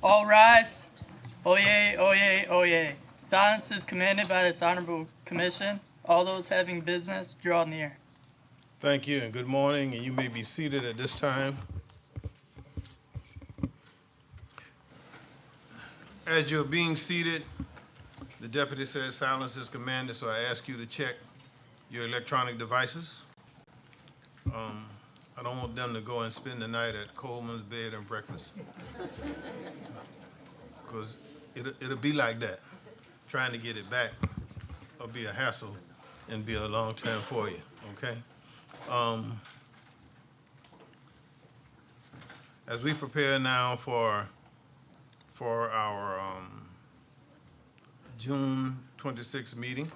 All rise. Oyez, oyez, oyez. Silence is commanded by this honorable commission. All those having business, draw near. Thank you and good morning, and you may be seated at this time. As you're being seated, the deputy says silence is commanded, so I ask you to check your electronic devices. I don't want them to go and spend the night at Coleman's bed and breakfast. Because it'll be like that. Trying to get it back will be a hassle and be a long time for you, okay? As we prepare now for our June 26th meeting,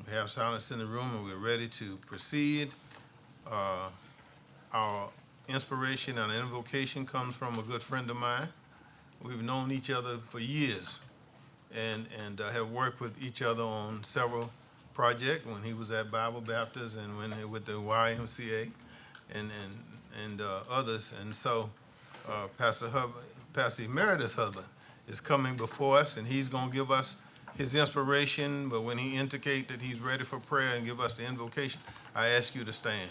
we have silence in the room and we're ready to proceed. Our inspiration and invocation comes from a good friend of mine. We've known each other for years and have worked with each other on several projects when he was at Bible Baptist and when with the YMCA and others. And so Pastor Emeritus husband is coming before us, and he's going to give us his inspiration, but when he indicate that he's ready for prayer and give us the invocation, I ask you to stand.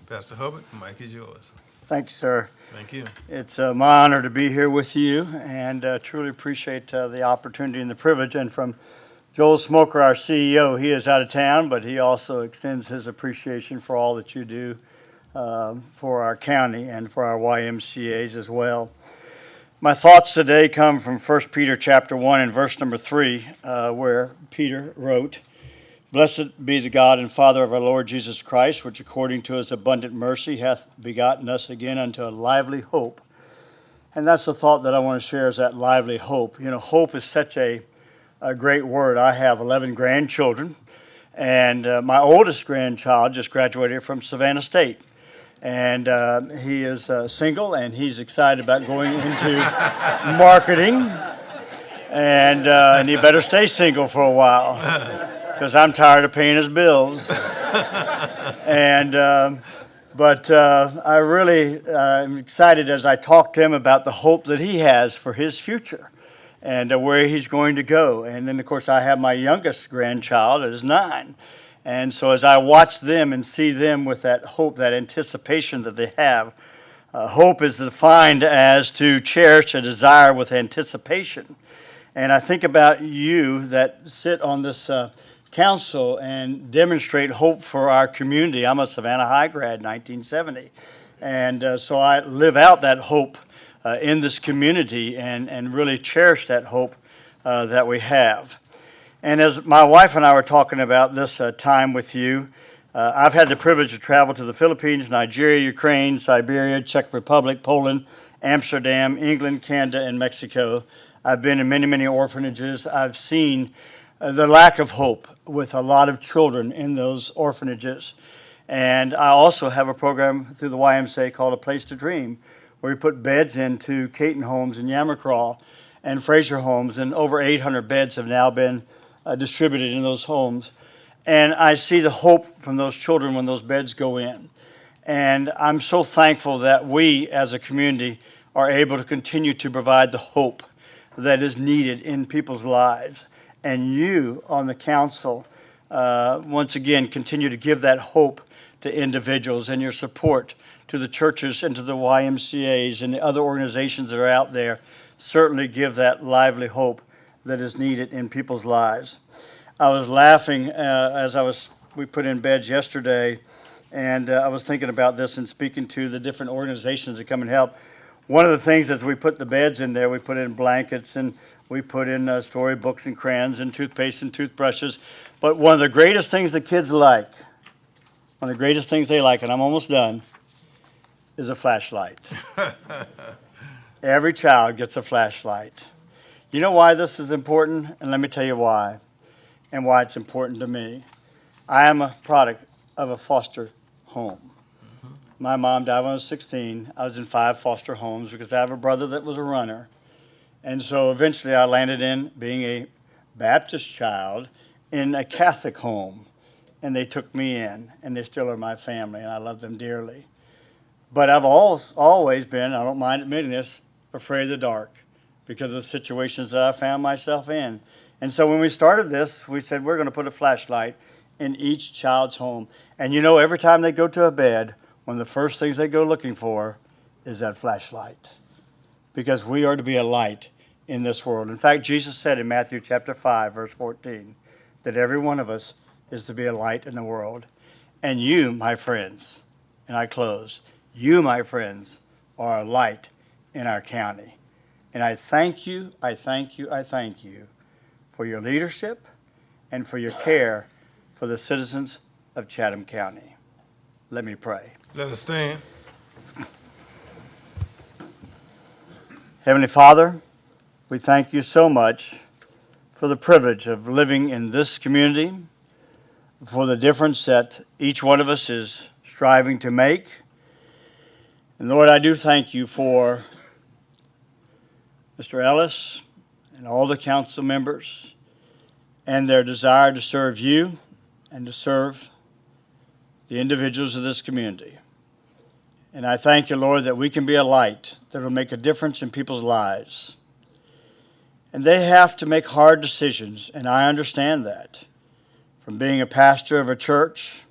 Pastor Hubbard, the mic is yours. Thank you, sir. Thank you. It's my honor to be here with you, and truly appreciate the opportunity and the privilege. And from Joel Smoker, our CEO, he is out of town, but he also extends his appreciation for all that you do for our county and for our YMCAs as well. My thoughts today come from 1 Peter chapter 1 and verse number 3, where Peter wrote, "Blessed be the God and Father of our Lord Jesus Christ, which according to his abundant mercy hath begotten us again unto a lively hope." And that's the thought that I want to share, is that lively hope. You know, hope is such a great word. I have 11 grandchildren, and my oldest grandchild just graduated from Savannah State. And he is single, and he's excited about going into marketing. And he better stay single for a while, because I'm tired of paying his bills. But I really am excited as I talk to him about the hope that he has for his future and where he's going to go. And then, of course, I have my youngest grandchild that is 9. And so as I watch them and see them with that hope, that anticipation that they have, hope is defined as to cherish a desire with anticipation. And I think about you that sit on this council and demonstrate hope for our community. I'm a Savannah High grad, 1970. And so I live out that hope in this community and really cherish that hope that we have. And as my wife and I were talking about this time with you, I've had the privilege to travel to the Philippines, Nigeria, Ukraine, Siberia, Czech Republic, Poland, Amsterdam, England, Canada, and Mexico. I've been in many, many orphanages. I've seen the lack of hope with a lot of children in those orphanages. And I also have a program through the YMCA called A Place to Dream, where we put beds into Caton homes in Yamacraw and Fraser homes, and over 800 beds have now been distributed in those homes. And I see the hope from those children when those beds go in. And I'm so thankful that we as a community are able to continue to provide the hope that is needed in people's lives. And you on the council, once again, continue to give that hope to individuals, and your support to the churches and to the YMCAs and the other organizations that are out there certainly give that lively hope that is needed in people's lives. I was laughing as we put in beds yesterday, and I was thinking about this and speaking to the different organizations that come and help. One of the things is we put the beds in there, we put in blankets, and we put in storybooks and crayons and toothpaste and toothbrushes. But one of the greatest things the kids like, one of the greatest things they like, and I'm almost done, is a flashlight. Every child gets a flashlight. You know why this is important? And let me tell you why, and why it's important to me. I am a product of a foster home. My mom died when I was 16. I was in 5 foster homes because I have a brother that was a runner. And so eventually I landed in being a Baptist child in a Catholic home. And they took me in, and they still are my family, and I love them dearly. But I've always been, I don't mind admitting this, afraid of the dark. because of the situations that I found myself in. And so when we started this, we said we're going to put a flashlight in each child's home. And you know, every time they go to a bed, one of the first things they go looking for is that flashlight, because we are to be a light in this world. In fact, Jesus said in Matthew chapter 5, verse 14, that every one of us is to be a light in the world. And you, my friends, and I close, you, my friends, are a light in our county. And I thank you, I thank you, I thank you for your leadership and for your care for the citizens of Chatham County. Let me pray. Let us stand. Heavenly Father, we thank you so much for the privilege of living in this community, for the difference that each one of us is striving to make. And Lord, I do thank you for Mr. Ellis and all the council members and their desire to serve you and to serve the individuals of this community. And I thank you, Lord, that we can be a light that will make a difference in people's lives. And they have to make hard decisions, and I understand that. From being a pastor of a church,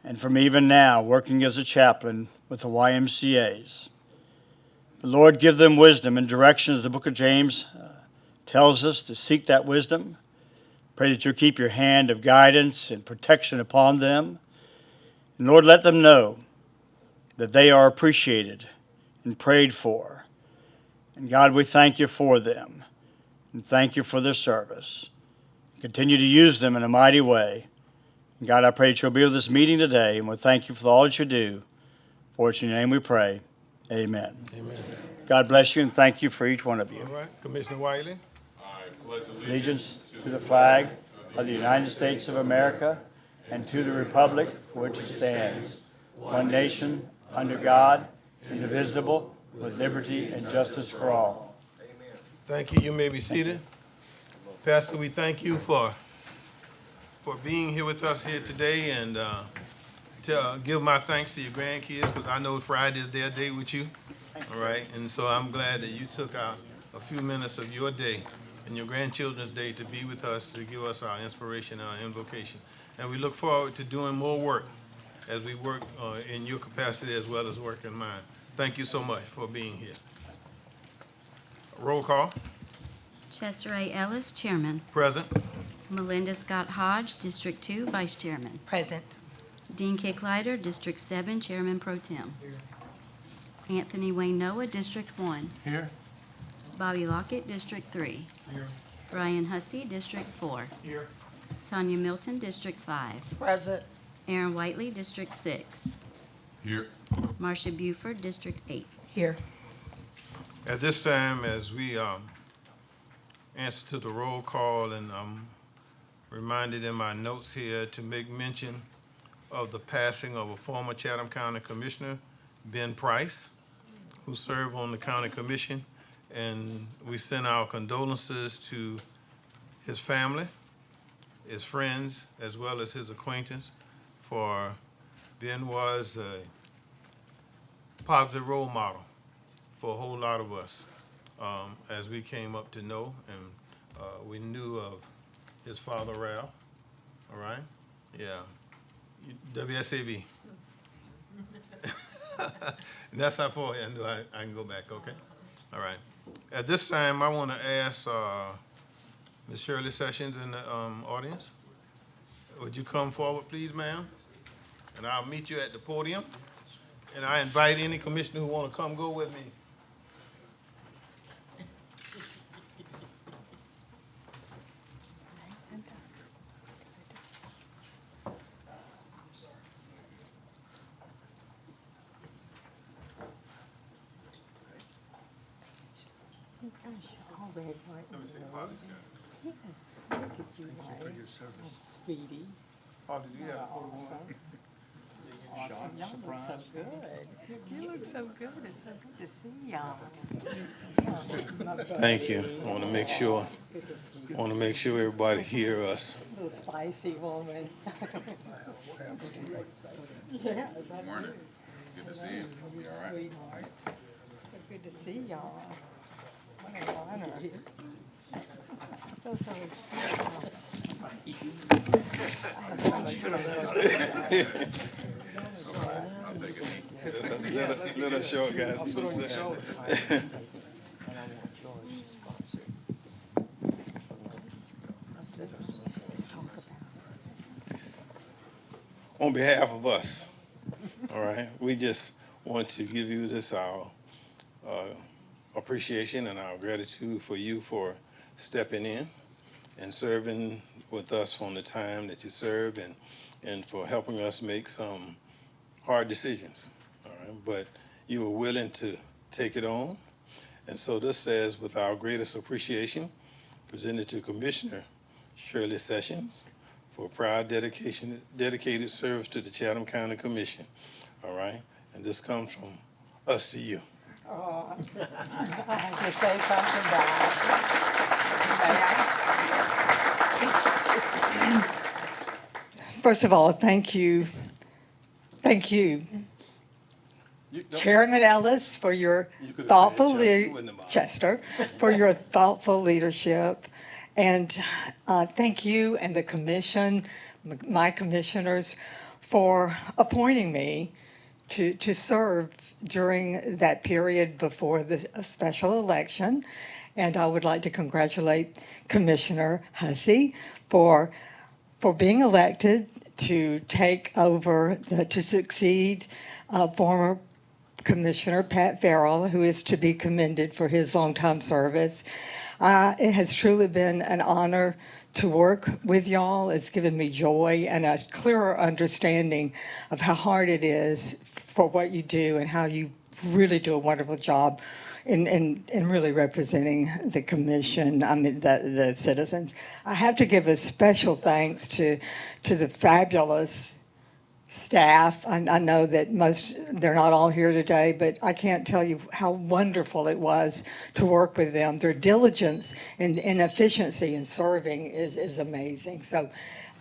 and from even now working as a chaplain with the YMCAs. The Lord, give them wisdom and direction, as the book of James tells us to seek that wisdom. Pray that you'll keep your hand of guidance and protection upon them. And Lord, let them know that they are appreciated and prayed for. And God, we thank you for them and thank you for their service. Continue to use them in a mighty way. And God, I pray that you'll be with this meeting today, and we'll thank you for all that you do. For it's in your name we pray. Amen. Amen. God bless you, and thank you for each one of you. All right, Commissioner Wiley. I pledge Allegiance to the flag of the United States of America and to the republic for which it stands, one nation, under God, indivisible, with liberty and justice for all. Thank you. You may be seated. Pastor, we thank you for being here with us here today, and to give my thanks to your grandkids, because I know Friday is their day with you. All right, and so I'm glad that you took out a few minutes of your day and your grandchildren's day to be with us, to give us our inspiration and our invocation. And we look forward to doing more work as we work in your capacity as well as work in mine. Thank you so much for being here. Roll call. Chester A. Ellis, Chairman. Present. Melinda Scott Hodge, District 2, Vice Chairman. Present. Dean Kicklider, District 7, Chairman Pro Tem. Anthony Wayne Noah, District 1. Here. Bobby Lockett, District 3. Here. Brian Hussey, District 4. Here. Tanya Milton, District 5. Present. Aaron Whiteley, District 6. Here. Marcia Buford, District 8. Here. At this time, as we answer to the roll call, and I'm reminded in my notes here to make mention of the passing of a former Chatham County Commissioner, Ben Price, who served on the county commission, and we send our condolences to his family, his friends, as well as his acquaintance, for Ben was a positive role model for a whole lot of us as we came up to know, and we knew of his father, Ralph, all right? Yeah, WSAV. And that's how far I knew I can go back, okay? All right. At this time, I want to ask Ms. Shirley Sessions in the audience. Would you come forward, please, ma'am? And I'll meet you at the podium. And I invite any commissioner who want to come go with me. Let me see, Polly's got it. Look at you, Mike. Speedy. Polly, do you have a photo? Awesome. Y'all look so good. You look so good. It's so good to see y'all. Thank you. I want to make sure. Good to see you. Want to make sure everybody hear us. Little spicy woman. Yeah. Morning. Good to see you. You all right? Sweetheart. So good to see y'all. Let us short guys do some saying. On behalf of us, all right, we just want to give you this our appreciation and our gratitude for you for stepping in and serving with us from the time that you served and for helping us make some hard decisions, all right? But you were willing to take it on. And so this says, with our greatest appreciation, presented to Commissioner Shirley Sessions for proud dedicated service to the Chatham County Commission, all right? And this comes from us to you. Oh, I have to say something back. First of all, thank you. Thank you, Chairman Ellis, for your thoughtful Chester, for your thoughtful leadership. And thank you and the commission, my commissioners, for appointing me to serve during that period before the special election. And I would like to congratulate Commissioner Hussey for being elected to take over, to succeed former Commissioner Pat Farrell, who is to be commended for his longtime service. It has truly been an honor to work with y'all. It's given me joy and a clearer understanding of how hard it is for what you do and how you really do a wonderful job in really representing the commission, I mean, the citizens. I have to give a special thanks to the fabulous staff. I know that they're not all here today, but I can't tell you how wonderful it was to work with them. Their diligence and efficiency in serving is amazing. So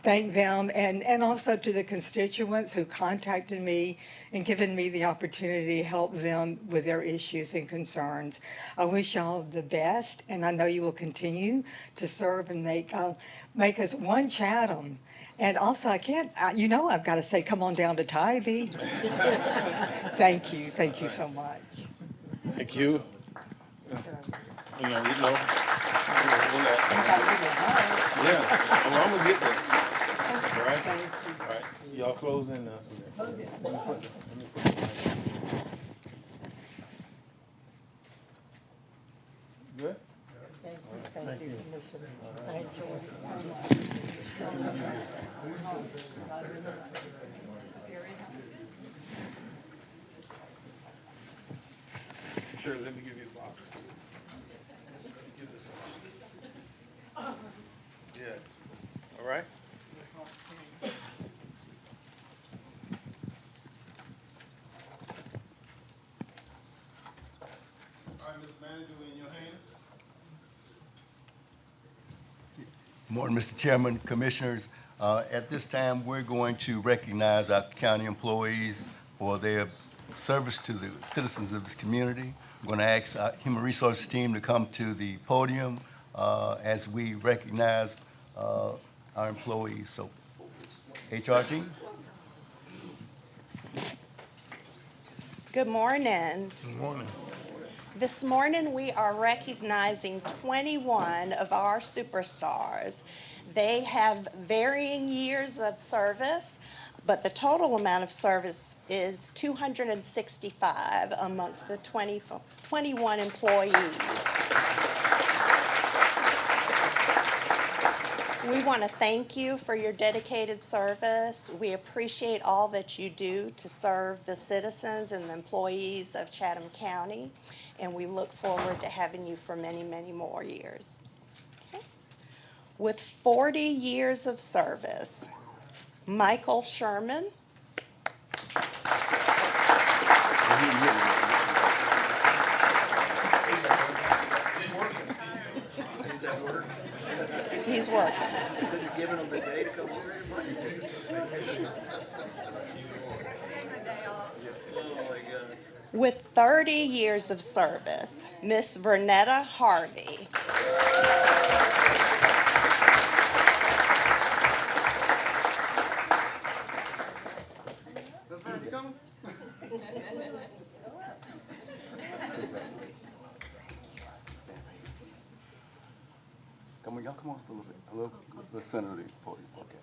thank them, and also to the constituents who contacted me and given me the opportunity to help them with their issues and concerns. I wish y'all the best, and I know you will continue to serve and make us one Chatham. And also, I've got to say, come on down to Tybee. Thank you so much. Thank you. Yeah, well, I'm gonna get there. All right? All right, y'all closing now. Good? Thank you, Commissioner. I enjoyed it. Sure, let me give you the box. Yeah. All right? All right, Mr. Manager, we're in your hands. Good morning, Mr. Chairman, Commissioners. At this time, we're going to recognize our county employees for their service to the citizens of this community. I'm going to ask our Human Resources team to come to the podium as we recognize our employees. So, HR team. Good morning. Good morning. This morning we are recognizing 21 of our superstars. They have varying years of service, but the total amount of service is 265 amongst the 21 employees. We want to thank you for your dedicated service. We appreciate all that you do to serve the citizens and the employees of Chatham County, and we look forward to having you for many, many more years. Okay. With 40 years of service, Michael Sherman. He's working. Giving them the day to come over here. Oh my God. With 30 years of service, Miss Vernetta Harvey. Come on, y'all come on up a little bit. A little center of the podium, okay.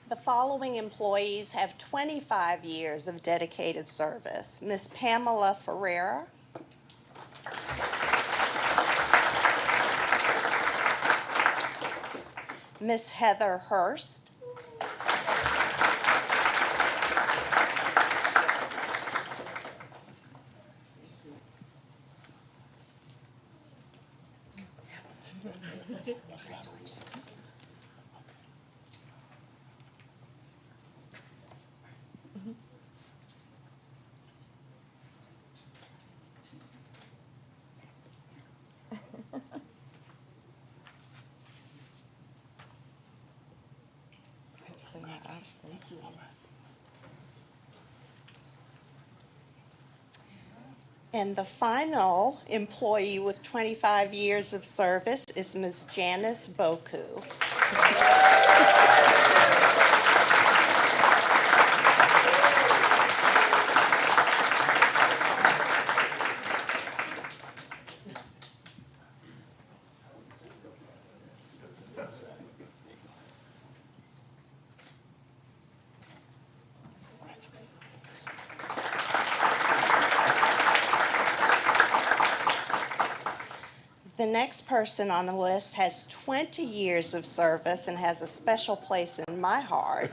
The following employees have 25 years of dedicated service. Miss Pamela Ferreira. Miss Heather Hurst. And the final employee with 25 years of service is Ms. Janice Boku. The next person on the list has 20 years of service and has a special place in my heart,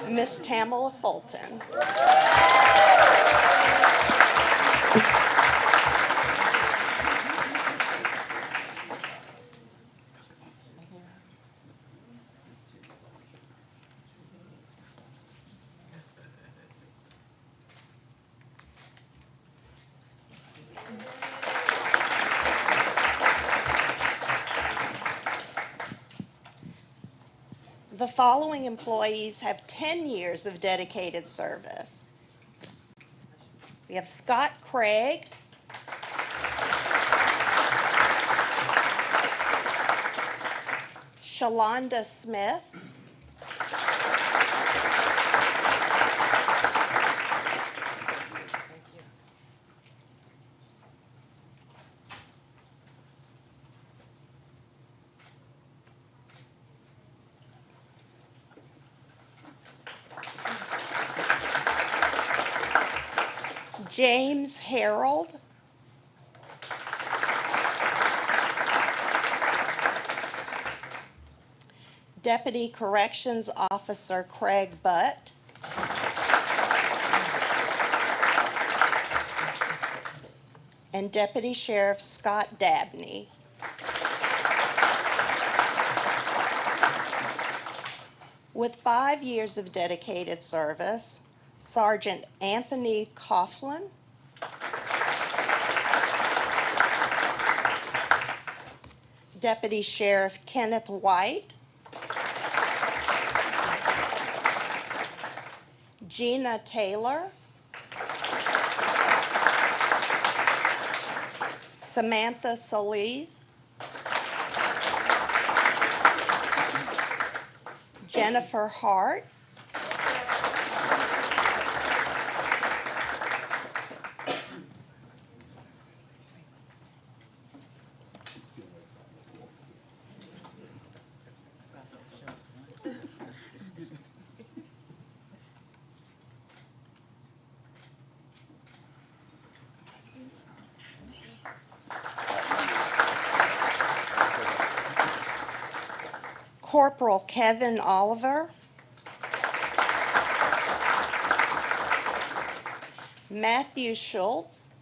Miss Tamala Fulton. The following employees have 10 years of dedicated service. We have Scott Craig, Shalonda Smith, James Harold, Deputy Corrections Officer Craig Butt, and Deputy Sheriff Scott Dabney. With 5 years of dedicated service, Sergeant Anthony Coughlin, Deputy Sheriff Kenneth White, Gina Taylor, Samantha Solis, Jennifer Hart, Corporal Kevin Oliver, Matthew Schultz,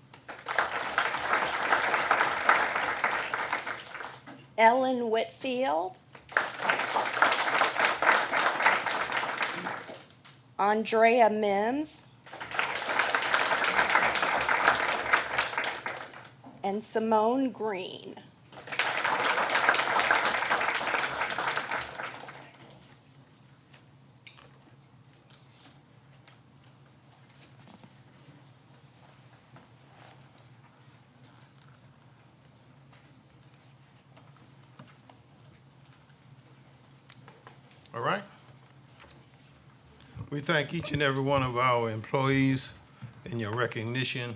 Ellen Whitfield, Andrea Mims, and Simone Green. All right. We thank each and every one of our employees in your recognition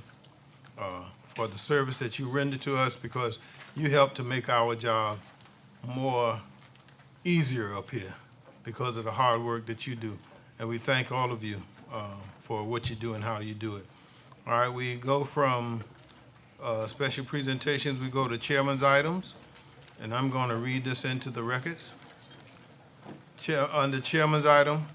for the service that you render to us, because you help to make our job more easier up here because of the hard work that you do. And we thank all of you for what you do and how you do it. All right, we go from special presentations, we go to chairman's items, and I'm going to read this into the records. Under chairman's item,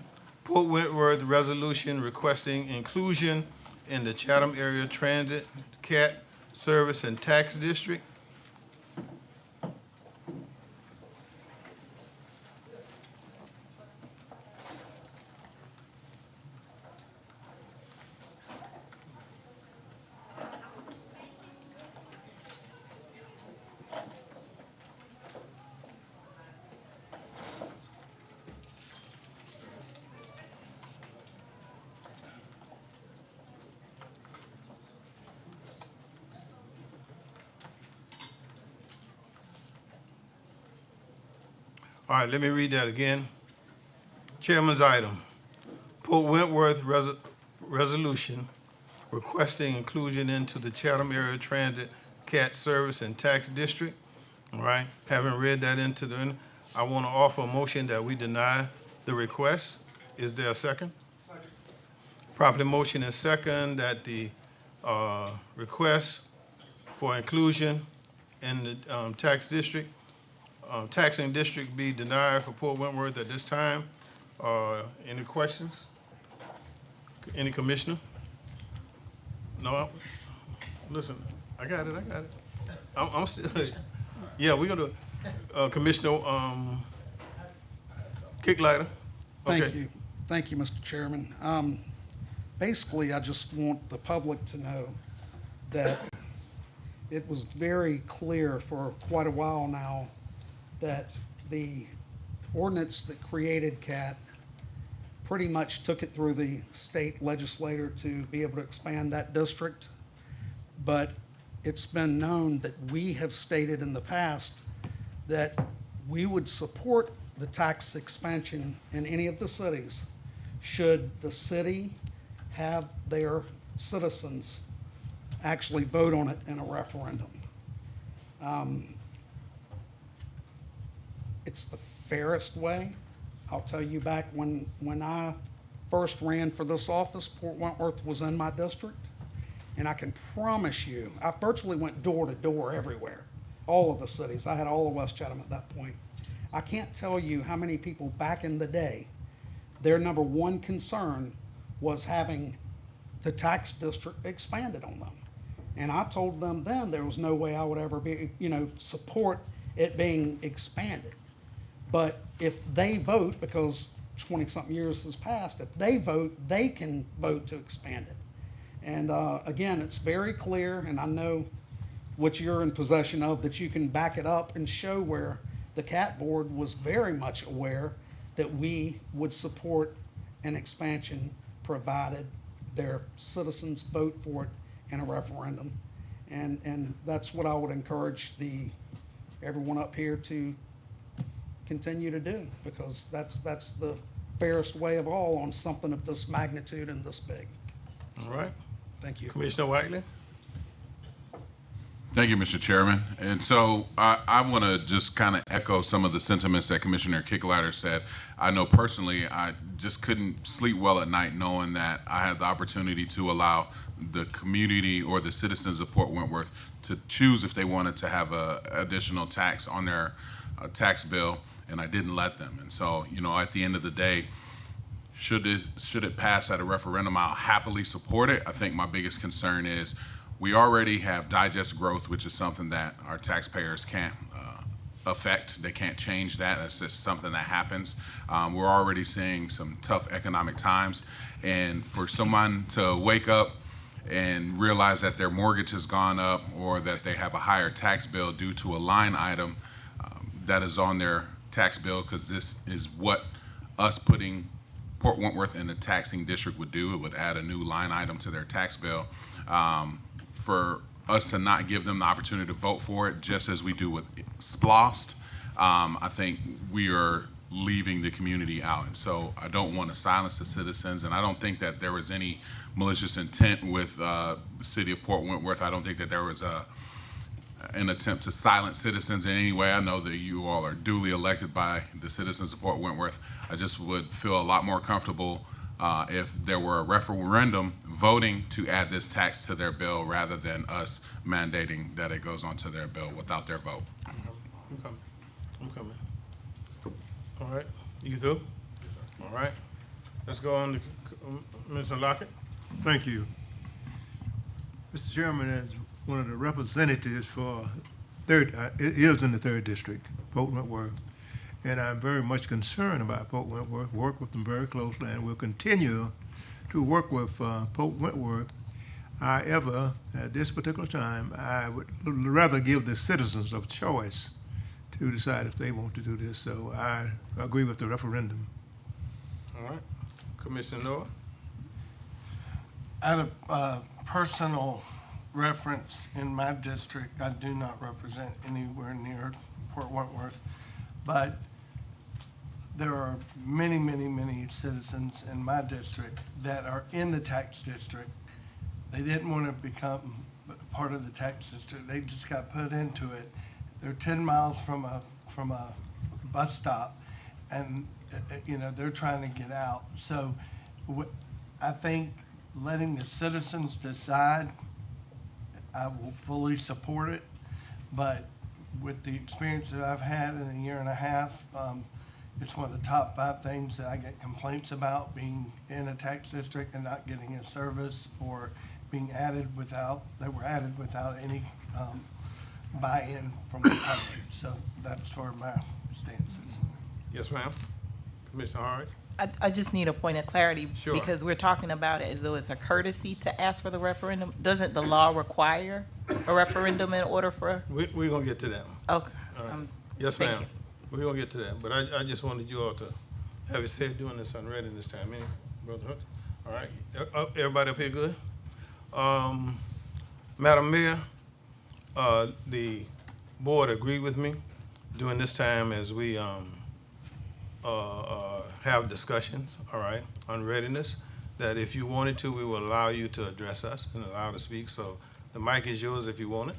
Port Wentworth resolution requesting inclusion in the Chatham Area Transit CAT Service and Tax District. All right, let me read that again. Chairman's item, Port Wentworth resolution requesting inclusion into the Chatham Area Transit CAT Service and Tax District. All right, having read that into the, I want to offer a motion that we deny the request. Is there a second? Second. Properly motion and second that the request for inclusion in the taxing district be denied for Port Wentworth at this time. Any questions? Any commissioner? No? Listen, I got it. I'm still, yeah, we're gonna, Commissioner Kicklighter. Okay. Thank you, Mr. Chairman. Basically, I just want the public to know that it was very clear for quite a while now that the ordinance that created CAT pretty much took it through the state legislature to be able to expand that district. But it's been known that we have stated in the past that we would support the tax expansion in any of the cities should the city have their citizens actually vote on it in a referendum. It's the fairest way. I'll tell you, back when I first ran for this office, Port Wentworth was in my district. And I can promise you, I virtually went door to door everywhere, all of the cities. I had all of West Chatham at that point. I can't tell you how many people back in the day, their number one concern was having the tax district expanded on them. And I told them then there was no way I would ever be, support it being expanded. But if they vote, because 20-something years has passed, if they vote, they can vote to expand it. And again, it's very clear, and I know what you're in possession of, that you can back it up and show where the CAT board was very much aware that we would support an expansion provided their citizens vote for it in a referendum. And that's what I would encourage everyone up here to continue to do, because that's the fairest way of all on something of this magnitude and this big. All right. Thank you. Commissioner Whiteley? Thank you, Mr. Chairman. And so I want to just kind of echo some of the sentiments that Commissioner Kicklighter said. I know personally, I just couldn't sleep well at night knowing that I had the opportunity to allow the community or the citizens of Port Wentworth to choose if they wanted to have a additional tax on their tax bill, and I didn't let them. And so, at the end of the day, should it pass at a referendum, I'll happily support it. I think my biggest concern is we already have digest growth, which is something that our taxpayers can't affect. They can't change that. That's just something that happens. We're already seeing some tough economic times. And for someone to wake up and realize that their mortgage has gone up or that they have a higher tax bill due to a line item that is on their tax bill, because this is what us putting Port Wentworth in the taxing district would do. It would add a new line item to their tax bill. For us to not give them the opportunity to vote for it, just as we do with SPLOST, I think we are leaving the community out. And so I don't want to silence the citizens, and I don't think that there was any malicious intent with the city of Port Wentworth. I don't think that there was an attempt to silence citizens in any way. I know that you all are duly elected by the citizens of Port Wentworth. I just would feel a lot more comfortable if there were a referendum voting to add this tax to their bill rather than us mandating that it goes onto their bill without their vote. I'm coming. All right, you through? All right, let's go on to Mr. Lockett. Thank you. Mr. Chairman, as one of the representatives for it is in the 3rd District, Port Wentworth, and I'm very much concerned about Port Wentworth, work with them very closely, and will continue to work with Port Wentworth. However, at this particular time, I would rather give the citizens of choice to decide if they want to do this, so I agree with the referendum. All right, Commissioner Noah. Out of personal reference, in my district, I do not represent anywhere near Port Wentworth, but there are many, many, many citizens in my district that are in the tax district. They didn't want to become part of the tax district. They just got put into it. They're 10 miles from a bus stop, and they're trying to get out. So I think letting the citizens decide, I will fully support it. But with the experience that I've had in a year and a half, it's one of the top 5 things that I get complaints about, being in a tax district and not getting a service, or being added without any buy-in from the public. So that's where my stance is. Yes, ma'am. Commissioner Hart. I just need a point of clarity. Sure. Because we're talking about it as though it's a courtesy to ask for the referendum. Doesn't the law require a referendum in order for? We're gonna get to that one. Okay. Yes, thank ma'am. We're gonna get to that, but I just wanted you all to have it said doing this unread this time, Brother Hunt. All right, everybody up here good? Madam Mayor, the board agreed with me during this time as we have discussions, all right, on readiness, that if you wanted to, we will allow you to address us and allow to speak. So the mic is yours if you want it.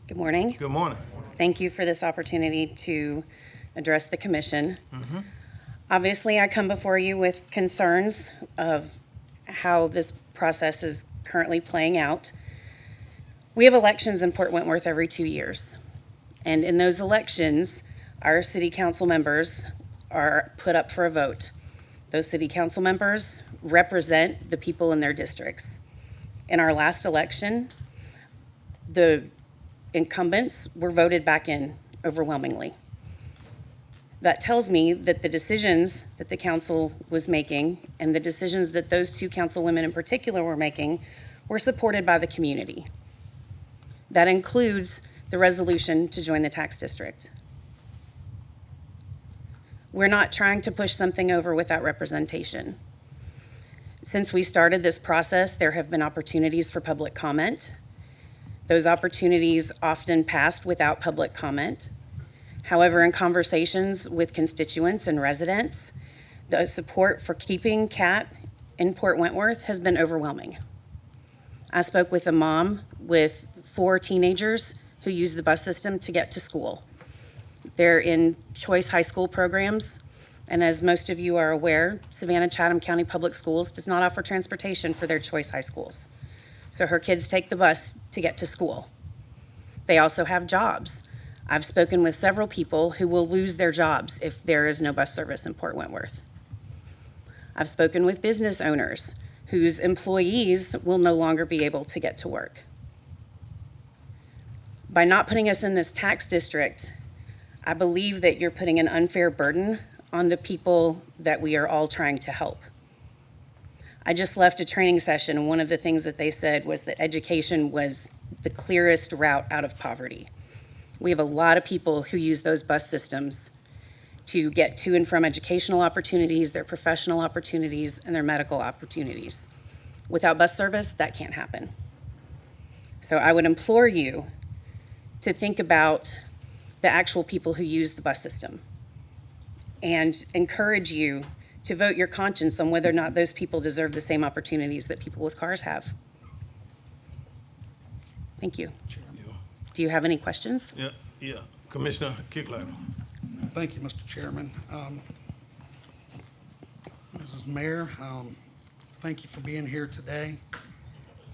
Good morning. Good morning. Thank you for this opportunity to address the commission. Obviously, I come before you with concerns of how this process is currently playing out. We have elections in Port Wentworth every 2 years. And in those elections, our city council members are put up for a vote. Those city council members represent the people in their districts. In our last election, the incumbents were voted back in overwhelmingly. That tells me that the decisions that the council was making and the decisions that those 2 councilwomen in particular were making were supported by the community. That includes the resolution to join the tax district. We're not trying to push something over without representation. Since we started this process, there have been opportunities for public comment. Those opportunities often passed without public comment. However, in conversations with constituents and residents, the support for keeping CAT in Port Wentworth has been overwhelming. I spoke with a mom with 4 teenagers who use the bus system to get to school. They're in choice high school programs, and as most of you are aware, Savannah-Chatham County Public Schools does not offer transportation for their choice high schools. So her kids take the bus to get to school. They also have jobs. I've spoken with several people who will lose their jobs if there is no bus service in Port Wentworth. I've spoken with business owners whose employees will no longer be able to get to work. By not putting us in this tax district, I believe that you're putting an unfair burden on the people that we are all trying to help. I just left a training session, and one of the things that they said was that education was the clearest route out of poverty. We have a lot of people who use those bus systems to get to and from educational opportunities, their professional opportunities, and their medical opportunities. Without bus service, that can't happen. So I would implore you to think about the actual people who use the bus system and encourage you to vote your conscience on whether or not those people deserve the same opportunities that people with cars have. Thank you. Do you have any questions? Yeah. Commissioner Kicklighter. Thank you, Mr. Chairman. Mrs. Mayor, thank you for being here today.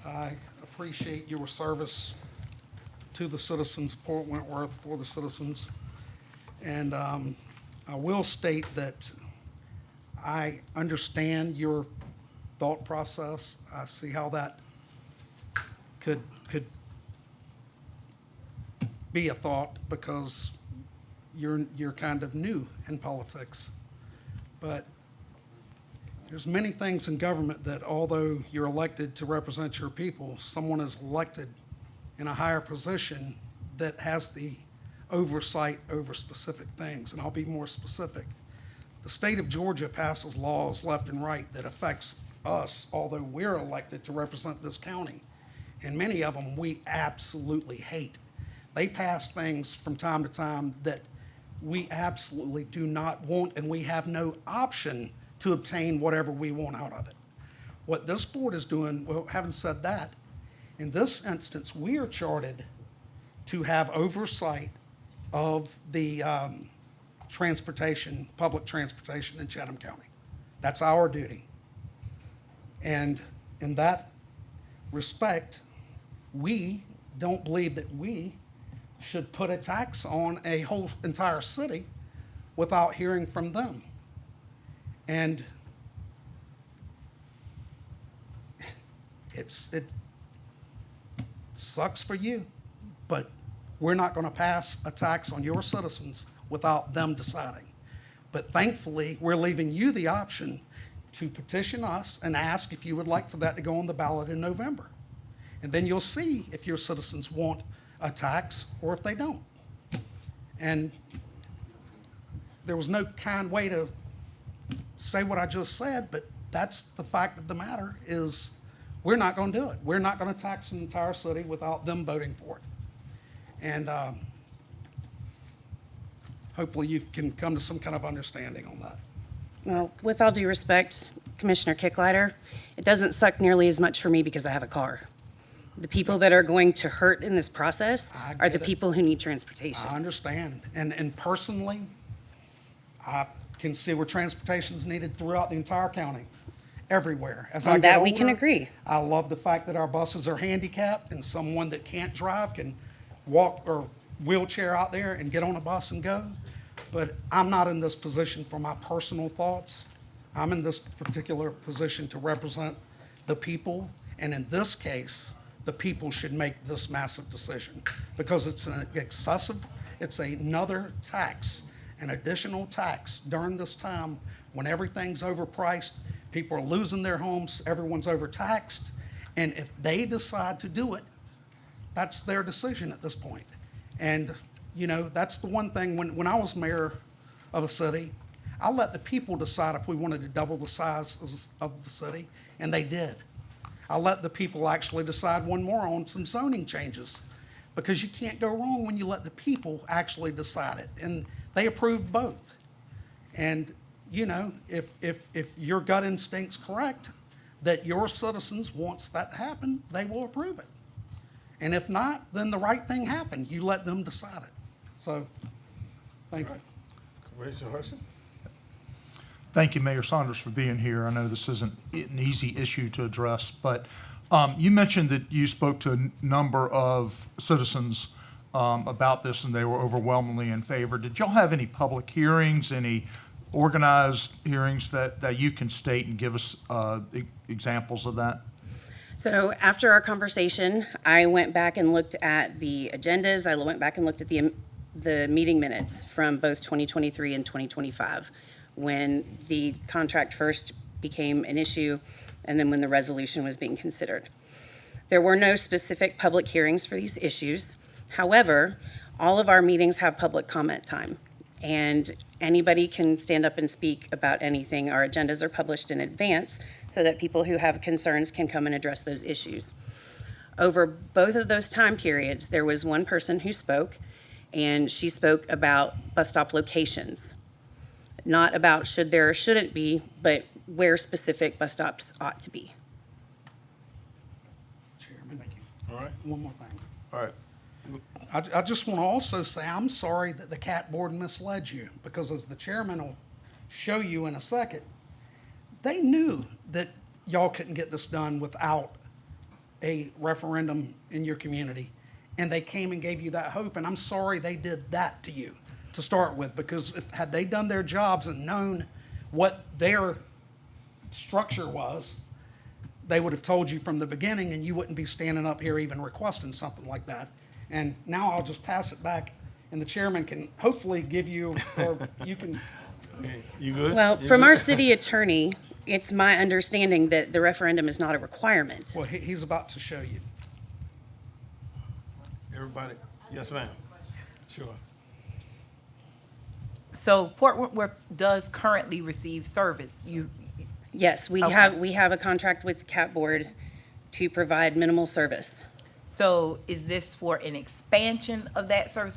I appreciate your service to the citizens of Port Wentworth, for the citizens. And I will state that I understand your thought process. I see how that could be a thought because you're kind of new in politics. But there's many things in government that although you're elected to represent your people, someone is elected in a higher position that has the oversight over specific things. And I'll be more specific. The state of Georgia passes laws left and right that affects us, although we're elected to represent this county. And many of them we absolutely hate. They pass things from time to time that we absolutely do not want, and we have no option to obtain whatever we want out of it. What this board is doing, well, having said that, in this instance, we are chartered to have oversight of the transportation, public transportation in Chatham County. That's our duty. And in that respect, we don't believe that we should put a tax on a whole entire city without hearing from them. And it sucks for you, but we're not going to pass a tax on your citizens without them deciding. But thankfully, we're leaving you the option to petition us and ask if you would like for that to go on the ballot in November. And then you'll see if your citizens want a tax or if they don't. And there was no kind way to say what I just said, but that's the fact of the matter is we're not going to do it. We're not going to tax an entire city without them voting for it. And hopefully you can come to some kind of understanding on that. Well, with all due respect, Commissioner Kicklighter, it doesn't suck nearly as much for me because I have a car. The people that are going to hurt in this process are the people who need transportation. I understand. And personally, I can see where transportation is needed throughout the entire county, everywhere. As On that, we can agree. I love the fact that our buses are handicapped and someone that can't drive can walk or wheelchair out there and get on a bus and go. But I'm not in this position for my personal thoughts. I'm in this particular position to represent the people. And in this case, the people should make this massive decision because it's an excessive, it's another tax, an additional tax during this time when everything's overpriced, people are losing their homes, everyone's overtaxed. And if they decide to do it, that's their decision at this point. And, you know, that's the one thing, when I was mayor of a city, I let the people decide if we wanted to double the size of the city, and they did. I let the people actually decide one more on some zoning changes because you can't go wrong when you let the people actually decide it. And they approved both. And, you know, if your gut instinct's correct, that your citizens wants that to happen, they will approve it. And if not, then the right thing happened. You let them decide it. So, thank you. Commissioner Hudson? Thank you, Mayor Saunders, for being here. I know this isn't an easy issue to address, but you mentioned that you spoke to a number of citizens about this, and they were overwhelmingly in favor. Did y'all have any public hearings, any organized hearings that you can state and give us examples of that? So after our conversation, I went back and looked at the agendas. I went back and looked at the meeting minutes from both 2023 and 2025. when the contract first became an issue and then when the resolution was being considered. There were no specific public hearings for these issues. However, all of our meetings have public comment time, and anybody can stand up and speak about anything. Our agendas are published in advance so that people who have concerns can come and address those issues. Over both of those time periods, there was one person who spoke, and she spoke about bus stop locations. Not about should there or shouldn't be, but where specific bus stops ought to be. Chairman, All right, one more thing. all right. I just want to also say, I'm sorry that the CAT board misled you, because as the chairman will show you in a second, they knew that y'all couldn't get this done without a referendum in your community. And they came and gave you that hope, and I'm sorry they did that to you to start with, because had they done their jobs and known what their structure was, they would have told you from the beginning, and you wouldn't be standing up here even requesting something like that. And now I'll just pass it back, and the chairman can hopefully give you, or you can. You good? Well, You from good? our city attorney, it's my understanding that the referendum is not a requirement. Well, he's about to show you. Everybody, yes, ma'am. Sure. So Port Wentworth does currently receive service. Yes, we Okay. have a contract with the CAT board to provide minimal service. So is this for an expansion of that service?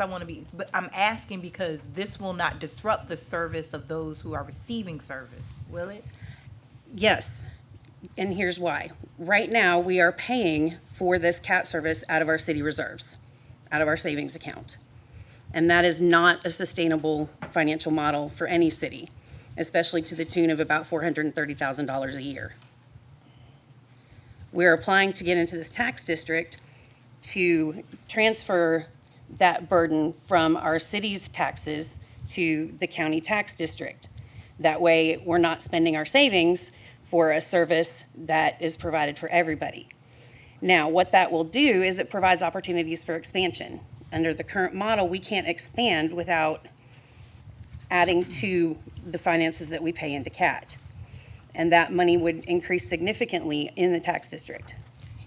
But I'm asking because this will not disrupt the service of those who are receiving service, will it? Yes, and here's why. Right now, we are paying for this CAT service out of our city reserves, out of our savings account. And that is not a sustainable financial model for any city, especially to the tune of about $430,000 a year. We're applying to get into this tax district to transfer that burden from our city's taxes to the county tax district. That way, we're not spending our savings for a service that is provided for everybody. Now, what that will do is it provides opportunities for expansion. Under the current model, we can't expand without adding to the finances that we pay into CAT. And that money would increase significantly in the tax district.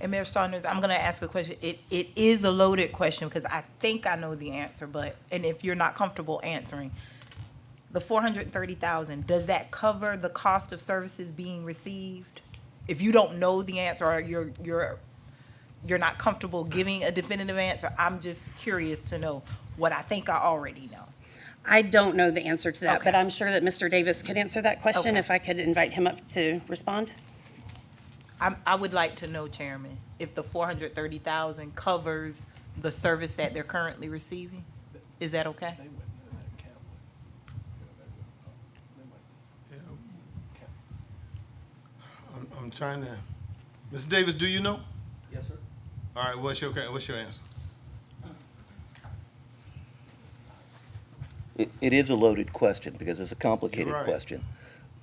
And Mayor Saunders, I'm gonna ask a question. It is a loaded question because I think I know the answer, and if you're not comfortable answering, the $430,000, does that cover the cost of services being received? If you don't know the answer or you're not comfortable giving a definitive answer, I'm just curious to know what I think I already know. I don't know the answer to that, Okay. but I'm sure that Mr. Davis could answer that question Okay. if I could invite him up to respond. I would like to know, Chairman, if the $430,000 covers the service that they're currently receiving. Is that okay? I'm trying to, Mr. Davis, do you know? Yes, sir. All right, what's your answer? It is a loaded question because it's a complicated You're right. question.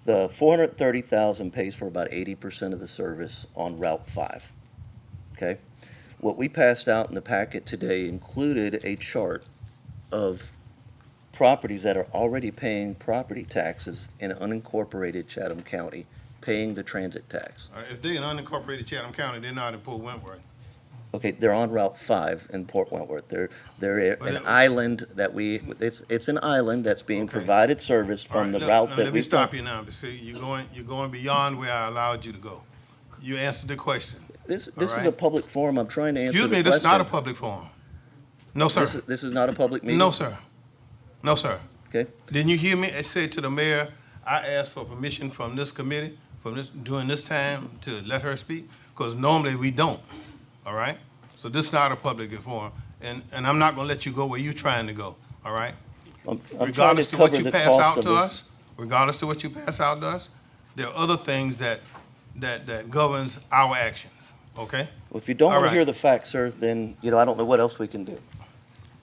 The 430,000 pays for about 80% of the service on Route 5. Okay? What we passed out in the packet today included a chart of properties that are already paying property taxes in unincorporated Chatham County, paying the transit tax. All right, if they're in unincorporated Chatham County, they're not in Port Wentworth. Okay, they're on Route 5 in Port Wentworth. They're But an it- island that it's an island that's being Okay. provided service All from right, the route that Let me we. stop you now, but see, you're going beyond where I allowed you to go. You answered the question. This All is right. a public forum. I'm trying to answer the Excuse me, question. this is not a public forum. No, sir. This is not a public meeting? No, sir. No, sir. Okay. Didn't you hear me? I said to the mayor, I asked for permission from this committee, during this time, to let her speak, because normally we don't, all right? So this is not a public forum, and I'm not gonna let you go where you're trying to go, all right? I'm trying to Regardless to what cover you the pass cost out of to this. us, regardless to what you pass out to us, there are other things that governs our actions, okay? Well, if you don't All want to right. hear the facts, sir, then, I don't know what else we can do.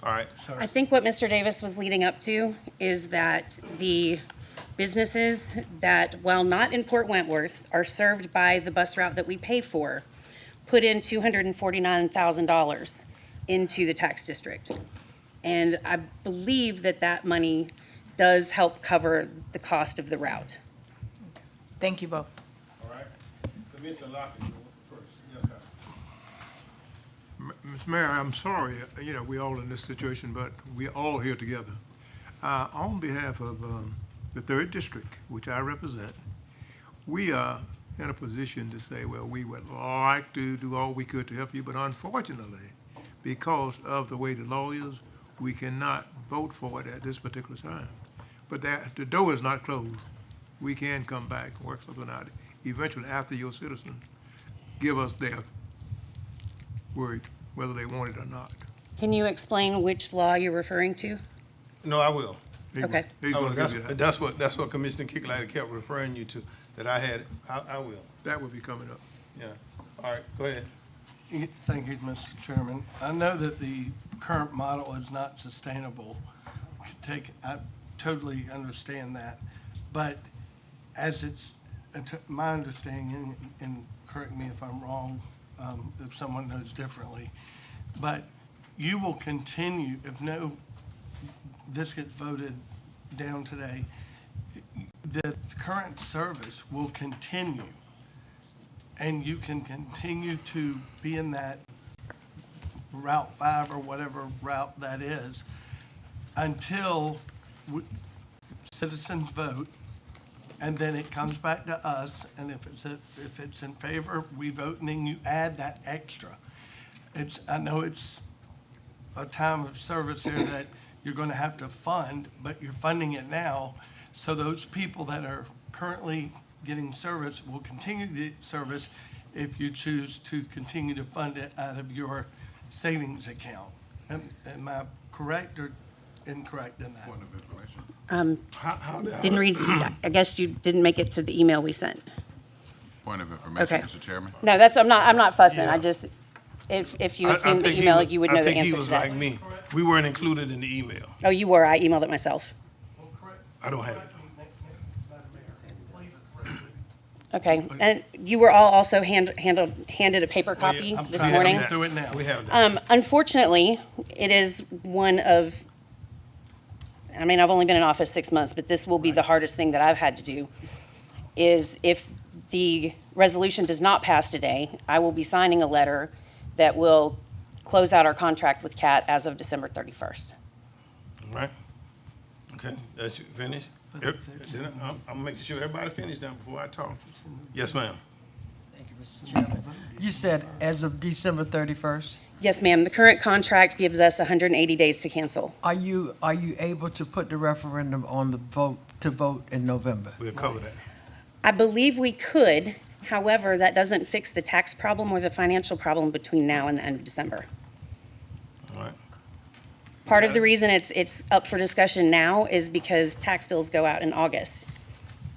All right. I think what Mr. Davis was leading up to is that the businesses that, while not in Port Wentworth, are served by the bus route that we pay for, put in $249,000 into the tax district. And I believe that that money does help cover the cost of the route. Thank you both. All right. Commissioner Lockett, first. Yes, sir. Mr. Mayor, I'm sorry, we all in this situation, but we all here together. On behalf of the 3rd District, which I represent, we are in a position to say, well, we would like to do all we could to help you, but unfortunately, because of the way the law is, we cannot vote for it at this particular time. But the door is not closed. We can come back and work something out eventually after your citizens give us their word, whether they want it or not. Can you explain which law you're referring to? No, I will. Okay. He's gonna give you that. That's what Commissioner Kicklighter kept referring you to, that I had. I will. That will be coming up. Yeah. All right, go ahead. Thank you, Mr. Chairman. I know that the current model is not sustainable. I totally understand that. But as it's my understanding, and correct me if I'm wrong, if someone knows differently, but you will continue, if this gets voted down today, the current service will continue. And you can continue to be in that Route 5 or whatever route that is until citizens vote, and then it comes back to us, and if it's in favor, we vote, and then you add that extra. I know it's a time of service here that you're gonna have to fund, but you're funding it now, so those people that are currently getting service will continue to get service if you choose to continue to fund it out of your savings account. Am I correct or incorrect in that? Point of information. Didn't read, I guess you didn't make it to the email we sent. Point of information, Okay. Mr. Chairman. No, I'm not fussing. Yeah. I just, if you I had seen the think he email, was- you would know the I think answer he to was that. like me. We weren't included in the email. Oh, you were. I emailed it myself. I don't have it. Okay. And you were all also handed a paper copy I'm this trying to morning? get through it now. We have that. Unfortunately, it is one of, I mean, I've only been in office 6 months, but this will be the hardest thing that I've had to do, is if the resolution does not pass today, I will be signing a letter that will close out our contract with CAT as of December 31st. All right. Okay, that's you finished? I'm making sure everybody finished now before I talk. Yes, ma'am. Thank you, Mr. Chairman. You said as of December 31st? Yes, ma'am. The current contract gives us 180 days to cancel. Are you able to put the referendum on the vote in November? We'll cover that. I believe we could. However, that doesn't fix the tax problem or the financial problem between now and the end of December. All right. Part of the reason it's up for discussion now is because tax bills go out in August.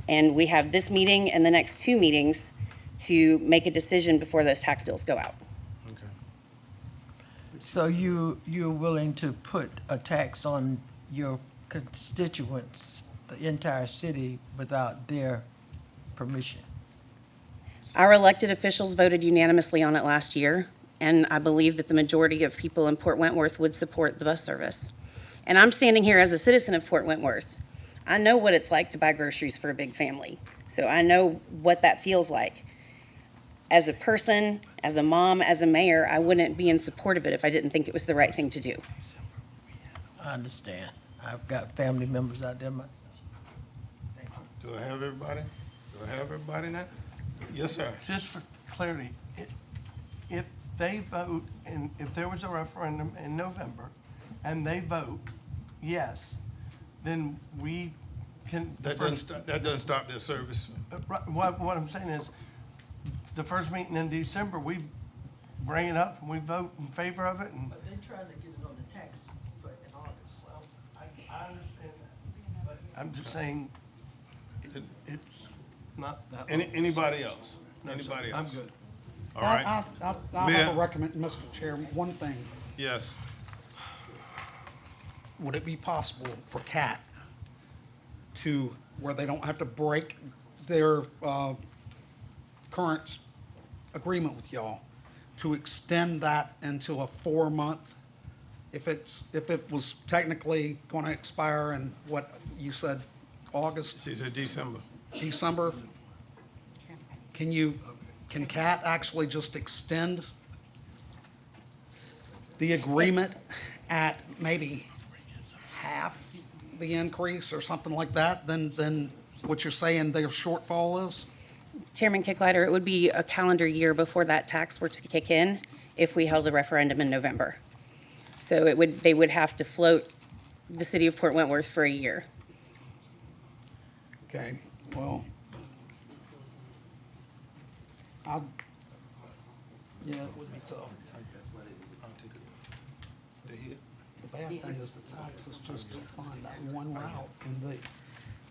And we have this meeting and the next 2 meetings to make a decision before those tax bills go out. Okay. So you're willing to put a tax on your constituents, the entire city, without their permission? Our elected officials voted unanimously on it last year, and I believe that the majority of people in Port Wentworth would support the bus service. And I'm standing here as a citizen of Port Wentworth. I know what it's like to buy groceries for a big family, so I know what that feels like. As a person, as a mom, as a mayor, I wouldn't be in support of it if I didn't think it was the right thing to do. I understand. I've got family members out there myself. Do I have everybody? Do I have everybody now? Yes, sir. Just for clarity, if they vote, and if there was a referendum in November, and they vote yes, then we can. That doesn't stop their service. What I'm saying is, the first meeting in December, we bring it up and we vote in favor of it, and. But they're trying to get it on the tax in August. I understand that, but I'm just saying, it's not that. Anybody else? No, sir. Anybody else? I'm good. All right. I Mayor? have a recommend, Mr. Chairman, one thing. Yes. Would it be possible for CAT to, where they don't have to break their current agreement with y'all, to extend that into a 4-month, if it was technically going to expire in you said August, She said December. December. Can CAT actually just extend the agreement at maybe half the increase or something like that than what you're saying their shortfall is? Chairman Kicklighter, it would be a calendar year before that tax were to kick in if we held a referendum in November. So they would have to float the city of Port Wentworth for a year. Okay, well, yeah, it would be tough. The bad thing is the tax is just to fund that one route. And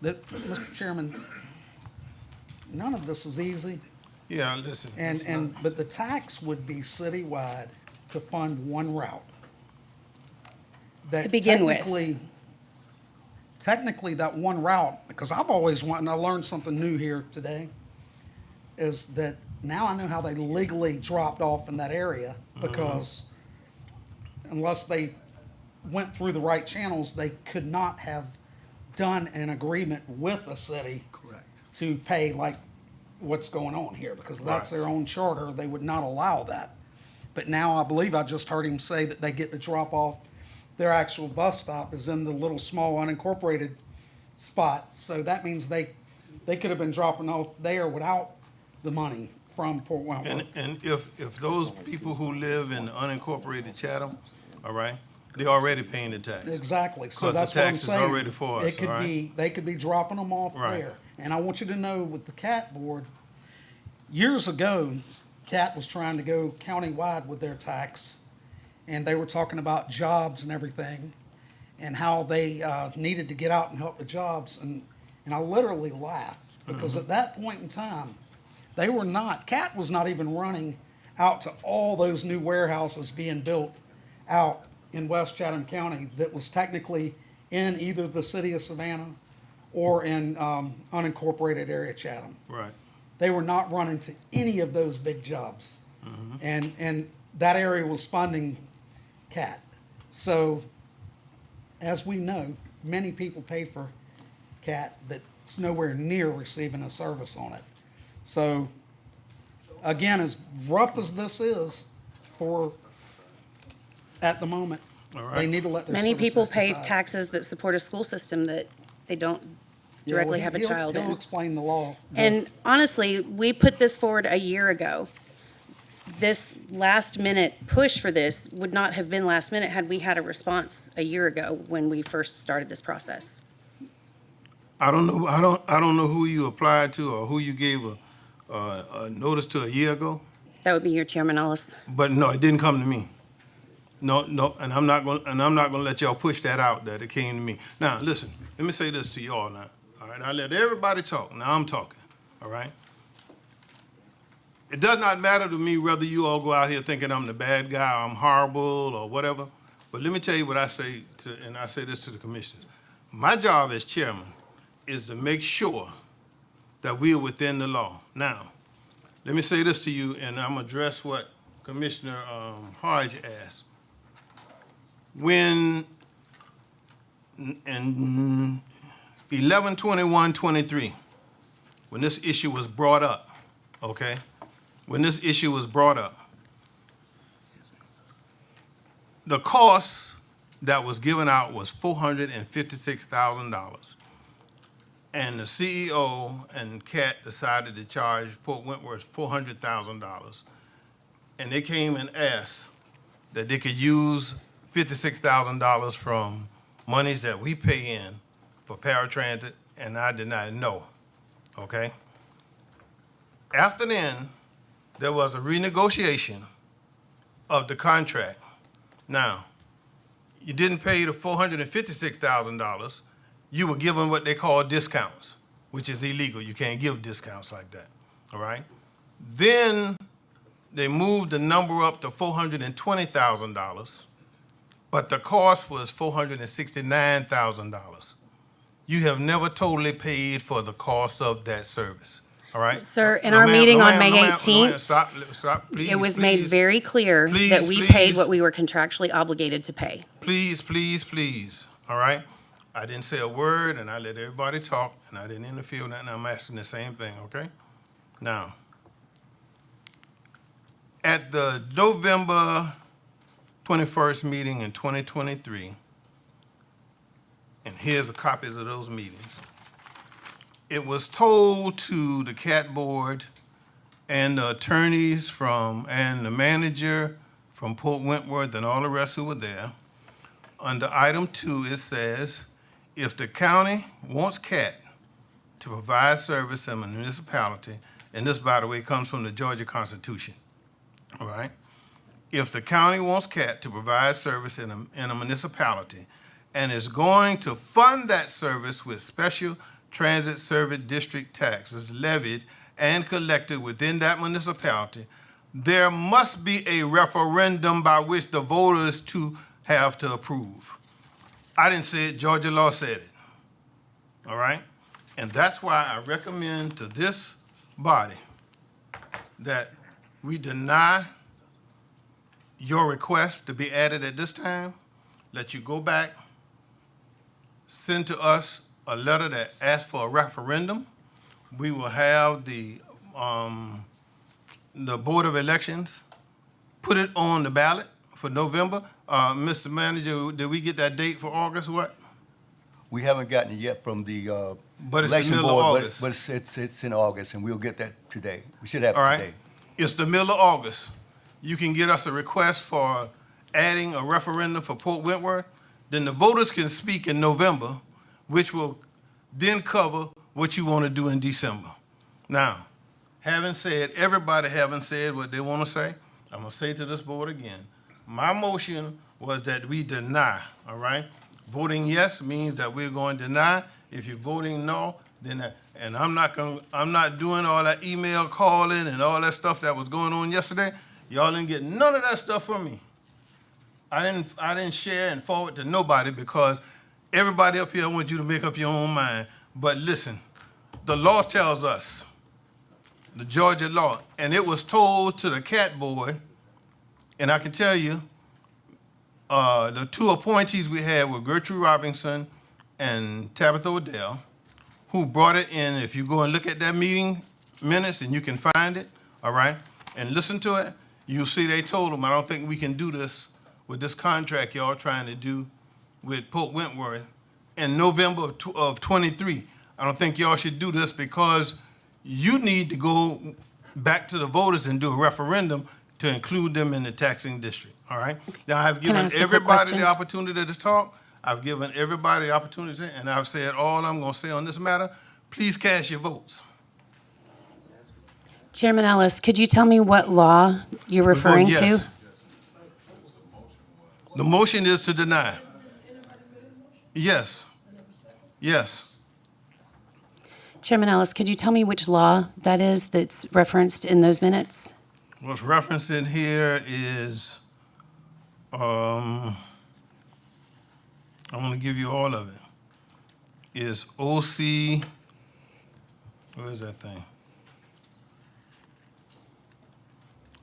Mr. Chairman, none of this is easy. Yeah, listen. But the tax would be citywide to fund one route. That To begin with. Technically, that one route, because I've always wanted, and I learned something new here today, is that now I know how they legally dropped off in that area, because unless they went through the right channels, they could not have done an agreement with the city. Correct. To pay like what's going on here, because that's their own charter. They would not allow that. But now I believe I just heard him say that they get to drop off, their actual bus stop is in the little small unincorporated spot. So that means they could have been dropping off there without the money from Port Wentworth. And if those people who live in unincorporated Chatham, all right, they're already paying the tax. Exactly. So Because that's the what I'm tax is saying. already for us, It could all right? be, they could be dropping them off Right. there. And I want you to know with the CAT board, years ago, CAT was trying to go countywide with their tax. And they were talking about jobs and everything and how they needed to get out and help the jobs. And I literally laughed because at that point in time, they were not, CAT was not even running out to all those new warehouses being built out in West Chatham County that was technically in either the city of Savannah or in unincorporated area Chatham. Right. They were not running to any of those big jobs. And that area was funding CAT. So, as we know, many people pay for CAT that's nowhere near receiving a service on it. So, again, as rough as this is at the moment, they need to let their Many people citizens pay decide. taxes that support a school system that they don't directly have a child in. He'll explain the law. And honestly, we put this forward a year ago. This last minute push for this would not have been last minute had we had a response a year ago when we first started this process. I don't know. I don't know who you applied to or who you gave a notice to a year ago. That would be your Chairman Ellis. But no, it didn't come to me. No, and I'm not going to let y'all push that out that it came to me. Now, listen. Let me say this to y'all now. All right, I let everybody talk. Now I'm talking. All right. It does not matter to me whether you all go out here thinking I'm the bad guy, or I'm horrible, or whatever. But let me tell you what I say and I say this to the commissioners. My job as chairman is to make sure that we are within the law. Now, let me say this to you, and I'm gonna address what Commissioner Hodge asked. When in 11/21/23, when this issue was brought up, okay? When this issue was brought up, the cost that was given out was $456,000. And the CEO and CAT decided to charge Port Wentworth $400,000. And they came and asked that they could use $56,000 from monies that we pay in for paratransit, and I denied no, okay? After then, there was a renegotiation of the contract. Now, you didn't pay the $456,000. You were given what they call discounts, which is illegal. You can't give discounts like that, all right? Then they moved the number up to $420,000, but the cost was $469,000. You have never totally paid for the cost of that service, all right? Sir, in No, our ma'am, meeting no, on ma'am, May no, ma'am, no, 18th, ma'am. Stop, please, it was please. made very clear Please, that we please. paid what we were contractually obligated to pay. Please, please, please, all right? I didn't say a word, and I let everybody talk, and I didn't interfere with nothing. I'm asking the same thing, okay? Now, at the November 21st meeting in 2023, and here's the copies of those meetings, it was told to the CAT board and the attorneys and the manager from Port Wentworth and all the rest who were there, under item 2, it says, if the county wants CAT to provide service in a municipality, and this, by the way, comes from the Georgia Constitution, all right? If the county wants CAT to provide service in a municipality and is going to fund that service with special transit service district taxes levied and collected within that municipality, there must be a referendum by which the voters have to approve. I didn't say it, Georgia law said it, all right? And that's why I recommend to this body that we deny your request to be added at this time, let you go back, send to us a letter that asks for a referendum. We will have the Board of Elections put it on the ballot for November. Mr. Manager, did we get that date for August, what? We haven't gotten it yet from the But it's the election middle of board, August. but it's in August, and we'll get that today. We should have All it right. today. It's the middle of August. You can get us a request for adding a referendum for Port Wentworth. Then the voters can speak in November, which will then cover what you want to do in December. Now, everybody having said what they want to say, I'm going to say to this board again. My motion was that we deny, all right? Voting yes means that we're going to deny. If you're voting no, then and I'm not doing all that email calling and all that stuff that was going on yesterday. Y'all didn't get none of that stuff from me. I didn't share and forward to nobody because everybody up here wants you to make up your own mind. But listen, the law tells us, the Georgia law, and it was told to the CAT board, and I can tell you, the two appointees we had were Gertrude Robinson and Tabitha Odell, who brought it in. If you go and look at that meeting minutes, and you can find it, all right, and listen to it, you'll see they told them, I don't think we can do this with this contract y'all trying to do with Port Wentworth in November of 23. I don't think y'all should do this because you need to go back to the voters and do a referendum to include them in the taxing district, all right? Now, I've Can I given ask a quick everybody question? the opportunity to talk. I've given everybody the opportunity, and I've said all I'm going to say on this matter. Please cast your votes. Chairman Ellis, could you tell me what law you're referring to? Yes. The motion is to deny. Yes. Yes. Chairman Ellis, could you tell me which law that is that's referenced in those minutes? What's referenced in here is, I'm going to give you all of it, is OC, where is that thing?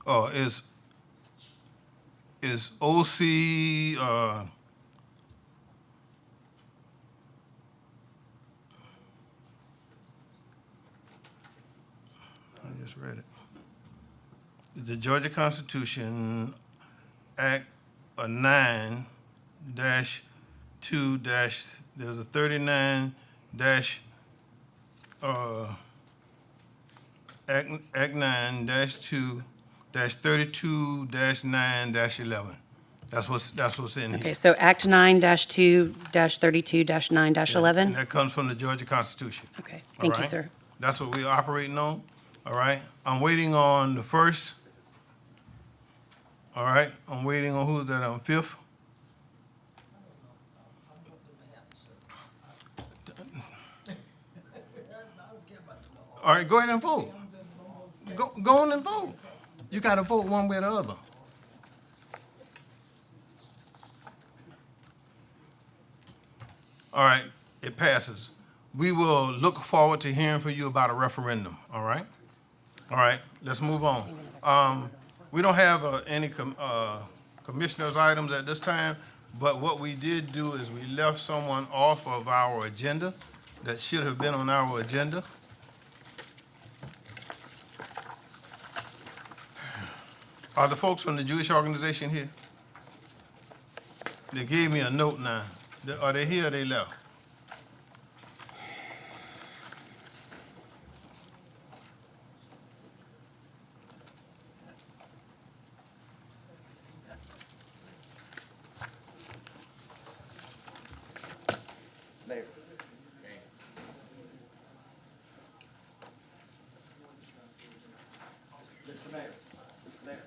Oh, is OC, I just read it. It's the Georgia Constitution Act 9-2- there's a 39 dash Act 9-2-32-9-11. That's what's in here. Okay, so Act 9-2-32-9-11? And that comes from the Georgia Constitution. Okay, All thank you, right? sir. That's what we're operating on, all right? I'm waiting on the first, all right? I'm waiting on who's that, on fifth? All right, go ahead and vote. Go on and vote. You got to vote one way or the other. All right, it passes. We will look forward to hearing from you about a referendum, all right? All right, let's move on. We don't have any commissioners' items at this time. But what we did do is we left someone off of our agenda that should have been on our agenda. Are the folks from the Jewish organization here? They gave me a note now. Are they here or they left? Mayor. Mr. Mayor. Mayor.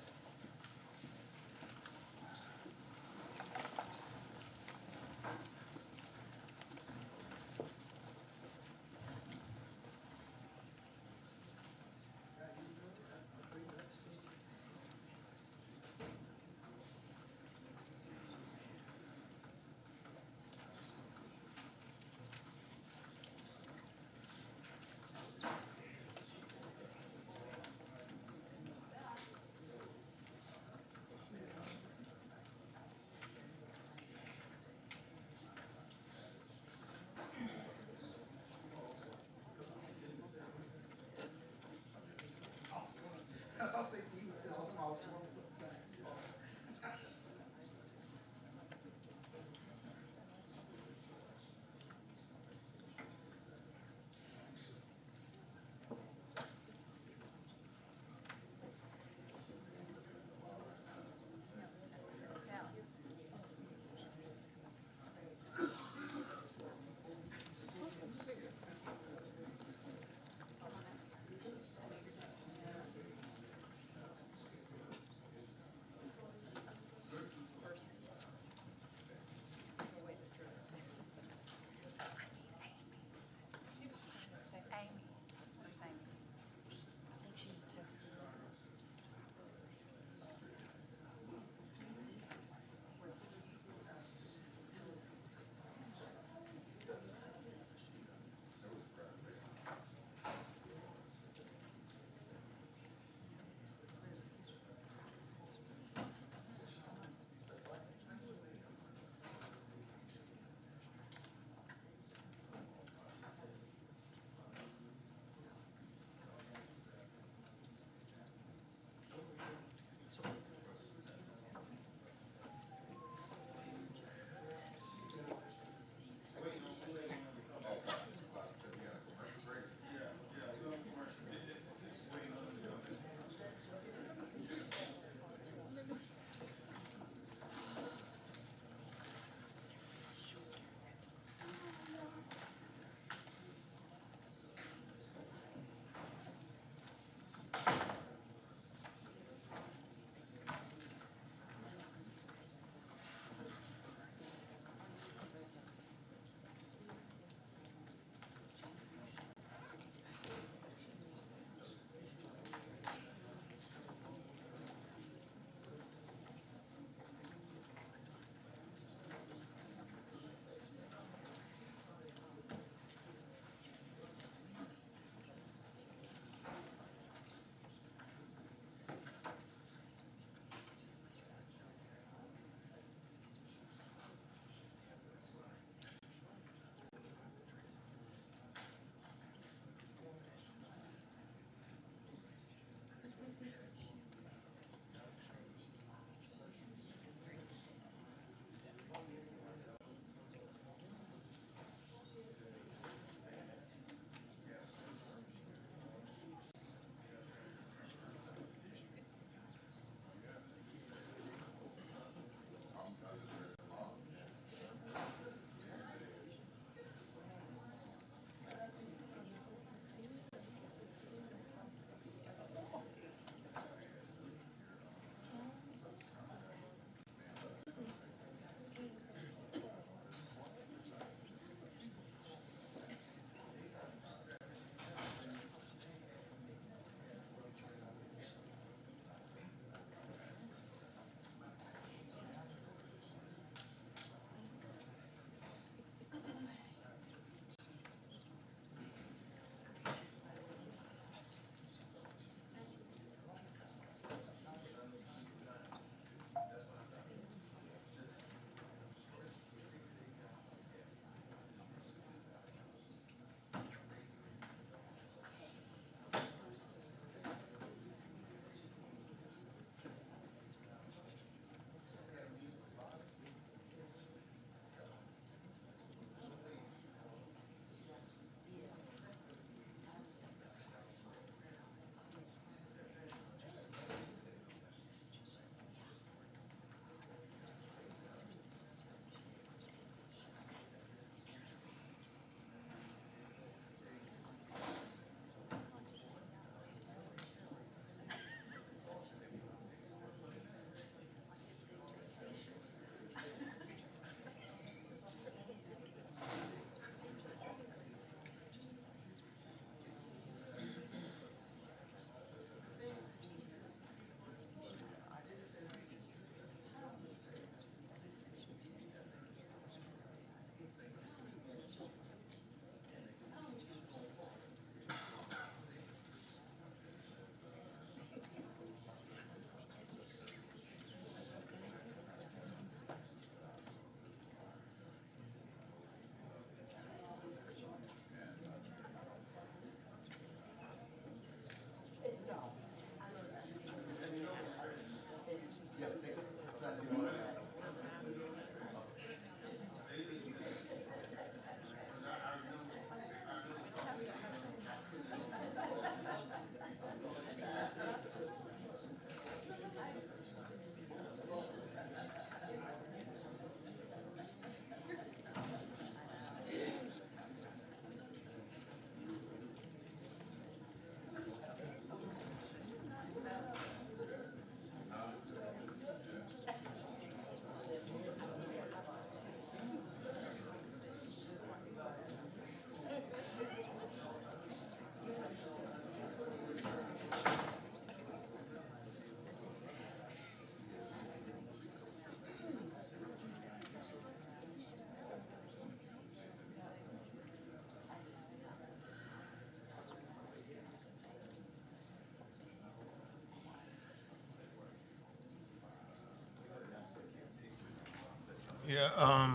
Yeah,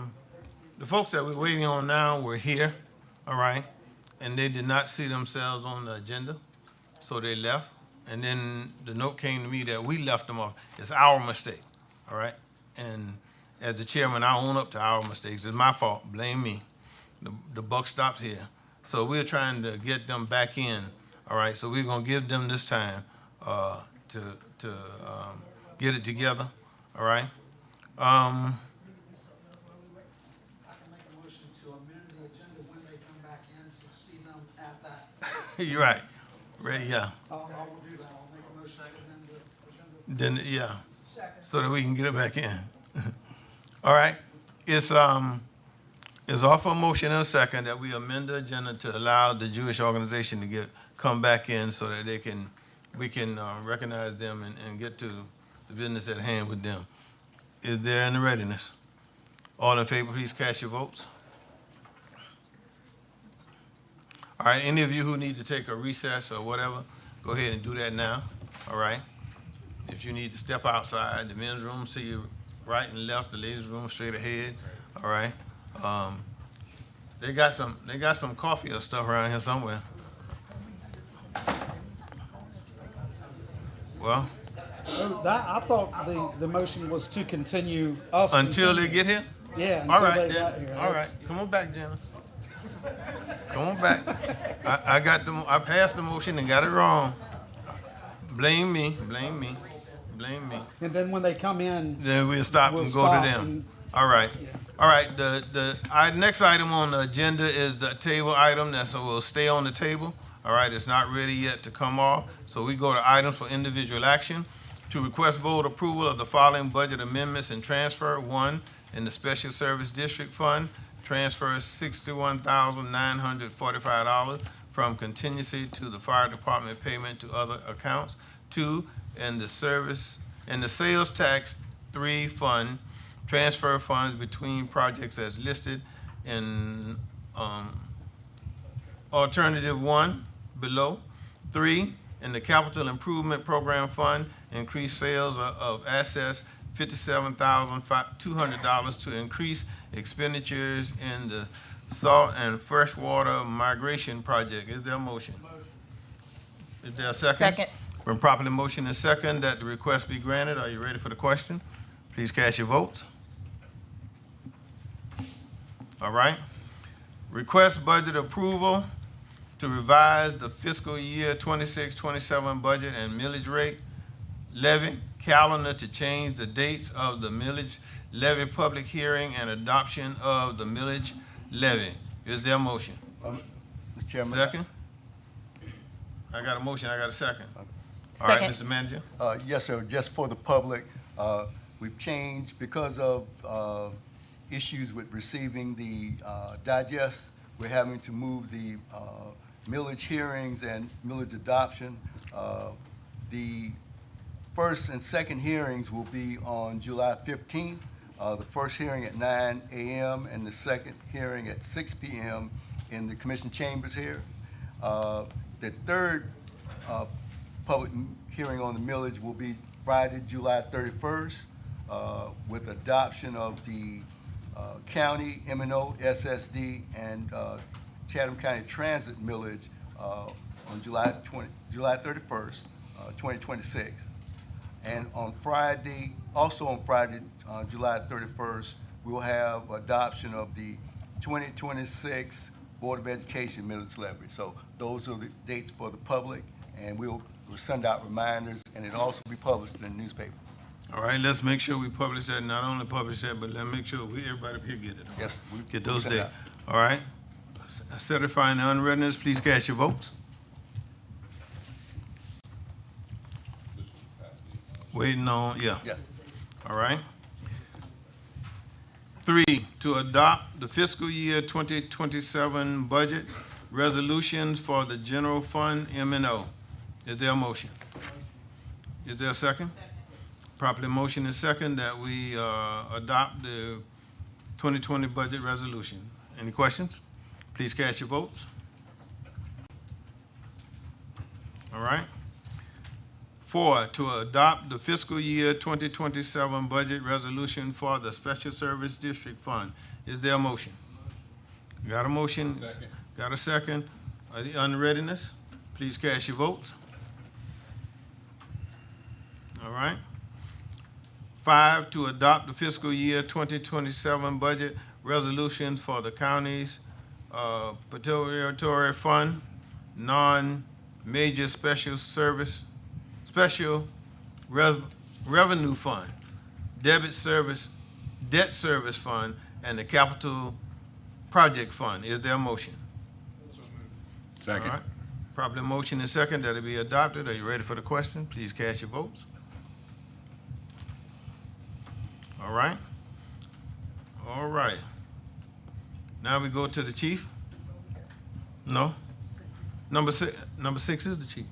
the folks that we're waiting on now were here, all right, and they did not see themselves on the agenda, so they left. And then the note came to me that we left them off. It's our mistake, all right? And as the chairman, I own up to our mistakes. It's my fault. Blame me. The buck stops here. So we're trying to get them back in, all right? So we're gonna give them this time to get it together, all right? I can make a motion to amend the agenda when they come back in to see them at that. You're right. Right, yeah. I will do that. I'll make a motion to amend the agenda. Then, yeah, so that we can get it back in. All right, it's off a motion and a second that we amend the agenda to allow the Jewish organization to come back in so that we can recognize them and get to the business at hand with them. Is there any readiness? All in favor, please cast your votes. All right, any of you who need to take a recess or whatever, go ahead and do that now, all right? If you need to step outside, the men's room, see you right and left, the ladies' room straight ahead, all right? They got some coffee or stuff around here somewhere. Well, I thought the motion was to continue us. until they get here? Yeah, All until right, they got here. then. All right, come on back, Jenna. Come on back. I passed the motion and got it wrong. Blame me. And then when they come in. Then we'll stop and go to them. All right. All right, our next item on the agenda is the table item, so we'll stay on the table. All right, it's not ready yet to come off, so we go to items for individual action. To request board approval of the following budget amendments and transfer. One, in the Special Service District Fund, transfer $61,945 from contingency to the fire department payment to other accounts. Two, in the sales tax 3 fund, transfer funds between projects as listed in alternative 1 below. 3, in the capital improvement program fund, increase sales of assets $57,200 to increase expenditures in the salt and freshwater migration project. Is there a motion? Is there a second? Second. Been properly motion and second that the request be granted. Are you ready for the question? Please cast your votes. All right. Request budget approval to revise the fiscal year 26-27 budget and millage rate levy calendar to change the dates of the millage levy public hearing and adoption of the millage levy. Is there a motion? Mr. Chairman. Second? I got a motion, I got a second. All right, Second. Mr. Manager? Yes, sir. Just for the public, we've changed because of issues with receiving the digest. We're having to move the millage hearings and millage adoption. The first and second hearings will be on July 15th. The first hearing at 9 a.m. and the second hearing at 6 p.m. in the commission chambers here. The third public hearing on the millage will be Friday, July 31st, with adoption of the county M&O, SSD, and Chatham County Transit millage on July 31st, 2026. And on Friday, also on Friday, July 31st, we'll have adoption of the 2026 Board of Education millage levy. So those are the dates for the public, and we'll send out reminders, and it'll also be published in the newspaper. All right, let's make sure we publish that, not only publish that, but let's make sure everybody here get it. Yes. Get those dates. All right. Certifying the unreadiness, please cast your votes. Waiting on, yeah. Yeah. All right. 3, to adopt the fiscal year 2027 budget resolutions for the general fund M&O. Is there a motion? Is there a second? Properly motion is second that we adopt the 2020 budget resolution. Any questions? Please cast your votes. All right. 4, to adopt the fiscal year 2027 budget resolution for the Special Service District Fund. Is there a motion? Got a motion? Second. Got a second? The unreadiness? Please cast your votes. All right. 5, to adopt the fiscal year 2027 budget resolution for the county's Participatory Fund, non-major special revenue fund, debt service fund, and the capital project fund. Is there a motion? Second. All right. Properly motion and second that it be adopted. Are you ready for the question? Please cast your votes. All right. All right. Now we go to the chief. No? Number 6 is the chief.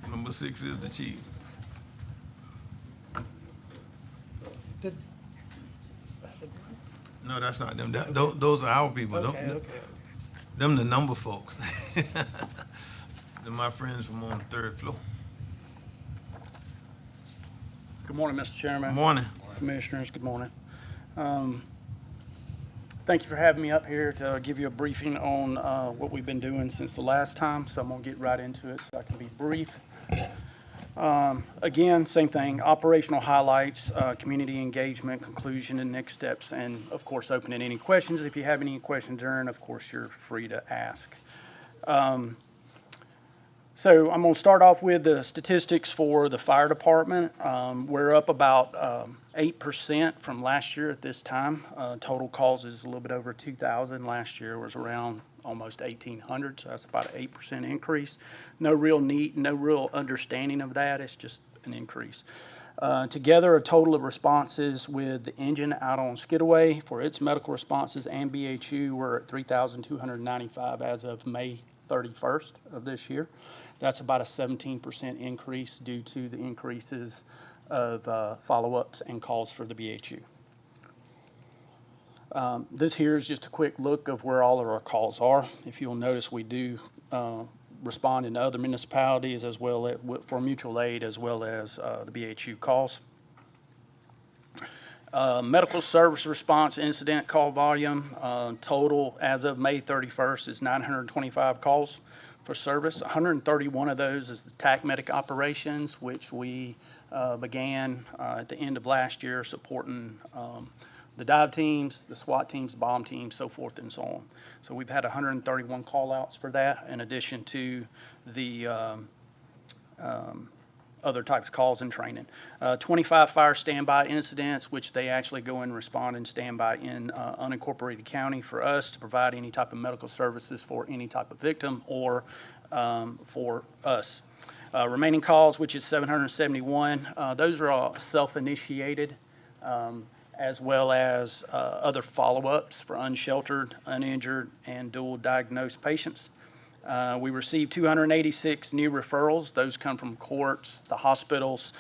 Number 6 is the chief. No, that's not them. Those are our people. Okay. Them the number folks. They're my friends from on the 3rd floor. Good morning, Mr. Chairman. Morning. Commissioners, good morning. Thank you for having me up here to give you a briefing on what we've been doing since the last time. So I'm going to get right into it so I can be brief. Again, same thing, operational highlights, community engagement, conclusion, and next steps, and of course, opening any questions. If you have any questions, Aaron, of course, you're free to ask. So I'm going to start off with the statistics for the fire department. We're up about 8% from last year at this time. Total calls is a little bit over 2,000. Last year was around almost 1,800, so that's about an 8% increase. No real need, no real understanding of that. It's just an increase. Together, a total of responses with the engine out on Skidaway for its medical responses and BHU were at 3,295 as of May 31st of this year. That's about a 17% increase due to the increases of follow-ups and calls for the BHU. This here is just a quick look of where all of our calls are. If you'll notice, we do respond in other municipalities as well as for mutual aid as well as the BHU calls. Medical service response incident call volume total as of May 31st is 925 calls for service. 131 of those is the TAC medic operations, which we began at the end of last year supporting the dive teams, the SWAT teams, bomb teams, so forth and so on. So we've had 131 call outs for that in addition to the other types of calls and training. 25 fire standby incidents, which they actually go and respond and standby in unincorporated county for us to provide any type of medical services for any type of victim or for us. Remaining calls, which is 771, those are all self-initiated as well as other follow-ups for unsheltered, uninjured, and dual diagnosed patients. We received 286 new referrals. Those come from courts, the hospitals,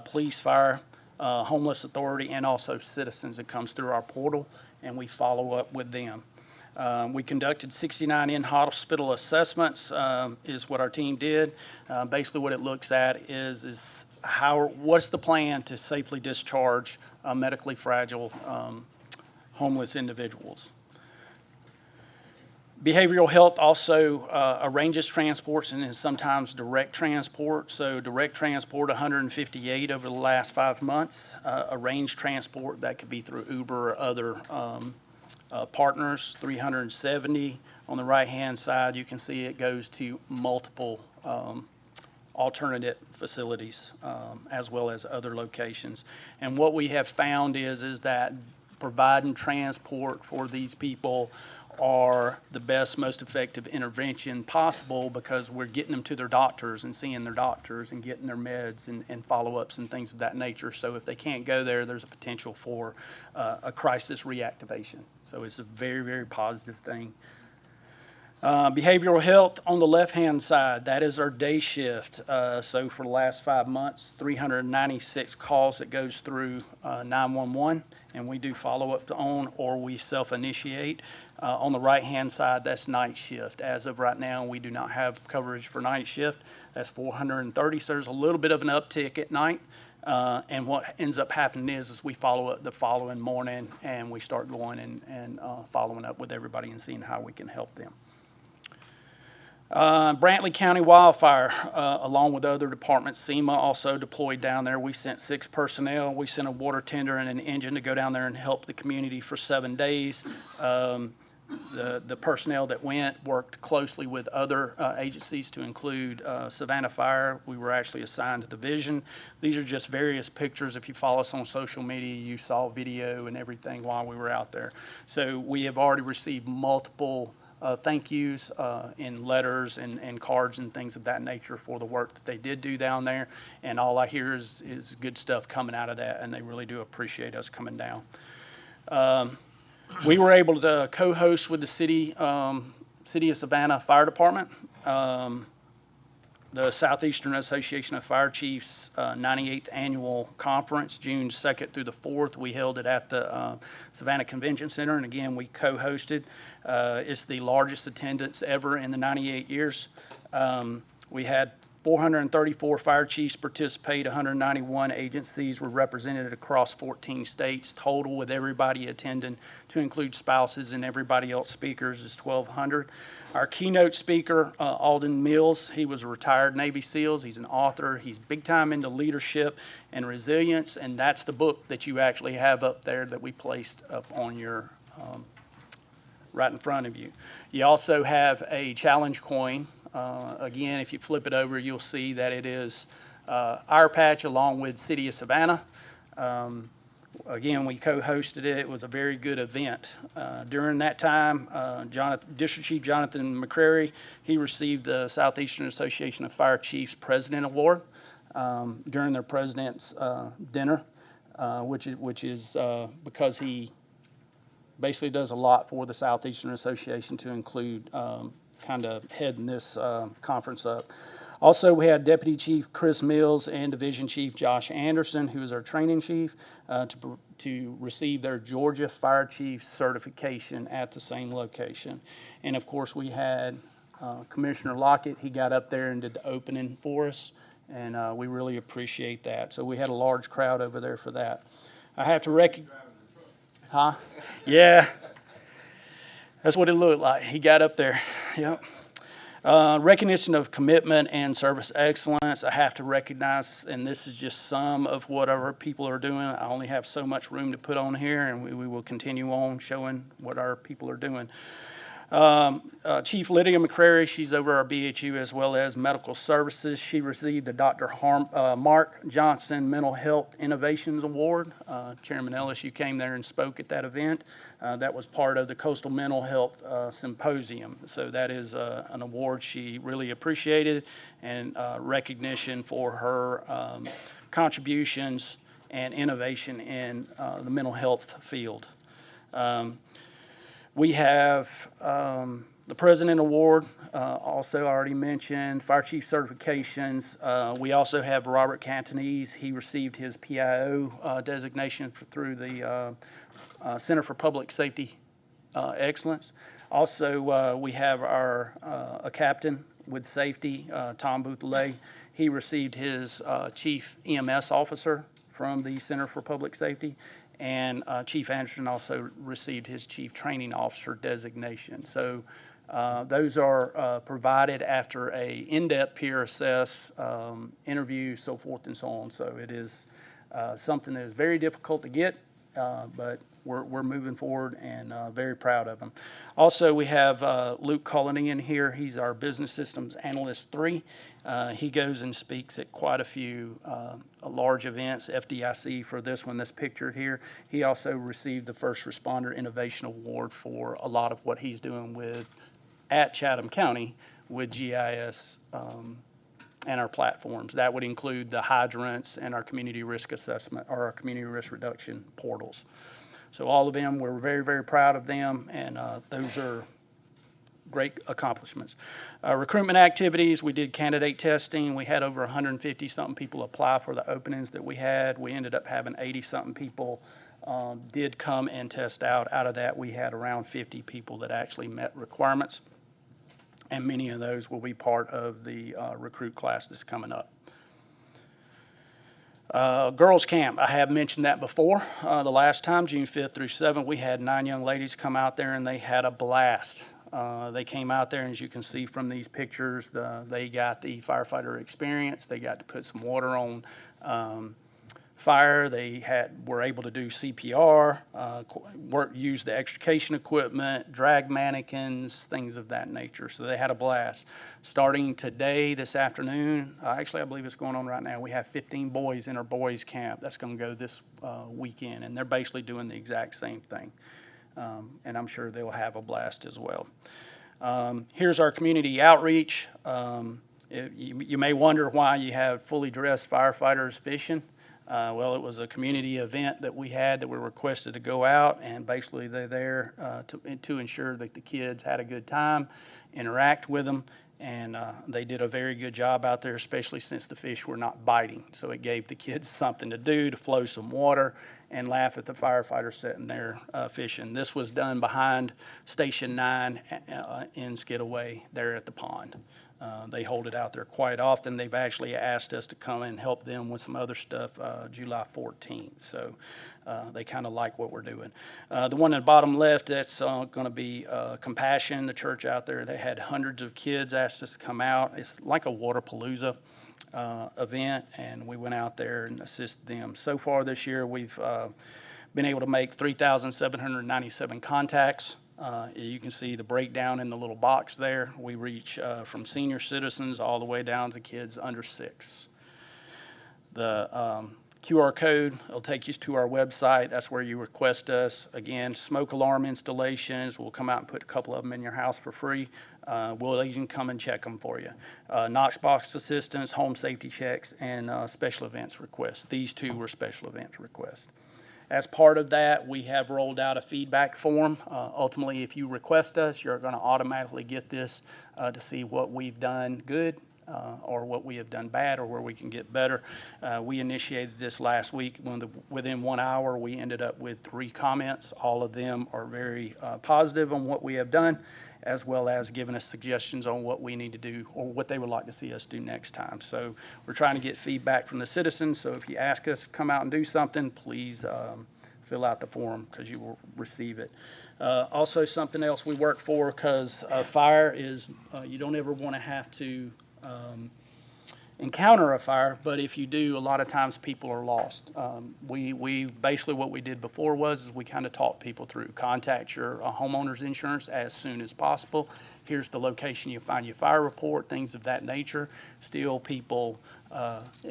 police, fire, homeless authority, and also citizens. It comes through our portal, and we follow up with them. We conducted 69 in-hospital assessments is what our team did. Basically what it looks at is what's the plan to safely discharge medically fragile homeless individuals. Behavioral health also arranges transports and is sometimes direct transport. So direct transport, 158 over the last 5 months. Arranged transport, that could be through Uber or other partners, 370. On the right-hand side, you can see it goes to multiple alternate facilities as well as other locations. And what we have found is that providing transport for these people are the best, most effective intervention possible because we're getting them to their doctors and seeing their doctors and getting their meds and follow-ups and things of that nature. So if they can't go there, there's a potential for a crisis reactivation. So it's a very, very positive thing. Behavioral health on the left-hand side, that is our day shift. So for the last 5 months, 396 calls that goes through 911 and we do follow-up on, or we self-initiate. On the right-hand side, that's night shift. As of right now, we do not have coverage for night shift. That's 430, so there's a little bit of an uptick at night. And what ends up happening is we follow up the following morning, and we start going and following up with everybody and seeing how we can help them. Brantley County Wildfire, along with other departments, SEMA also deployed down there. We sent 6 personnel. We sent a water tender and an engine to go down there and help the community for 7 days. The personnel that went worked closely with other agencies to include Savannah Fire. We were actually assigned to division. These are just various pictures. If you follow us on social media, you saw video and everything while we were out there. So we have already received multiple thank yous in letters and cards and things of that nature for the work that they did do down there. And all I hear is good stuff coming out of that, and they really do appreciate us coming down. We were able to co-host with the City of Savannah Fire Department, the Southeastern Association of Fire Chiefs 98th Annual Conference, June 2nd through the 4th. We held it at the Savannah Convention Center, and again, we co-hosted. It's the largest attendance ever in the 98 years. We had 434 fire chiefs participate, 191 agencies were represented across 14 states. Total with everybody attending, to include spouses and everybody else speakers, is 1,200. Our keynote speaker, Alden Mills, he was a retired Navy SEALs. He's an author. He's big time into leadership and resilience, and that's the book that you actually have up there that we placed up on your right in front of you. You also have a challenge coin. Again, if you flip it over, you'll see that it is our patch along with City of Savannah. Again, we co-hosted it. It was a very good event. During that time, District Chief Jonathan McCrary, he received the Southeastern Association of Fire Chiefs President Award during their President's dinner, which is because he basically does a lot for the Southeastern Association to include kind of heading this conference up. Also, we had Deputy Chief Chris Mills and Division Chief Josh Anderson, who is our training chief, to receive their Georgia Fire Chief certification at the same location. And of course, we had Commissioner Lockett. He got up there and did the opening for us, and we really appreciate that. So we had a large crowd over there for that. I have to recognize. Huh? Yeah. That's what it looked like. He got up there. Yep. Recognition of commitment and service excellence. I have to recognize, and this is just some of what our people are doing. I only have so much room to put on here, and we will continue on showing what our people are doing. Chief Lydia McCrary, she's over our BHU as well as medical services. She received the Dr. Mark Johnson Mental Health Innovations Award. Chairman Ellis, you came there and spoke at that event. That was part of the Coastal Mental Health Symposium. So that is an award she really appreciated, and recognition for her contributions and innovation in the mental health field. We have the President Award, also already mentioned, Fire Chief certifications. We also have Robert Cantonese. He received his PIO designation through the Center for Public Safety Excellence. Also, we have a captain with safety, Tom Boutelet. He received his Chief EMS Officer from the Center for Public Safety. And Chief Anderson also received his Chief Training Officer designation. So those are provided after a in-depth peer assess, interview, so forth and so on. So it is something that is very difficult to get, but we're moving forward and very proud of him. Also, we have Luke Cullinane in here. He's our Business Systems Analyst 3. He goes and speaks at quite a few large events, FDIC for this one that's pictured here. He also received the First Responder Innovation Award for a lot of what he's doing at Chatham County with GIS and our platforms. That would include the hydrants and our community risk assessment or our community risk reduction portals. So all of them, we're very, very proud of them, and those are great accomplishments. Recruitment activities, we did candidate testing. We had over 150-something people apply for the openings that we had. We ended up having 80-something people did come and test out. Out of that, we had around 50 people that actually met requirements, and many of those will be part of the recruit class that's coming up. Girls Camp, I have mentioned that before. The last time, June 5th through 7th, we had 9 young ladies come out there and they had a blast. They came out there, and as you can see from these pictures, they got the firefighter experience. They got to put some water on fire. They were able to do CPR, use the extrication equipment, drag mannequins, things of that nature. So they had a blast. Starting today, this afternoon, actually I believe it's going on right now, we have 15 boys in our boys camp. That's going to go this weekend, and they're basically doing the exact same thing. And I'm sure they'll have a blast as well. Here's our community outreach. You may wonder why you have fully dressed firefighters fishing. Well, it was a community event that we had that we requested to go out, and basically they're there to ensure that the kids had a good time, interact with them, and they did a very good job out there, especially since the fish were not biting. So it gave the kids something to do, to flow some water and laugh at the firefighters sitting there fishing. This was done behind Station 9 in Skidaway there at the pond. They hold it out there quite often. They've actually asked us to come and help them with some other stuff July 14th. So they kind of like what we're doing. The one at the bottom left, that's going to be Compassion, the church out there. They had hundreds of kids asked us to come out. It's like a Waterpalooza event, and we went out there and assisted them. So far this year, we've been able to make 3,797 contacts. You can see the breakdown in the little box there. We reach from senior citizens all the way down to kids under 6. The QR code will take you to our website. That's where you request us. Again, smoke alarm installations. We'll come out and put a couple of them in your house for free. We'll even come and check them for you. Knox box assistance, home safety checks, and special events requests. These two were special events requests. As part of that, we have rolled out a feedback form. Ultimately, if you request us, you're going to automatically get this to see what we've done good or what we have done bad or where we can get better. We initiated this last week. Within 1 hour, we ended up with 3 comments. All of them are very positive on what we have done, as well as giving us suggestions on what we need to do or what they would like to see us do next time. So we're trying to get feedback from the citizens. So if you ask us to come out and do something, please fill out the form because you will receive it. Also, something else we work for, because fire is, you don't ever want to have to encounter a fire, but if you do, a lot of times people are lost. We basically, what we did before was we kind of taught people through contact your homeowner's insurance as soon as possible. Here's the location you find your fire report, things of that nature. Still, people,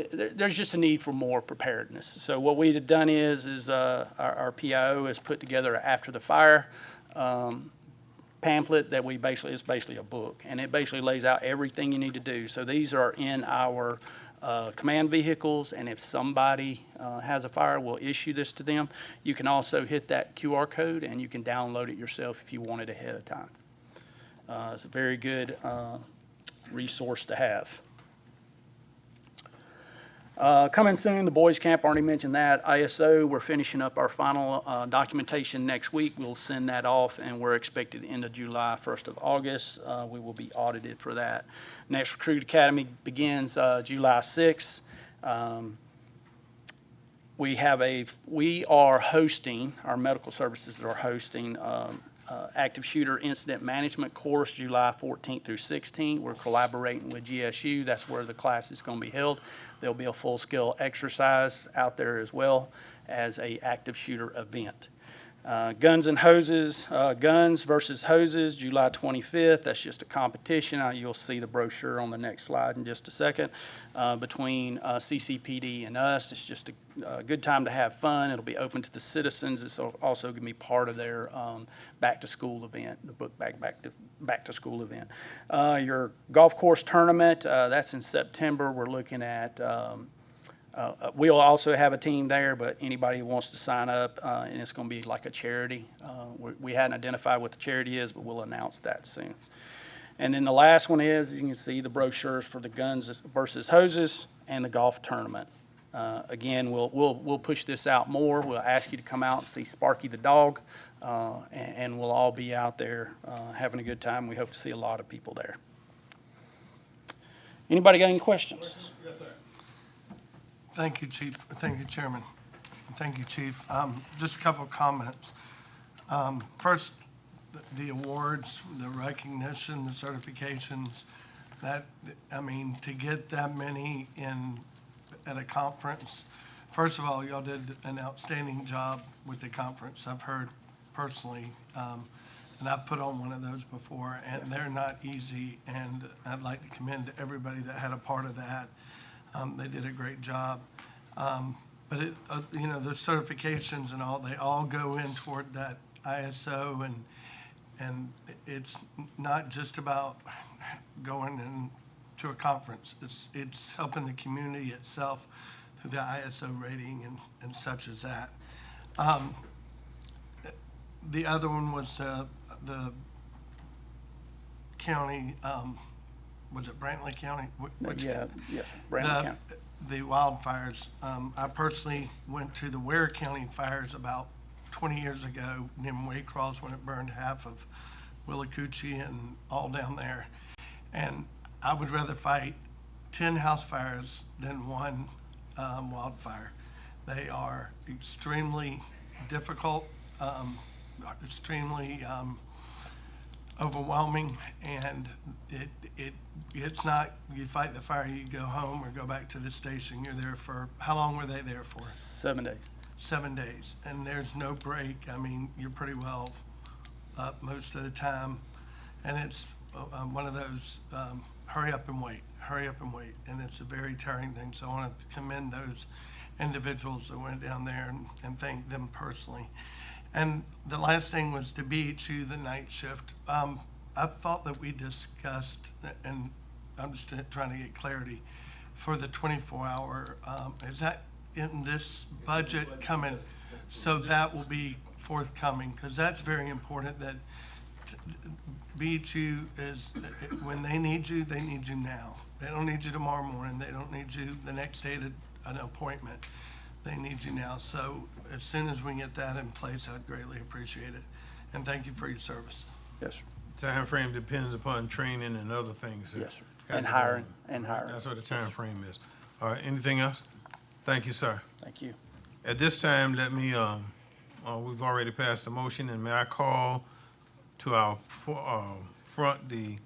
there's just a need for more preparedness. So what we have done is our PIO has put together after the fire pamphlet that it's basically a book, and it basically lays out everything you need to do. So these are in our command vehicles, and if somebody has a fire, we'll issue this to them. You can also hit that QR code, and you can download it yourself if you want it ahead of time. It's a very good resource to have. Coming soon, the boys camp, already mentioned that. ISO, we're finishing up our final documentation next week. We'll send that off, and we're expected end of July, 1st of August. We will be audited for that. Next Recruit Academy begins July 6th. We are hosting, our medical services are hosting active shooter incident management course July 14th through 16th. We're collaborating with GSU. That's where the class is going to be held. There'll be a full-scale exercise out there as well as a active shooter event. Guns and hoses, guns versus hoses, July 25th. That's just a competition. You'll see the brochure on the next slide in just a second. Between CCPD and us, it's just a good time to have fun. It'll be open to the citizens. It's also going to be part of their back-to-school event, the book back-to-school event. Your golf course tournament, that's in September. We're looking at we'll also have a team there, but anybody who wants to sign up, and it's going to be like a charity. We hadn't identified what the charity is, but we'll announce that soon. And then the last one is, you can see the brochures for the guns versus hoses and the golf tournament. Again, we'll push this out more. We'll ask you to come out and see Sparky the dog, and we'll all be out there having a good time. We hope to see a lot of people there. Anybody got any questions? Yes, sir. Thank you, Chief. Thank you, Chairman. Thank you, Chief. Just a couple of comments. First, the awards, the recognition, the certifications, to get that many at a conference. First of all, y'all did an outstanding job with the conference. I've heard personally, and I've put on one of those before, and they're not easy, and I'd like to commend everybody that had a part of that. They did a great job. But the certifications and all, they all go in toward that ISO, and it's not just about going to a conference. It's helping the community itself through the ISO rating and such as that. The other one was the county, was it Brantley County? Yes, Brandon County. The wildfires. I personally went to the Ware County fires about 20 years ago near Waycross when it burned half of Willacoochee and all down there. And I would rather fight 10 house fires than one wildfire. They are extremely difficult, extremely overwhelming, and it's not you fight the fire, you go home or go back to the station. You're there for, how long were they there for? 7 days. 7 days, and there's no break. You're pretty well up most of the time, and it's one of those hurry up and wait, and it's a very tiring thing. So I want to commend those individuals that went down there and thank them personally. And the last thing was to BHU, the night shift. I thought that we discussed, and I'm just trying to get clarity, for the 24-hour, is that in this budget coming? So that will be forthcoming, because that's very important that BHU is, when they need you now. They don't need you tomorrow morning. They don't need you the next day to an appointment. They need you now. So as soon as we get that in place, I'd greatly appreciate it. And thank you for your service. Yes, sir. Time frame depends upon training and other things. Yes, sir. And hiring. That's what the time frame is. All right, anything else? Thank you, sir. Thank you. At this time, let me, we've already passed the motion, and may I call to our front the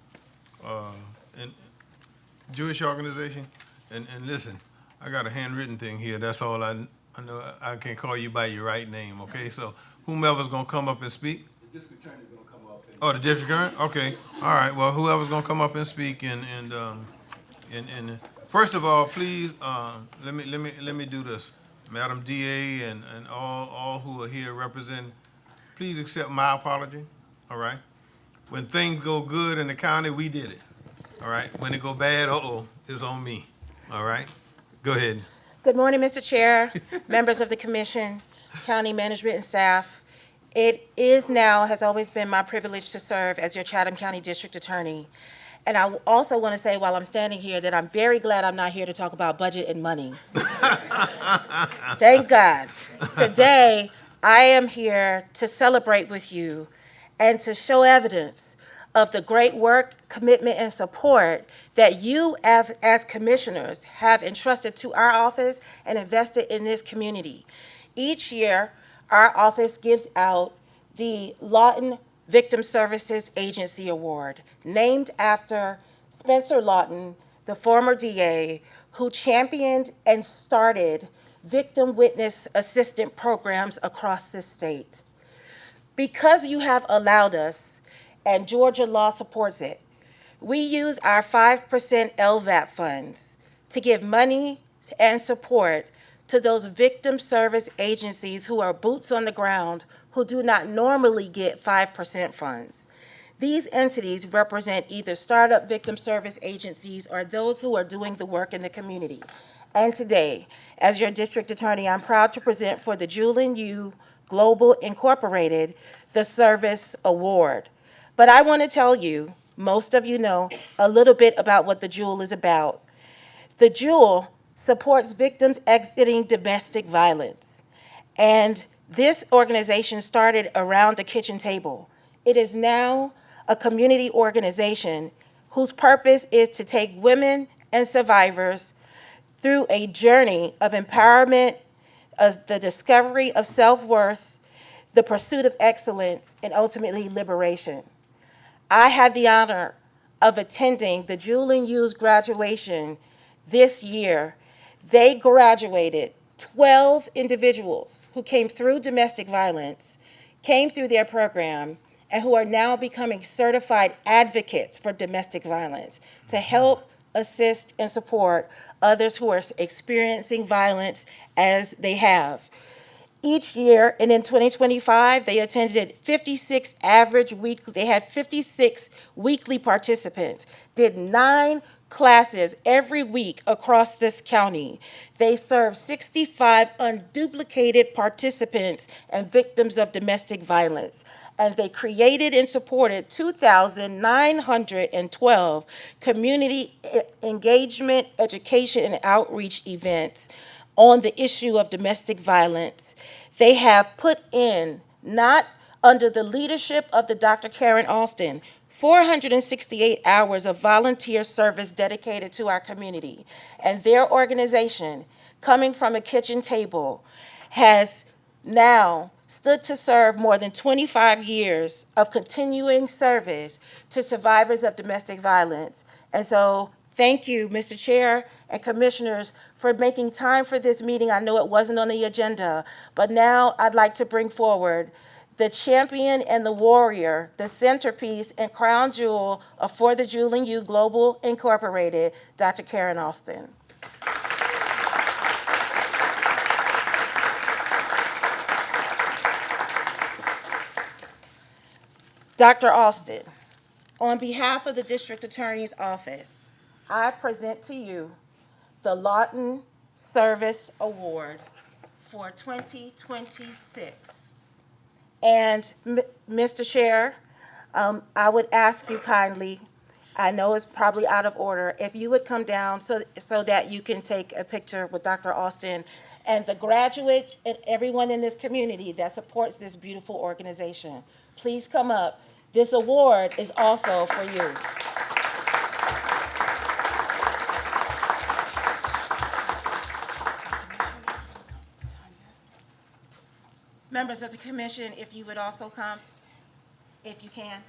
Jewish organization? And listen, I got a handwritten thing here. That's all I know. I can't call you by your right name, okay? So whomever's gonna come up and speak? The district attorney's gonna come up. Oh, the district attorney? Okay. All right. Well, whoever's gonna come up and speak, and first of all, please, let me do this. Madam DA and all who are here representing, please accept my apology. All right. When things go good in the county, we did it. All right. When it go bad, it's on me. All right. Go ahead. Good morning, Mr. Chair, members of the commission, county management and staff. It is now, has always been my privilege to serve as your Chatham County District Attorney. And I also want to say while I'm standing here that I'm very glad I'm not here to talk about budget and money. Thank God. Today, I am here to celebrate with you and to show evidence of the great work, commitment, and support that you as commissioners have entrusted to our office and invested in this community. Each year, our office gives out the Lawton Victim Services Agency Award, named after Spencer Lawton, the former DA, who championed and started victim witness assistant programs across the state. Because you have allowed us, and Georgia law supports it, we use our 5% LVAP funds to give money and support to those victim service agencies who are boots on the ground who do not normally get 5% funds. These entities represent either startup victim service agencies or those who are doing the work in the community. And today, as your district attorney, I'm proud to present for the Julian U Global Incorporated the Service Award. But I want to tell you, most of you know, a little bit about what the Jewel is about. The Jewel supports victims exiting domestic violence. And this organization started around the kitchen table. It is now a community organization whose purpose is to take women and survivors through a journey of empowerment, of the discovery of self-worth, the pursuit of excellence, and ultimately liberation. I had the honor of attending the Julian Hughes graduation this year. They graduated 12 individuals who came through domestic violence, came through their program, and who are now becoming certified advocates for domestic violence to help, assist, and support others who are experiencing violence as they have. Each year, and in 2025, they attended 56 they had 56 weekly participants, did 9 classes every week across this county. They served 65 unduplicated participants and victims of domestic violence. And they created and supported 2,912 community engagement, education, and outreach events on the issue of domestic violence. They have put in, not under the leadership of the Dr. Karen Austin, 468 hours of volunteer service dedicated to our community. And their organization, coming from a kitchen table, has now stood to serve more than 25 years of continuing service to survivors of domestic violence. And so thank you, Mr. Chair and Commissioners, for making time for this meeting. I know it wasn't on the agenda, but now I'd like to bring forward the champion and the warrior, the centerpiece and crown jewel of For the Julian U Global Incorporated, Dr. Karen Austin. Dr. Austin, on behalf of the District Attorney's Office, I present to you the Lawton Service Award for 2026. And Mr. Chair, I would ask you kindly, I know it's probably out of order, if you would come down so that you can take a picture with Dr. Austin and the graduates and everyone in this community that supports this beautiful organization. Please come up. This award is also for you. Members of the commission, if you would also come, if you can.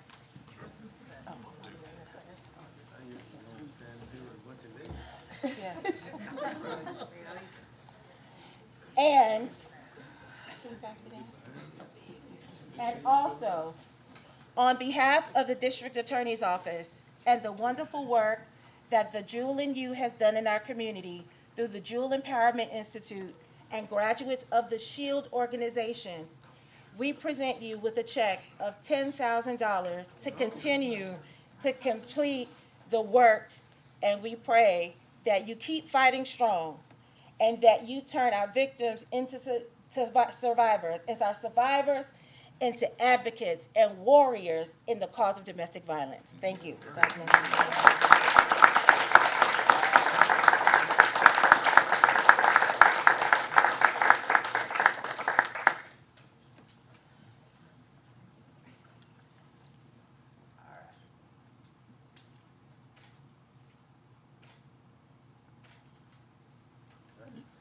Yeah. And also, on behalf of the District Attorney's Office and the wonderful work that the Julian U has done in our community through the Jewel Empowerment Institute and graduates of the SHIELD organization, we present you with a check of $10,000 to continue to complete the work, and we pray that you keep fighting strong and that you turn our victims into survivors, and our survivors into advocates and warriors in the cause of domestic violence. Thank you.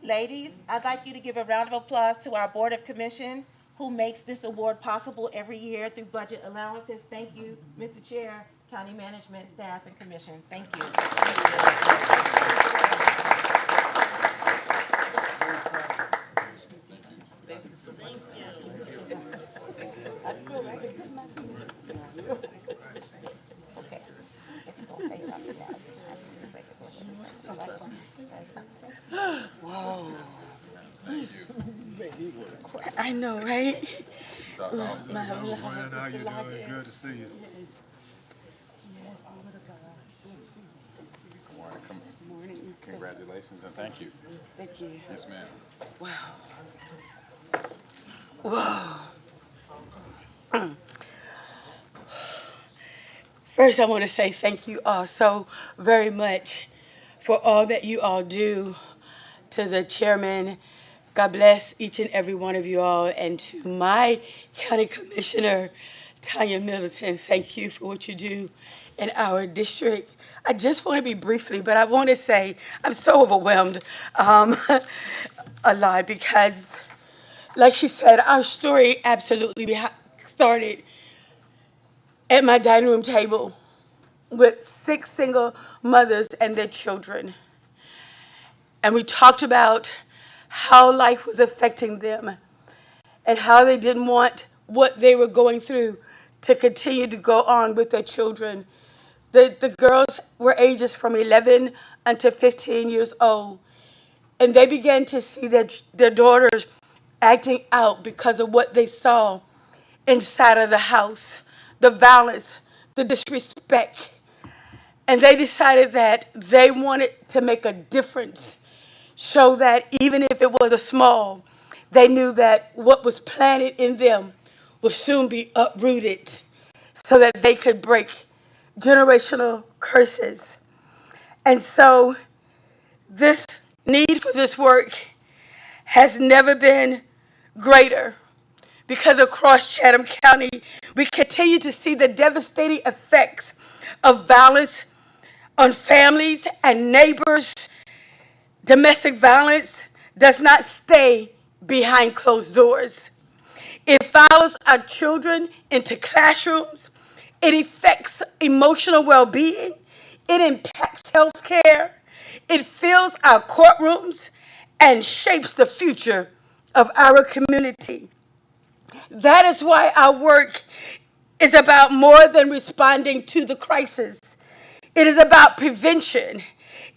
Ladies, I'd like you to give a round of applause to our Board of Commission who makes this award possible every year through budget allowances. Thank you, Mr. Chair, County Management, staff, and Commission. Thank you. Okay, if you're gonna say something now, Whoa. I know, right? Dr. Austin, well, how you doing? Good to see you. Good morning. Good morning. Congratulations and thank you. Thank you. Yes, ma'am. Wow. Whoa. First, I want to say thank you all so very much for all that you all do to the chairman. God bless each and every one of you all. And to my county commissioner, Tanya Middleton, thank you for what you do in our district. I just want to be briefly, but I want to say I'm so overwhelmed a lot because, like she said, our story absolutely started at my dining room table with 6 single mothers and their children. And we talked about how life was affecting them and how they didn't want what they were going through to continue to go on with their children. The girls were ages from 11 until 15 years old. And they began to see their daughters acting out because of what they saw inside of the house, the violence, the disrespect. And they decided that they wanted to make a difference so that even if it was a small, they knew that what was planted in them would soon be uprooted so that they could break generational curses. And so this need for this work has never been greater because across Chatham County, we continue to see the devastating effects of violence on families and neighbors. Domestic violence does not stay behind closed doors. It follows our children into classrooms. It affects emotional well-being. It impacts health care. It fills our courtrooms and shapes the future of our community. That is why our work is about more than responding to the crisis. It is about prevention.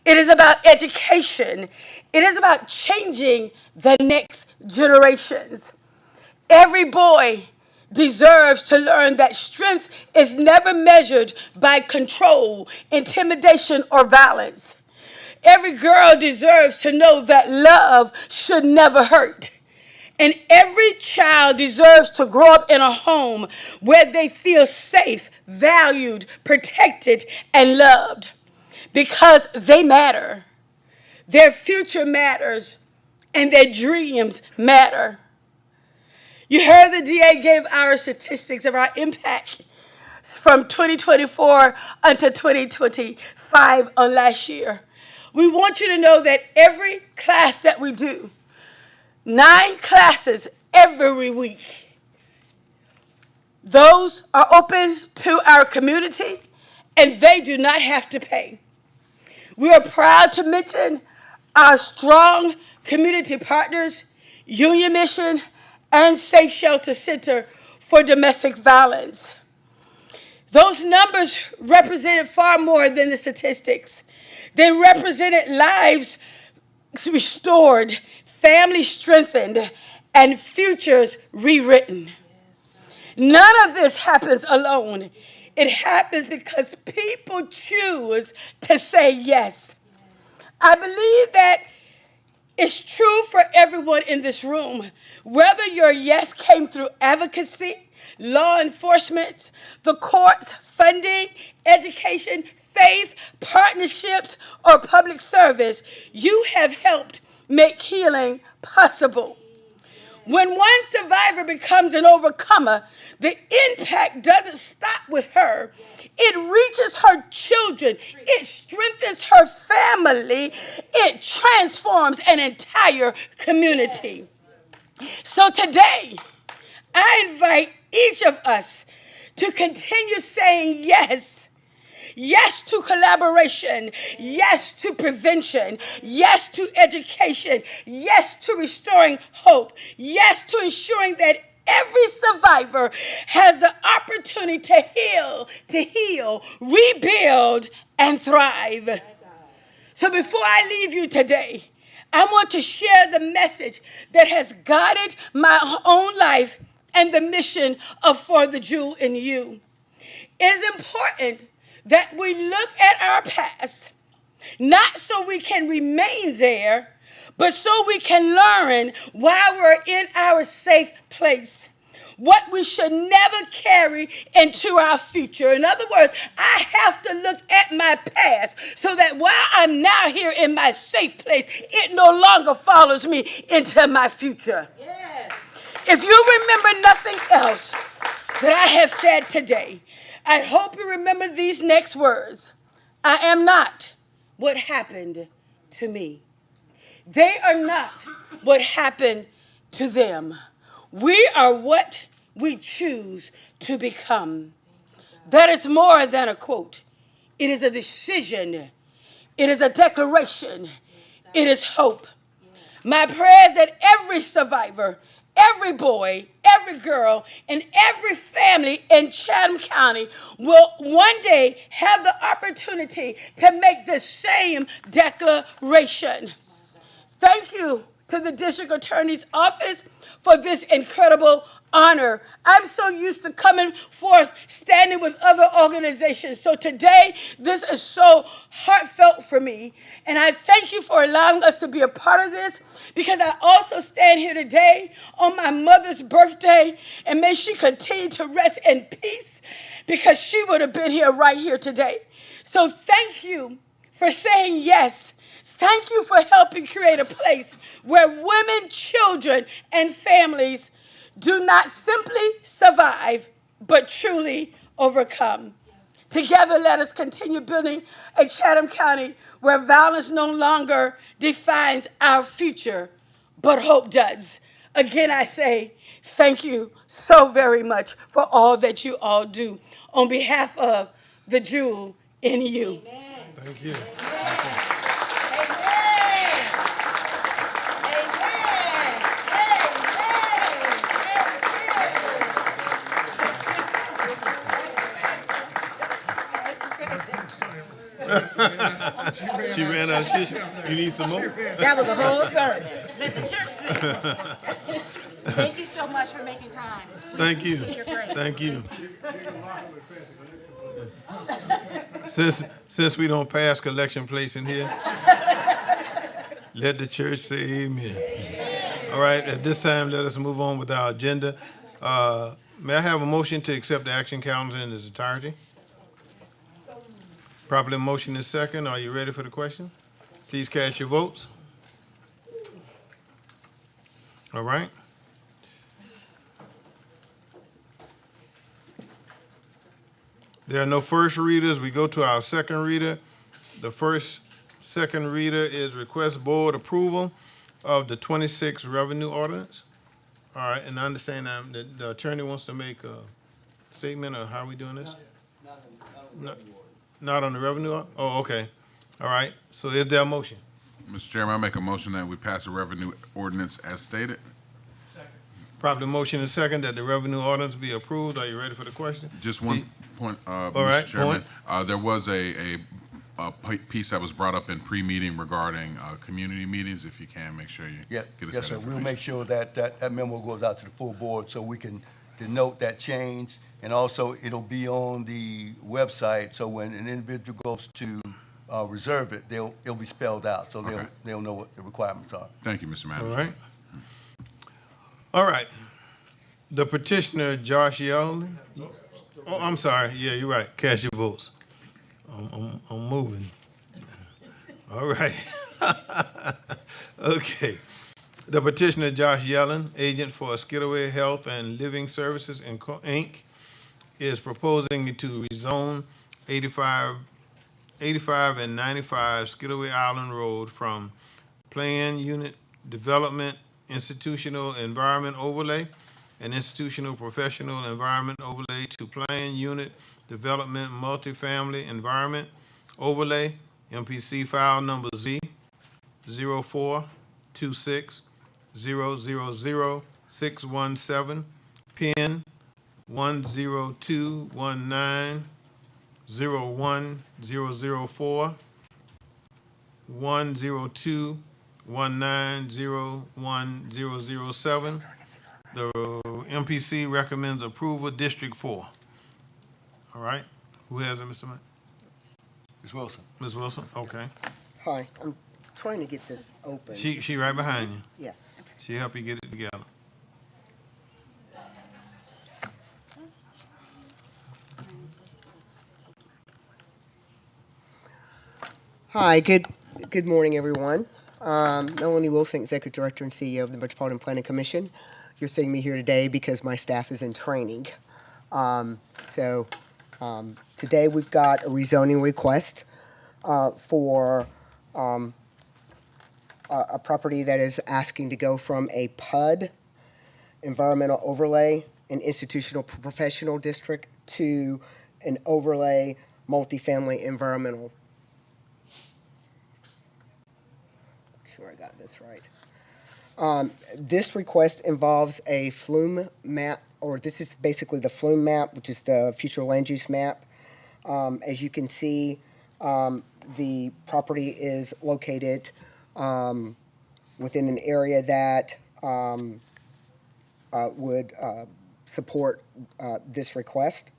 It is about education. It is about changing the next generations. Every boy deserves to learn that strength is never measured by control, intimidation, or violence. Every girl deserves to know that love should never hurt. And every child deserves to grow up in a home where they feel safe, valued, protected, and loved. Because they matter. Their future matters, and their dreams matter. You heard the DA gave our statistics of our impact from 2024 until 2025 on last year. We want you to know that every class that we do, 9 classes every week, those are open to our community, and they do not have to pay. We are proud to mention our strong community partners, Union Mission, and Safe Shelter Center for Domestic Violence. Those numbers represented far more than the statistics. They represented lives restored, families strengthened, and futures rewritten. None of this happens alone. It happens because people choose to say yes. I believe that it's true for everyone in this room. Whether your yes came through advocacy, law enforcement, the courts, funding, education, faith, partnerships, or public service, you have helped make healing possible. When one survivor becomes an overcomer, the impact doesn't stop with her. It reaches her children. It strengthens her family. It transforms an entire community. So today, I invite each of us to continue saying yes. Yes to collaboration. Yes to prevention. Yes to education. Yes to restoring hope. Yes to ensuring that every survivor has the opportunity to heal, rebuild, and thrive. So before I leave you today, I want to share the message that has guided my own life and the mission of For the Jewel in You. It is important that we look at our past, not so we can remain there, but so we can learn while we're in our safe place. what we should never carry into our future. In other words, I have to look at my past so that while I'm now here in my safe place, it no longer follows me into my future. Yes. If you remember nothing else that I have said today, I hope you remember these next words. I am not what happened to me. They are not what happened to them. We are what we choose to become. That is more than a quote. It is a decision. It is a declaration. It is hope. My prayer is that every survivor, every boy, every girl, and every family in Chatham County will one day have the opportunity to make the same declaration. Thank you to the District Attorney's Office for this incredible honor. I'm so used to coming forth, standing with other organizations. So today, this is so heartfelt for me. And I thank you for allowing us to be a part of this, because I also stand here today on my mother's birthday, and may she continue to rest in peace, because she would have been here right here today. So thank you for saying yes. Thank you for helping create a place where women, children, and families do not simply survive, but truly overcome. Together, let us continue building a Chatham County where violence no longer defines our future, but hope does. Again, I say thank you so very much for all that you all do. On behalf of the jewel in you. Amen. Thank you. She ran out of tissue. You need some more? That was a whole sermon. Let the church sing. Thank you so much for making time. Thank you. Thank you. Since we don't pass collection plates in here, let the church say amen. All right, at this time, let us move on with our agenda. May I have a motion to accept the action calendar in its entirety? Properly motion is second. Are you ready for the question? Please cast your votes. All right. There are no first readers. We go to our second reader. The second reader is request board approval of the 26 revenue ordinance. All right, and I understand that the attorney wants to make a statement, or how are we doing this? Not on the revenue? Oh, okay. All right. So is there a motion? Mr. Chairman, I make a motion that we pass a revenue ordinance as stated. Properly motion is second that the revenue ordinance be approved. Are you ready for the question? Just one point, right, Mr. Chairman. There was a piece that was brought up in pre-meeting regarding community meetings. If you can, make sure you get us Yes, that sir. We'll information. make sure that memo goes out to the full board so we can denote that change. And also, it'll be on the website, so when an individual goes to reserve it, it'll be spelled out, so they'll know what the requirements are. Thank you, Mr. Manager. All right. All right. The petitioner, Josh Yeldon. Oh, I'm sorry. Yeah, you're right. Cast your votes. I'm moving. All right. Okay. The petitioner, Josh Yeldon, agent for Skidaway Health and Living Services, Inc., is proposing to rezone 85 and 95 Skidaway Island Road from Planned Unit Development Institutional Environment Overlay and Institutional Professional Environment Overlay to Planned Unit Development Multifamily Environment Overlay, MPC file number Z 0426000617, PIN 10219010004, 10219010007. The MPC recommends approval, District 4. All right. Who has it, Mr. Mike? Ms. Wilson. Ms. Wilson, okay. Hi, I'm trying to get this open. She right behind you. Yes. She'll help you get it together. Hi, good morning, everyone. Melanie Wilson, Executive Director and CEO of the Metropolitan Planning Commission. You're seeing me here today because my staff is in training. Today we've got a rezoning request for a property that is asking to go from a PUD, environmental overlay, and institutional professional district to an overlay multifamily environmental. Sure I got this right. This request involves a flume map, or this is basically the flume map, which is the future land use map. As you can see, the property is located within an area that would support this request.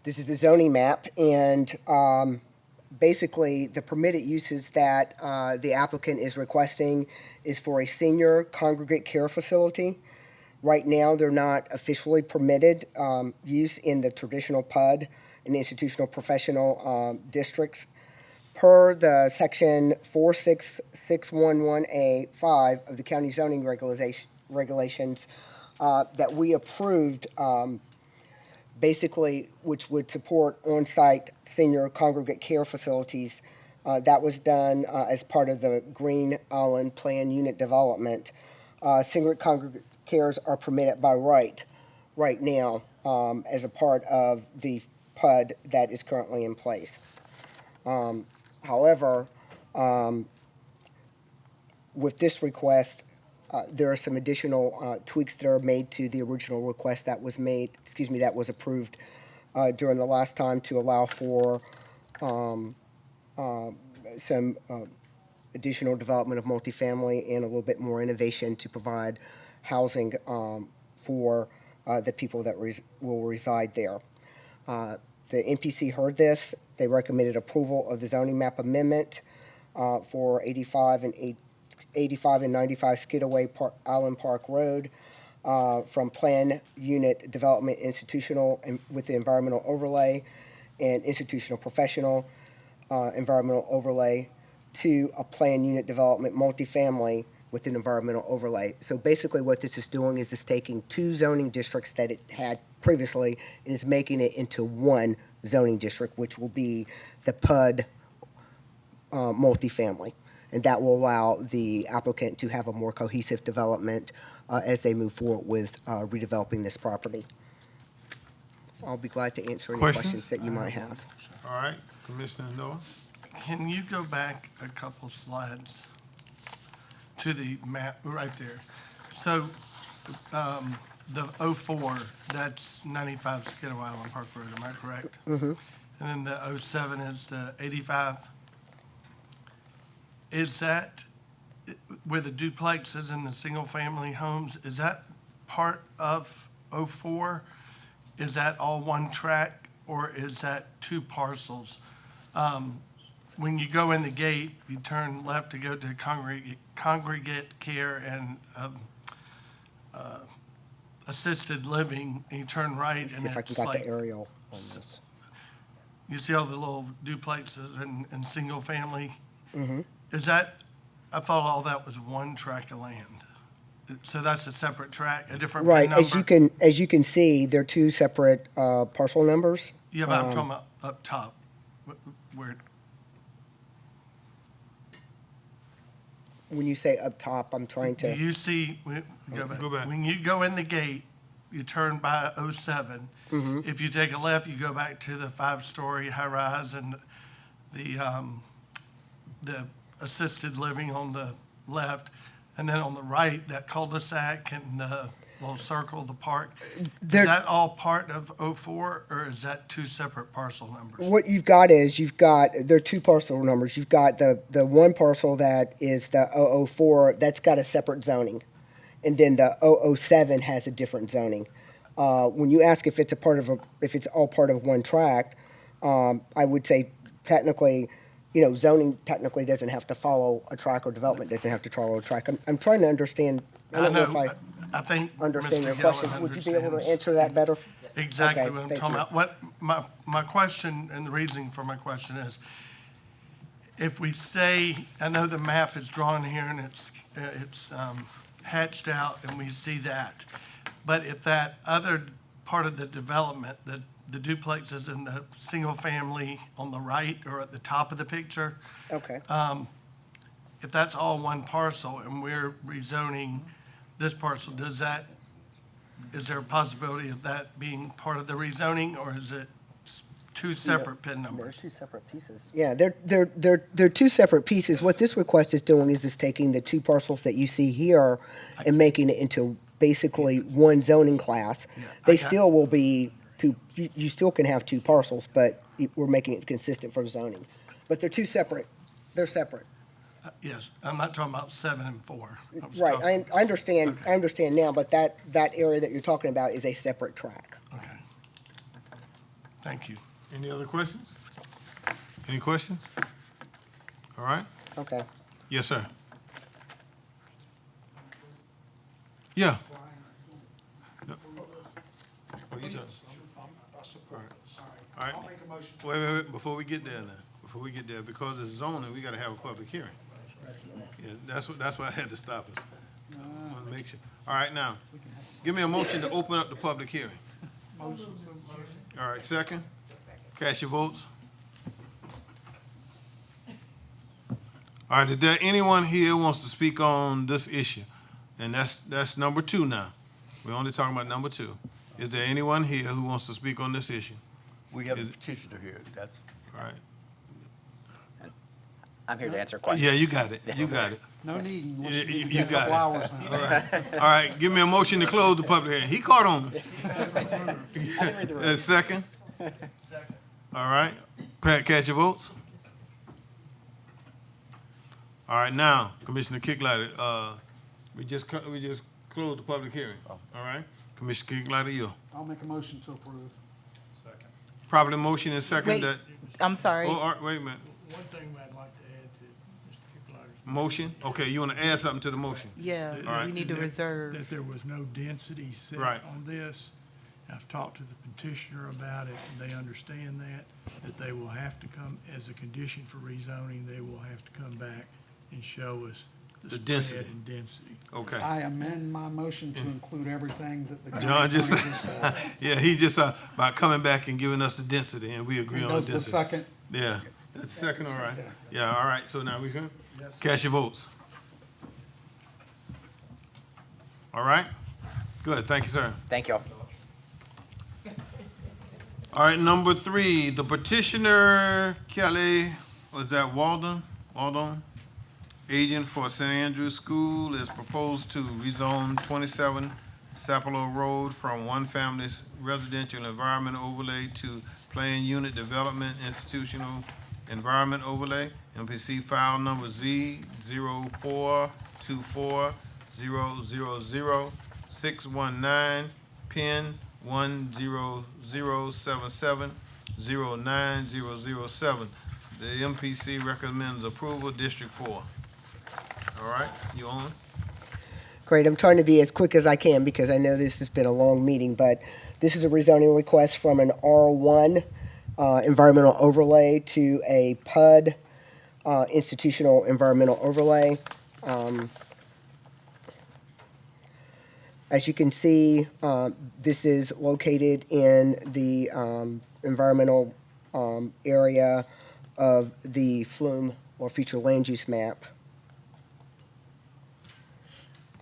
This is the zoning map, and basically the permitted uses that the applicant is requesting is for a senior congregate care facility. Right now, they're not officially permitted use in the traditional PUD and institutional professional districts. Per the section 46611A5 of the county zoning regulations that we approved, basically, which would support on-site senior congregate care facilities. That was done as part of the Green Island Plan Unit Development. Senior congregate cares are permitted by right now as a part of the PUD that is currently in place. However, with this request, there are some additional tweaks that are made to the original request that was made, that was approved during the last time to allow for some additional development of multifamily and a little bit more innovation to provide housing for the people that will reside there. The NPC heard this. They recommended approval of the zoning map amendment for 85 and 95 Skidaway Island Park Road from Plan Unit Development Institutional and with the environmental overlay and institutional professional environmental overlay to a Plan Unit Development multifamily with an environmental overlay. So basically what this is doing is it's taking two zoning districts that it had previously and is making it into one zoning district, which will be the PUD multifamily. And that will allow the applicant to have a more cohesive development as they move forward with redeveloping this property. I'll be glad to answer any questions that you might have. All right, Commissioner Noah? Can you go back a couple slides to the map right there? So the 04, that's 95 Skidaway Island Park Road, am I correct? Mm-hmm. And then the 07 is the 85? Is that where the duplexes and the single-family homes, is that part of 04? Is that all one tract, or is that two parcels? When you go in the gate, you turn left to go to congregate care and assisted living, and you turn right, Let's see and if I it's can got like, the aerial on this. you see all the little duplexes and single-family? Mm-hmm. Is that, I thought all that was one tract of land. So that's a separate tract, a different Right, number? as you can see, they're two separate parcel numbers. Yeah, but I'm talking about up top, where, When you say up top, I'm trying do to, you see, Go back. when you go in the gate, you turn by 07. Mhm. If you take a left, you go back to the 5-story high-rise and the assisted living on the left. And then on the right, that cul-de-sac and the little circle, the park. Is that all part of 04, or is that two separate parcel numbers? what you've got, there are two parcel numbers. You've got the one parcel that is the 004, that's got a separate zoning. And then the 007 has a different zoning. When you ask if it's if it's all part of one tract, I would say technically, zoning technically doesn't have to follow a track, or development doesn't have to follow a track. I'm trying to understand. I don't know if I I think understand Mr. your question. Geller Would you be able to understands. answer that better? exactly Okay, what I'm thank talking you. about. What, my question, and the reasoning for my question is, if we say, I know the map is drawn here and it's hatched out and we see that, but if that other part of the development, the duplexes and the single family on the right or at the top of the picture, Okay. if that's all one parcel and we're rezoning this parcel, is there a possibility of that being part of the rezoning, or is it two separate PIN They're numbers? two separate pieces. Yeah, they're two separate pieces. What this request is doing is just taking the two parcels that you see here and making it into basically one zoning class. They still will be two, you still can have two parcels, but we're making it consistent for zoning. But they're two separate, they're separate. Yes, I'm not talking about 7 and 4. Right, I understand, I understand now, but that area that you're talking about is a separate track. Okay. Thank you. Any other questions? Any questions? All right. Okay. Yes, sir. Yeah. No. Oh, you talking? All right. Wait, before we get there now, because it's zoning, we gotta have a public hearing. Yeah, that's why I had to stop us. I wanna make sure. All right, now, give me a motion to open up the public hearing. All right, second? Cast your votes. All right, is there anyone here who wants to speak on this issue? And that's number 2 now. We're only talking about number 2. Is there anyone here who wants to speak on this issue? We have a petitioner here, that's. All right. I'm here to answer questions. Yeah, you got it. You got it. No need. You got it. All All right, give me a motion to close the public hearing. He caught on. Second? All right. Pat, catch your votes. All right, now, Commissioner Kicklighter, we just closed the public hearing. All right? Commissioner Kicklighter, you. I'll make a motion to approve. Second. Probably motion and second Wait, that. I'm sorry. Oh, all right, wait a minute. One thing I'd like to add to Mr. Kicklighter's. Motion? Okay, you want to add something to the motion? Yeah, All right. we need to reserve. That there was no density set Right. on this. I've talked to the petitioner about it, and they understand that they will have to come, as a condition for rezoning, they will have to come back and show us the spread density. and density. Okay. I amend my motion to include everything that the. John county just, attorney said. yeah, he just, by coming back and giving us the density, and we agree on the Does density. the second. Yeah, that's second, all right. Yeah, all right, so now we can cast your votes. All right? Good, thank you, sir. Thank you all. All right, number 3, the petitioner, Kelly, was that Walden? Agent for St. Andrews School is proposed to rezone 27 Sapelo Road from one family's residential environment overlay to planned unit development institutional environment overlay. MPC file number Z0424000619, pin 10077090007. The MPC recommends approval, District 4. All right, you on? Great, I'm trying to be as quick as I can because I know this has been a long meeting, but this is a rezoning request from an R1 environmental overlay to a PUD institutional environmental overlay. As you can see, this is located in the environmental area of the Flume or future land use map.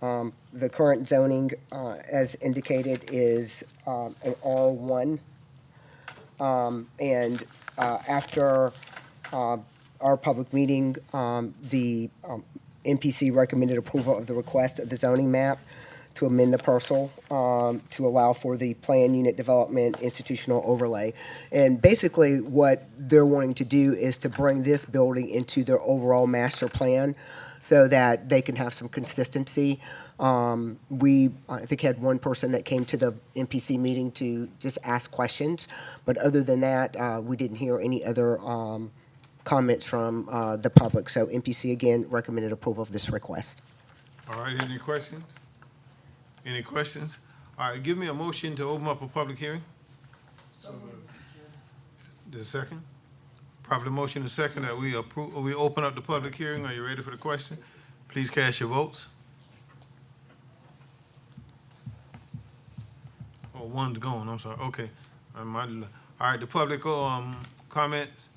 The current zoning, as indicated, is an R1. And after our public meeting, the MPC recommended approval of the request of the zoning map to amend the parcel to allow for the plan unit development institutional overlay. And basically what they're wanting to do is to bring this building into their overall master plan so that they can have some consistency. We, I think, had one person that came to the MPC meeting to just ask questions. But other than that, we didn't hear any other comments from the public. So MPC, again, recommended approval of this request. All right, any questions? Any questions? All right, give me a motion to open up a public hearing. The second? Properly motion is second that we approve, we open up the public hearing. Are you ready for the question? Please cast your votes. Oh, one's gone, I'm sorry, okay. All right, the public, comments,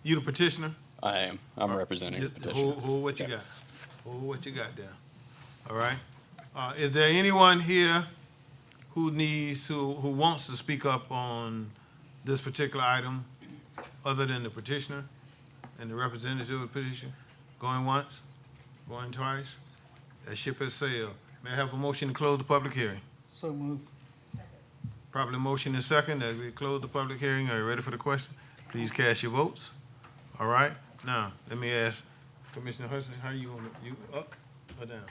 you the petitioner? I am. I'm representing the petitioner. Hold what you got. Hold what you got there. All right? Is there anyone here who wants to speak up on this particular item other than the petitioner and the representative of the petitioner? Going once? Going twice? That ship has sailed. May I have a motion to close the public hearing? So move. Properly motion is second that we close the public hearing. Are you ready for the question? Please cast your votes. All right? Now, let me ask Commissioner Hudson, how you up or down?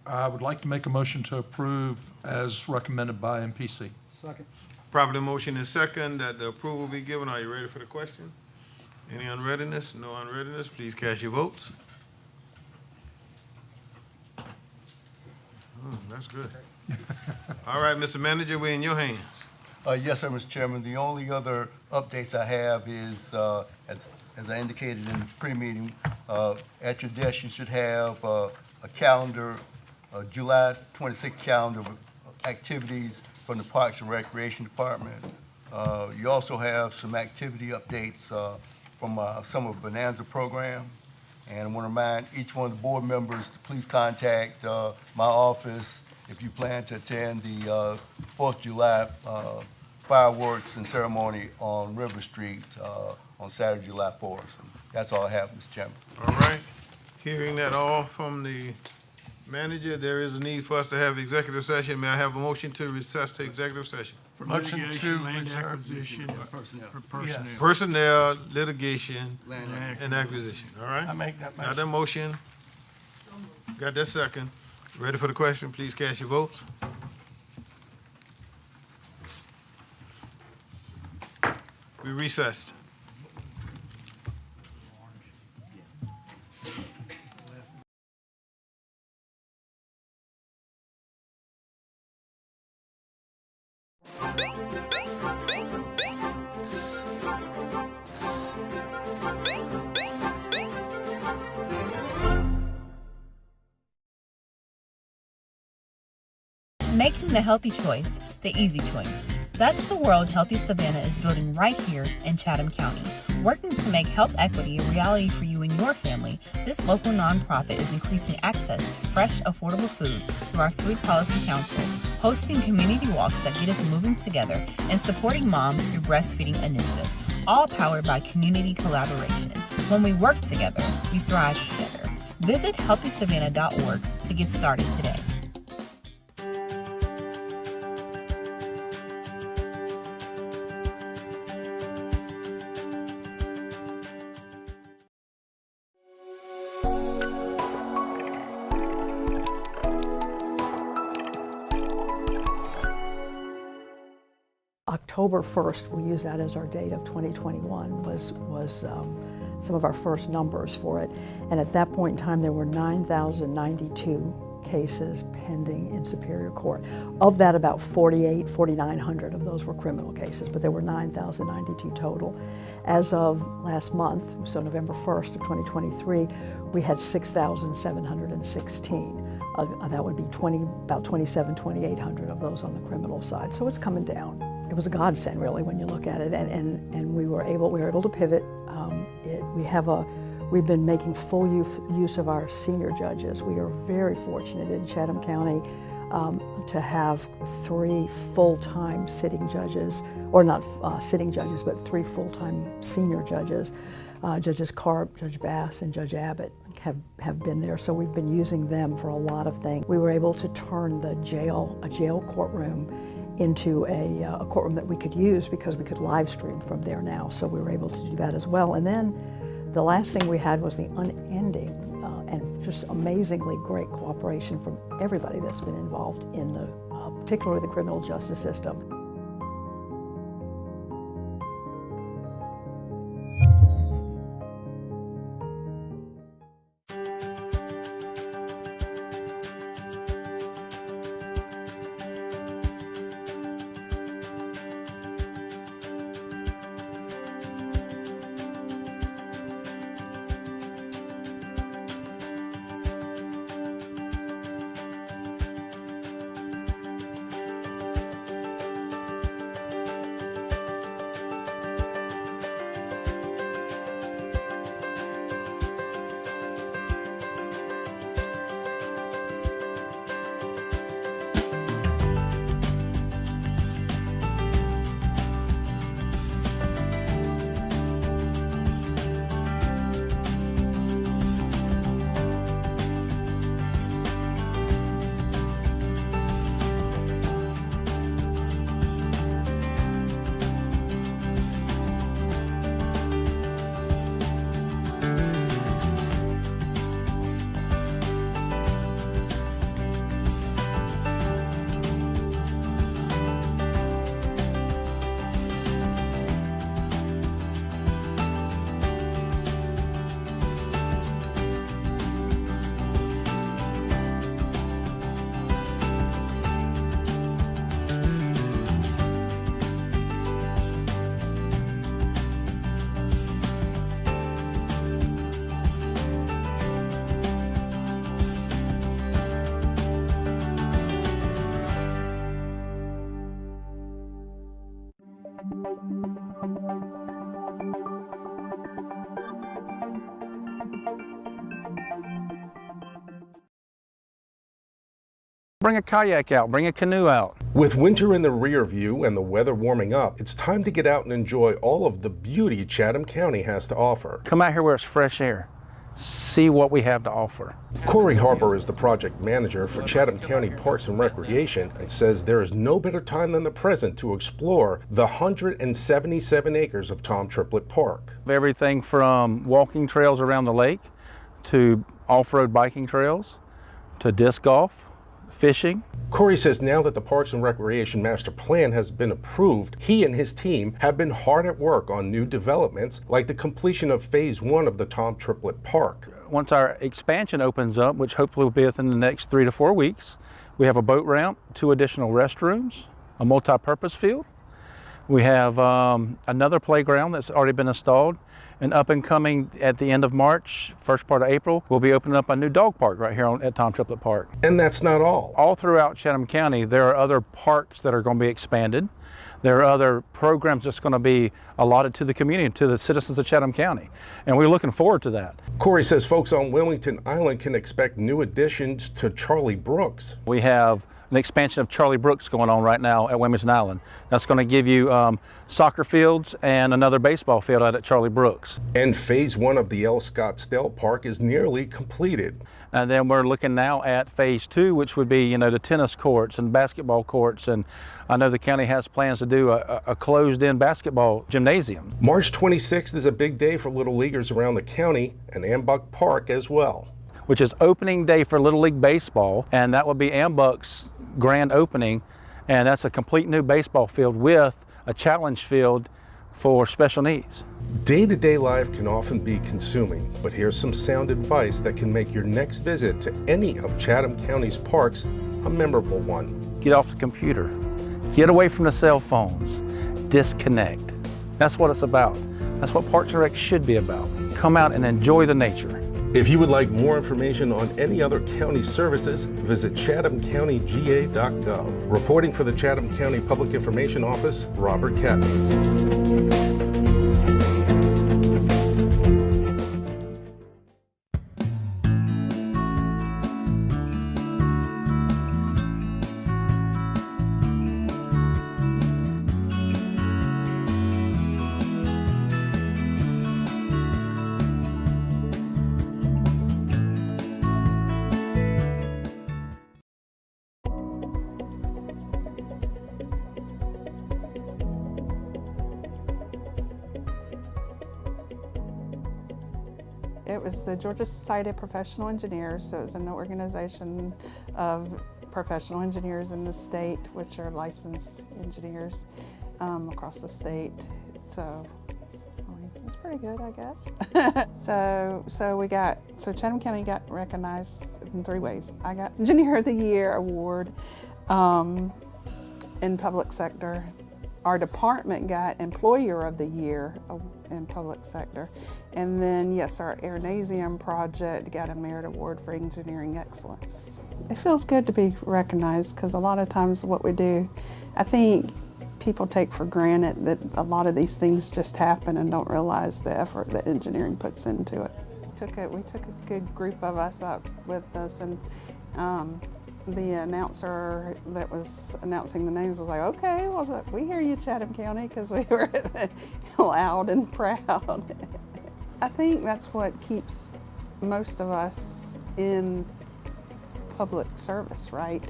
I would like to make a motion to approve as recommended by MPC. Second. Properly motion is second that the approval be given. Are you ready for the question? Any unreadiness? No unreadiness? Please cast your votes. That's good. All right, Mr. Manager, we're in your hands. Yes, sir, Mr. Chairman. The only other updates I have is, as I indicated in the pre-meeting, at your desk, you should have a calendar, a July 26th calendar of activities from the Parks and Recreation Department. You also have some activity updates from Summer Bonanza program. And I want to remind each one of the board members to please contact my office if you plan to attend the 4th of July fireworks and ceremony on River Street on Saturday, July 4th. And that's all I have, Mr. Chairman. All right. Hearing that all from the manager, there is a need for us to have executive session. May I have a motion to recess to executive session? For Motion litigation, to land reserve. acquisition, for personnel. Personnel, litigation, Land and acquisition. All right? I make that Got that motion? Got that second? Ready for the question? Please cast your votes. We recessed. Making the healthy choice the easy choice. That's the world Healthy Savannah is building right here in Chatham County. Working to make health equity a reality for you and your family, this local nonprofit is increasing access to fresh, affordable food through our Food Policy Council, hosting community walks that get us moving together, and supporting moms through breastfeeding initiatives, all powered by community collaboration. When we work together, we thrive together. Visit healthysavannah.org to get started today. October 1st, we use that as our date of 2021, was some of our first numbers for it. And at that point in time, there were 9,092 cases pending in Superior Court. Of that, about 4,900 of those were criminal cases, but there were 9,092 total. As of last month, so November 1st of 2023, we had 6,716. That would be about 2,800 of those on the criminal side. So it's coming down. It was a godsend, really, when you look at it, and we were able to pivot. We've been making full use of our senior judges. We are very fortunate in Chatham County to have 3 full-time sitting judges, or not sitting judges, but 3 full-time senior judges. Judges Karp, Judge Bass, and Judge Abbott have been there, so we've been using them for a lot of things. We were able to turn a jail courtroom into a courtroom that we could use because we could live stream from there now, so we were able to do that as well. And then the last thing we had was the unending and just amazingly great cooperation from everybody that's been involved in particularly the criminal justice system. Bring a kayak out, bring a canoe out. With winter in the rear view and the weather warming up, it's time to get out and enjoy all of the beauty Chatham County has to offer. Come out here where it's fresh air. See what we have to offer. Corey Harper is the project manager for Chatham County Parks and Recreation and says there is no better time than the present to explore the 177 acres of Tom Triplett Park. Everything from walking trails around the lake to off-road biking trails to disc golf, fishing. Corey says now that the Parks and Recreation Master Plan has been approved, he and his team have been hard at work on new developments like the completion of Phase 1 of the Tom Triplett Park. Once our expansion opens up, which hopefully will be within the next 3 to 4 weeks, we have a boat ramp, 2 additional restrooms, a multi-purpose field. We have another playground that's already been installed, and up and coming at the end of March, first part of April, we'll be opening up a new dog park right here at Tom Triplett Park. And that's not all. All throughout Chatham County, there are other parks that are going to be expanded. There are other programs that's going to be allotted to the community, to the citizens of Chatham County, and we're looking forward to that. Corey says folks on Wilmington Island can expect new additions to Charlie Brooks. We have an expansion of Charlie Brooks going on right now at Wilmington Island. That's going to give you soccer fields and another baseball field out at Charlie Brooks. And Phase 1 of the L. Scottsdale Park is nearly completed. And then we're looking now at Phase 2, which would be, the tennis courts and basketball courts. And I know the county has plans to do a closed-in basketball gymnasium. March 26th is a big day for Little Leaguers around the county and Ambuck Park as well. Which is opening day for Little League Baseball, and that will be Ambuck's grand opening, and that's a complete new baseball field with a challenge field for special needs. Day-to-day life can often be consuming, but here's some sound advice that can make your next visit to any of Chatham County's parks a memorable one. Get off the computer, get away from the cell phones, disconnect. That's what it's about. That's what Parks and Rec should be about. Come out and enjoy the nature. If you would like more information on any other county services, visit chathamcountyga.gov. Reporting for the Chatham County Public Information Office, Robert Cattens. It was the Georgia Society of Professional Engineers, so it's an organization of professional engineers in the state, which are licensed engineers across the state. So it's pretty good, I guess. So Chatham County got recognized in 3 ways. I got Engineer of the Year award in public sector. Our department got Employer of the Year in public sector. And then, yes, our Airnasium project got a Merit Award for Engineering Excellence. It feels good to be recognized because a lot of times what we do, I think people take for granted that a lot of these things just happen and don't realize the effort that engineering puts into it. We took a good group of us up with us, and the announcer that was announcing the names was like, okay, well, we hear you, Chatham County, because we were loud and proud. I think that's what keeps most of us in public service, right?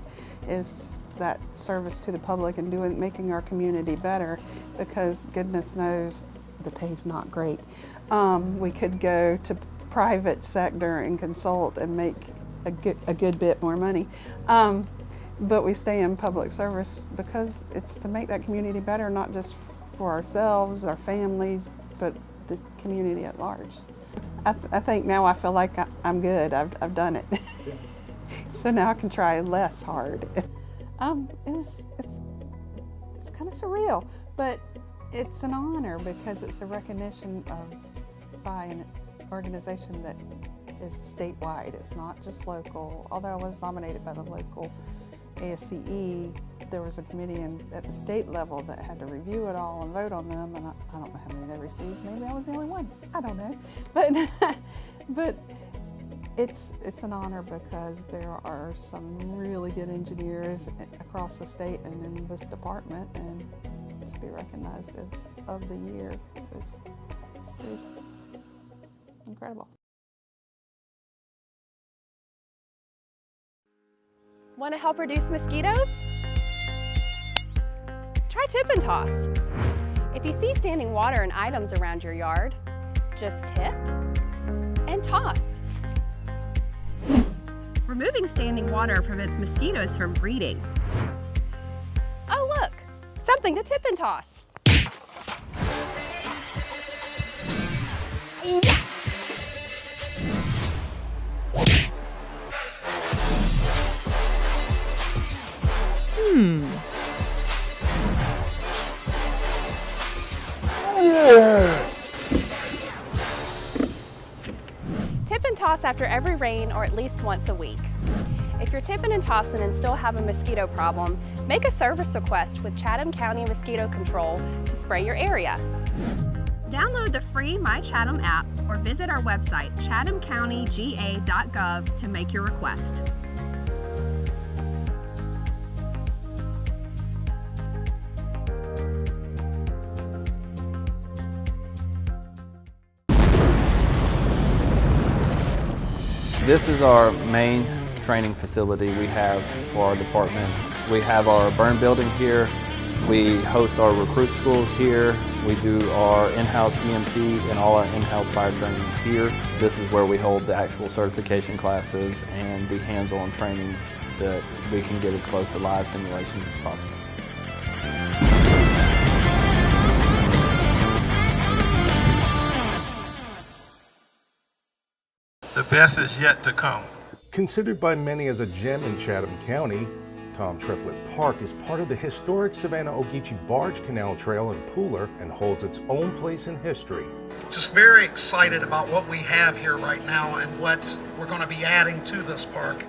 Is that service to the public and making our community better, because goodness knows the pay's not great. We could go to private sector and consult and make a good bit more money. But we stay in public service because it's to make that community better, not just for ourselves, our families, but the community at large. I think now I feel like I'm good. I've done it. So now I can try less hard. It's kind of surreal, but it's an honor because it's a recognition by an organization that is statewide. It's not just local, although I was nominated by the local ASCE there was a committee at the state level that had to review it all and vote on them, and I don't know how many they received. Maybe I was the only one. I don't know, but it's an honor because there are some really good engineers across the state and in this department, and to be recognized as of the year is incredible. Want to help reduce mosquitoes? Try tip and toss. If you see standing water and items around your yard, just tip and toss. Removing standing water prevents mosquitoes from breeding. Oh look, something to tip and toss. Yeah. Tip and toss after every rain or at least once a week. If you're tipping and tossing and still have a mosquito problem, make a service request with Chatham County Mosquito Control to spray your area. Download the free My Chatham app or visit our website, chathamcountyga.gov, to make your request. This is our main training facility we have for our department. We have our burn building here. We host our recruit schools here. We do our in-house EMT and all our in-house fire training here. This is where we hold the actual certification classes and the hands-on training that we can get as close to live simulations as possible. The best is yet to come. Considered by many as a gem in Chatham County, Tom Triplett Park is part of the historic Savannah-Ogeechee Barge Canal Trail and Pooler and holds its own place in history. Just very excited about what we have here right now and what we're going to be adding to this park.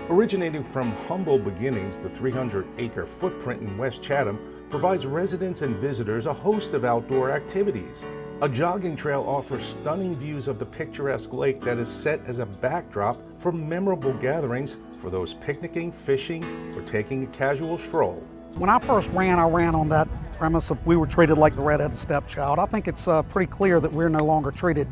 Originating from humble beginnings, the 300-acre footprint in West Chatham provides residents and visitors a host of outdoor activities. A jogging trail offers stunning views of the picturesque lake that is set as a backdrop for memorable gatherings for those picnicking, fishing, or taking a casual stroll. When I first ran, I ran on that premise of we were treated like the redheaded stepchild. I think it's pretty clear that we're no longer treated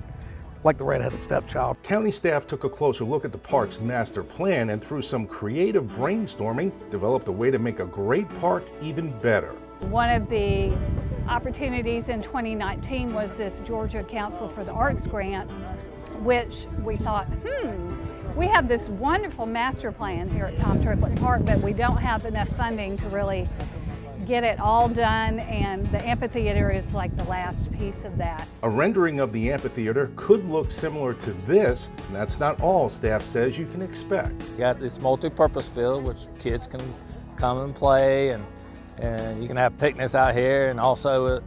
like the redheaded stepchild. County staff took a closer look at the park's master plan and through some creative brainstorming, developed a way to make a great park even better. One of the opportunities in 2019 was this Georgia Council for the Arts grant, which we thought, we have this wonderful master plan here at Tom Triplett Park, but we don't have enough funding to really get it all done, and the amphitheater is like the last piece of that. A rendering of the amphitheater could look similar to this, and that's not all staff says you can expect. You got this multi-purpose field which kids can come and play, and you can have picnics out here, and also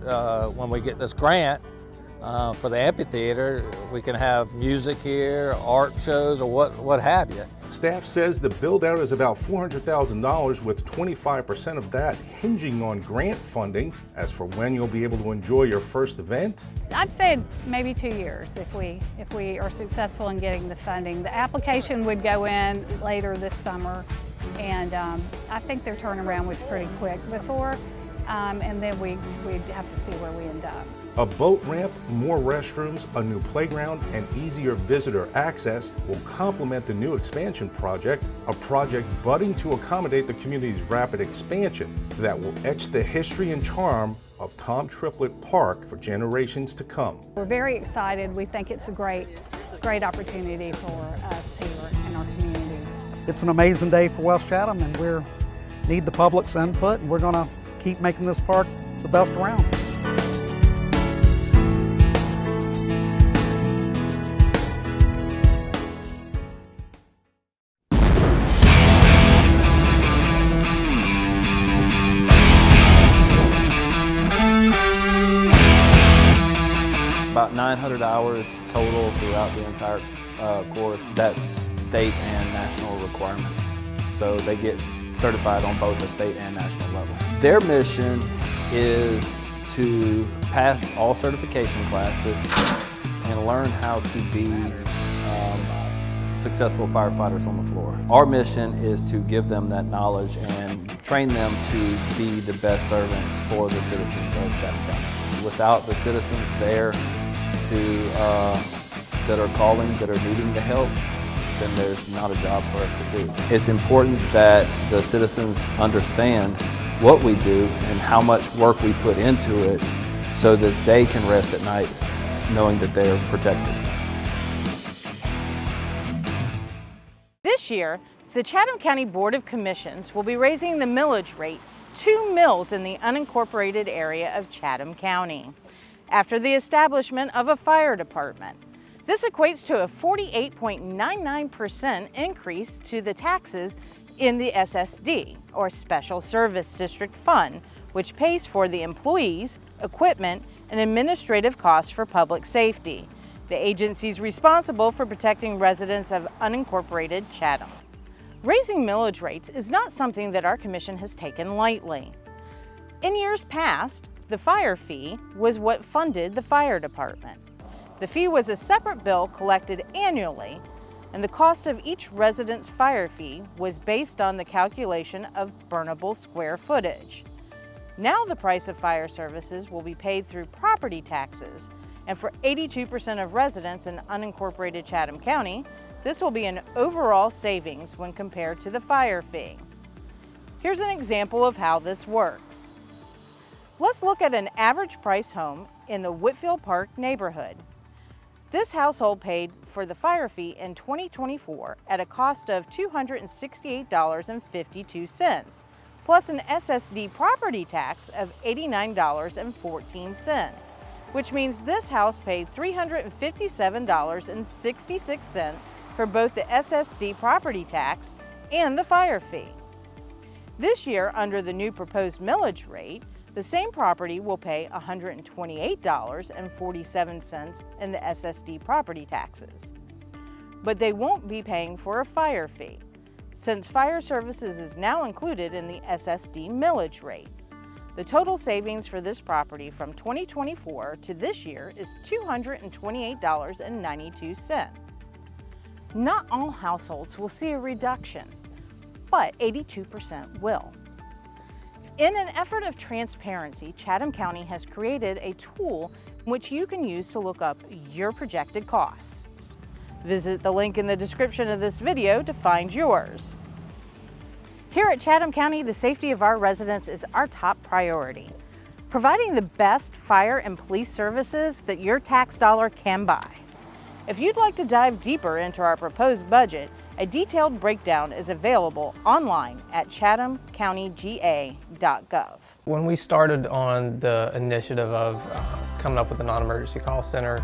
when we get this grant for the amphitheater, we can have music here, art shows, or what have you. Staff says the build-out is about $400,000, with 25% of that hinging on grant funding. As for when you'll be able to enjoy your first event, I'd say maybe 2 years if we are successful in getting the funding. The application would go in later this summer, and I think their turnaround was pretty quick before, and then we'd have to see where we end up. a boat ramp, more restrooms, a new playground, and easier visitor access will complement the new expansion project, a project budding to accommodate the community's rapid expansion that will etch the history and charm of Tom Triplett Park for generations to come. We're very excited. We think it's a great opportunity for us here in our community. It's an amazing day for West Chatham, and we need the public's input, and we're going to keep making this park the best around. About 900 hours total throughout the entire course. That's state and national requirements. So they get certified on both the state and national level. Their mission is to pass all certification classes and learn how to be successful firefighters on the floor. Our mission is to give them that knowledge and train them to be the best servants for the citizens of Chatham County. Without the citizens there that are calling, that are needing the help, then there's not a job for us to do. It's important that the citizens understand what we do and how much work we put into it so that they can rest at night knowing that they are protected. This year, the Chatham County Board of Commissions will be raising the millage rate 2 mills in the unincorporated area of Chatham County after the establishment of a fire department. This equates to a 48.99% increase to the taxes in the SSD, or Special Service District Fund, which pays for the employees, equipment, and administrative costs for public safety. The agency is responsible for protecting residents of unincorporated Chatham. Raising millage rates is not something that our commission has taken lightly. In years past, the fire fee was what funded the fire department. The fee was a separate bill collected annually, and the cost of each resident's fire fee was based on the calculation of burnable square footage. Now the price of fire services will be paid through property taxes, and for 82% of residents in unincorporated Chatham County, this will be an overall savings when compared to the fire fee. Here's an example of how this works. Let's look at an average price home in the Whitfield Park neighborhood. This household paid for the fire fee in 2024 at a cost of $268.52, plus an SSD property tax of $89.14. which means this house paid $357.66 for both the SSD property tax and the fire fee. This year, under the new proposed millage rate, the same property will pay $128.47 in the SSD property taxes. But they won't be paying for a fire fee, since fire services is now included in the SSD millage rate. The total savings for this property from 2024 to this year is $228.92. Not all households will see a reduction, but 82% will. In an effort of transparency, Chatham County has created a tool which you can use to look up your projected costs. Visit the link in the description of this video to find yours. Here at Chatham County, the safety of our residents is our top priority. Providing the best fire and police services that your tax dollar can buy. If you'd like to dive deeper into our proposed budget, a detailed breakdown is available online at chathamcountyga.gov. When we started on the initiative of coming up with a non-emergency call center,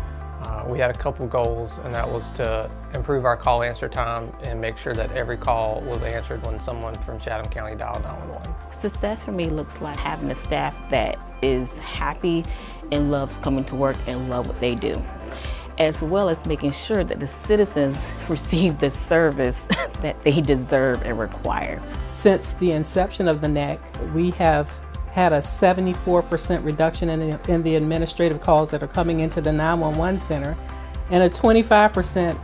we had a couple goals, and that was to improve our call answer time and make sure that every call was answered when someone from Chatham County dialed 911. Success for me looks like having a staff that is happy and loves coming to work and love what they do, as well as making sure that the citizens receive the service that they deserve and require. Since the inception of the NEC, we have had a 74% reduction in the administrative calls that are coming into the 911 center and a 25%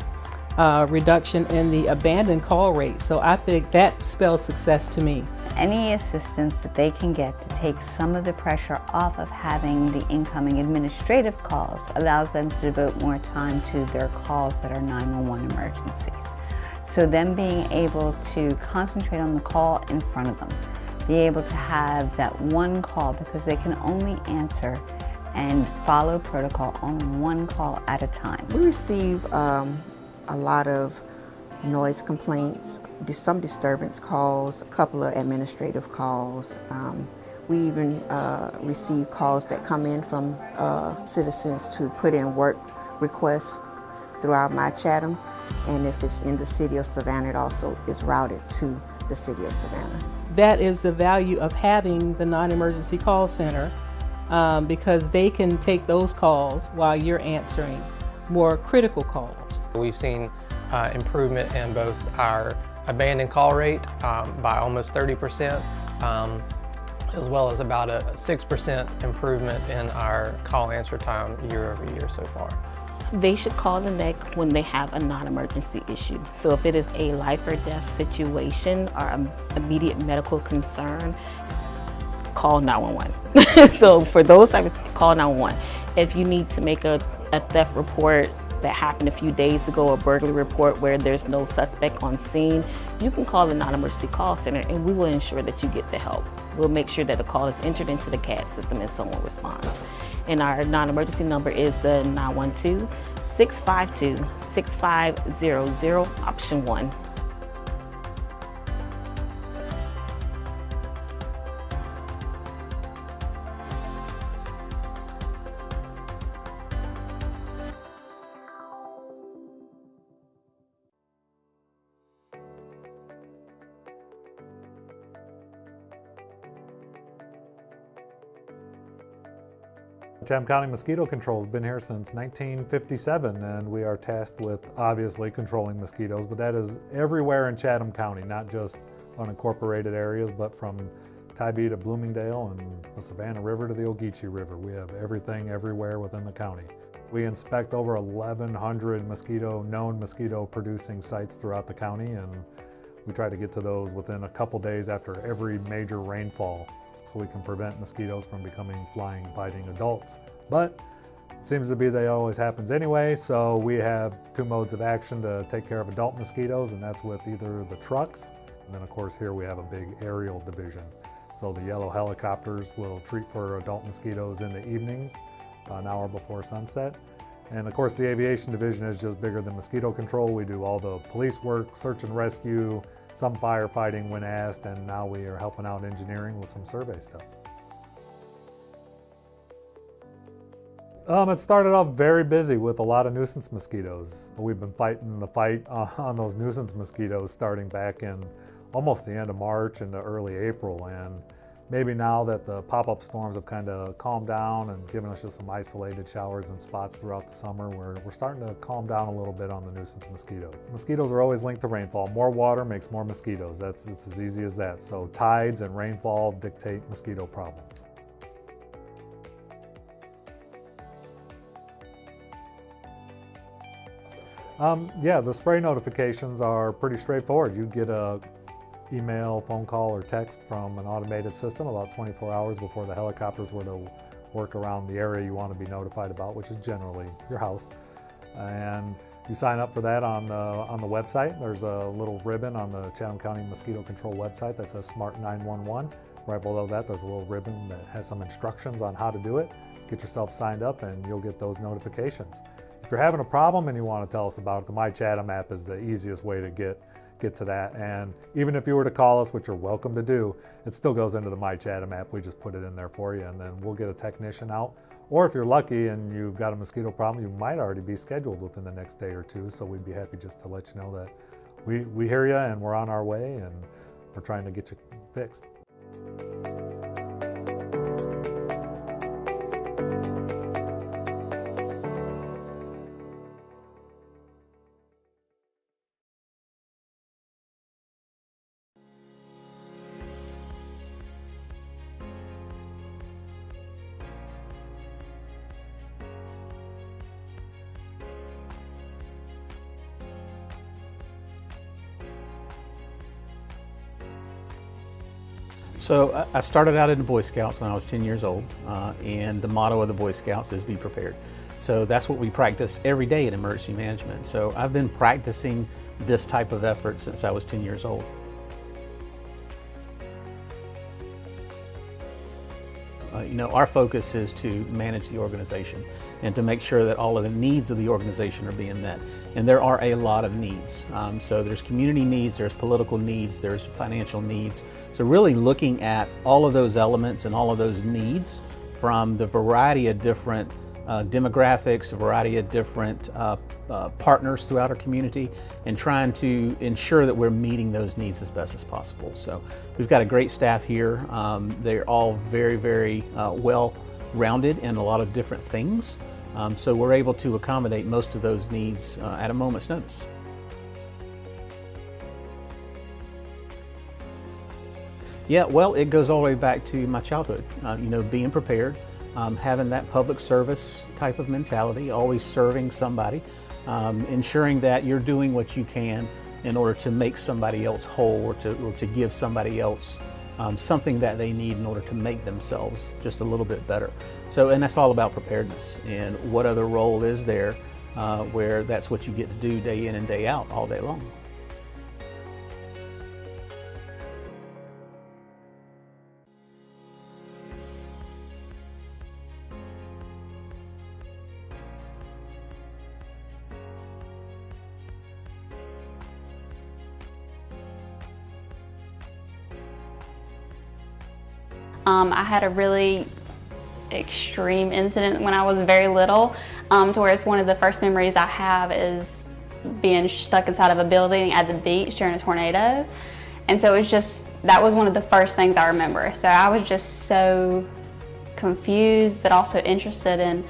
reduction in the abandoned call rate. So I think that spells success to me. Any assistance that they can get to take some of the pressure off of having the incoming administrative calls allows them to devote more time to their calls that are 911 emergencies. So them being able to concentrate on the call in front of them, be able to have that one call, because they can only answer and follow protocol on one call at a time. We receive a lot of noise complaints, some disturbance calls, a couple of administrative calls. We even receive calls that come in from citizens to put in work requests throughout my Chatham, and if it's in the city of Savannah, it also is routed to the city of Savannah. That is the value of having the non-emergency call center, because they can take those calls while you're answering more critical calls. We've seen improvement in both our abandoned call rate by almost 30%, as well as about a 6% improvement in our call answer time year over year so far. They should call the NEC when they have a non-emergency issue. So if it is a life or death situation or an immediate medical concern, call 911. So for those types, call 911. If you need to make a theft report that happened a few days ago, a burglary report where there's no suspect on scene, you can call the non-emergency call center and we will ensure that you get the help. We'll make sure that the call is entered into the CAD system and someone responds. And our non-emergency number is the 912-652-6500, option 1. Chatham County Mosquito Control has been here since 1957, and we are tasked with obviously controlling mosquitoes, but that is everywhere in Chatham County, not just unincorporated areas, but from Tybee to Bloomingdale and the Savannah River to the Ogeechee River. We have everything everywhere within the county. We inspect over 1,100 known mosquito producing sites throughout the county, and we try to get to those within a couple days after every major rainfall, so we can prevent mosquitoes from becoming flying, biting adults. But it seems to be that it always happens anyway, so we have 2 modes of action to take care of adult mosquitoes, and that's with either the trucks, and then of course here we have a big aerial division. So the yellow helicopters will treat for adult mosquitoes in the evenings, an hour before sunset. And of course the aviation division is just bigger than mosquito control. We do all the police work, search and rescue, some firefighting when asked, and now we are helping out engineering with some survey stuff. It started off very busy with a lot of nuisance mosquitoes. We've been fighting the fight on those nuisance mosquitoes starting back in almost the end of March into early April, and maybe now that the pop-up storms have kind of calmed down and given us just some isolated showers and spots throughout the summer, we're starting to calm down a little bit on the nuisance mosquito. Mosquitoes are always linked to rainfall. More water makes more mosquitoes. It's as easy as that. So tides and rainfall dictate mosquito problems. Yeah, the spray notifications are pretty straightforward. You get a email, phone call, or text from an automated system about 24 hours before the helicopters were to work around the area you want to be notified about, which is generally your house. And you sign up for that on the website. There's a little ribbon on the Chatham County Mosquito Control website that says Smart 911. Right below that, there's a little ribbon that has some instructions on how to do it. Get yourself signed up and you'll get those notifications. If you're having a problem and you want to tell us about it, the My Chatham app is the easiest way to get to that. And even if you were to call us, which you're welcome to do, it still goes into the My Chatham app. We just put it in there for you, and then we'll get a technician out. Or if you're lucky and you've got a mosquito problem, you might already be scheduled within the next day or 2. So we'd be happy just to let you know that we hear you and we're on our way and we're trying to get you fixed. So I started out in the Boy Scouts when I was 10 years old, and the motto of the Boy Scouts is be prepared. So that's what we practice every day in emergency management. So I've been practicing this type of effort since I was 10 years old. Our focus is to manage the organization and to make sure that all of the needs of the organization are being met. And there are a lot of needs. So there's community needs, there's political needs, there's financial needs. So really looking at all of those elements and all of those needs from the variety of different demographics, a variety of different partners throughout our community, and trying to ensure that we're meeting those needs as best as possible. So we've got a great staff here. They're all very, very well-rounded in a lot of different things. So we're able to accommodate most of those needs at a moment's notice. Yeah, well, it goes all the way back to my childhood. Being prepared, having that public service type of mentality, always serving somebody, ensuring that you're doing what you can in order to make somebody else whole, or to give somebody else something that they need in order to make themselves just a little bit better. And that's all about preparedness. And what other role is there where that's what you get to do day in and day out all day long? I had a really extreme incident when I was very little, to where it's one of the first memories I have is being stuck inside of a building at the beach during a tornado. And so it was just, that was one of the first things I remember. So I was just so confused, but also interested in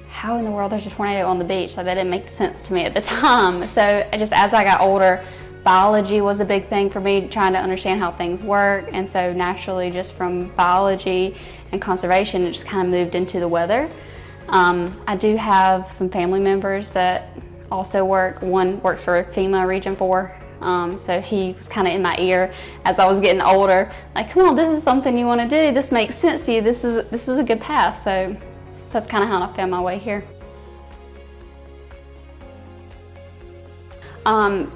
how in the world there's a tornado on the beach. Like, that didn't make sense to me at the time. So just as I got older, biology was a big thing for me, trying to understand how things work. And so naturally, just from biology and conservation, it just kind of moved into the weather. I do have some family members that also work. One works for FEMA Region 4. So he was kind of in my ear as I was getting older, like, come on, this is something you want to do. This makes sense to you. This is a good path. So that's kind of how I found my way here.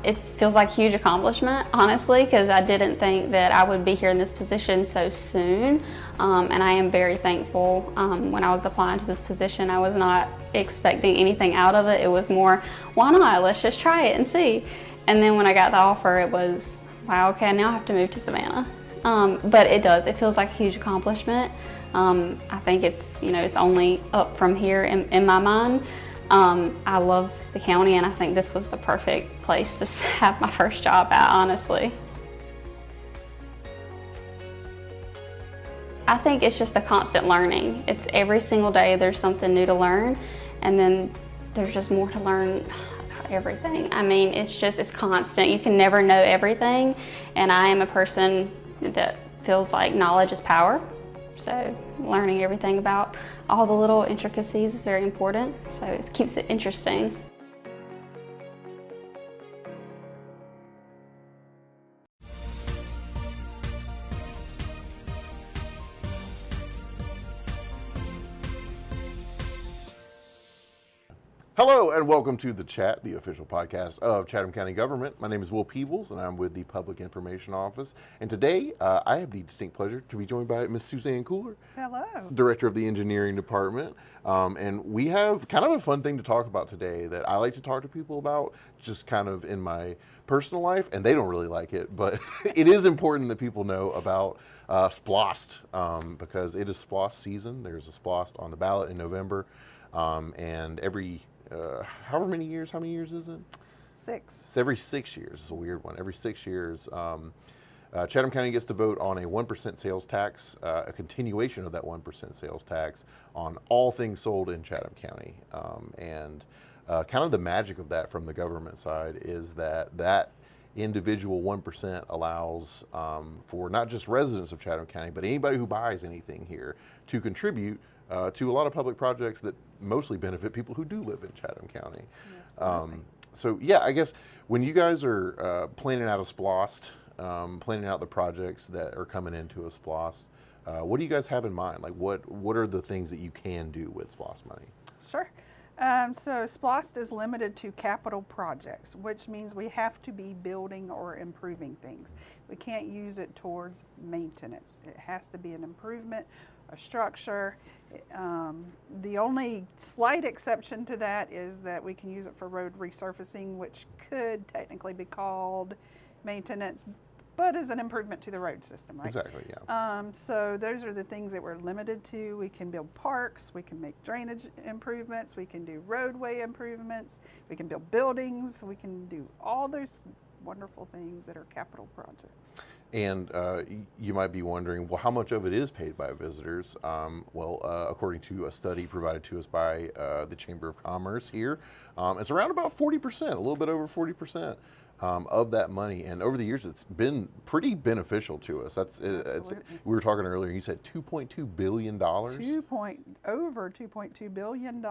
It feels like a huge accomplishment, honestly, because I didn't think that I would be here in this position so soon. And I am very thankful. When I was applying to this position, I was not expecting anything out of it. It was more, why not? Let's just try it and see. And then when I got the offer, it was, wow, okay, now I have to move to Savannah. But it feels like a huge accomplishment. I think it's only up from here in my mind. I love the county, and I think this was the perfect place to have my first job at, honestly. I think it's just the constant learning. It's every single day there's something new to learn, and then there's just more to learn about everything. I mean, it's constant. You can never know everything, and I am a person that feels like knowledge is power. So learning everything about all the little intricacies is very important. So it keeps it interesting. Hello and welcome to The Chat, the official podcast of Chatham County Government. My name is Will Peebles and I'm with the Public Information Office. And today I have the distinct pleasure to be joined by Ms. Suzanne Cooler. Hello. Director of the Engineering Department. And we have kind of a fun thing to talk about today that I like to talk to people about just kind of in my personal life, and they don't really like it, but it is important that people know about SPLOST because it is SPLOST season. There's a SPLOST on the ballot in November, and every how many years is it? 6. It's every 6 years. It's a weird one. Every 6 years, Chatham County gets to vote on a 1% sales tax, a continuation of that 1% sales tax on all things sold in Chatham County. Kind of the magic of that from the government side is that individual 1% allows for not just residents of Chatham County, but anybody who buys anything here to contribute to a lot of public projects that mostly benefit people who do live in Chatham County. So yeah, I guess when you guys are planning out a SPLOST, planning out the projects that are coming into a SPLOST, what do you guys have in mind? Like what are the things that you can do with SPLOST money? Sure. So SPLOST is limited to capital projects, which means we have to be building or improving things. We can't use it towards maintenance. It has to be an improvement, a structure. The only slight exception to that is that we can use it for road resurfacing, which could technically be called maintenance, but is an improvement to the road system, right? Exactly, yeah. So those are the things that we're limited to. We can build parks, we can make drainage improvements, we can do roadway improvements, we can build buildings, we can do all those wonderful things that are capital projects. And you might be wondering, well, how much of it is paid by visitors? According to a study provided to us by the Chamber of Commerce here, it's around about 40%, a little bit over 40%. of that money, and over the years it's been pretty beneficial to us. We were talking earlier. You said $2.2 billion. Over $2.2 billion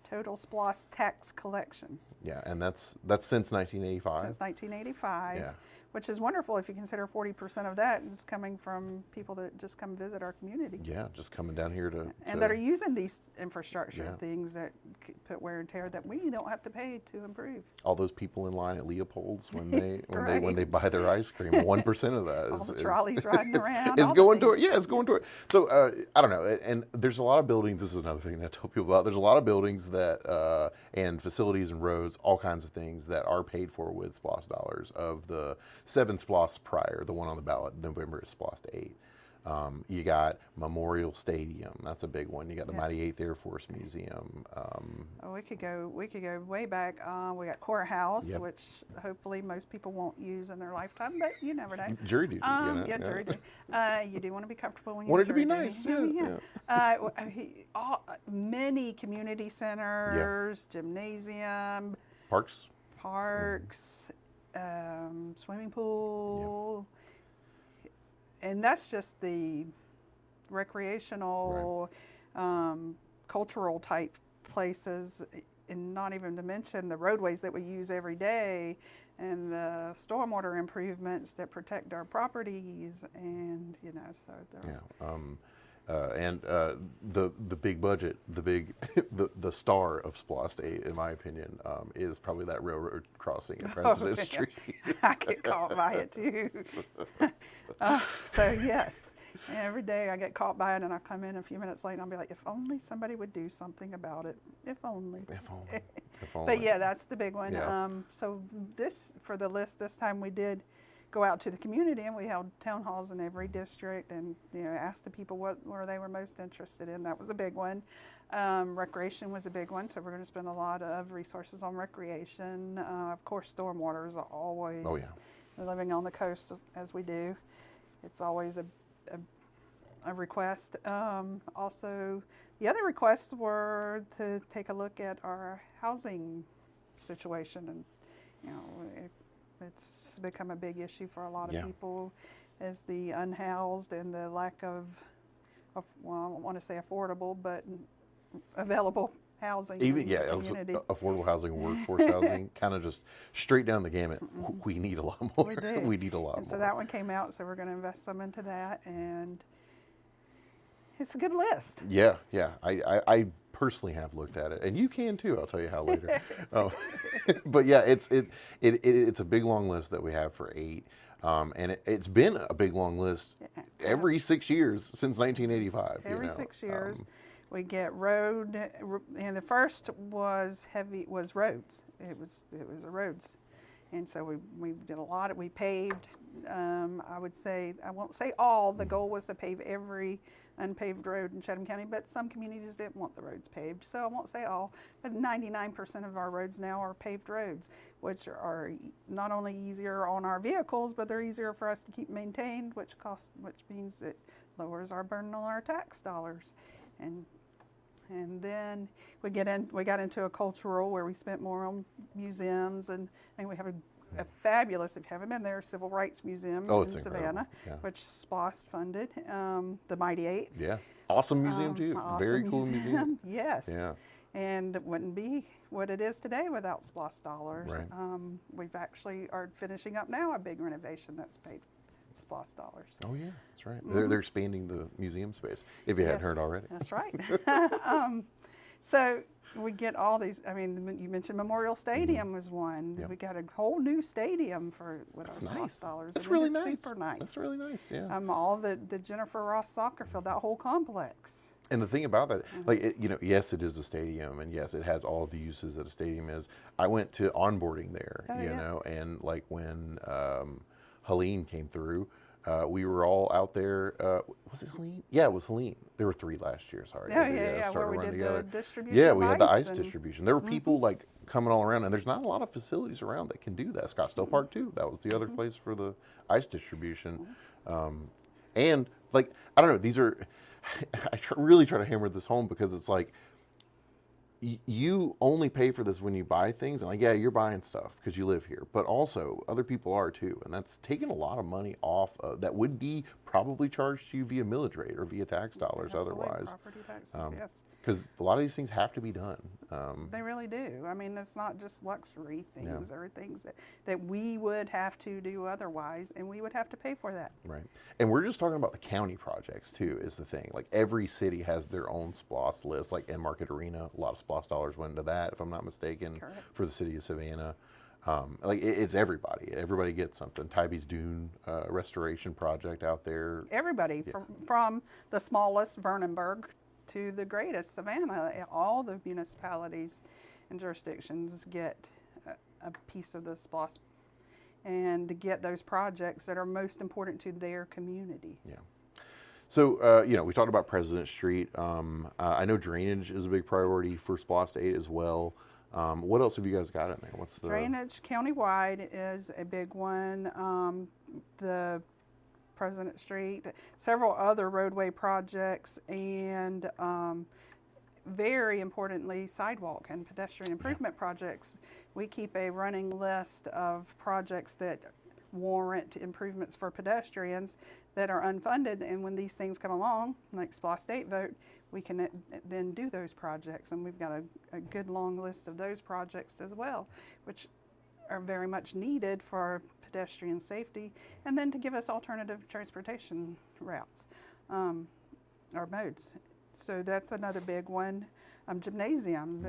total SPLOST tax collections. Yeah, and that's since 1985. Since 1985. Yeah. Which is wonderful if you consider 40% of that is coming from people that just come visit our community. Yeah, just coming down here to and that are using these infrastructure Yeah. things that put wear and tear that we don't have to pay to improve. all those people in line at Leopold's when they Right. when they buy their ice cream. 1% of that All is the trolleys riding around. It's all the going to it. things. Yeah, it's going to it. So I don't know. And there's a lot of buildings. This is another thing that I tell people about. There's a lot of buildings that and facilities and roads, all kinds of things that are paid for with SPLOST dollars. Of the 7 SPLOST prior, the one on the ballot in November is SPLOST 8. You got Memorial Stadium. That's a big one. You got the Mighty 8th Air Force Museum. We could go way back. We got courthouse, Yep. which hopefully most people won't use in their lifetime, but you never know. Jury duty, Yeah, jury duty. You do want to be comfortable when you Want do it to be jury nice, duty. yeah. Many community centers, gymnasium, Parks. Swimming pool. And that's just the recreational, cultural type places, and not even to mention the roadways that we use every day and the stormwater improvements that protect our properties, and so the big budget, the star of SPLOST 8, in my opinion, is probably that railroad crossing at President Street. I get caught by it too. So yes, every day I get caught by it, and I come in a few minutes late, and I'll be like, if only somebody would do something about it. If only. If only. But yeah, that's the big one. Yeah. So for the list this time, we did go out to the community, and we held town halls in every district, and asked the people what they were most interested in. That was a big one. Recreation was a big one, so we're going to spend a lot of resources on recreation. Of course, stormwater is always. Oh yeah. Living on the coast as we do, it's always a request. Also, the other requests were to take a look at our housing situation, and it's become a big issue for a lot of people, as the unhoused and the lack of well, I don't want to say affordable, but available housing. Even in the community. affordable housing, workforce housing, kind of just straight down the gamut. We need a lot more. We do. We need a lot and more. So that one came out, so we're going to invest some into that, and it's a good list. Yeah. I personally have looked at it, and you can too. I'll tell you how later. But yeah, it's a big long list that we have for 8. And it's been a big long list every 6 years since 1985. Every 6 years. We get road, and the first was roads. It was the roads, and so we did a lot. We paved. I would say, I won't say all. The goal was to pave every unpaved road in Chatham County, but some communities didn't want the roads paved, so I won't say all. But 99% of our roads now are paved roads, which are not only easier on our vehicles, but they're easier for us to keep maintained, which means it lowers our burden on our tax dollars. And then we got into a cultural where we spent more on museums, and we have a fabulous, if you haven't been there, Civil Rights Museum in Savannah, which SPLOST funded. The Mighty 8th. Yeah, awesome museum too. Awesome Very cool museum. Yes. Yeah. And it wouldn't be what it is today without SPLOST dollars. Right. We've actually are finishing up now a big renovation that's paid SPLOST dollars. Oh yeah, that's right. They're expanding the museum space, if you hadn't heard already. That's right. So we get all these. I mean, you mentioned Memorial Stadium was one. Yep. We got a whole new stadium with That's our nice. SPLOST dollars. That's and really it's nice. Super nice. That's really nice. Yeah. All the Jennifer Ross soccer field, that whole complex. And the thing about that, yes, it is a stadium, and yes, it has all the uses that a stadium is. I went to onboarding there, and like when Helene came through, we were all out there. Was it Helene? Yeah, it was Helene. There were 3 last year. Sorry. Yeah. Where we did the distribution. Yeah, we had the ice and distribution. There were people like coming all around, and there's not a lot of facilities around that can do that. Scottsdale Park too. That was the other place for the ice distribution. And I don't know. These are. I really try to hammer this home because it's like you only pay for this when you buy things, and like, yeah, you're buying stuff because you live here, but also other people are too, and that's taking a lot of money off of, that would be probably charged to you via millage rate or via tax dollars. Absolutely, otherwise. property taxes, yes. Because a lot of these things have to be done. They really do. I mean, it's not just luxury things or things that we would have to do otherwise, and we would have to pay for that. Right. And we're just talking about the county projects too, is the thing. Like every city has their own SPLOST list, like End Market Arena, a lot of SPLOST dollars went into that, if I'm not mistaken. Correct. For the city of Savannah. Like it's everybody. Everybody gets something. Tybie's Dune restoration project out there. Everybody, from the smallest, Vernonburg, to the greatest, Savannah, all the municipalities and jurisdictions get a piece of the SPLOST, and to get those projects that are most important to their community. Yeah. So, you know, we talked about President Street. I know drainage is a big priority for SPLOST 8 as well. What else have you guys got in there? What's the drainage countywide is a big one. The President Street, several other roadway projects, and very importantly, sidewalk and pedestrian improvement projects. We keep a running list of projects that warrant improvements for pedestrians that are unfunded, and when these things come along, like SPLOST 8 vote, we can then do those projects, and we've got a good long list of those projects as well, which are very much needed for pedestrian safety, and then to give us alternative transportation routes or modes. So that's another big one. Gymnasium,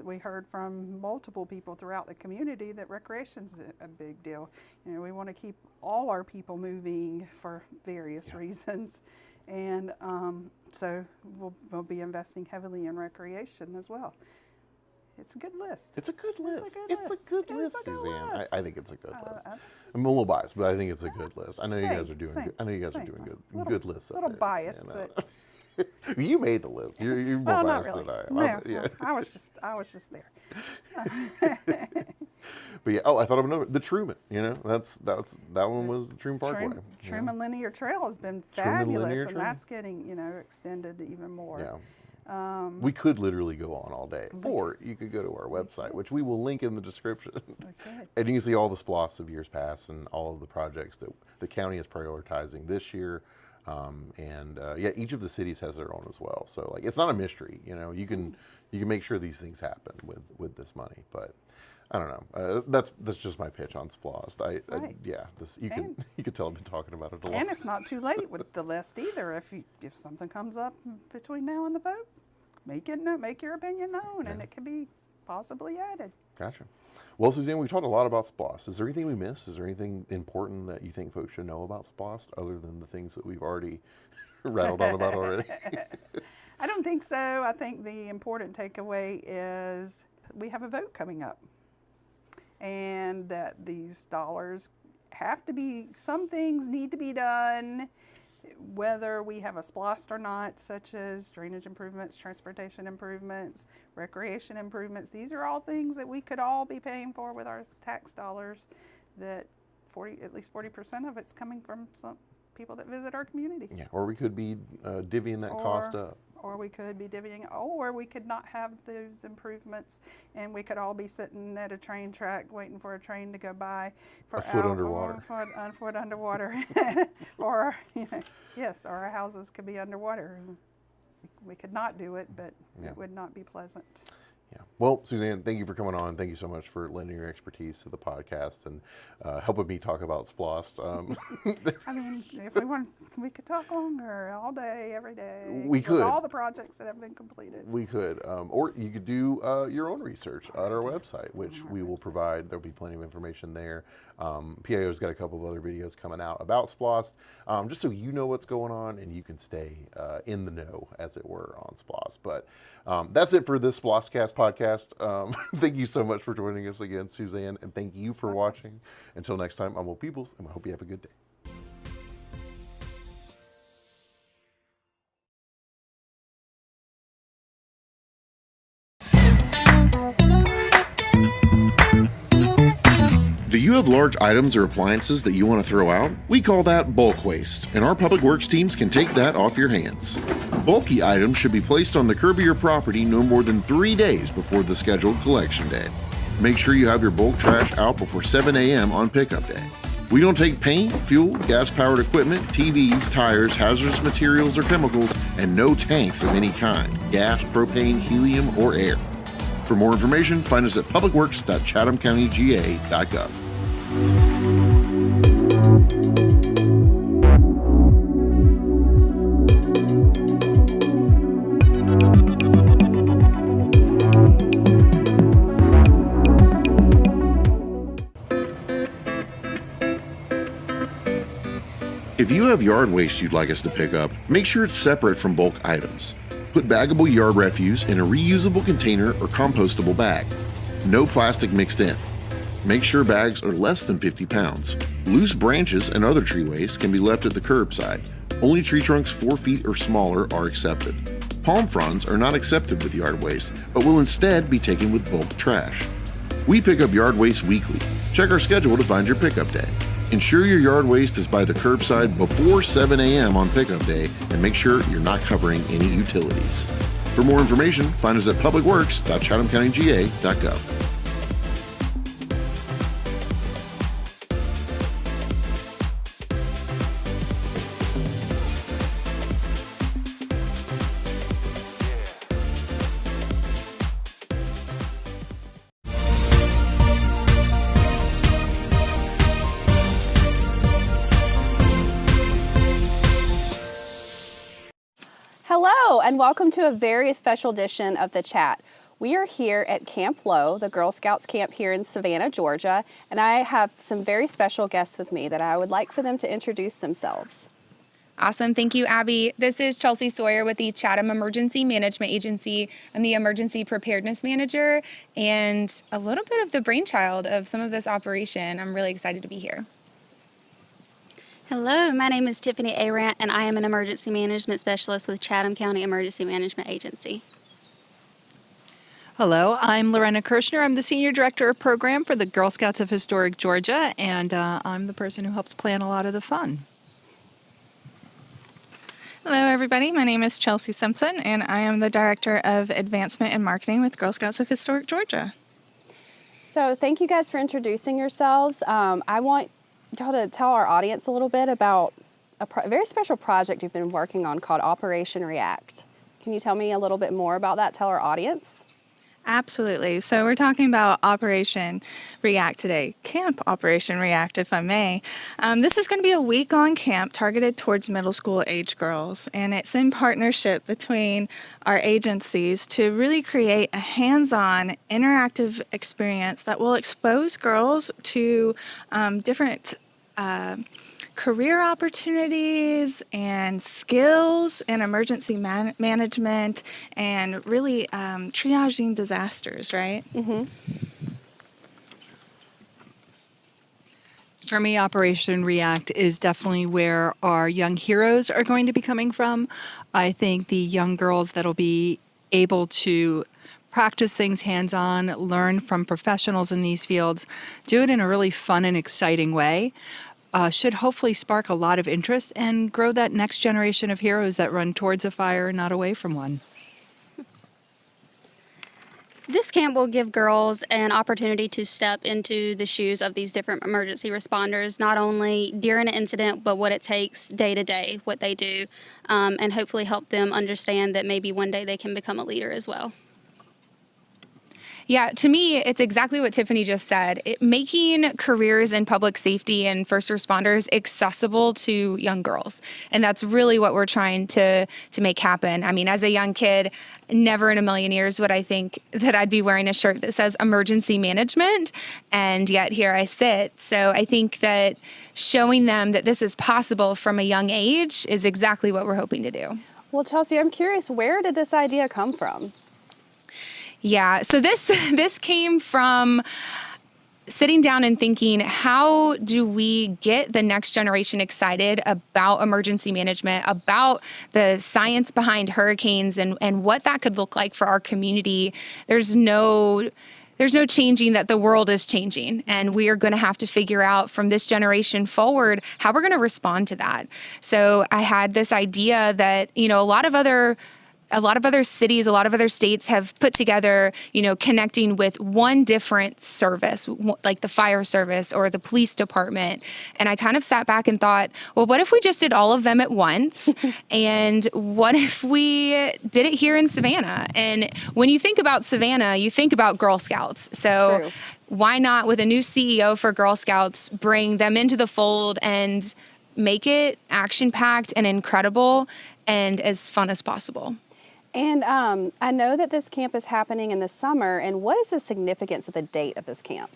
we heard from multiple people throughout the community that recreation's a big deal. You know, we want to keep all our people moving for various reasons, and so we'll be investing heavily in recreation as well. It's a good list. It's a good list. It's a good list, Suzanne. I think it's a good list. I'm a little biased, but I think it's a good list. I know you guys are doing good. I know you guys are doing good lists. A little biased, but you made the list. You're more biased than I am. No, Yeah. I was just there. But yeah, I thought of another. The Truman. You know, that one was the Truman Parkway. Truman Linear Trail has been fabulous, and that's getting extended even more. Yeah. We could literally go on all day, or you could go to our website, which we will link in the description. And you can see all the SPLOSTs of years past and all of the projects that the county is prioritizing this year. Yeah, each of the cities has their own as well. So like, it's not a mystery. You know, you can make sure these things happen with this money. But I don't know. That's just my pitch on SPLOST. You could tell I've been talking about it a lot. And it's not too late with the list either. If something comes up between now and the vote, make your opinion known, and it can be possibly added. Gotcha. Well, Suzanne, we've talked a lot about SPLOST. Is there anything we missed? Is there anything important that you think folks should know about SPLOST other than the things that we've already rattled on about already? I don't think so. I think the important takeaway is we have a vote coming up, and that these dollars have to be, some things need to be done, whether we have a SPLOST or not, such as drainage improvements, transportation improvements, recreation improvements. These are all things that we could all be paying for with our tax dollars, that at least 40% of it's coming from some people that visit our community. Yeah, or we could be divvying that cost up. Or we could be divvying, or we could not have those improvements, and we could all be sitting at a train track waiting for a train to go by for a foot underwater. A foot underwater, or yes, our houses could be underwater. We could not do it, but it would not be pleasant. Yeah. Well, Suzanne, thank you for coming on. Thank you so much for lending your expertise to the podcast and helping me talk about SPLOST. I mean, if we want, we could talk longer, all day, every day. We could. All the projects that have been completed. We could. Or you could do your own research at our website, which we will provide. There'll be plenty of information there. PIO's got a couple of other videos coming out about SPLOST, just so you know what's going on and you can stay in the know, as it were, on SPLOST. But that's it for this SPLOSTcast podcast. Thank you so much for joining us again, Suzanne, and thank you for watching. Until next time, I'm Will Peoples, and I hope you have a good day. Do you have large items or appliances that you want to throw out? We call that bulk waste, and our public works teams can take that off your hands. Bulky items should be placed on the curb of your property no more than 3 days before the scheduled collection day. Make sure you have your bulk trash out before 7 a.m. on pickup day. We don't take paint, fuel, gas-powered equipment, TVs, tires, hazardous materials or chemicals, and no tanks of any kind, gas, propane, helium, or air. For more information, find us at publicworks.chathamcountyga.gov. If you have yard waste you'd like us to pick up, make sure it's separate from bulk items. Put baggable yard refuse in a reusable container or compostable bag. No plastic mixed in. Make sure bags are less than 50 pounds. Loose branches and other tree waste can be left at the curbside. Only tree trunks 4 feet or smaller are accepted. Palm fronds are not accepted with yard waste, but will instead be taken with bulk trash. We pick up yard waste weekly. Check our schedule to find your pickup day. Ensure your yard waste is by the curbside before 7 a.m. on pickup day, and make sure you're not covering any utilities. For more information, find us at publicworks.chathamcountyga.gov. Hello, and welcome to a very special edition of The Chat. We are here at Camp Low, the Girl Scouts camp here in Savannah, Georgia, and I have some very special guests with me that I would like for them to introduce themselves. Awesome. Thank you, Abby. This is Chelsea Sawyer with the Chatham Emergency Management Agency. I'm the Emergency Preparedness Manager and a little bit of the brainchild of some of this operation. I'm really excited to be here. Hello, my name is Tiffany Arant, and I am an Emergency Management Specialist with Chatham County Emergency Management Agency. Hello, I'm Lorena Kirshner. I'm the Senior Director of Program for the Girl Scouts of Historic Georgia, and I'm the person who helps plan a lot of the fun. Hello, everybody. My name is Chelsea Simpson, and I am the Director of Advancement and Marketing with Girl Scouts of Historic Georgia. So thank you guys for introducing yourselves. I want y'all to tell our audience a little bit about a very special project you've been working on called Operation React. Can you tell me a little bit more about that? Tell our audience. Absolutely. So we're talking about Operation React today, Camp Operation React, if I may. This is going to be a week-long camp targeted towards middle school age girls, and it's in partnership between our agencies to really create a hands-on, interactive experience that will expose girls to different career opportunities and skills in emergency management and really triaging disasters, right? Mm-hmm. For me, Operation React is definitely where our young heroes are going to be coming from. I think the young girls that'll be able to practice things hands-on, learn from professionals in these fields, do it in a really fun and exciting way. Should hopefully spark a lot of interest and grow that next generation of heroes that run towards a fire, not away from one. This camp will give girls an opportunity to step into the shoes of these different emergency responders, not only during an incident, but what it takes day to day, what they do, and hopefully help them understand that maybe one day they can become a leader as well. Yeah, to me, it's exactly what Tiffany just said. Making careers in public safety and first responders accessible to young girls. And that's really what we're trying to make happen. I mean, as a young kid, never in a million years would I think that I'd be wearing a shirt that says emergency management, and yet here I sit. So I think that showing them that this is possible from a young age is exactly what we're hoping to do. Well, Chelsea, I'm curious, where did this idea come from? Yeah, so this came from sitting down and thinking, how do we get the next generation excited about emergency management, about the science behind hurricanes and what that could look like for our community? There's no there's no changing that the world is changing, and we are going to have to figure out from this generation forward how we're going to respond to that. So I had this idea that, you know, a lot of other cities, a lot of other states have put together, you know, connecting with one different service, like the fire service or the police department. And I kind of sat back and thought, well, what if we just did all of them at once? And what if we did it here in Savannah? And when you think about Savannah, you think about Girl Scouts. So True. Why not, with a new CEO for Girl Scouts, bring them into the fold and make it action-packed and incredible and as fun as possible? And I know that this camp is happening in the summer, and what is the significance of the date of this camp?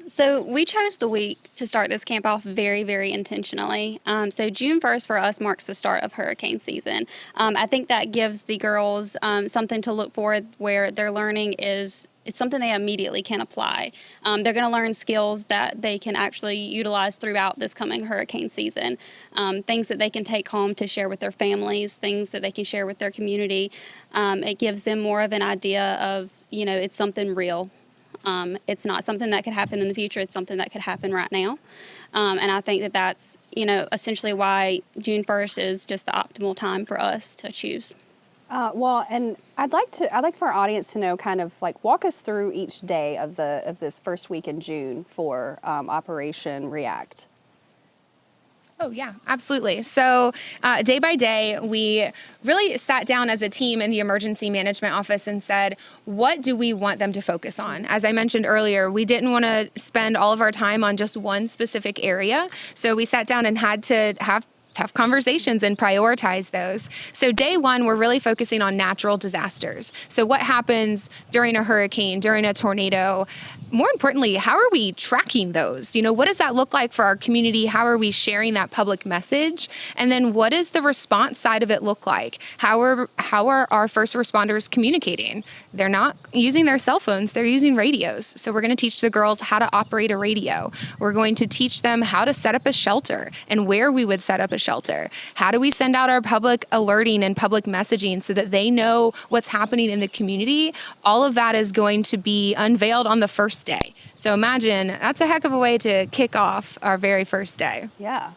So we chose the week to start this camp off very, very intentionally. So June 1st for us marks the start of hurricane season. I think that gives the girls something to look for where their learning is. It's something they immediately can apply. They're going to learn skills that they can actually utilize throughout this coming hurricane season. Things that they can take home to share with their families, things that they can share with their community. It gives them more of an idea of, you know, it's something real. It's not something that could happen in the future. It's something that could happen right now. And I think that that's, you know, essentially why June 1st is just the optimal time for us to choose. Well, and I'd like for our audience to know, kind of like, walk us through each day of this first week in June for Operation React. Oh, yeah, absolutely. So day by day, we really sat down as a team in the emergency management office and said, what do we want them to focus on? As I mentioned earlier, we didn't want to spend all of our time on just one specific area. So we sat down and had to have tough conversations and prioritize those. So day one, we're really focusing on natural disasters. So what happens during a hurricane, during a tornado? More importantly, how are we tracking those? You know, what does that look like for our community? How are we sharing that public message? And then what does the response side of it look like? How are our first responders communicating? They're not using their cell phones, they're using radios. So we're going to teach the girls how to operate a radio. We're going to teach them how to set up a shelter and where we would set up a shelter. How do we send out our public alerting and public messaging so that they know what's happening in the community? All of that is going to be unveiled on the first day. So imagine, that's a heck of a way to kick off our very first day. Yeah.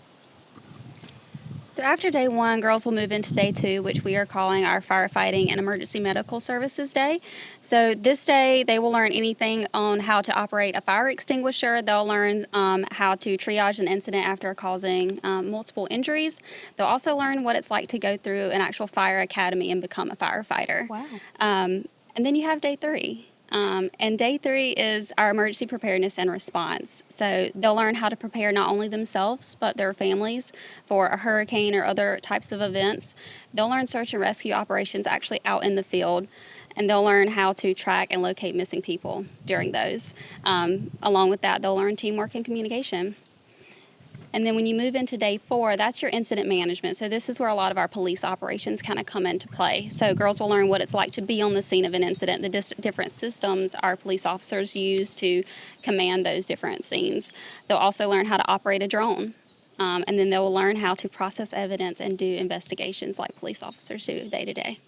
So after day one, girls will move into day two, which we are calling our Firefighting and Emergency Medical Services Day. So this day, they will learn anything on how to operate a fire extinguisher. They'll learn how to triage an incident after causing multiple injuries. They'll also learn what it's like to go through an actual fire academy and become a firefighter. Wow. And then you have day three. And day three is our emergency preparedness and response. So they'll learn how to prepare not only themselves, but their families for a hurricane or other types of events. They'll learn search and rescue operations actually out in the field, and they'll learn how to track and locate missing people during those. Along with that, they'll learn teamwork and communication. And then when you move into day four, that's your incident management. So this is where a lot of our police operations kind of come into play. So girls will learn what it's like to be on the scene of an incident, the different systems our police officers use to command those different scenes. They'll also learn how to operate a drone. And then they'll learn how to process evidence and do investigations like police officers do day to day.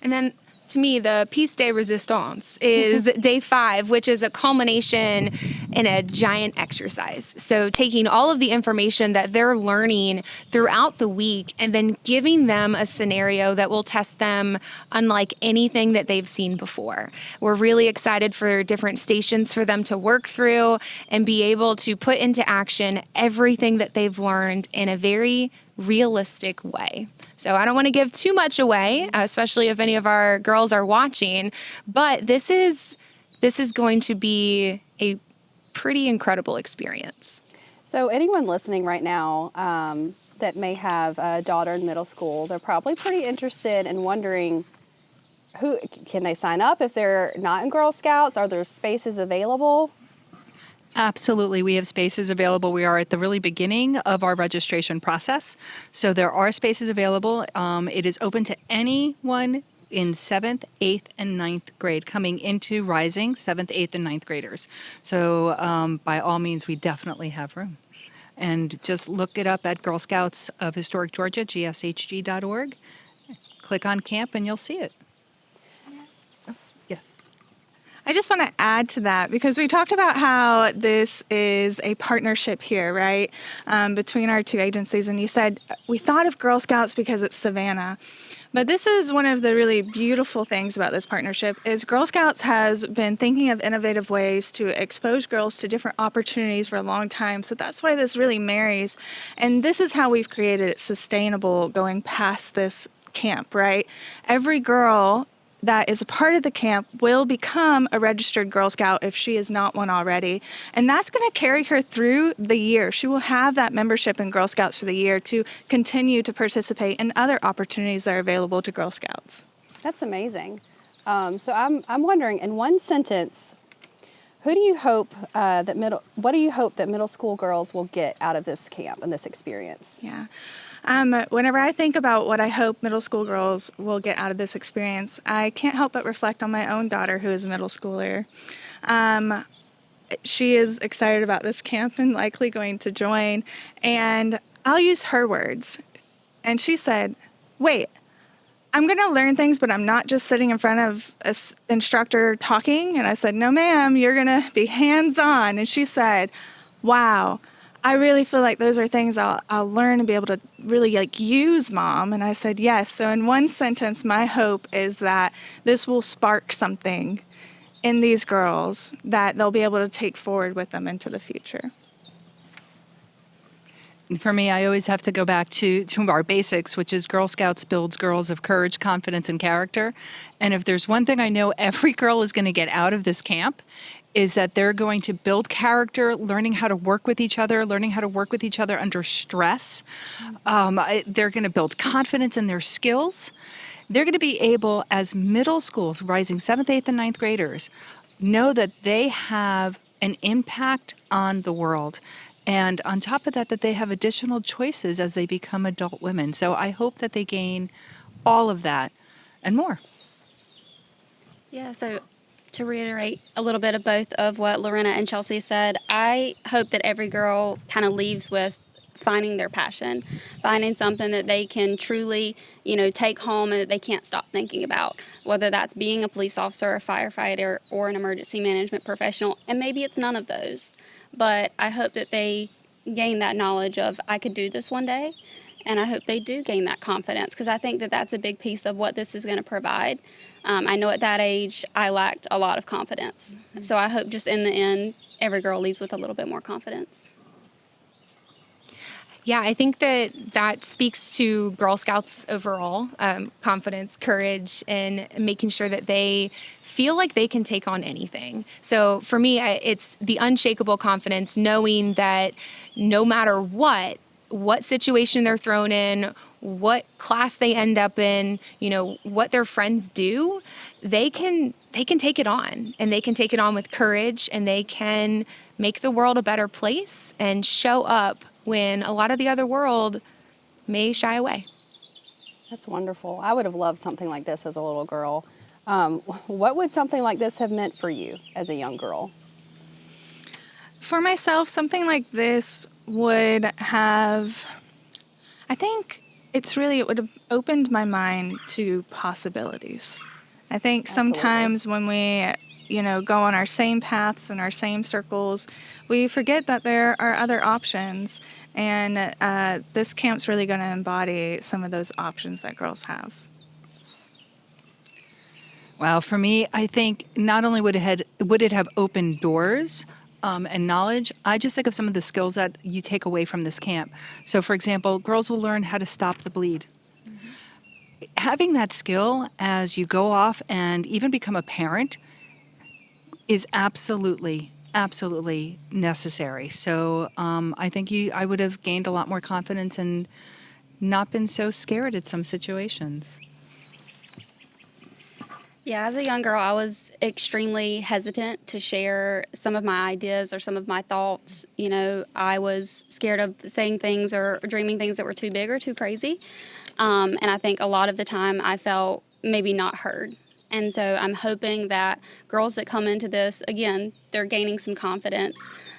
And then, to me, the piece de resistance is day 5, which is a culmination in a giant exercise. So taking all of the information that they're learning throughout the week and then giving them a scenario that will test them unlike anything that they've seen before. We're really excited for different stations for them to work through and be able to put into action everything that they've learned in a very realistic way. So I don't want to give too much away, especially if any of our girls are watching, but this is going to be a pretty incredible experience. So anyone listening right now that may have a daughter in middle school, they're probably pretty interested in wondering, who can they sign up if they're not in Girl Scouts? Are there spaces available? Absolutely. We have spaces available. We are at the really beginning of our registration process. So there are spaces available. It is open to anyone in 7th, 8th, and 9th grade coming into Rising, 7th, 8th, and 9th graders. So by all means, we definitely have room. And just look it up at Girl Scouts of Historic Georgia, gshg.org. Click on camp and you'll see it. I just want to add to that because we talked about how this is a partnership here, right, between our two agencies. And you said we thought of Girl Scouts because it's Savannah. But this is one of the really beautiful things about this partnership is Girl Scouts has been thinking of innovative ways to expose girls to different opportunities for a long time. So that's why this really marries. And this is how we've created it sustainable going past this camp, right? Every girl that is a part of the camp will become a registered Girl Scout if she is not one already. And that's going to carry her through the year. She will have that membership in Girl Scouts for the year to continue to participate in other opportunities that are available to Girl Scouts. That's amazing. So I'm wondering, in one sentence, what do you hope that middle school girls will get out of this camp and this experience? Yeah. Whenever I think about what I hope middle school girls will get out of this experience, I can't help but reflect on my own daughter who is a middle schooler. She is excited about this camp and likely going to join, and I'll use her words. And she said, "Wait, I'm going to learn things, but I'm not just sitting in front of an instructor talking." And I said, "No, ma'am, you're going to be hands-on." And she said, "Wow, I really feel like those are things I'll learn and be able to really use, Mom." And I said, "Yes." So in one sentence, my hope is that this will spark something in these girls that they'll be able to take forward with them into the future. For me, I always have to go back to our basics, which is Girl Scouts builds girls of courage, confidence, and character. And if there's one thing I know every girl is going to get out of this camp, is that they're going to build character, learning how to work with each other, learning how to work with each other under stress. They're going to build confidence in their skills. They're going to be able, as middle schools, rising 7th, 8th, and 9th graders, know that they have an impact on the world. And on top of that, that they have additional choices as they become adult women. So I hope that they gain all of that and more. Yeah, so to reiterate a little bit of both of what Lorena and Chelsea said, I hope that every girl kind of leaves with finding their passion, finding something that they can truly, take home and that they can't stop thinking about, whether that's being a police officer, a firefighter, or an emergency management professional. And maybe it's none of those, but I hope that they gain that knowledge of, I could do this one day. And I hope they do gain that confidence, because I think that that's a big piece of what this is going to provide. I know at that age, I lacked a lot of confidence. So I hope just in the end, every girl leaves with a little bit more confidence. Yeah, I think that speaks to Girl Scouts overall, confidence, courage, and making sure that they feel like they can take on anything. So for me, it's the unshakable confidence, knowing that no matter what situation they're thrown in, what class they end up in, what their friends do, they can take it on, and they can take it on with courage, and they can make the world a better place and show up when a lot of the other world may shy away. That's wonderful. I would have loved something like this as a little girl. What would something like this have meant for you as a young girl? For myself, something like this would have, I think it would have opened my mind to possibilities. I think sometimes when we, go on our same paths and our same circles, we forget that there are other options. And this camp's really going to embody some of those options that girls have. Wow, for me, I think not only would it have opened doors and knowledge, I just think of some of the skills that you take away from this camp. So, for example, girls will learn how to stop the bleed. Mm-hmm. Having that skill as you go off and even become a parent is absolutely necessary. So I think I would have gained a lot more confidence and not been so scared at some situations. Yeah, as a young girl, I was extremely hesitant to share some of my ideas or some of my thoughts. I was scared of saying things or dreaming things that were too big or too crazy. And I think a lot of the time I felt maybe not heard. And so I'm hoping that girls that come into this, again, they're gaining some confidence.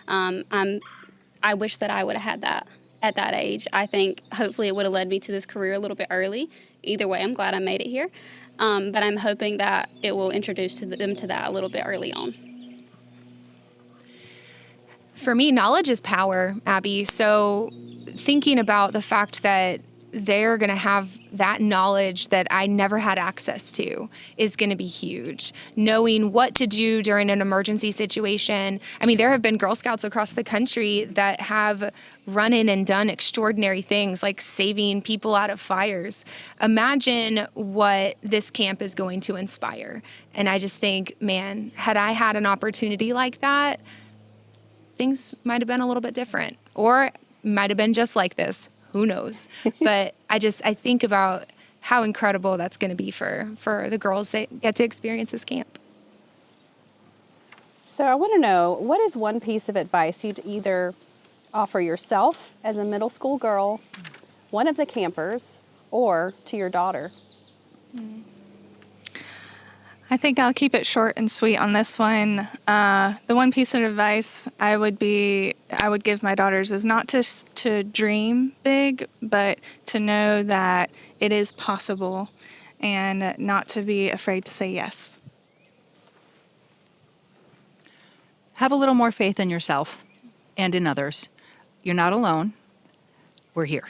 I wish that I would have had that at that age. I think hopefully it would have led me to this career a little bit early. Either way, I'm glad I made it here. But I'm hoping that it will introduce them to that a little bit early on. For me, knowledge is power, Abby. So thinking about the fact that they're going to have that knowledge that I never had access to is going to be huge. Knowing what to do during an emergency situation. I mean, there have been Girl Scouts across the country that have run in and done extraordinary things like saving people out of fires. Imagine what this camp is going to inspire. And I just think, man, had I had an opportunity like that, things might have been a little bit different, or might have been just like this. Who knows? But I think about how incredible that's going to be for the girls that get to experience this camp. So I want to know, what is one piece of advice you'd either offer yourself as a middle school girl, one of the campers, or to your daughter? I think I'll keep it short and sweet on this one. The one piece of advice I would give my daughters is not just to dream big, but to know that it is possible and not to be afraid to say yes. Have a little more faith in yourself and in others. You're not alone. We're here.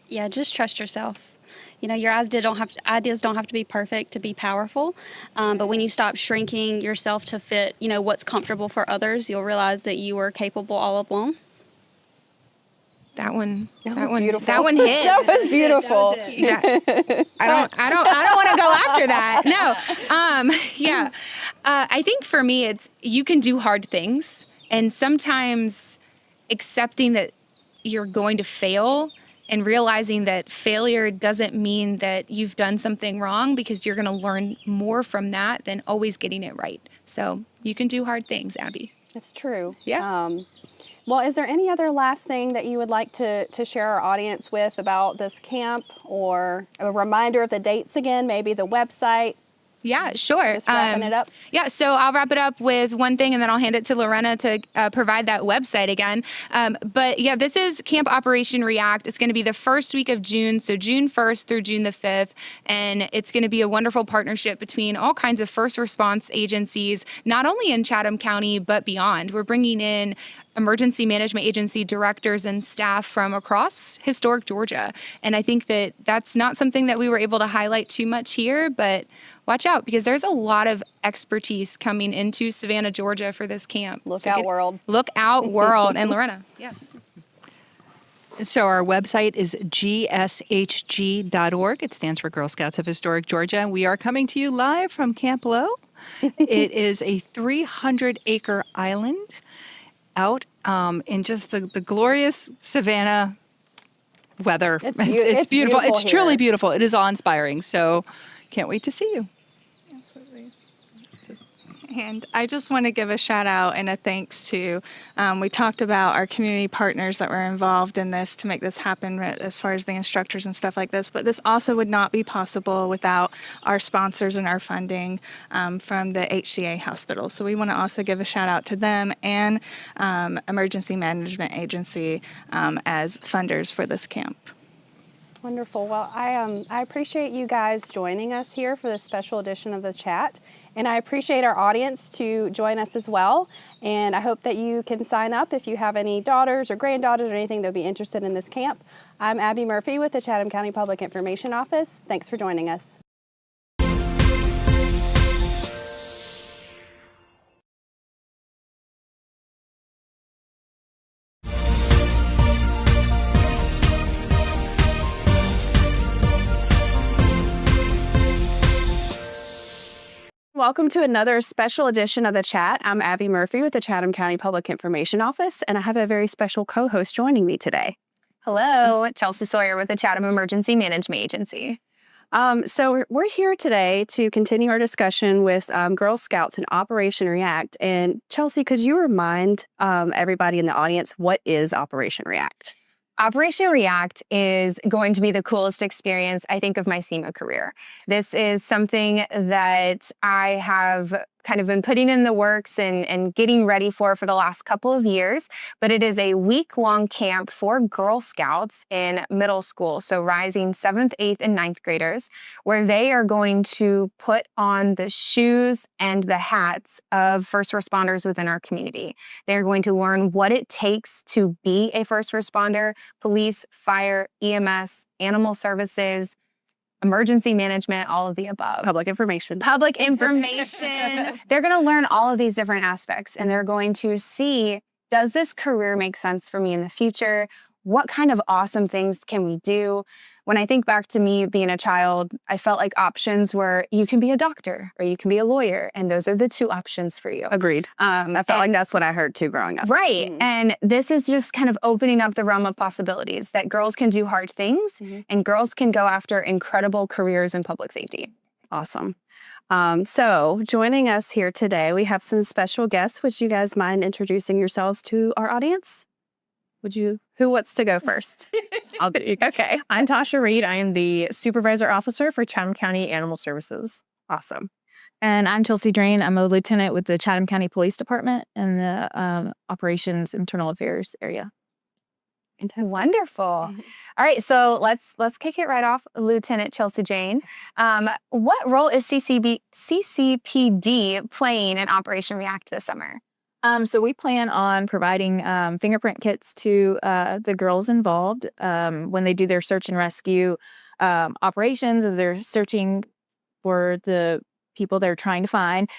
Yeah, just trust yourself. You know, your ideas don't have to be perfect to be powerful. But when you stop shrinking yourself to fit, what's comfortable for others, you'll realize that you are capable all alone. That one beautiful. That one hit. That was beautiful. I don't want to go after that. No. I think for me, it's you can do hard things, and sometimes accepting that you're going to fail and realizing that failure doesn't mean that you've done something wrong, because you're going to learn more from that than always getting it right. So you can do hard things, Abby. It's true. Yeah. Well, is there any other last thing that you would like to share our audience with about this camp, or a reminder of the dates again, maybe the website? Yeah, sure. Just wrapping it up. Yeah, so I'll wrap it up with one thing, and then I'll hand it to Lorena to provide that website again. But yeah, this is Camp Operation React. It's going to be the first week of June, so June 1st through June the 5th, and it's going to be a wonderful partnership between all kinds of first response agencies, not only in Chatham County, but beyond. We're bringing in emergency management agency directors and staff from across historic Georgia. And I think that that's not something that we were able to highlight too much here, but watch out, because there's a lot of expertise coming into Savannah, Georgia for this camp. Look out, world. Look out, world. And Lorena. Yeah. So our website is gshg.org. It stands for Girl Scouts of Historic Georgia. We are coming to you live from Camp Low. It is a 300-acre island out in just the glorious Savannah weather. It's beautiful. It's here. truly beautiful. It is awe-inspiring. So can't wait to see you. Absolutely. And I just want to give a shout out and a thanks to, we talked about our community partners that were involved in this to make this happen as far as the instructors and stuff like this. But this also would not be possible without our sponsors and our funding from the HCA hospital. So we want to also give a shout out to them and Emergency Management Agency as funders for this camp. Wonderful. Well, I appreciate you guys joining us here for this special edition of the chat. And I appreciate our audience to join us as well. And I hope that you can sign up if you have any daughters or granddaughters or anything that would be interested in this camp. I'm Abby Murphy with the Chatham County Public Information Office. Thanks for joining us. Welcome to another special edition of The Chat. I'm Abby Murphy with the Chatham County Public Information Office, and I have a very special co-host joining me today. Hello, Chelsea Sawyer with the Chatham Emergency Management Agency. So we're here today to continue our discussion with Girl Scouts and Operation React. And Chelsea, could you remind everybody in the audience, what is Operation React? Operation React is going to be the coolest experience, I think, of my SEMA career. This is something that I have kind of been putting in the works and getting ready for the last couple of years. But it is a week-long camp for Girl Scouts in middle school, so rising 7th, 8th, and 9th graders, where they are going to put on the shoes and the hats of first responders within our community. They're going to learn what it takes to be a first responder, police, fire, EMS, animal services, emergency management, all of the above. Public information. Public information. They're going to learn all of these different aspects, and they're going to see, does this career make sense for me in the future? What kind of awesome things can we do? When I think back to me being a child, I felt like options were you can be a doctor or you can be a lawyer, and those are the two options for you. Agreed. I felt like that's what I heard too growing up. Right. And this is just kind of opening up the realm of possibilities that girls can do hard things and girls can go after incredible careers in public safety. Awesome. So joining us here today, we have some special guests. Would you guys mind introducing yourselves to our audience? Who wants to go first? Okay. I'm Tasha Reed. I am the Supervisor Officer for Chatham County Animal Services. Awesome. And I'm Chelsea Drain. I'm a lieutenant with the Chatham County Police Department in the Operations Internal Affairs area. Wonderful. All right, so let's kick it right off, Lieutenant Chelsea Jane. What role is CCPD playing in Operation React this summer? So we plan on providing fingerprint kits to the girls involved when they do their search and rescue operations, as they're searching for the people they're trying to find.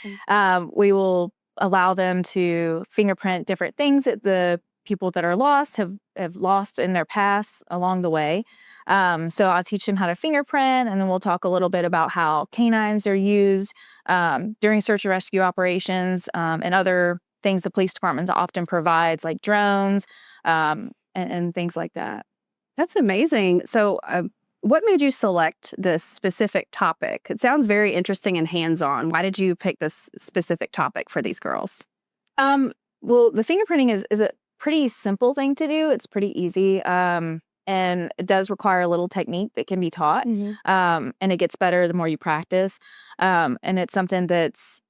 We will allow them to fingerprint different things that the people that are lost have lost in their paths along the way. So I'll teach them how to fingerprint, and then we'll talk a little bit about how canines are used during search and rescue operations and other things the police department often provides, like drones and things like that. That's amazing. So what made you select this specific topic? It sounds very interesting and hands-on. Why did you pick this specific topic for these girls? Well, the fingerprinting is a pretty simple thing to do. It's pretty easy. And it does require a little technique that can be taught. And it gets better the more you practice. And it's something that's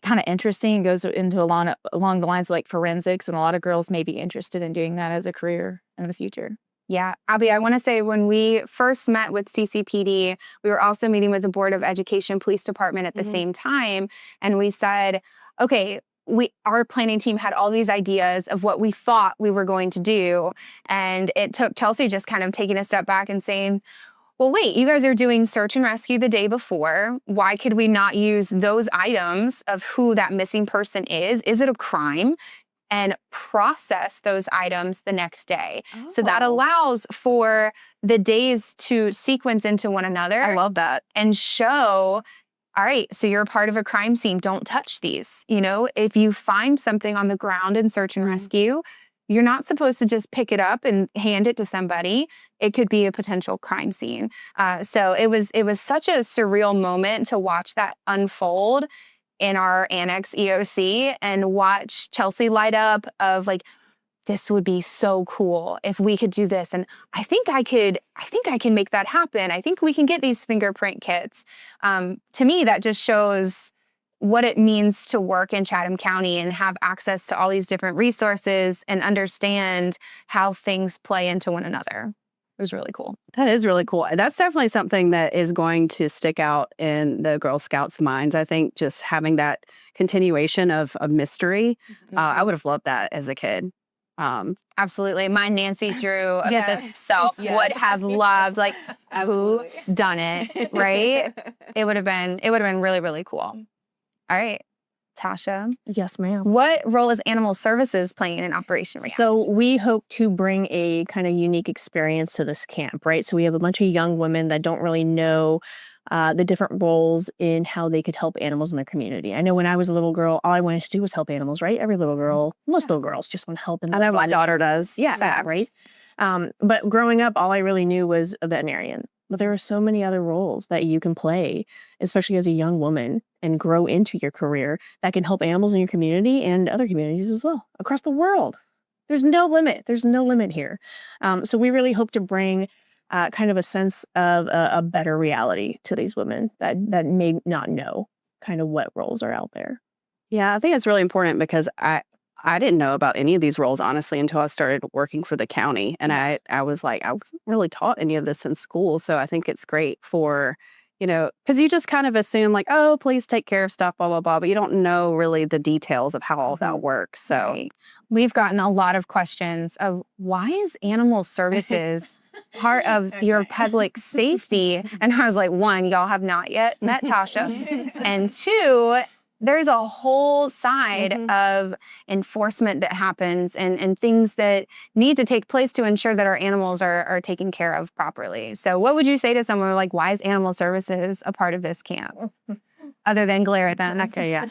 kind of interesting and goes into along the lines of like forensics, and a lot of girls may be interested in doing that as a career in the future. Yeah, Abby, I want to say when we first met with CCPD, we were also meeting with the Board of Education Police Department at the same time, and we said, okay, our planning team had all these ideas of what we thought we were going to do, and it took Chelsea just kind of taking a step back and saying, well, wait, you guys are doing search and rescue the day before. Why could we not use those items of who that missing person is? Is it a crime? And process those items the next day. So that allows for the days to sequence into one another. I love that. And show, all right, so you're a part of a crime scene. Don't touch these. You know, if you find something on the ground in search and rescue, you're not supposed to just pick it up and hand it to somebody. It could be a potential crime scene. So it was such a surreal moment to watch that unfold in our annex EOC and watch Chelsea light up of like, this would be so cool if we could do this. And I think I can make that happen. I think we can get these fingerprint kits. To me, that just shows what it means to work in Chatham County and have access to all these different resources and understand how things play into one another. It was really cool. That is really cool. That's definitely something that is going to stick out in the Girl Scouts' minds. I think just having that continuation of a mystery, I would have loved that as a kid. Absolutely. My Nancy Drew self would have loved, like, who done it, right? It would have been really, really cool. All right, Tasha. Yes, ma'am. What role is Animal Services playing in Operation React? So we hope to bring a kind of unique experience to this camp, right? So we have a bunch of young women that don't really know the different roles in how they could help animals in their community. I know when I was a little girl, all I wanted to do was help animals, right? Every little girl, most little girls just want to help. And I know my daughter does. Yeah, right? But growing up, all I really knew was a veterinarian. But there are so many other roles that you can play, especially as a young woman, and grow into your career that can help animals in your community and other communities as well across the world. There's no limit. There's no limit here. So we really hope to bring kind of a sense of a better reality to these women that may not know kind of what roles are out there. Yeah, I think it's really important because I didn't know about any of these roles, honestly, until I started working for the county. And I was like, I wasn't really taught any of this in school. So I think it's great for, because you just kind of assume like, oh, please take care of stuff, blah, blah, blah. But you don't know really the details of how all that works. So We've gotten a lot of questions of why is animal services part of your public safety? And I was like, one, y'all have not yet met Tasha. And two, there's a whole side of enforcement that happens and things that need to take place to ensure that our animals are taken care of properly. So what would you say to someone like, why is animal services a part of this camp? Other than glare at them. Okay, yeah.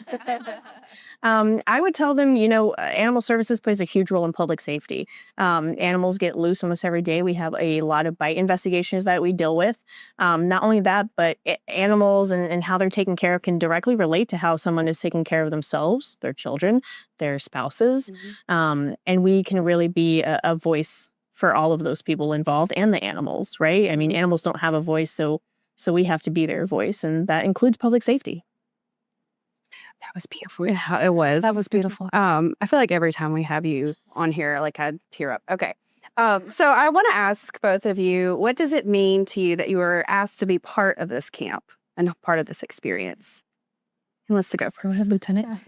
I would tell them, animal services plays a huge role in public safety. Animals get loose almost every day. We have a lot of bite investigations that we deal with. Not only that, but animals and how they're taken care of can directly relate to how someone is taking care of themselves, their children, their spouses. And we can really be a voice for all of those people involved and the animals, right? I mean, animals don't have a voice, so we have to be their voice, and that includes public safety. That was beautiful. Yeah, it was. That was beautiful. I feel like every time we have you on here, like I'd tear up. Okay. So I want to ask both of you, what does it mean to you that you were asked to be part of this camp and part of this experience? Who wants to go first? Go ahead, Lieutenant.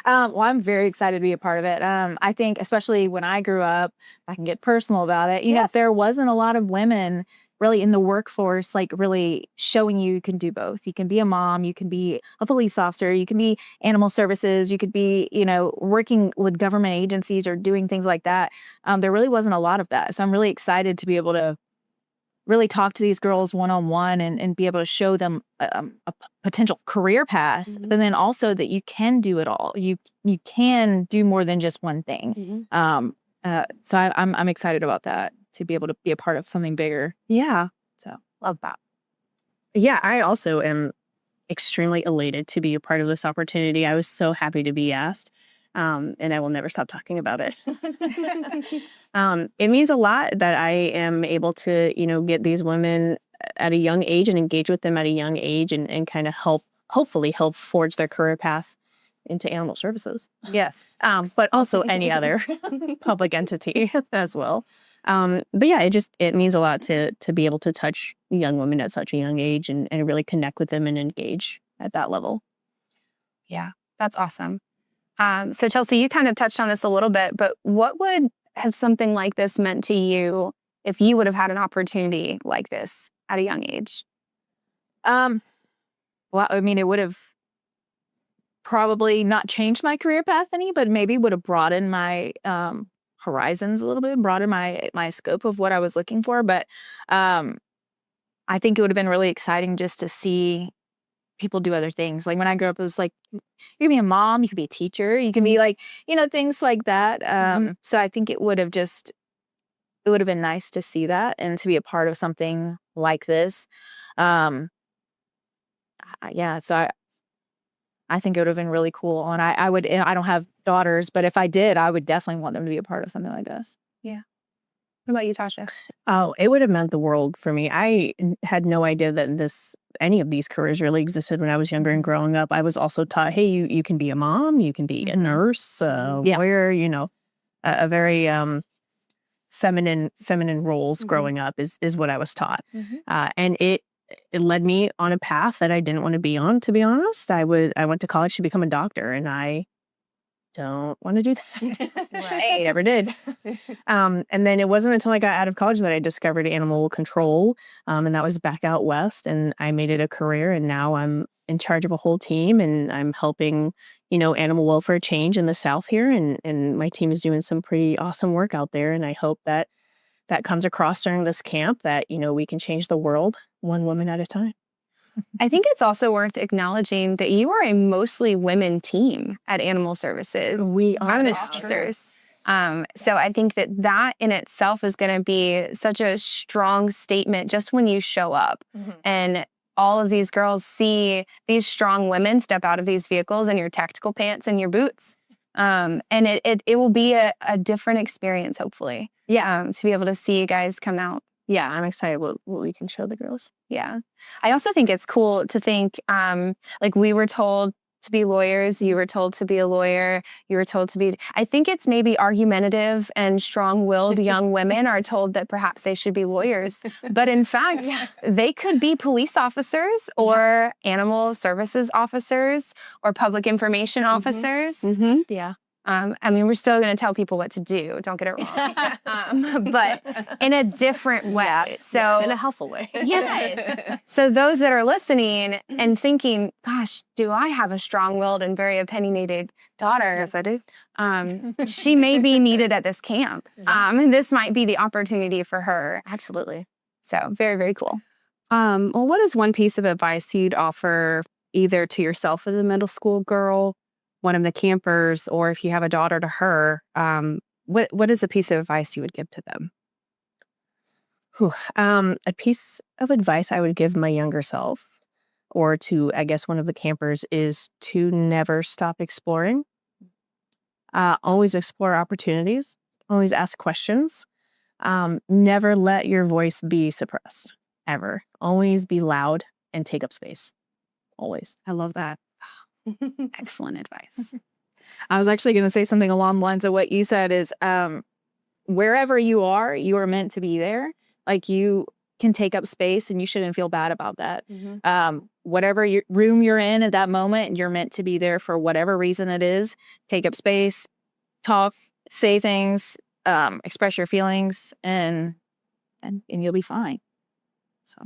Well, I'm very excited to be a part of it. I think especially when I grew up, I can get personal about it. You know, there wasn't a lot of women really in the workforce, like really showing you can do both. You can be a mom, you can be a police officer, you can be animal services, you could be, working with government agencies or doing things like that. There really wasn't a lot of that. So I'm really excited to be able to really talk to these girls one-on-one and be able to show them a potential career path, but then also that you can do it all. You can do more than just one thing. So I'm excited about that, to be able to be a part of something bigger. Yeah. So love that. Yeah, I also am extremely elated to be a part of this opportunity. I was so happy to be asked, and I will never stop talking about it. It means a lot that I am able to, get these women at a young age and engage with them at a young age and kind of hopefully help forge their career path into animal services. Yes. But also any other public entity as well. But yeah, it means a lot to be able to touch young women at such a young age and really connect with them and engage at that level. Yeah, that's awesome. So Chelsea, you kind of touched on this a little bit, but what would have something like this meant to you if you would have had an opportunity like this at a young age? Well, I mean, it would have probably not changed my career path any, but maybe would have broadened my horizons a little bit, broadened my scope of what I was looking for. But I think it would have been really exciting just to see people do other things. Like when I grew up, it was like, you could be a mom, you could be a teacher, you can be like, things like that. So I think it would have been nice to see that and to be a part of something like this. So I think it would have been really cool. And I don't have daughters, but if I did, I would definitely want them to be a part of something like this. Yeah. What about you, Tasha? Oh, it would have meant the world for me. I had no idea that any of these careers really existed when I was younger and growing up. I was also taught, hey, you can be a mom, you can be a nurse, lawyer, a very feminine roles growing up is what I was taught. And it led me on a path that I didn't want to be on, to be honest. I went to college to become a doctor, and I don't want to do that. Right. I never did. And then it wasn't until I got out of college that I discovered animal control, and that was back out west, and I made it a career, and now I'm in charge of a whole team, and I'm helping, animal welfare change in the South here, and my team is doing some pretty awesome work out there, and I hope that comes across during this camp, that, we can change the world one woman at a time. I think it's also worth acknowledging that you are a mostly women team at Animal Services. We are officers. So I think that in itself is going to be such a strong statement just when you show up. And all of these girls see these strong women step out of these vehicles in your tactical pants and your boots. And it will be a different experience, hopefully. Yeah. To be able to see you guys come out. yeah, I'm excited what we can show the girls. Yeah. I also think it's cool to think, like we were told to be lawyers, you were told to be a lawyer, you were told to be, I think it's maybe argumentative and strong-willed young women are told that perhaps they should be lawyers. But in fact, they could be police officers or animal services officers or public information officers. Yeah. I mean, we're still going to tell people what to do. Don't get it wrong. But in a different way. So In a helpful way. yes. So those that are listening and thinking, gosh, do I have a strong-willed and very opinionated daughter? Yes, I do. She may be needed at this camp. And this might be the opportunity for her. Absolutely. So very, very cool. Well, what is one piece of advice you'd offer either to yourself as a middle school girl, one of the campers, or if you have a daughter to her, what is a piece of advice you would give to them? A piece of advice I would give my younger self, or to, I guess, one of the campers, is to never stop exploring. Always explore opportunities, always ask questions. Never let your voice be suppressed, ever. Always be loud and take up space. Always. I love that. Excellent advice. I was actually going to say something along the lines of what you said is wherever you are meant to be there. Like you can take up space and you shouldn't feel bad about that. Whatever room you're in at that moment, you're meant to be there for whatever reason it is. Take up space, talk, say things, express your feelings, and you'll be fine. So,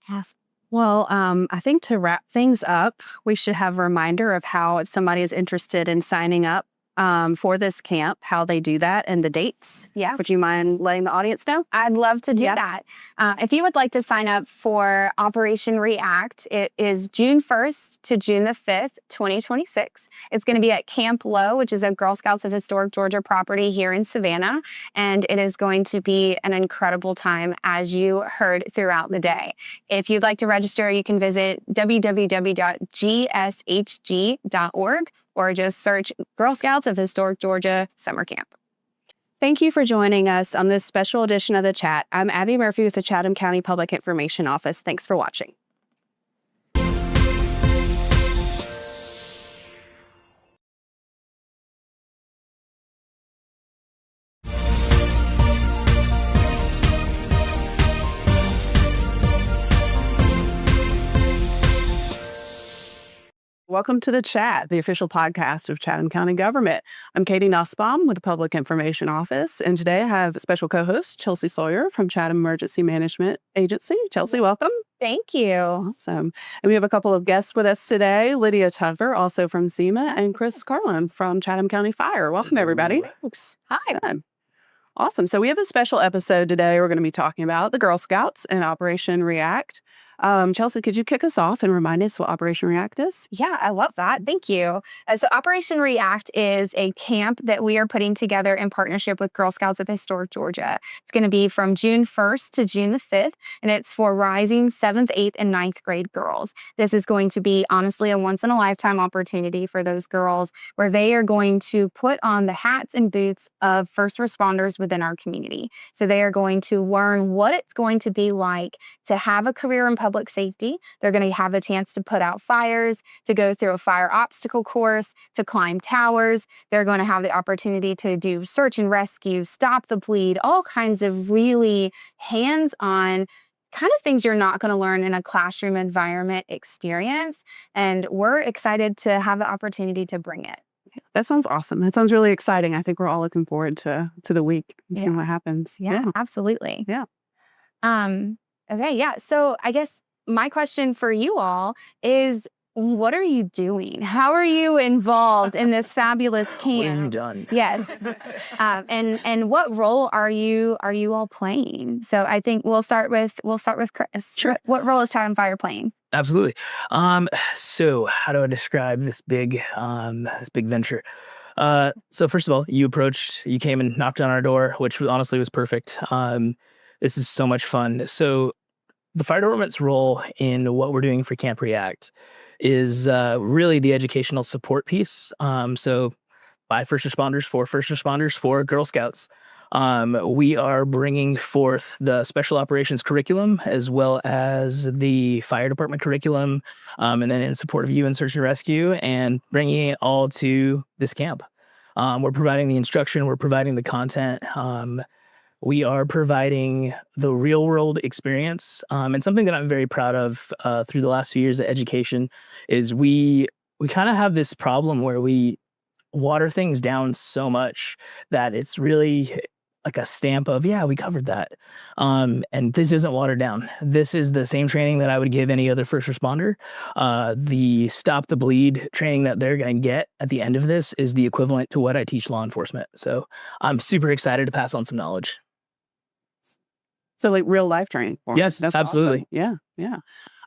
Yes. well, I think to wrap things up, we should have a reminder of how, if somebody is interested in signing up for this camp, how they do that and the dates. Yeah. Would you mind letting the audience know? I'd love to do Yeah. that. If you would like to sign up for Operation React, it is June 1st to June the 5th, 2026. It's going to be at Camp Low, which is a Girl Scouts of Historic Georgia property here in Savannah. And it is going to be an incredible time, as you heard throughout the day. If you'd like to register, you can visit www.gshg.org or just search Girl Scouts of Historic Georgia Summer Camp. Thank you for joining us on this special edition of The Chat. I'm Abby Murphy with the Chatham County Public Information Office. Thanks for watching. Welcome to The Chat, the official podcast of Chatham County Government. I'm Katie Nussbaum with the Public Information Office, and today I have special co-host Chelsea Sawyer from Chatham Emergency Management Agency. Chelsea, welcome. Thank you. Awesome. And we have a couple of guests with us today, Lydia Tugler, also from SEMA, and Chris Carlin from Chatham County Fire. Welcome, everybody. Hi. Good. Awesome. So we have a special episode today. We're going to be talking about the Girl Scouts and Operation React. Chelsea, could you kick us off and remind us what Operation React is? Yeah, I love that. Thank you. So Operation React is a camp that we are putting together in partnership with Girl Scouts of Historic Georgia. It's going to be from June 1st to June the 5th, and it's for rising 7th, 8th, and 9th grade girls. This is going to be, honestly, a once-in-a-lifetime opportunity for those girls where they are going to put on the hats and boots of first responders within our community. So they are going to learn what it's going to be like to have a career in public safety. They're going to have a chance to put out fires, to go through a fire obstacle course, to climb towers. They're going to have the opportunity to do search and rescue, stop the bleed, all kinds of really hands-on kind of things you're not going to learn in a classroom environment experience. And we're excited to have the opportunity to bring it. That sounds awesome. That sounds really exciting. I think we're all looking forward to the week and seeing what happens. Yeah, absolutely. Yeah. Okay, yeah. So I guess my question for you all is, what are you doing? How are you involved in this fabulous camp? What have you done? Yes. And what role are you all playing? So I think we'll start with Chris. Sure. What role is Chatham Fire playing? Absolutely. So how do I describe this big venture? So first of all, you came and knocked on our door, which honestly was perfect. This is so much fun. So the fire department's role in what we're doing for Camp React is really the educational support piece. So by first responders, for Girl Scouts. We are bringing forth the special operations curriculum as well as the fire department curriculum, and then in support of you in search and rescue, and bringing it all to this camp. We're providing the instruction, we're providing the content, we are providing the real world experience. And something that I'm very proud of through the last few years of education is we kind of have this problem where we water things down so much that it's really like a stamp of, yeah, we covered that. And this isn't watered down. This is the same training that I would give any other first responder. The stop the bleed training that they're going to get at the end of this is the equivalent to what I teach law enforcement. So I'm super excited to pass on some knowledge. So like real life training for 'em. Yes, That's absolutely. awesome. Yeah, yeah.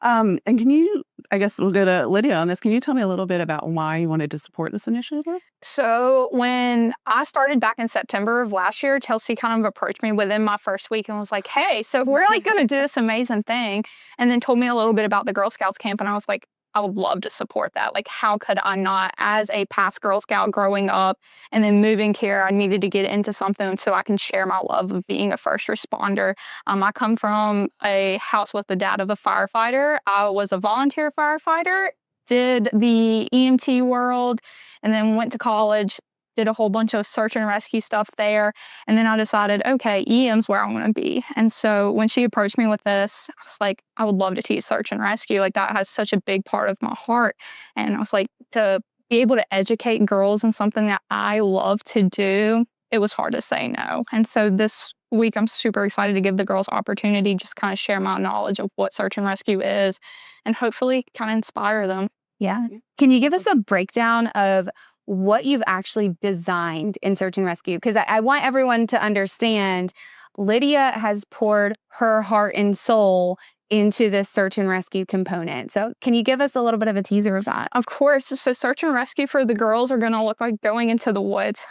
And can you, I guess we'll go to Lydia on this. Can you tell me a little bit about why you wanted to support this initiative? So when I started back in September of last year, Chelsea kind of approached me within my first week and was like, hey, so we're like going to do this amazing thing. And then told me a little bit about the Girl Scouts camp. And I was like, I would love to support that. Like, how could I not? As a past Girl Scout growing up and then moving here, I needed to get into something so I can share my love of being a first responder. I come from a house with the dad of a firefighter. I was a volunteer firefighter, did the EMT world, and then went to college, did a whole bunch of search and rescue stuff there. And then I decided, okay, EM's where I want to be. And so when she approached me with this, I was like, I would love to teach search and rescue. Like, that has such a big part of my heart. And I was like, to be able to educate girls in something that I love to do, it was hard to say no. And so this week, I'm super excited to give the girls opportunity, just kind of share my knowledge of what search and rescue is and hopefully kind of inspire them. Yeah. Can you give us a breakdown of what you've actually designed in search and rescue? Because I want everyone to understand Lydia has poured her heart and soul into this search and rescue component. So can you give us a little bit of a teaser of that? Of course. So search and rescue for the girls are going to look like going into the woods.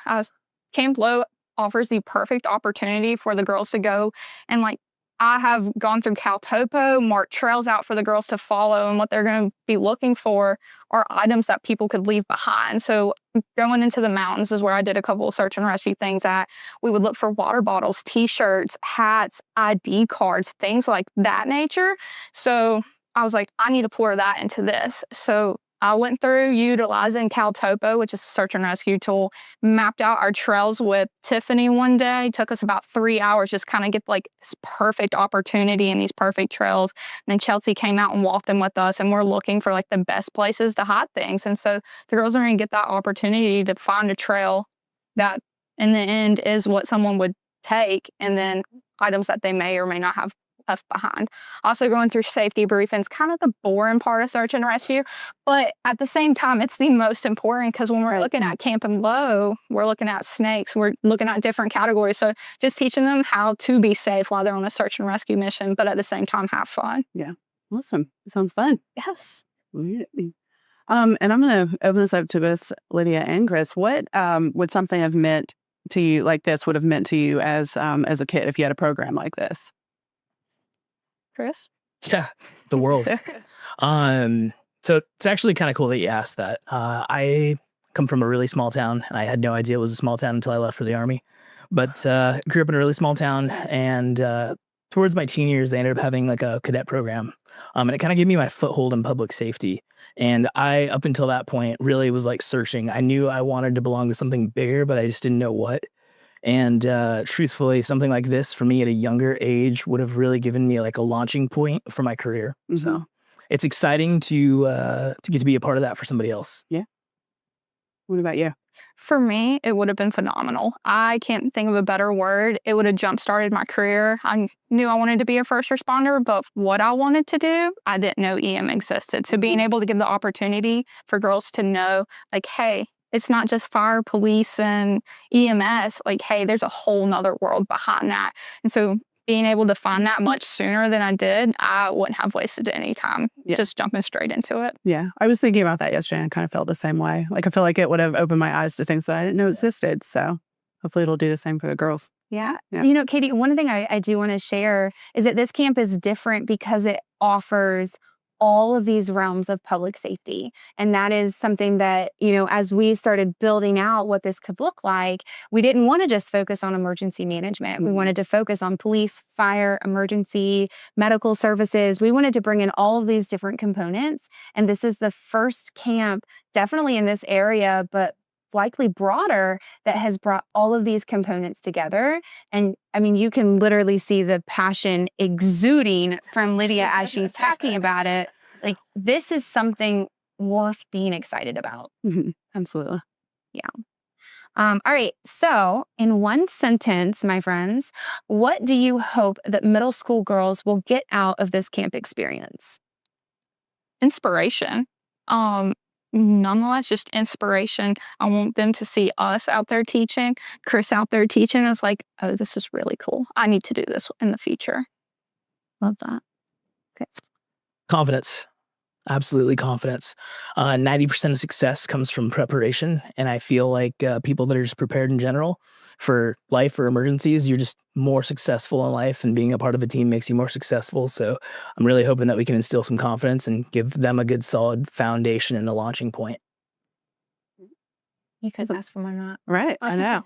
Camp Low offers the perfect opportunity for the girls to go and like, I have gone through Cal Topo, marked trails out for the girls to follow, and what they're going to be looking for are items that people could leave behind. So going into the mountains is where I did a couple of search and rescue things at. We would look for water bottles, t-shirts, hats, ID cards, things like that nature. So I was like, I need to pour that into this. So I went through utilizing Cal Topo, which is a search and rescue tool, mapped out our trails with Tiffany one day. It took us about 3 hours just kind of get like this perfect opportunity and these perfect trails. And then Chelsea came out and walked them with us, and we're looking for like the best places to hide things. And so the girls are going to get that opportunity to find a trail that in the end is what someone would take, and then items that they may or may not have left behind. Also going through safety briefings, kind of the boring part of search and rescue, but at the same time, it's the most important because when we're looking at Camp and Low, we're looking at snakes, we're looking at different categories. So just teaching them how to be safe while they're on a search and rescue mission, but at the same time, have fun. Yeah. Awesome. It sounds fun. Yes. Really. And I'm going to open this up to both Lydia and Chris. What would something have meant to you like this would have meant to you as a kid if you had a program like this? Chris? Yeah, the world. So it's actually kind of cool that you asked that. I come from a really small town, and I had no idea it was a small town until I left for the Army. But grew up in a really small town, and towards my teen years, they ended up having like a cadet program. And it kind of gave me my foothold in public safety. And I, up until that point, really was like searching. I knew I wanted to belong to something bigger, but I just didn't know what. And truthfully, something like this for me at a younger age would have really given me like a launching point for my career. Mm-hmm. So it's exciting to get to be a part of that for somebody else. Yeah. What about you? For me, it would have been phenomenal. I can't think of a better word. It would have jump-started my career. I knew I wanted to be a first responder, but what I wanted to do, I didn't know EM existed. So being able to give the opportunity for girls to know, like, hey, it's not just fire, police, and EMS. Like, hey, there's a whole nother world behind that. And so being able to find that much sooner than I did, I wouldn't have wasted any time just jumping straight into it. Yeah. I was thinking about that yesterday and kind of felt the same way. Like, I feel like it would have opened my eyes to things that I didn't know existed. So hopefully it'll do the same for the girls. Yeah. Yeah. You know, Katie, one thing I do want to share is that this camp is different because it offers all of these realms of public safety. And that is something that, as we started building out what this could look like, we didn't want to just focus on emergency management. We wanted to focus on police, fire, emergency, medical services. We wanted to bring in all of these different components. And this is the first camp, definitely in this area, but likely broader, that has brought all of these components together. And I mean, you can literally see the passion exuding from Lydia as she's talking about it. Like, this is something worth being excited about. Absolutely. Yeah. All right. So, in one sentence, my friends, what do you hope that middle school girls will get out of this camp experience? Inspiration. Nonetheless, just inspiration. I want them to see us out there teaching, Chris out there teaching. It's like, oh, this is really cool. I need to do this in the future. Love that. Okay. Confidence. Absolutely confidence. 90% of success comes from preparation. And I feel like people that are just prepared in general for life or emergencies, you're just more successful in life, and being a part of a team makes you more successful. So I'm really hoping that we can instill some confidence and give them a good solid foundation and a launching point. You could ask for my not. Right, I know.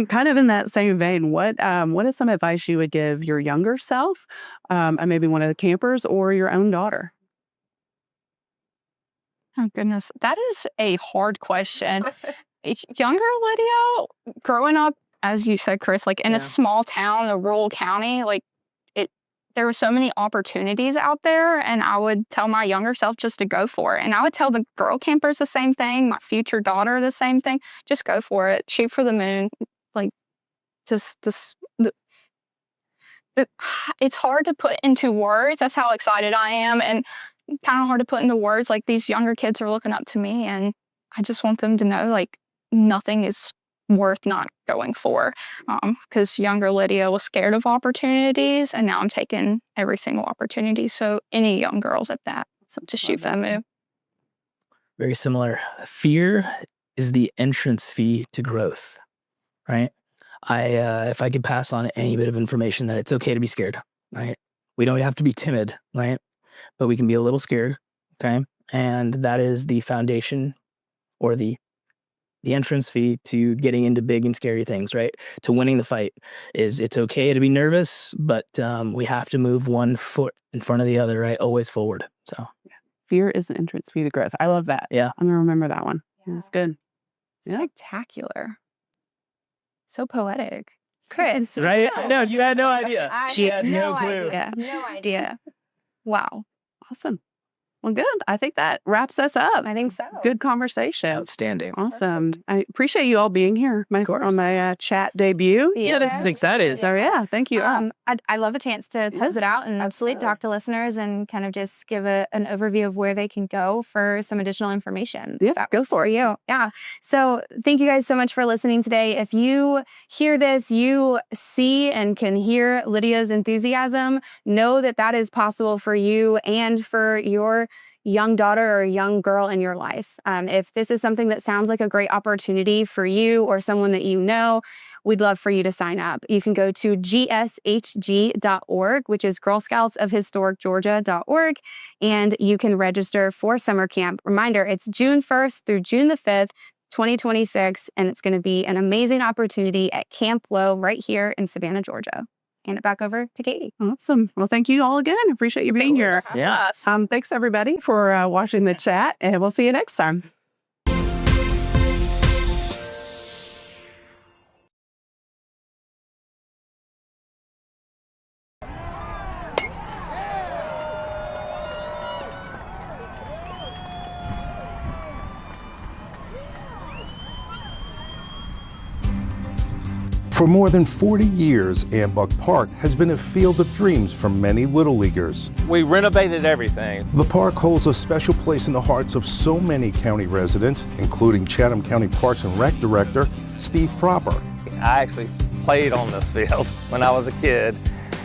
Kind of in that same vein, what is some advice you would give your younger self, and maybe one of the campers, or your own daughter? Oh, goodness. That is a hard question. Younger Lydia, growing up, as you said, Chris, like in a small town, a rural county, like there were so many opportunities out there, and I would tell my younger self just to go for it. And I would tell the girl campers the same thing, my future daughter the same thing. Just go for it. Shoot for the moon. Like, it's hard to put into words. That's how excited I am, and kind of hard to put into words. Like, these younger kids are looking up to me, and I just want them to know, like, nothing is worth not going for, because younger Lydia was scared of opportunities, and now I'm taking every single opportunity. So any young girls at that, so just shoot for that move. Very similar. Fear is the entrance fee to growth, right? If I could pass on any bit of information, that it's okay to be scared, right? We don't have to be timid, right? But we can be a little scared, okay? And that is the foundation, or the entrance fee to getting into big and scary things, right? To winning the fight. It's okay to be nervous, but we have to move one foot in front of the other, right? Always forward. So Fear is the entrance fee to growth. I love that. Yeah. I'm gonna remember that one. Yeah. That's good. Yeah. Spectacular. So poetic. Chris. Right? No, you had no idea. She had no clue. Idea. No idea. Wow. Awesome. Well, good. I think that wraps us up. I think so. Good conversation. Outstanding. Awesome. I appreciate you all being here on my chat debut. Yeah, this is exciting. So yeah, thank you. I love a chance to close it out and absolutely talk to listeners and kind of just give an overview of where they can go for some additional information. Yeah, go for you. Yeah. So thank you guys so much for listening today. If you hear this, you see and can hear Lydia's enthusiasm, know that that is possible for you and for your young daughter or young girl in your life. If this is something that sounds like a great opportunity for you or someone that you know, we'd love for you to sign up. You can go to gshg.org, which is Girl Scouts of Historic Georgia.org, and you can register for summer camp. Reminder, it's June 1st through June the 5th, 2026, and it's going to be an amazing opportunity at Camp Low right here in Savannah, Georgia. Hand it back over to Katie. Awesome. Well, thank you all again. Appreciate you being here. Yeah. Thanks everybody for watching the chat, and we'll see you next time. For more than 40 years, Ambuck Park has been a field of dreams for many Little Leaguers. We renovated everything. The park holds a special place in the hearts of so many county residents, including Chatham County Parks and Rec Director Steve Proper. I actually played on this field when I was a kid,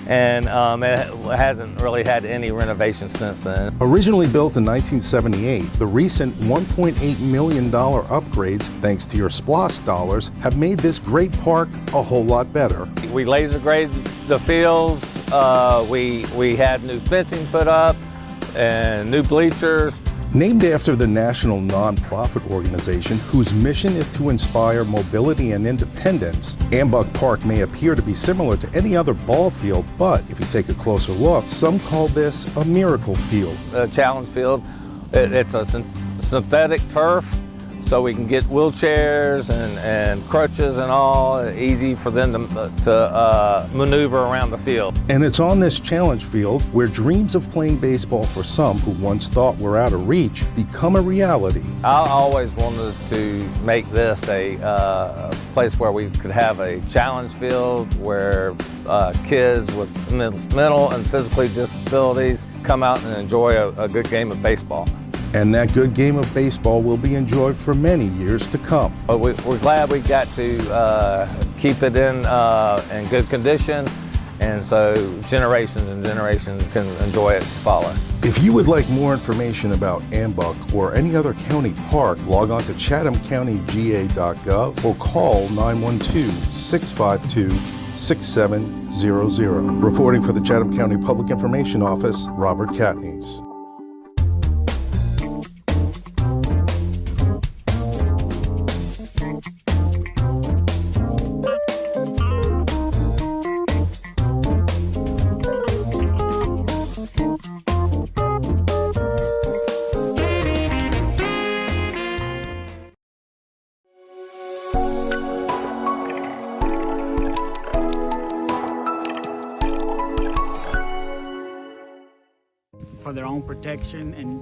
and it hasn't really had any renovation since then. Originally built in 1978, the recent $1.8 million upgrades, thanks to your SPLOST dollars, have made this great park a whole lot better. We laser graded the fields, we had new fencing put up, and new bleachers. Named after the national nonprofit organization whose mission is to inspire mobility and independence, Ambuck Park may appear to be similar to any other ball field, but if you take a closer look, some call this a miracle field. A challenge field, it's a synthetic turf, so we can get wheelchairs and crutches and all, easy for them to maneuver around the field. And it's on this challenge field where dreams of playing baseball for some who once thought were out of reach become a reality. I always wanted to make this a place where we could have a challenge field where kids with mental and physical disabilities come out and enjoy a good game of baseball. And that good game of baseball will be enjoyed for many years to come. But we're glad we got to keep it in good condition, and so generations and generations can enjoy it and follow. If you would like more information about Ambuck or any other county park, log on to chathamcountyga.gov or call 912-652-6700. Reporting for the Chatham County Public Information Office, Robert Katniss. For their own protection and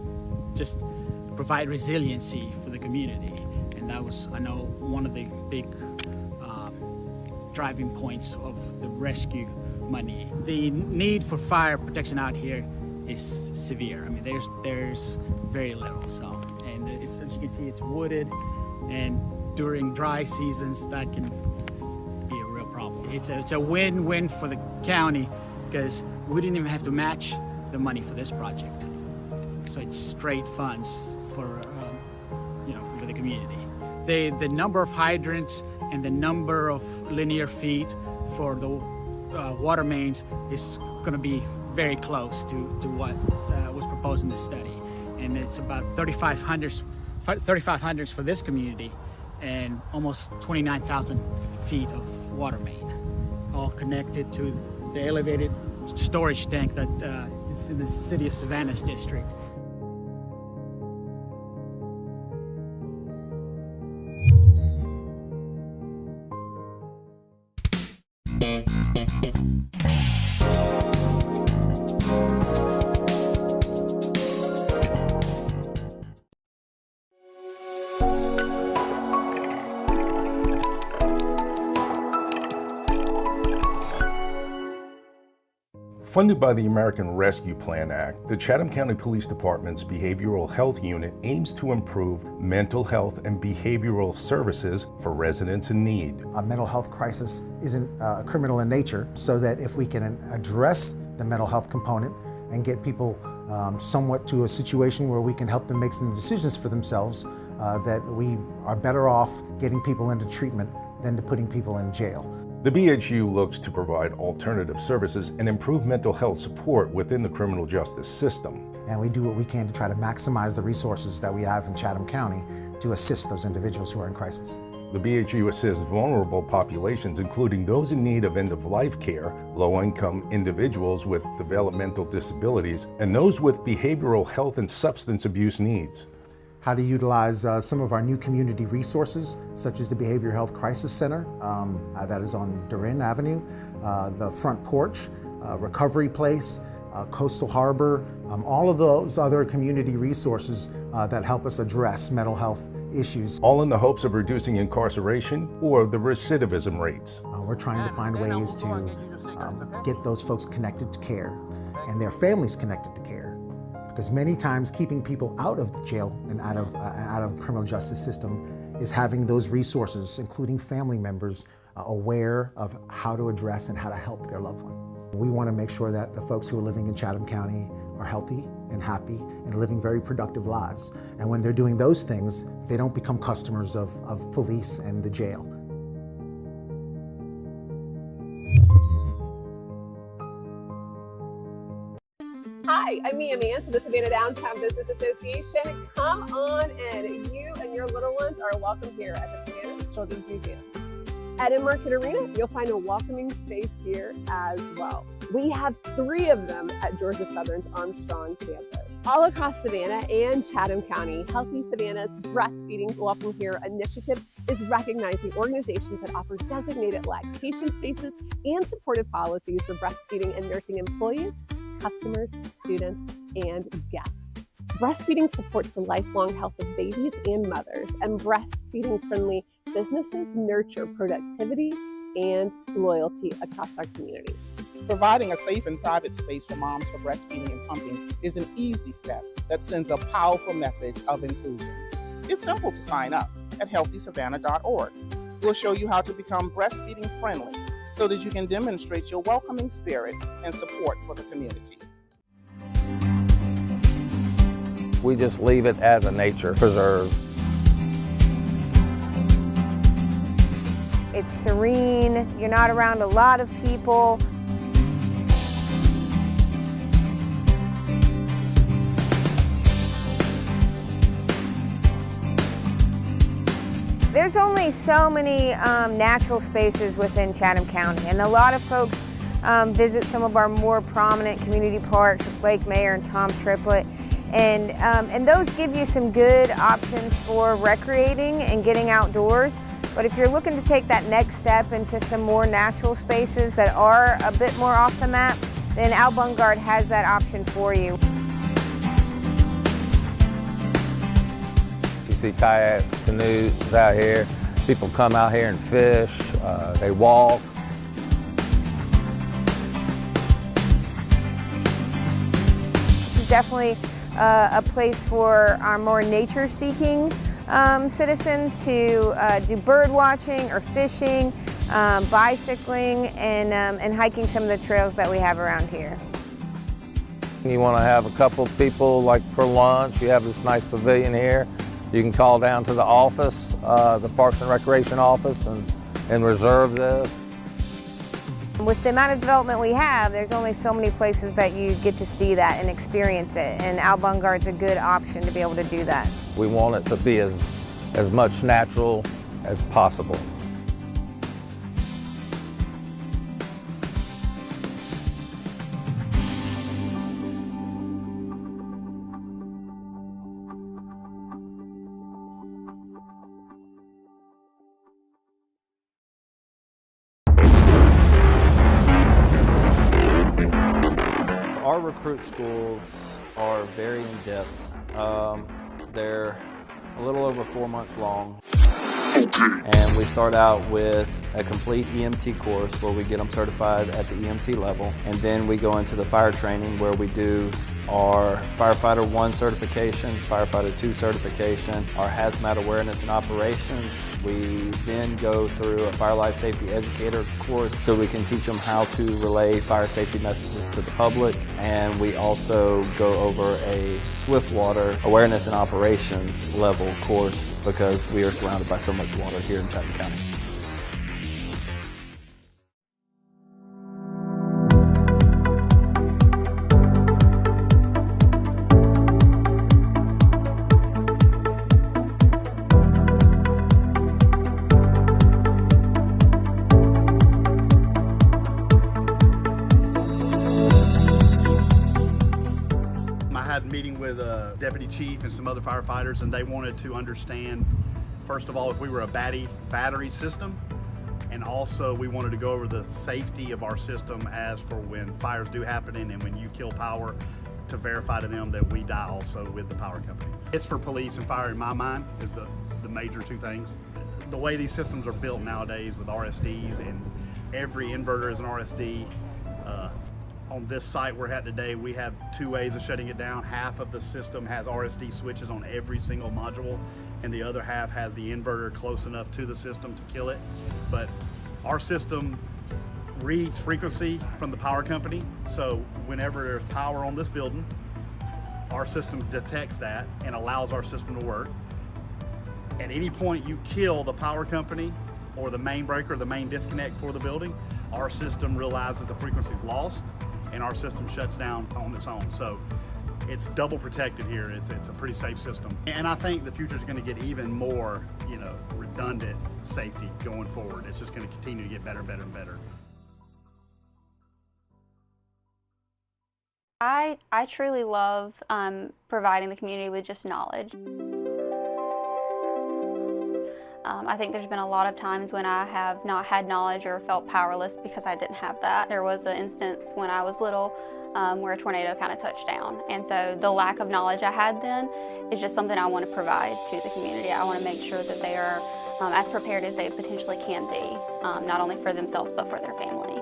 just provide resiliency for the community. And that was, I know, one of the big driving points of the rescue money. The need for fire protection out here is severe. I mean, there's very little. So, and it's, as you can see, it's wooded, and during dry seasons, that can be a real problem. It's a win-win for the county because we didn't even have to match the money for this project. So it's straight funds for, for the community. The number of hydrants and the number of linear feet for the water mains is going to be very close to what was proposed in this study. And it's about 3,500 for this community and almost 29,000 feet of water main, all connected to the elevated storage tank that is in the city of Savannah's district. Funded by the American Rescue Plan Act, the Chatham County Police Department's Behavioral Health Unit aims to improve mental health and behavioral services for residents in need. A mental health crisis isn't criminal in nature, so that if we can address the mental health component and get people somewhat to a situation where we can help them make some decisions for themselves, that we are better off getting people into treatment than to putting people in jail. The BHU looks to provide alternative services and improve mental health support within the criminal justice system. And we do what we can to try to maximize the resources that we have in Chatham County to assist those individuals who are in crisis. The BHU assists vulnerable populations, including those in need of end-of-life care, low-income individuals with developmental disabilities, and those with behavioral health and substance abuse needs. How to utilize some of our new community resources, such as the Behavioral Health Crisis Center, that is on Durin Avenue, the Front Porch, Recovery Place, Coastal Harbor, all of those other community resources that help us address mental health issues. All in the hopes of reducing incarceration or the recidivism rates. We're trying to find ways to get those folks connected to care and their families connected to care. Because many times keeping people out of the jail and out of the criminal justice system is having those resources, including family members, aware of how to address and how to help their loved one. We want to make sure that the folks who are living in Chatham County are healthy and happy and living very productive lives. And when they're doing those things, they don't become customers of police and the jail. Hi, I'm me, Amanda, to the Savannah Downtown Business Association. Come on in. You and your little ones are welcome here at the Savannah Children's Museum. At In-Market Arena, you'll find a welcoming space here as well. We have 3 of them at Georgia Southern's Armstrong campus. All across Savannah and Chatham County, Healthy Savannah's Breastfeeding Welcome Here initiative is recognizing organizations that offer designated lactation spaces and supportive policies for breastfeeding and nursing employees, customers, students, and guests. Breastfeeding supports the lifelong health of babies and mothers, and breastfeeding-friendly businesses nurture productivity and loyalty across our community. Providing a safe and private space for moms for breastfeeding and pumping is an easy step that sends a powerful message of inclusion. It's simple to sign up at healthysavannah.org. We'll show you how to become breastfeeding friendly so that you can demonstrate your welcoming spirit and support for the community. We just leave it as a nature preserve. It's serene, you're not around a lot of people. There's only so many natural spaces within Chatham County, and a lot of folks visit some of our more prominent community parks, Lake Mayer and Tom Triplett, and those give you some good options for recreating and getting outdoors. But if you're looking to take that next step into some more natural spaces that are a bit more off the map, then Al Bungard has that option for you. You see kayaks, canoes out here. People come out here and fish, they walk. This is definitely a place for our more nature-seeking citizens to do bird watching or fishing, bicycling, and hiking some of the trails that we have around here. You want to have a couple people like for lunch, you have this nice pavilion here. You can call down to the office, the Parks and Recreation office, and reserve this. With the amount of development we have, there's only so many places that you get to see that and experience it, and Al Bungard's a good option to be able to do that. We want it to be as much natural as possible. Our recruit schools are very in-depth. They're a little over 4 months long. And we start out with a complete EMT course where we get them certified at the EMT level. And then we go into the fire training where we do our Firefighter 1 certification, Firefighter 2 certification, our hazmat awareness and operations. We then go through a fire life safety educator course so we can teach them how to relay fire safety messages to the public. And we also go over a Swiftwater awareness and operations level course because we are surrounded by so much water here in Chatham County. I had a meeting with a deputy chief and some other firefighters, and they wanted to understand, first of all, if we were a battery system, and also we wanted to go over the safety of our system as for when fires do happen and when you kill power, to verify to them that we die also with the power company. It's for police and fire, in my mind, is the major 2 things. The way these systems are built nowadays with RSDs, and every inverter is an RSD. On this site we're at today, we have 2 ways of shutting it down. Half of the system has RSD switches on every single module, and the other half has the inverter close enough to the system to kill it. But our system reads frequency from the power company, so whenever there's power on this building, our system detects that and allows our system to work. At any point you kill the power company or the main breaker, the main disconnect for the building, our system realizes the frequency is lost and our system shuts down on its own. So it's double protected here. It's a pretty safe system. And I think the future is going to get even more, redundant safety going forward. It's just going to continue to get better, better, and better. I truly love providing the community with just knowledge. I think there's been a lot of times when I have not had knowledge or felt powerless because I didn't have that. There was an instance when I was little where a tornado kind of touched down. And so the lack of knowledge I had then is just something I want to provide to the community. I want to make sure that they are as prepared as they potentially can be, not only for themselves but for their family.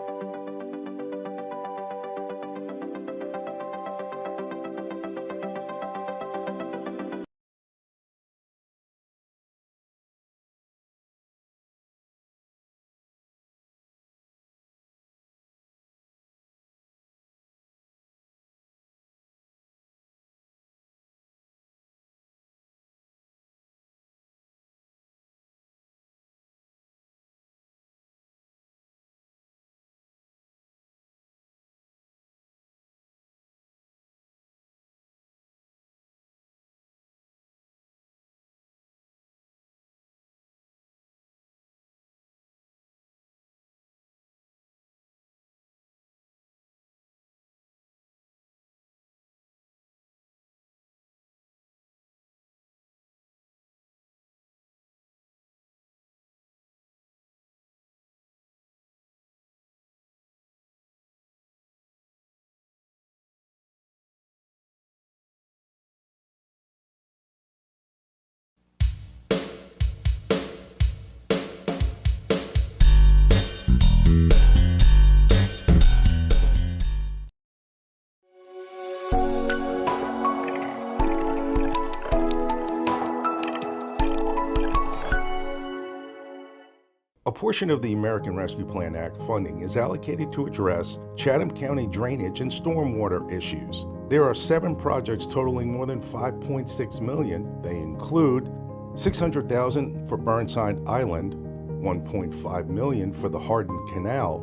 A portion of the American Rescue Plan Act funding is allocated to address Chatham County drainage and stormwater issues. There are 7 projects totaling more than $5.6 million. They include $600,000 for Burnside Island, $1.5 million for the Hardin Canal,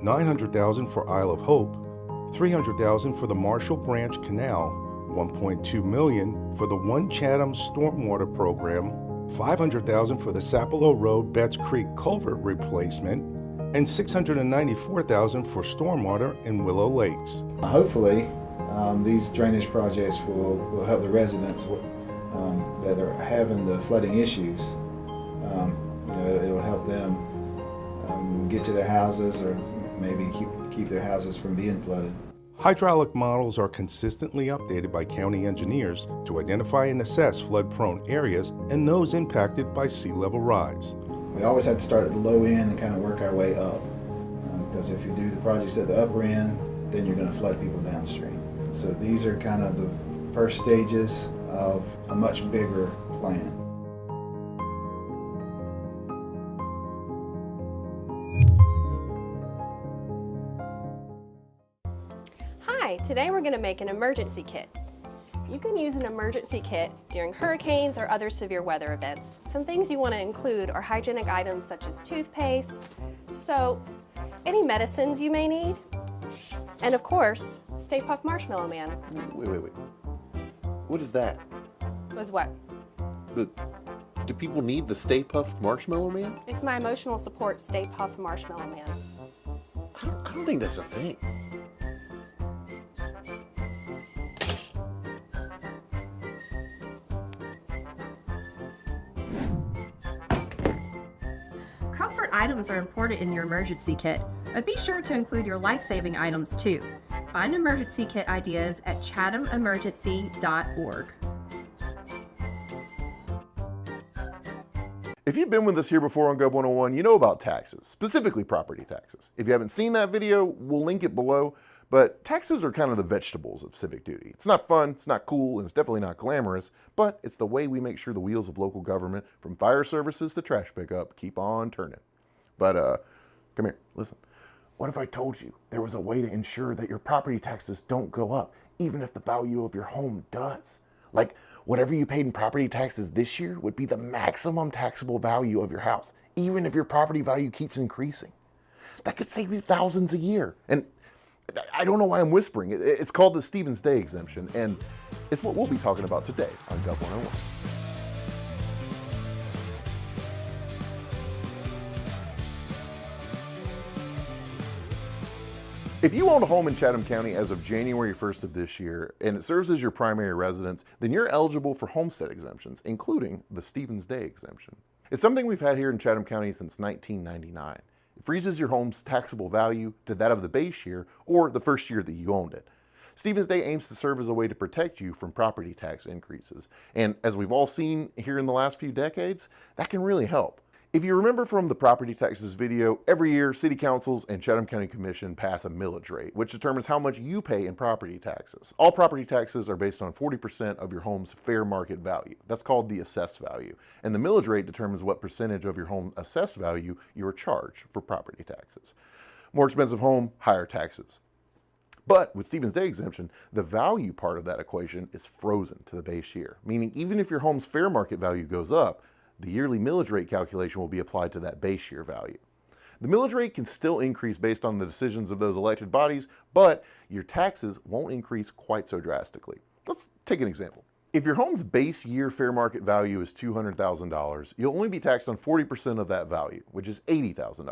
$900,000 for Isle of Hope, $300,000 for the Marshall Branch Canal, $1.2 million for the One Chatham Stormwater Program, $500,000 for the Sapelo Road Betts Creek Culvert Replacement, and $694,000 for stormwater in Willow Lakes. Hopefully, these drainage projects will help the residents that are having the flooding issues. It'll help them get to their houses, or maybe keep their houses from being flooded. Hydraulic models are consistently updated by county engineers to identify and assess flood-prone areas and those impacted by sea level rise. We always have to start at the low end and kind of work our way up, because if you do the projects at the upper end, then you're going to flood people downstream. So these are kind of the first stages of a much bigger plan. Hi, today we're going to make an emergency kit. You can use an emergency kit during hurricanes or other severe weather events. Some things you want to include are hygienic items such as toothpaste, soap, any medicines you may need, and of course, Stay Puft Marshmallow Man. Wait. What is that? Was what? Do people need the Stay Puft Marshmallow Man? It's my emotional support Stay Puft Marshmallow Man. I don't think that's a thing. Comfort items are important in your emergency kit, but be sure to include your life-saving items too. Find emergency kit ideas at chathamemergency.org. If you've been with us here before on Gov 101, you know about taxes, specifically property taxes. If you haven't seen that video, we'll link it below. But taxes are kind of the vegetables of civic duty. It's not fun, it's not cool, and it's definitely not glamorous, but it's the way we make sure the wheels of local government, from fire services to trash pickup, keep on turning. But come here, listen. What if I told you there was a way to ensure that your property taxes don't go up, even if the value of your home does? Like, whatever you paid in property taxes this year would be the maximum taxable value of your house, even if your property value keeps increasing. That could save you thousands a year. And I don't know why I'm whispering. It's called the Stevens Day exemption, and it's what we'll be talking about today on Gov 101. If you own a home in Chatham County as of January 1st of this year, and it serves as your primary residence, then you're eligible for homestead exemptions, including the Stevens Day exemption. It's something we've had here in Chatham County since 1999. It freezes your home's taxable value to that of the base year or the first year that you owned it. Stevens Day aims to serve as a way to protect you from property tax increases. And as we've all seen here in the last few decades, that can really help. If you remember from the property taxes video, every year city councils and Chatham County Commission pass a millage rate, which determines how much you pay in property taxes. All property taxes are based on 40% of your home's fair market value. That's called the assessed value. And the millage rate determines what percentage of your home assessed value you are charged for property taxes. More expensive home, higher taxes. But with Stevens Day exemption, the value part of that equation is frozen to the base year, meaning even if your home's fair market value goes up, the yearly millage rate calculation will be applied to that base year value. The millage rate can still increase based on the decisions of those elected bodies, but your taxes won't increase quite so drastically. Let's take an example. If your home's base year fair market value is $200,000, you'll only be taxed on 40% of that value, which is $80,000.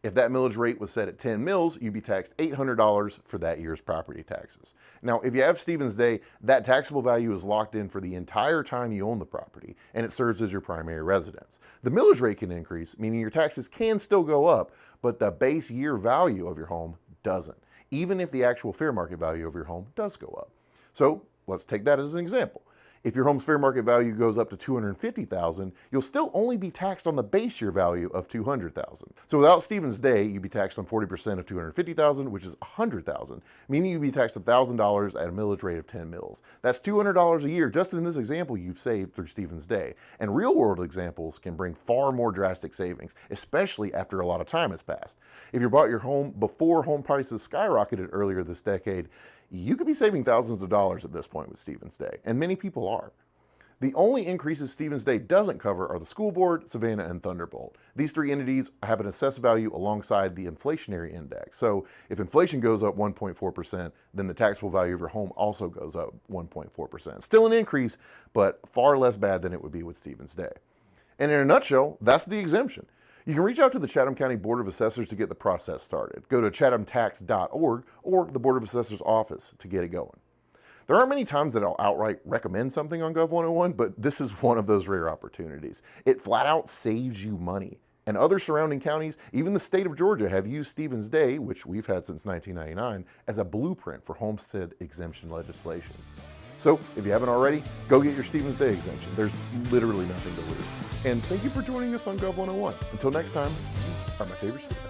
If that millage rate was set at 10 mils, you'd be taxed $800 for that year's property taxes. Now, if you have Stevens Day, that taxable value is locked in for the entire time you own the property, and it serves as your primary residence. The millage rate can increase, meaning your taxes can still go up, but the base year value of your home doesn't, even if the actual fair market value of your home does go up. So let's take that as an example. If your home's fair market value goes up to $250,000, you'll still only be taxed on the base year value of $200,000. So without Stevens Day, you'd be taxed on 40% of $250,000, which is $100,000, meaning you'd be taxed $1,000 at a millage rate of 10 mils. That's $200 a year just in this example you've saved through Stevens Day. And real world examples can bring far more drastic savings, especially after a lot of time has passed. If you bought your home before home prices skyrocketed earlier this decade, you could be saving thousands of dollars at this point with Stevens Day, and many people are. The only increases Stevens Day doesn't cover are the school board, Savannah, and Thunderbolt. These three entities have an assessed value alongside the inflationary index. So if inflation goes up 1.4%, then the taxable value of your home also goes up 1.4%. Still an increase, but far less bad than it would be with Stevens Day. And in a nutshell, that's the exemption. You can reach out to the Chatham County Board of Assessors to get the process started. Go to chathamtax.org or the Board of Assessors office to get it going. There aren't many times that I'll outright recommend something on Gov 101, but this is one of those rare opportunities. It flat out saves you money. And other surrounding counties, even the state of Georgia, have used Stevens Day, which we've had since 1999, as a blueprint for homestead exemption legislation. So if you haven't already, go get your Stevens Day exemption. There's literally nothing to lose. And thank you for joining us on Gov 101. Until next time, you are my favorite student.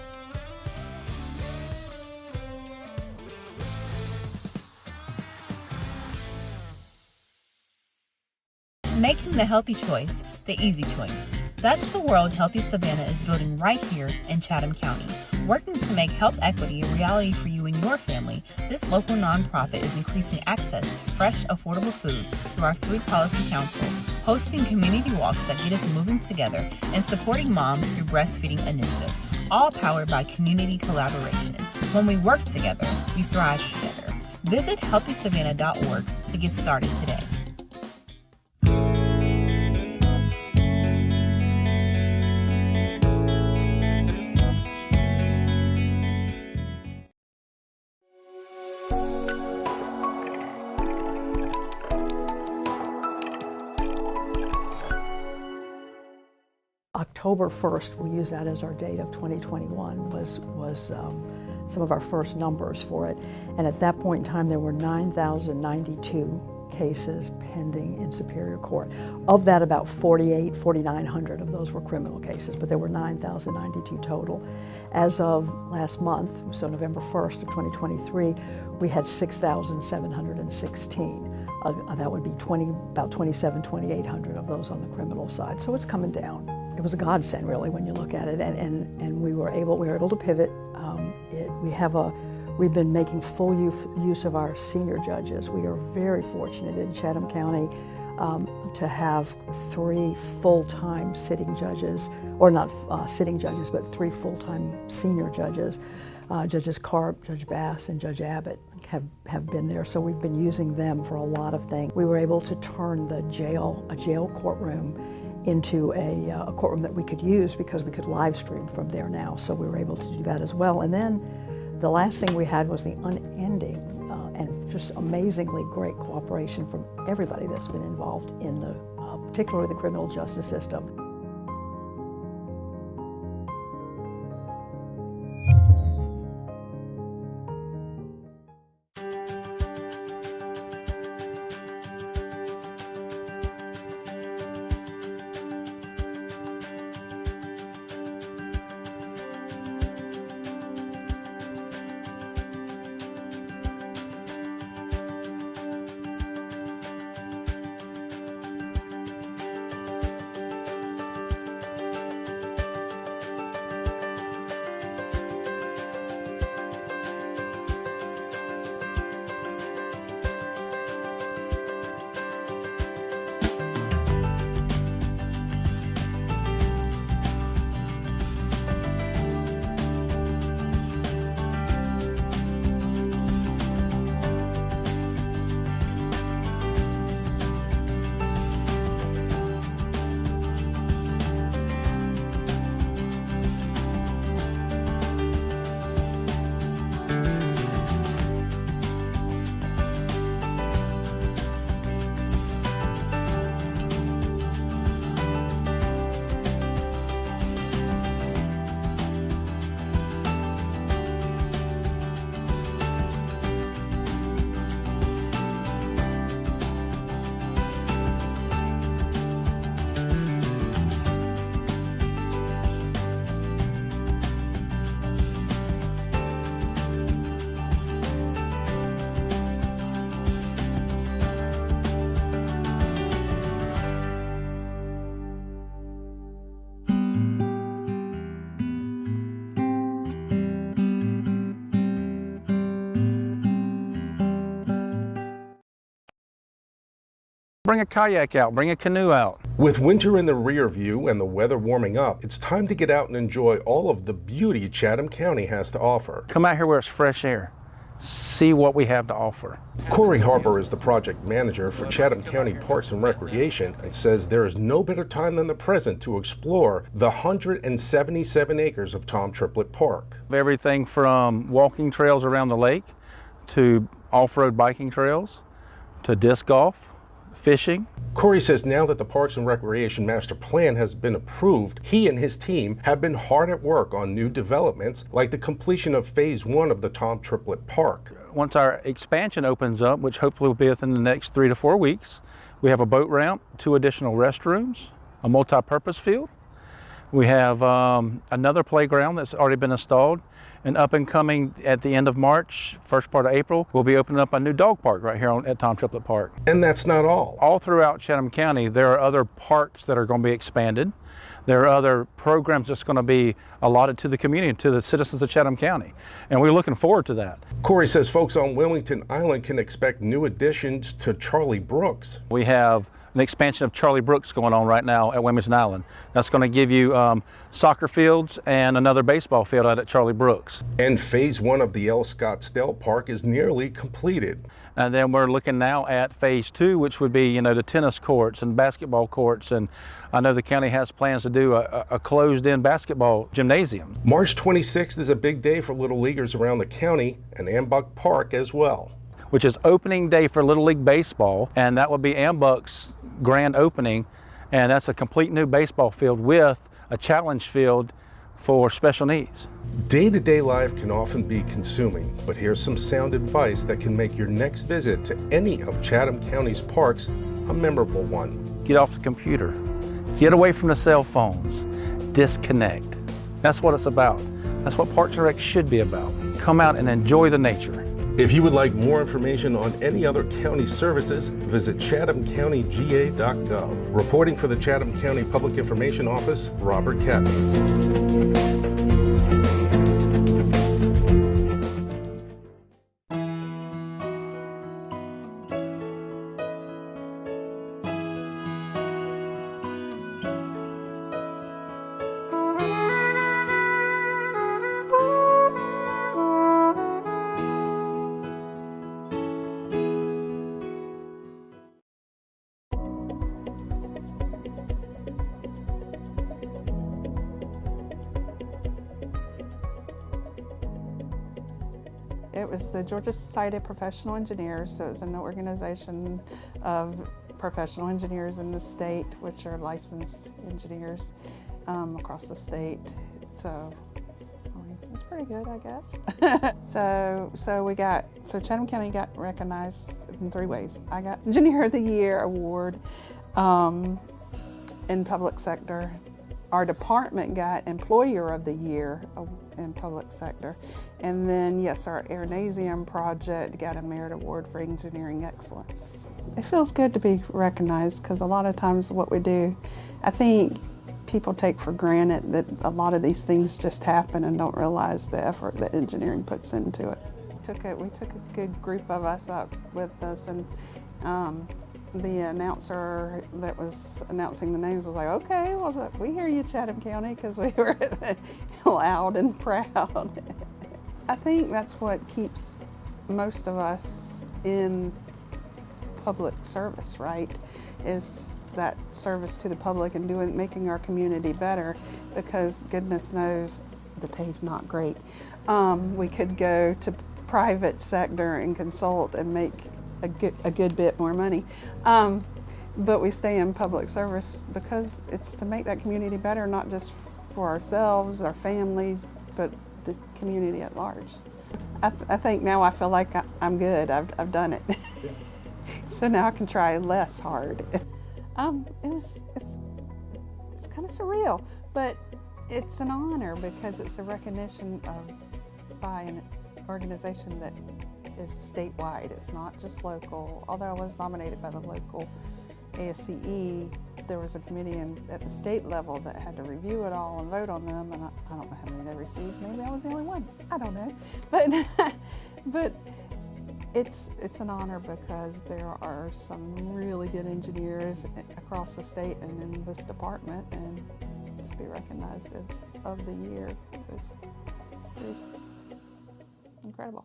Making the healthy choice the easy choice. That's the world Healthy Savannah is building right here in Chatham County. Working to make health equity a reality for you and your family, this local nonprofit is increasing access to fresh, affordable food through our Food Policy Council, hosting community walks that get us moving together, and supporting moms through breastfeeding initiatives, all powered by community collaboration. When we work together, we thrive together. Visit healthysavannah.org to get started today. October 1st, we use that as our date of 2021, was some of our first numbers for it. And at that point in time, there were 9,092 cases pending in Superior Court. Of that, about 4,900 of those were criminal cases, but there were 9,092 total. As of last month, so November 1st of 2023, we had 6,716. That would be about 2,800 of those on the criminal side. So it's coming down. It was a godsend, really, when you look at it, and we were able to pivot. We've been making full use of our senior judges. We are very fortunate in Chatham County to have 3 full-time sitting judges, or not sitting judges, but 3 full-time senior judges. Judges Karp, Judge Bass, and Judge Abbott have been there, so we've been using them for a lot of things. We were able to turn a jail courtroom into a courtroom that we could use because we could live stream from there now, so we were able to do that as well. And then the last thing we had was the unending and just amazingly great cooperation from everybody that's been involved in particularly the criminal justice system. Bring a kayak out, bring a canoe out. With winter in the rear view and the weather warming up, it's time to get out and enjoy all of the beauty Chatham County has to offer. Come out here where it's fresh air. See what we have to offer. Corey Harper is the project manager for Chatham County Parks and Recreation and says there is no better time than the present to explore the 177 acres of Tom Triplett Park. Everything from walking trails around the lake to off-road biking trails to disc golf, fishing. Corey says now that the Parks and Recreation Master Plan has been approved, he and his team have been hard at work on new developments like the completion of Phase 1 of the Tom Triplett Park. Once our expansion opens up, which hopefully will be within the next 3 to 4 weeks, we have a boat ramp, 2 additional restrooms, a multi-purpose field. We have another playground that's already been installed, and up and coming at the end of March, first part of April, we'll be opening up a new dog park right here at Tom Triplett Park. And that's not all. All throughout Chatham County, there are other parks that are going to be expanded. There are other programs that's going to be allotted to the community, to the citizens of Chatham County, and we're looking forward to that. Corey says folks on Wilmington Island can expect new additions to Charlie Brooks. We have an expansion of Charlie Brooks going on right now at Wilmington Island. That's going to give you soccer fields and another baseball field out at Charlie Brooks. And Phase 1 of the L. Scottsdale Park is nearly completed. And then we're looking now at Phase 2, which would be, the tennis courts and basketball courts. And I know the county has plans to do a closed-in basketball gymnasium. March 26th is a big day for Little Leaguers around the county and Ambuck Park as well. Which is opening day for Little League Baseball, and that will be Ambuck's grand opening, and that's a complete new baseball field with a challenge field for special needs. Day-to-day life can often be consuming, but here's some sound advice that can make your next visit to any of Chatham County's parks a memorable one. Get off the computer, get away from the cell phones, disconnect. That's what it's about. That's what Parks and Rec should be about. Come out and enjoy the nature. If you would like more information on any other county services, visit chathamcountyga.gov. Reporting for the Chatham County Public Information Office, Robert Cattins. It was the Georgia Society of Professional Engineers, so it's an organization of professional engineers in the state, which are licensed engineers across the state. So it's pretty good, I guess. So Chatham County got recognized in 3 ways. I got Engineer of the Year award in public sector. Our department got Employer of the Year in public sector. And then, yes, our Airnasium project got a Merit Award for Engineering Excellence. It feels good to be recognized because a lot of times what we do, I think people take for granted that a lot of these things just happen and don't realize the effort that engineering puts into it. We took a good group of us up with us, and the announcer that was announcing the names was like, okay, well, we hear you, Chatham County, because we were loud and proud. I think that's what keeps most of us in public service, right? Is that service to the public and making our community better, because goodness knows the pay's not great. We could go to private sector and consult and make a good bit more money. But we stay in public service because it's to make that community better, not just for ourselves, our families, but the community at large. I think now I feel like I'm good. I've done it. So now I can try less hard. It's kind of surreal, but it's an honor because it's a recognition by an organization that is statewide. It's not just local. Although I was nominated by the local ASCE, there was a committee at the state level that had to review it all and vote on them, and I don't know how many they received. Maybe I was the only one. I don't know. But it's an honor because there are some really good engineers across the state and in this department, and to be recognized as of the year is pretty incredible.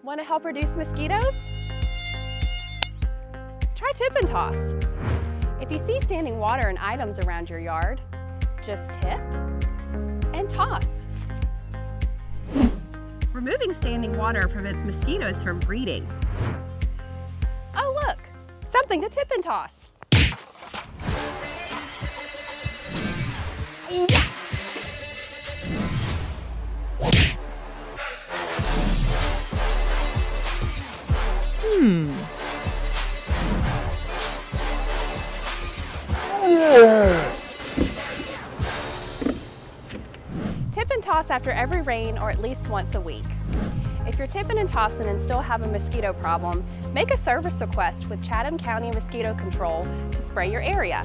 Want to help reduce mosquitoes? Try tip and toss. If you see standing water and items around your yard, just tip and toss. Removing standing water prevents mosquitoes from breeding. Oh look, something to tip and toss. Tip and toss after every rain or at least once a week. If you're tipping and tossing and still have a mosquito problem, make a service request with Chatham County Mosquito Control to spray your area.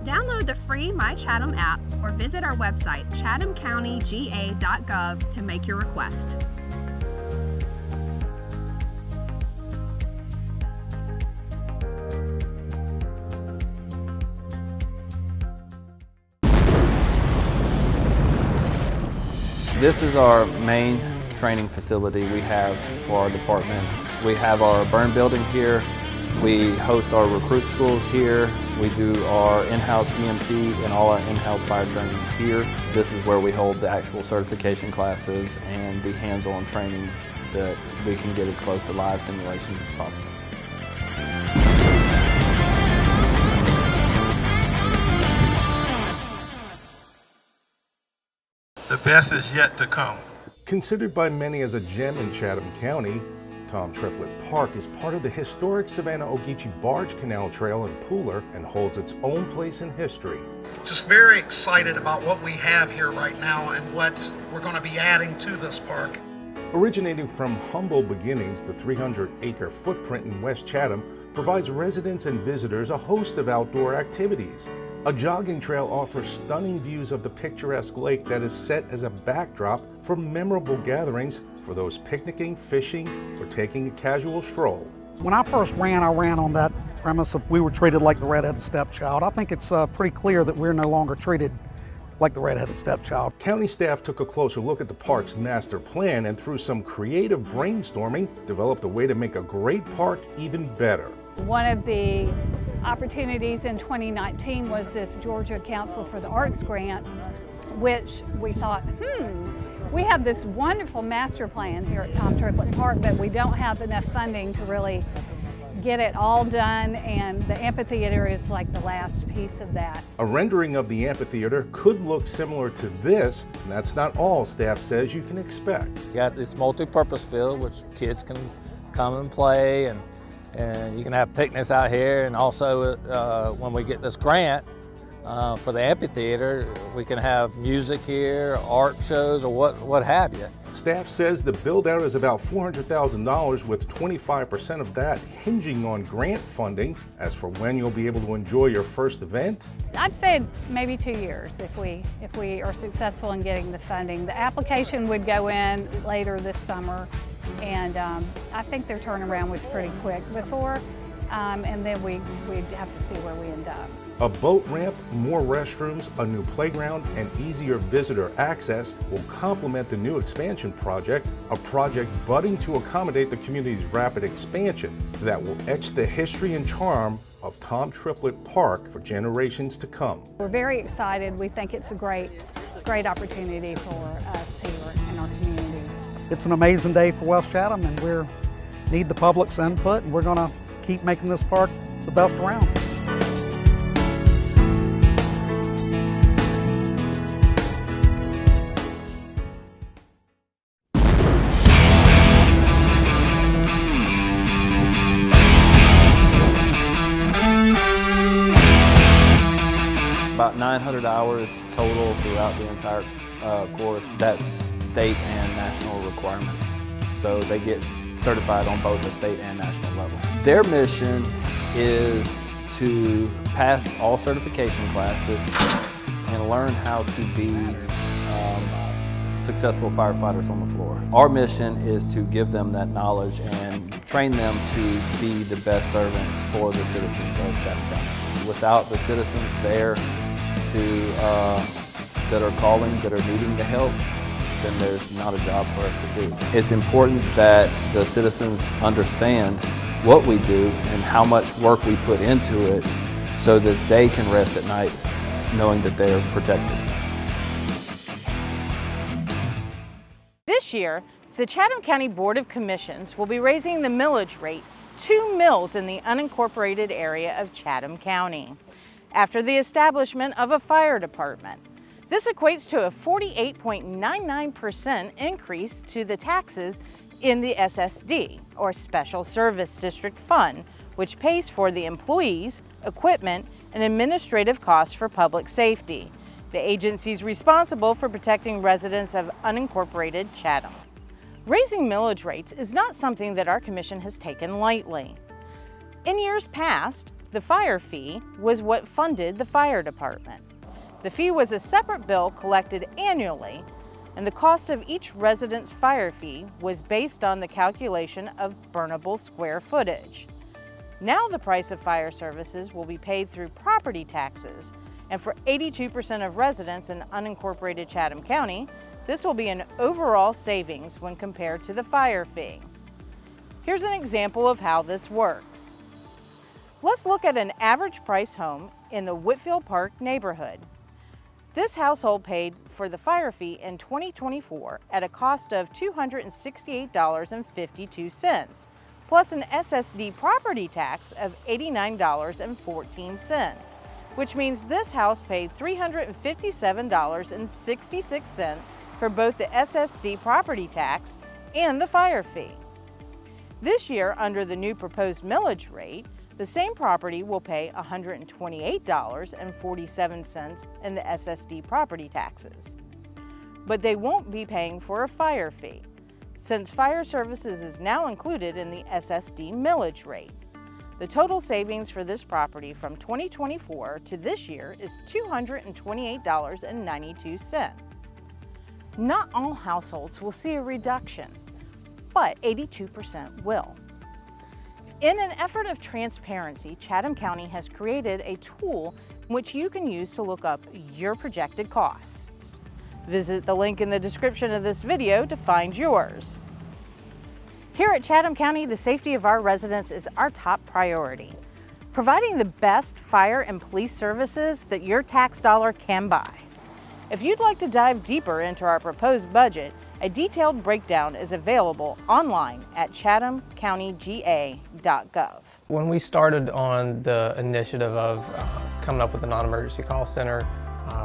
Download the free My Chatham app or visit our website, chathamcountyga.gov, to make your request. This is our main training facility we have for our department. We have our burn building here. We host our recruit schools here. We do our in-house EMT and all our in-house fire training here. This is where we hold the actual certification classes and the hands-on training that we can get as close to live simulations as possible. The best is yet to come. Considered by many as a gem in Chatham County, Tom Triplett Park is part of the historic Savannah-Ogeechee Barge Canal Trail and Pooler and holds its own place in history. Just very excited about what we have here right now and what we're going to be adding to this park. Originating from humble beginnings, the 300-acre footprint in West Chatham provides residents and visitors a host of outdoor activities. A jogging trail offers stunning views of the picturesque lake that is set as a backdrop for memorable gatherings for those picnicking, fishing, or taking a casual stroll. When I first ran, I ran on that premise of we were treated like the red-headed stepchild. I think it's pretty clear that we're no longer treated like the red-headed stepchild. County staff took a closer look at the park's master plan and through some creative brainstorming, developed a way to make a great park even better. One of the opportunities in 2019 was this Georgia Council for the Arts grant which we thought, we have this wonderful master plan here at Tom Triplett Park, but we don't have enough funding to really get it all done, and the amphitheater is like the last piece of that. A rendering of the amphitheater could look similar to this, and that's not all staff says you can expect. You got this multi-purpose field which kids can come and play, and you can have picnics out here, and also when we get this grant for the amphitheater, we can have music here, art shows, or what have you. Staff says the build-out is about $400,000, with 25% of that hinging on grant funding. As for when you'll be able to enjoy your first event, I'd say maybe 2 years if we are successful in getting the funding. The application would go in later this summer, and I think their turnaround was pretty quick before, and then we'd have to see where we end up. a boat ramp, more restrooms, a new playground, and easier visitor access will complement the new expansion project, a project budding to accommodate the community's rapid expansion that will etch the history and charm of Tom Triplett Park for generations to come. We're very excited. We think it's a great opportunity for us here in our community. It's an amazing day for West Chatham, and we need the public's input, and we're going to keep making this park the best around. About 900 hours total throughout the entire course. That's state and national requirements. So they get certified on both the state and national level. Their mission is to pass all certification classes and learn how to be successful firefighters on the floor. Our mission is to give them that knowledge and train them to be the best servants for the citizens of Chatham County. Without the citizens there that are calling, that are needing the help, then there's not a job for us to do. It's important that the citizens understand what we do and how much work we put into it so that they can rest at night knowing that they're protected. This year, the Chatham County Board of Commissions will be raising the millage rate 2 mills in the unincorporated area of Chatham County after the establishment of a fire department. This equates to a 48.99% increase to the taxes in the SSD, or Special Service District Fund, which pays for the employees, equipment, and administrative costs for public safety. The agency is responsible for protecting residents of unincorporated Chatham. Raising millage rates is not something that our commission has taken lightly. In years past, the fire fee was what funded the fire department. The fee was a separate bill collected annually, and the cost of each resident's fire fee was based on the calculation of burnable square footage. Now the price of fire services will be paid through property taxes, and for 82% of residents in unincorporated Chatham County, this will be an overall savings when compared to the fire fee. Here's an example of how this works. Let's look at an average price home in the Whitfield Park neighborhood. This household paid for the fire fee in 2024 at a cost of $268.52, plus an SSD property tax of $89.14, which means this house paid $357.66 for both the SSD property tax and the fire fee. This year, under the new proposed millage rate, the same property will pay $128.47 in the SSD property taxes. But they won't be paying for a fire fee, since fire services is now included in the SSD millage rate. The total savings for this property from 2024 to this year is $228.92. Not all households will see a reduction, but 82% will. In an effort of transparency, Chatham County has created a tool which you can use to look up your projected costs. Visit the link in the description of this video to find yours. Here at Chatham County, the safety of our residents is our top priority. Providing the best fire and police services that your tax dollar can buy. If you'd like to dive deeper into our proposed budget, a detailed breakdown is available online at chathamcountyga.gov. When we started on the initiative of coming up with a non-emergency call center,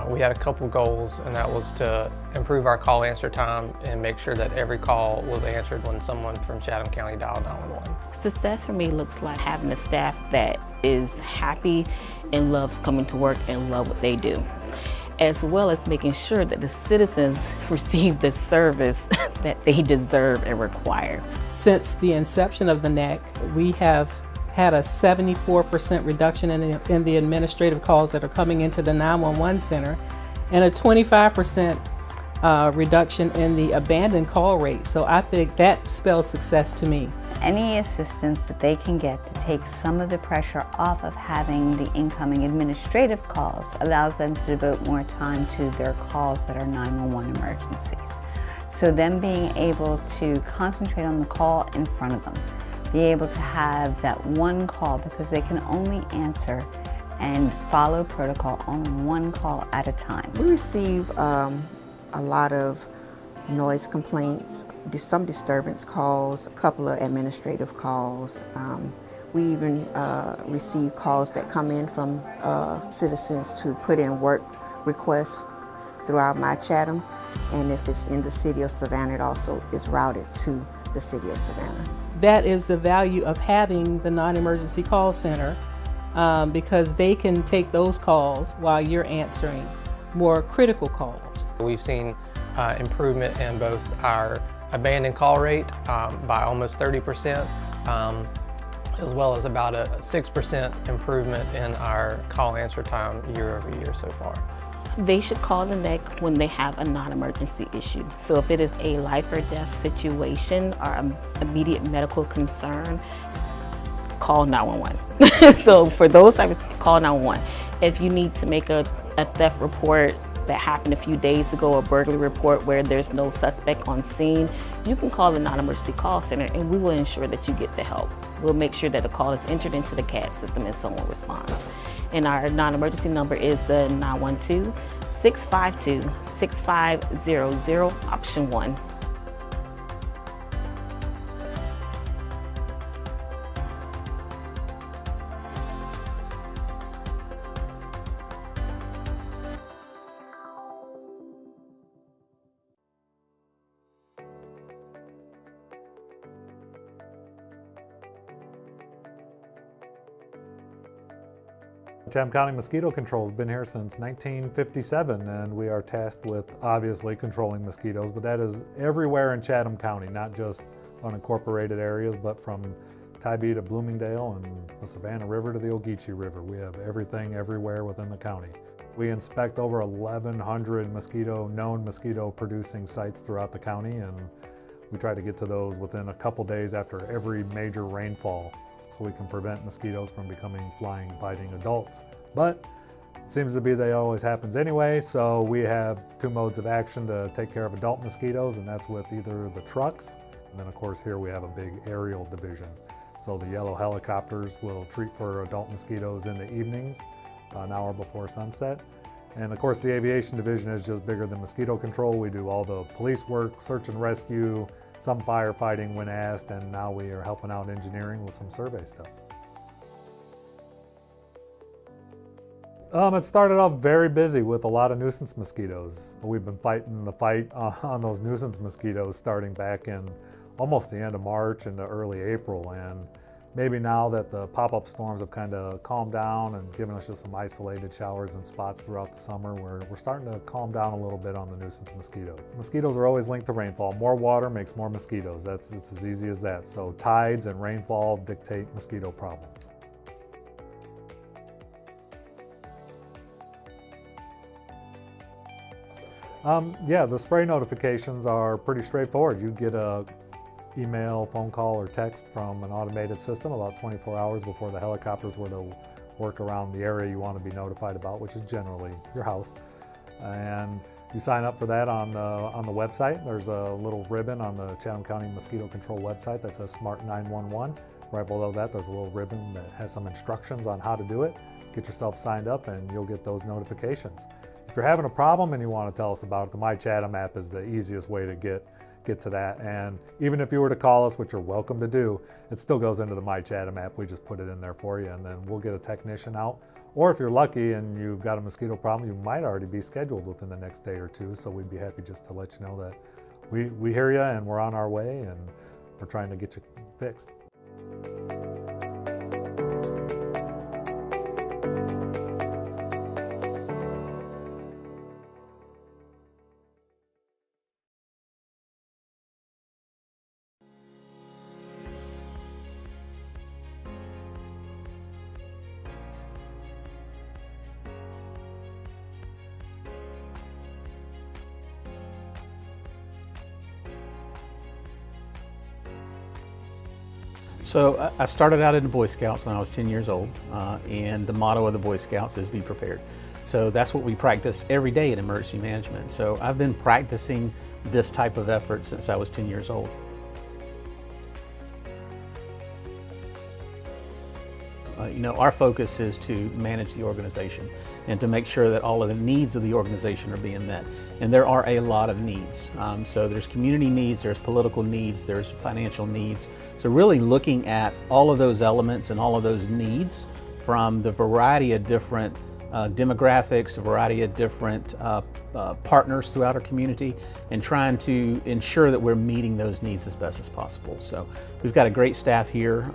we had a couple goals, and that was to improve our call answer time and make sure that every call was answered when someone from Chatham County dialed 911. Success for me looks like having a staff that is happy and loves coming to work and love what they do, as well as making sure that the citizens receive the service that they deserve and require. Since the inception of the NEC, we have had a 74% reduction in the administrative calls that are coming into the 911 center and a 25% reduction in the abandoned call rate. So I think that spells success to me. Any assistance that they can get to take some of the pressure off of having the incoming administrative calls allows them to devote more time to their calls that are 911 emergencies. So them being able to concentrate on the call in front of them, be able to have that one call, because they can only answer and follow protocol on one call at a time. We receive a lot of noise complaints, some disturbance calls, a couple of administrative calls. We even receive calls that come in from citizens to put in work requests throughout my Chatham, and if it's in the city of Savannah, it also is routed to the city of Savannah. That is the value of having the non-emergency call center, because they can take those calls while you're answering more critical calls. We've seen improvement in both our abandoned call rate by almost 30%, as well as about a 6% improvement in our call answer time year over year so far. They should call the NEC when they have a non-emergency issue. So if it is a life or death situation or an immediate medical concern, call 911. So for those types, call 911. If you need to make a theft report that happened a few days ago, a burglary report where there's no suspect on scene, you can call the non-emergency call center and we will ensure that you get the help. We'll make sure that the call is entered into the CAD system and someone responds. And our non-emergency number is the 912-652-6500, option 1. Chatham County Mosquito Control has been here since 1957, and we are tasked with obviously controlling mosquitoes, but that is everywhere in Chatham County, not just unincorporated areas, but from Tybee to Bloomingdale and the Savannah River to the Ogeechee River. We have everything everywhere within the county. We inspect over 1,100 known mosquito producing sites throughout the county, and we try to get to those within a couple days after every major rainfall, so we can prevent mosquitoes from becoming flying, biting adults. But it seems to be that it always happens anyway, so we have two modes of action to take care of adult mosquitoes, and that's with either the trucks, and then of course here we have a big aerial division. So the yellow helicopters will treat for adult mosquitoes in the evenings, an hour before sunset. And of course the aviation division is just bigger than mosquito control. We do all the police work, search and rescue, some firefighting when asked, and now we are helping out engineering with some survey stuff. It started off very busy with a lot of nuisance mosquitoes. We've been fighting the fight on those nuisance mosquitoes starting back in almost the end of March into early April, and maybe now that the pop-up storms have kind of calmed down and given us just some isolated showers and spots throughout the summer, we're starting to calm down a little bit on the nuisance mosquitoes. Mosquitoes are always linked to rainfall. More water makes more mosquitoes. It's as easy as that. So tides and rainfall dictate mosquito problems. Yeah, the spray notifications are pretty straightforward. You get a email, phone call, or text from an automated system about 24 hours before the helicopters were to work around the area you want to be notified about, which is generally your house. And you sign up for that on the website. There's a little ribbon on the Chatham County Mosquito Control website that says Smart 911. Right below that, there's a little ribbon that has some instructions on how to do it. Get yourself signed up and you'll get those notifications. If you're having a problem and you want to tell us about it, the My Chatham app is the easiest way to get to that. And even if you were to call us, which you're welcome to do, it still goes into the My Chatham app. We just put it in there for you, and then we'll get a technician out. Or if you're lucky and you've got a mosquito problem, you might already be scheduled within the next day or two. So we'd be happy just to let you know that we hear you and we're on our way and we're trying to get you fixed. So I started out in the Boy Scouts when I was 10 years old, and the motto of the Boy Scouts is be prepared. So that's what we practice every day in emergency management. So I've been practicing this type of effort since I was 10 years old. Our focus is to manage the organization and to make sure that all of the needs of the organization are being met. And there are a lot of needs. So there's community needs, there's political needs, there's financial needs. So really looking at all of those elements and all of those needs from the variety of different demographics, a variety of different partners throughout our community, and trying to ensure that we're meeting those needs as best as possible. So we've got a great staff here.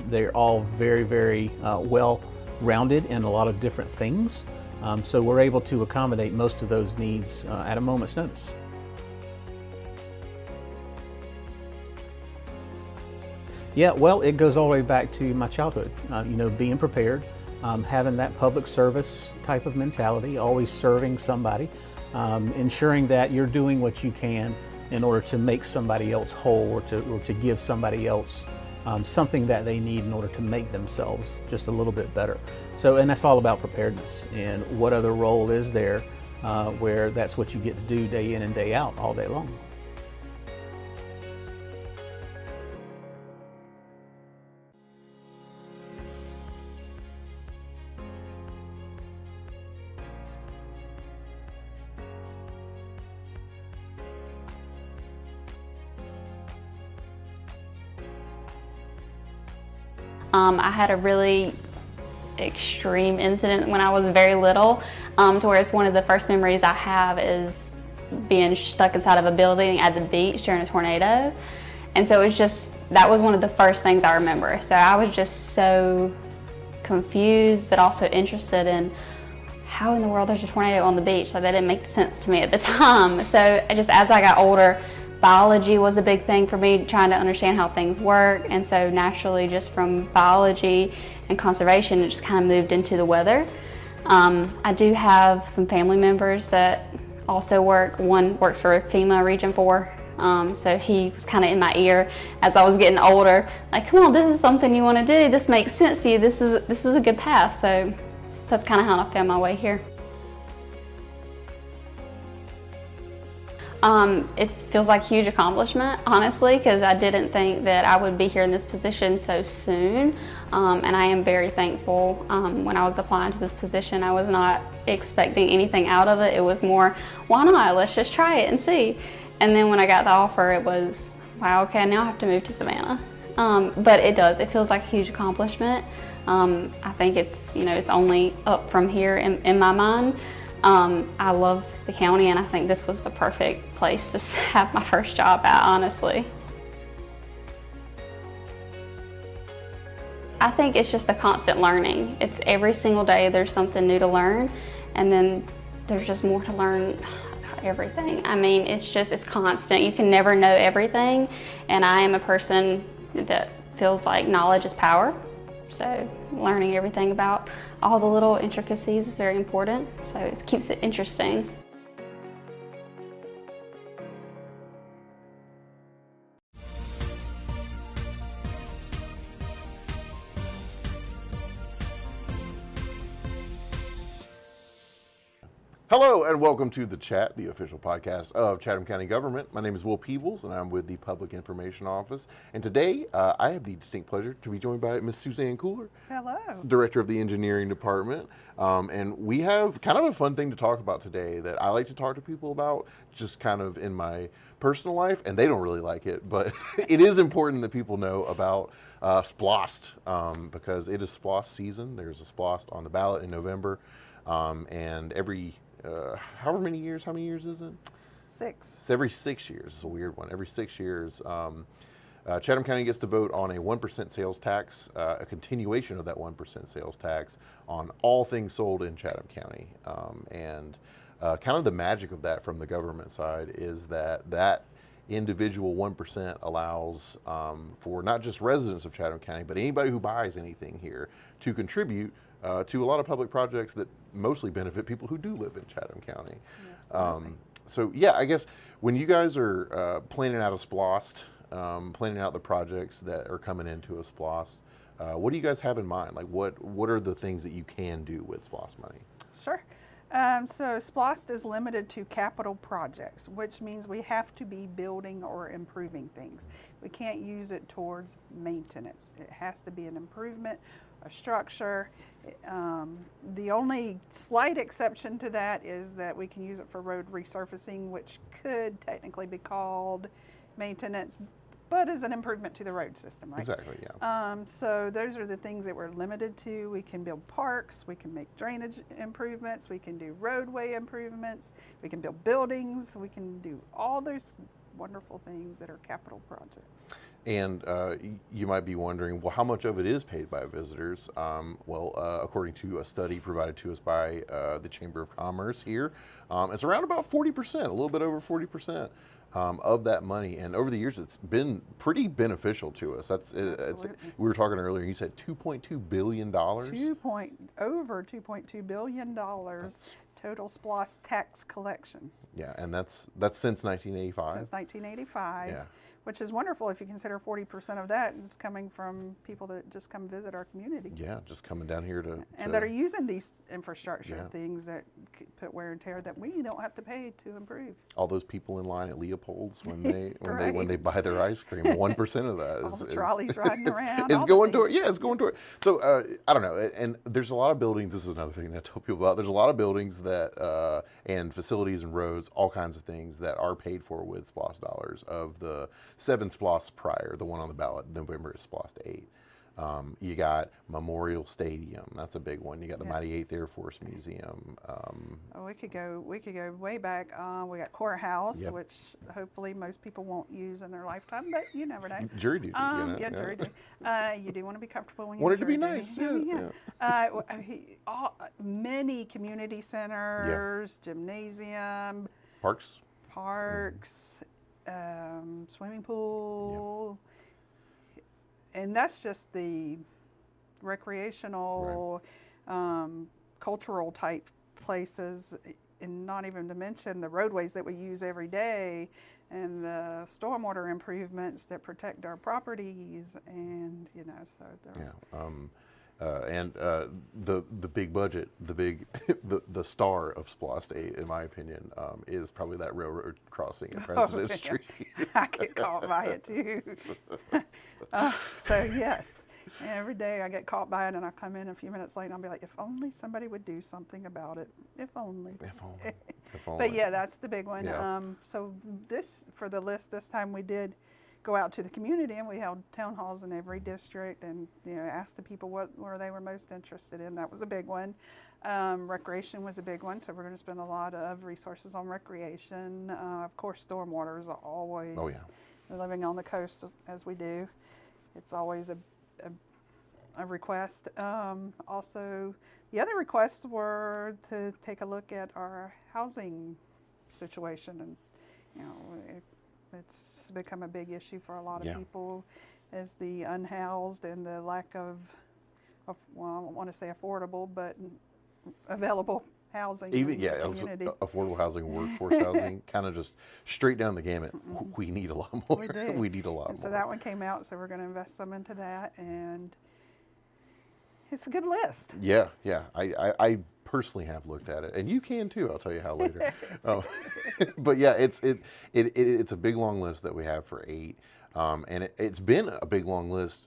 They're all very, very well-rounded in a lot of different things. So we're able to accommodate most of those needs at a moment's notice. Yeah, well, it goes all the way back to my childhood. Being prepared. Having that public service type of mentality, always serving somebody, ensuring that you're doing what you can in order to make somebody else whole or to give somebody else something that they need in order to make themselves just a little bit better. So, and that's all about preparedness. And what other role is there where that's what you get to do day in and day out all day long. I had a really extreme incident when I was very little, to where it's one of the first memories I have is being stuck inside of a building at the beach during a tornado. And so it was just, that was one of the first things I remember. So I was just so confused, but also interested in how in the world there's a tornado on the beach. Like, that didn't make sense to me at the time. So just as I got older, biology was a big thing for me, trying to understand how things work. And so naturally, just from biology and conservation, it just kind of moved into the weather. I do have some family members that also work. One works for FEMA Region 4. So he was kind of in my ear as I was getting older, like, come on, this is something you want to do. This makes sense to you. This is a good path. So that's kind of how I found my way here. It feels like a huge accomplishment, honestly, because I didn't think that I would be here in this position so soon, and I am very thankful. When I was applying to this position, I was not expecting anything out of it. It was more, why not? Let's just try it and see. And then when I got the offer, it was, wow, okay, now I have to move to Savannah. But it feels like a huge accomplishment. I think it's only up from here in my mind. I love the county, and I think this was the perfect place to have my first job at, honestly. I think it's just the constant learning. It's every single day there's something new to learn, and then there's just more to learn about everything. I mean, it's constant. You can never know everything, and I am a person that feels like knowledge is power. So learning everything about all the little intricacies is very important, so it keeps it interesting. Hello and welcome to The Chat, the official podcast of Chatham County Government. My name is Will Peebles and I'm with the Public Information Office. And today I have the distinct pleasure to be joined by Ms. Suzanne Cooler, Hello. Director of the Engineering Department. And we have kind of a fun thing to talk about today that I like to talk to people about just kind of in my personal life, and they don't really like it, but it is important that people know about SPLOST because it is SPLOST season. There's a SPLOST on the ballot in November, and every how many years is it? 6. It's every 6 years. It's a weird one. Every 6 years, Chatham County gets to vote on a 1% sales tax, a continuation of that 1% sales tax on all things sold in Chatham County. And kind of the magic of that from the government side is that individual 1% allows for not just residents of Chatham County, but anybody who buys anything here to contribute to a lot of public projects that mostly benefit people who do live in Chatham County. So yeah, I guess when you guys are planning out a SPLOST, planning out the projects that are coming into a SPLOST, what do you guys have in mind? Like what are the things that you can do with SPLOST money? Sure. So SPLOST is limited to capital projects, which means we have to be building or improving things. We can't use it towards maintenance. It has to be an improvement, a structure. The only slight exception to that is that we can use it for road resurfacing, which could technically be called maintenance, but is an improvement to the road system, right? Exactly, yeah. So those are the things that we're limited to. We can build parks, we can make drainage improvements, we can do roadway improvements, we can build buildings, we can do all those wonderful things that are capital projects. And you might be wondering, well, how much of it is paid by visitors? According to a study provided to us by the Chamber of Commerce here, it's around about 40%, a little bit over 40%. Of that money, and over the years it's been pretty beneficial to us. We were talking earlier, you said $2.2 billion? Over $2.2 billion total SPLOST tax collections. Yeah, and that's since 1985? Since 1985. Yeah. Which is wonderful if you consider 40% of that is coming from people that just come visit our community. Yeah, just coming down here and that are using these infrastructure things that put wear and tear that we don't have to pay to improve. All those people in line at Leopold's when they buy their ice cream, 1% of that all the trolleys riding around. It's going to it. Yeah, it's going to it. So I don't know. And there's a lot of buildings. This is another thing that I tell people about. There's a lot of buildings that and facilities and roads, all kinds of things that are paid for with SPLOST dollars. Of the 7 SPLOST prior, the one on the ballot in November is SPLOST 8. You got Memorial Stadium, that's a big one. You got the Mighty 8th Air Force Museum. We could go way back. We got courthouse, which hopefully most people won't use in their lifetime, but you never know. Jury duty, jury duty. You do want to be comfortable when you want it to be nice. Many community centers, gymnasium, parks, swimming pool. And that's just the recreational, cultural type places, and not even to mention the roadways that we use every day and the stormwater improvements that protect our properties, and the big budget, the star of SPLOST 8, in my opinion, is probably that railroad crossing in President Street. I get caught by it too. So yes, every day I get caught by it, and I come in a few minutes late, and I'll be like, if only somebody would do something about it. If only. If only. But yeah, that's the big one. Yeah. So for the list this time, we did go out to the community, and we held town halls in every district, and asked the people what they were most interested in. That was a big one. Recreation was a big one, so we're going to spend a lot of resources on recreation. Of course, stormwater is always, living on the coast as we do, it's always a request. Also, the other requests were to take a look at our housing situation, and it's become a big issue for a lot of people, as the unhoused and the lack of I don't want to say affordable, but available housing. Affordable housing, workforce housing, kind of just straight down the gamut. We need a lot more. We need a lot more. So that one came out, so we're going to invest some into that, and it's a good list. Yeah. I personally have looked at it, and you can too. I'll tell you how later. But yeah, it's a big long list that we have for 8, and it's been a big long list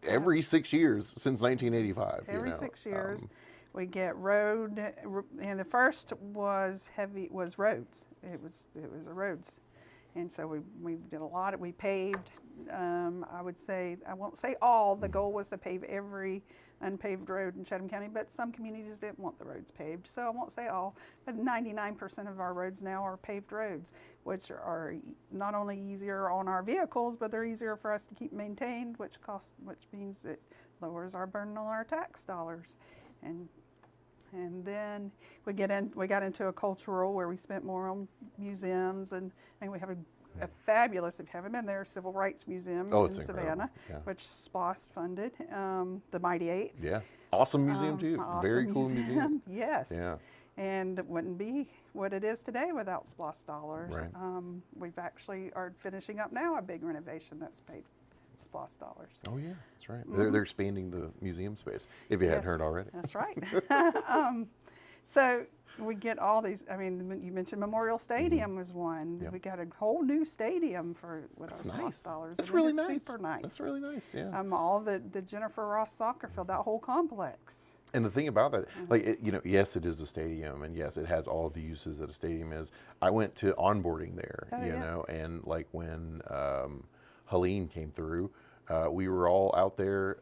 every 6 years since 1985. Every 6 years, we get road, and the first was roads. It was the roads. And so we did a lot. We paved, I would say, I won't say all, the goal was to pave every unpaved road in Chatham County, but some communities didn't want the roads paved. So I won't say all, but 99% of our roads now are paved roads, which are not only easier on our vehicles, but they're easier for us to keep maintained, which means it lowers our burden on our tax dollars. And then we got into a cultural where we spent more on museums, and we have a fabulous, if you haven't been there, Civil Rights Museum in Savannah, which SPLOST funded, the Mighty Eighth. Yeah, awesome museum too. Awesome Very cool museum. Yes. Yeah. And it wouldn't be what it is today without SPLOST dollars. Right. We've actually are finishing up now a big renovation that's paid SPLOST dollars. Oh yeah, that's right. They're expanding the museum space, if you hadn't heard already. That's right. So we get all these, I mean, you mentioned Memorial Stadium was one. Yep. We got a whole new stadium with That's our nice. SPLOST dollars. That's and really it is nice. super nice. That's really nice, yeah. All the Jennifer Ross soccer field, that whole complex. And the thing about that, like, yes, it is a stadium, and yes, it has all the uses that a stadium is. I went to onboarding there, you know, and like when Helene came through, we were all out there.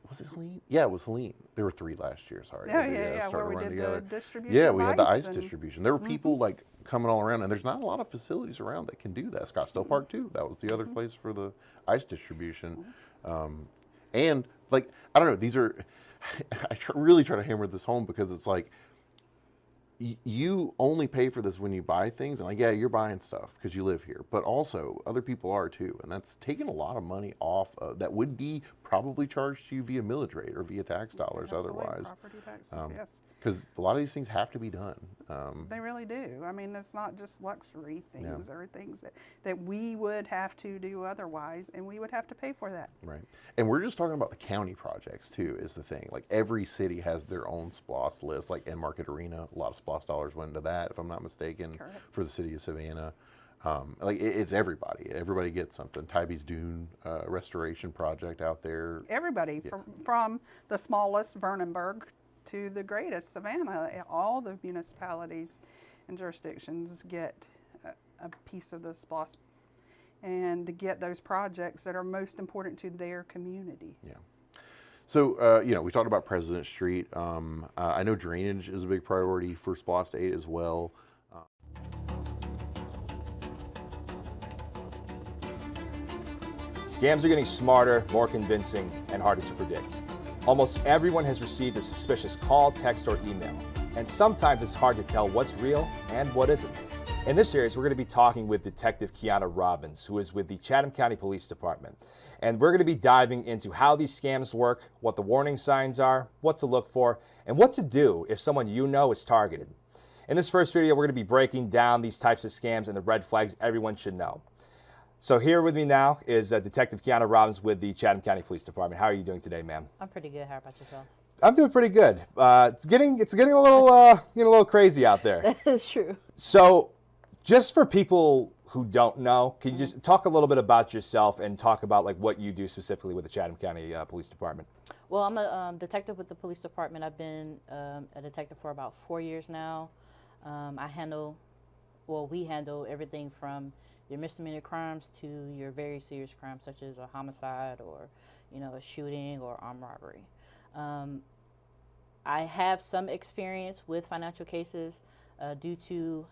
Was it Helene? Yeah, it was Helene. There were 3 last year. Sorry. Where we did the distribution. Yeah, we had the ice distribution. There were people like coming all around, and there's not a lot of facilities around that can do that. Scottsdale Park too. That was the other place for the ice distribution. And like, I don't know. These are. I really try to hammer this home because it's like, you only pay for this when you buy things, and like, yeah, you're buying stuff because you live here, but also other people are too, and that's taking a lot of money off of that would be probably charged to you via millage rate or via tax dollars. Absolutely. Otherwise, Property taxes, yes. Because a lot of these things have to be done. They really do. I mean, it's not just luxury things or things that we would have to do otherwise, and we would have to pay for that. Right. And we're just talking about the county projects too, is the thing. Like, every city has their own SPLOST list, like in Market Arena, a lot of SPLOST dollars went into that, if I'm not mistaken. Correct. For the city of Savannah. Like, it's everybody. Everybody gets something. Tybie's Dune restoration project out there. Everybody, from the smallest, Vernonburg, to the greatest, Savannah, all the municipalities and jurisdictions get a piece of the SPLOST and to get those projects that are most important to their community. Yeah. So, you know, we talked about President Street. I know drainage is a big priority for SPLOST 8 as well. Scams are getting smarter, more convincing, and harder to predict. Almost everyone has received a suspicious call, text, or email, and sometimes it's hard to tell what's real and what isn't. In this series, we're going to be talking with Detective Kiana Robbins, who is with the Chatham County Police Department. And we're going to be diving into how these scams work, what the warning signs are, what to look for, and what to do if someone you know is targeted. In this first video, we're going to be breaking down these types of scams and the red flags everyone should know. So here with me now is Detective Kiana Robbins with the Chatham County Police Department. How are you doing today, ma'am? I'm pretty good. How about yourself? I'm doing pretty good. It's getting a little crazy out there. That is true. So, just for people who don't know, can you just talk a little bit about yourself and talk about like what you do specifically with the Chatham County Police Department? Well, I'm a detective with the police department. I've been a detective for about 4 years now. We handle everything from your misdemeanor crimes to your very serious crimes, such as a homicide or, a shooting or armed robbery. I have some experience with financial cases due to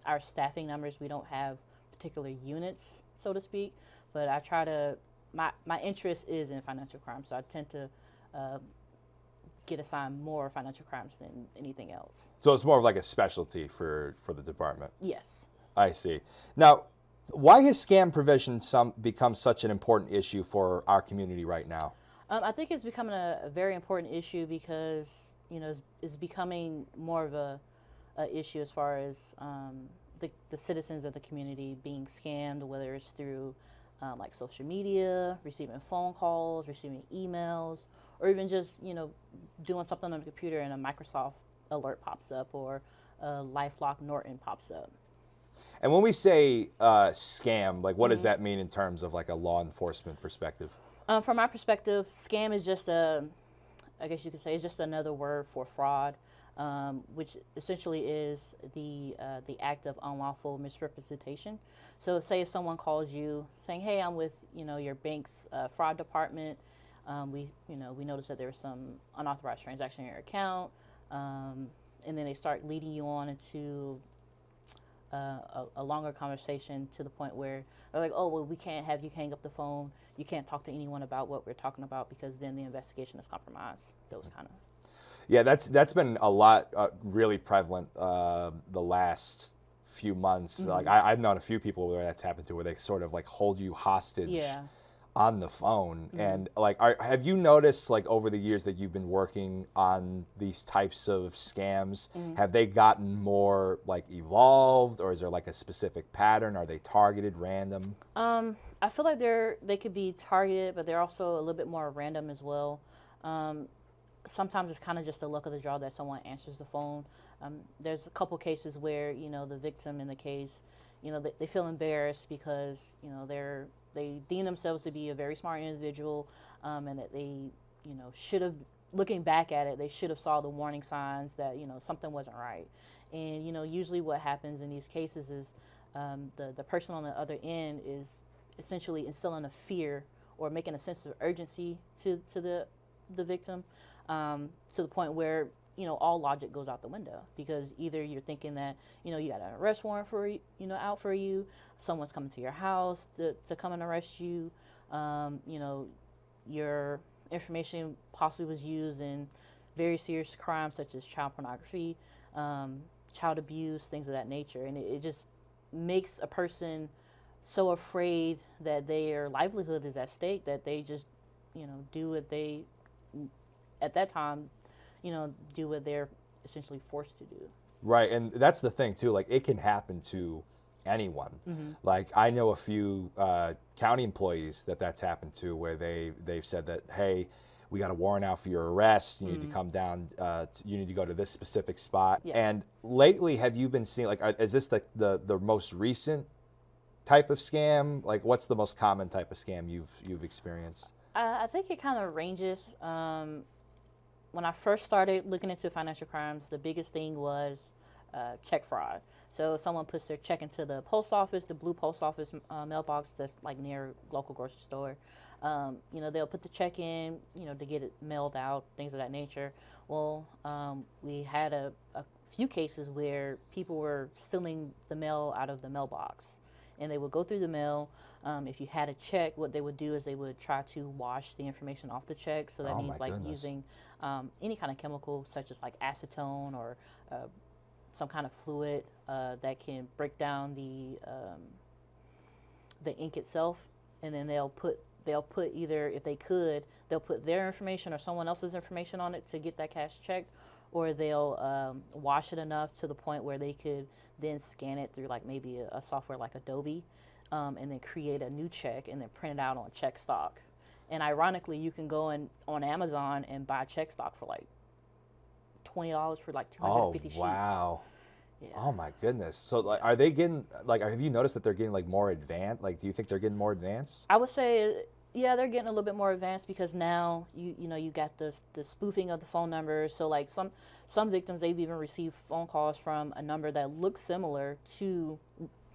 our staffing numbers. We don't have particular units, so to speak, but I try to, my interest is in financial crime, so I tend to get assigned more financial crimes than anything else. So it's more of like a specialty for the department? Yes. I see. Now, why has scam prevention become such an important issue for our community right now? I think it's becoming a very important issue because, it's becoming more of a issue as far as the citizens of the community being scammed, whether it's through like social media, receiving phone calls, receiving emails, or even just, doing something on the computer and a Microsoft alert pops up or LifeLock Norton pops up. And when we say scam, like what does that mean in terms of like a law enforcement perspective? From my perspective, scam is just I guess you could say, it's just another word for fraud, which essentially is the act of unlawful misrepresentation. So, say if someone calls you saying, "Hey, I'm with your bank's fraud department. We noticed that there was some unauthorized transaction in your account," and then they start leading you on into a longer conversation to the point where they're like, "Oh, well, we can't have you hang up the phone. You can't talk to anyone about what we're talking about because then the investigation is compromised." Those kind of. Yeah, that's been a lot, really prevalent the last few months. Like I've known a few people where that's happened to, where they sort of like hold you hostage on the phone. And like, have you noticed like over the years that you've been working on these types of scams, have they gotten more like evolved, or is there like a specific pattern? Are they targeted, random? I feel like they could be targeted, but they're also a little bit more random as well. Sometimes it's kind of just the luck of the draw that someone answers the phone. There's a couple cases where the victim in the case, they feel embarrassed because they deem themselves to be a very smart individual, and that they should have, looking back at it, they should have saw the warning signs that something wasn't right. And usually what happens in these cases is the person on the other end is essentially instilling a fear or making a sense of urgency to the victim, to the point where all logic goes out the window, because either you're thinking that you got an arrest warrant for out for you, someone's coming to your house to come and arrest you, your information possibly was used in very serious crimes such as child pornography, child abuse, things of that nature, and it just makes a person so afraid that their livelihood is at stake that they just do what they at that time do what they're essentially forced to do. Right, and that's the thing too, like it can happen to anyone. Like I know a few county employees that's happened to, where they've said that, hey, we got a warrant out for your arrest, you need to come down, you need to go to this specific spot. And lately, have you been seeing, like, is this the most recent type of scam? Like what's the most common type of scam you've experienced? I think it kind of ranges. When I first started looking into financial crimes, the biggest thing was check fraud. So someone puts their check into the post office, the blue post office mailbox that's like near local grocery store. They'll put the check in, to get it mailed out, things of that nature. Well, we had a few cases where people were stealing the mail out of the mailbox, and they would go through the mail. If you had a check, what they would do is they would try to wash the information off the check. So that means like using any kind of chemical, such as like acetone or some kind of fluid that can break down the ink itself, and then they'll put either, if they could, they'll put their information or someone else's information on it to get that cash checked, or they'll wash it enough to the point where they could then scan it through like maybe a software like Adobe, and then create a new check and then print it out on check stock. And ironically, you can go on Amazon and buy check stock for like $20 for like 250 sheets. Oh, wow. Yeah. Oh my goodness. So like, are they getting, like, have you noticed that they're getting like more advanced? Like, do you think they're getting more advanced? I would say, yeah, they're getting a little bit more advanced, because now you got the spoofing of the phone numbers. So like some victims, they've even received phone calls from a number that looks similar to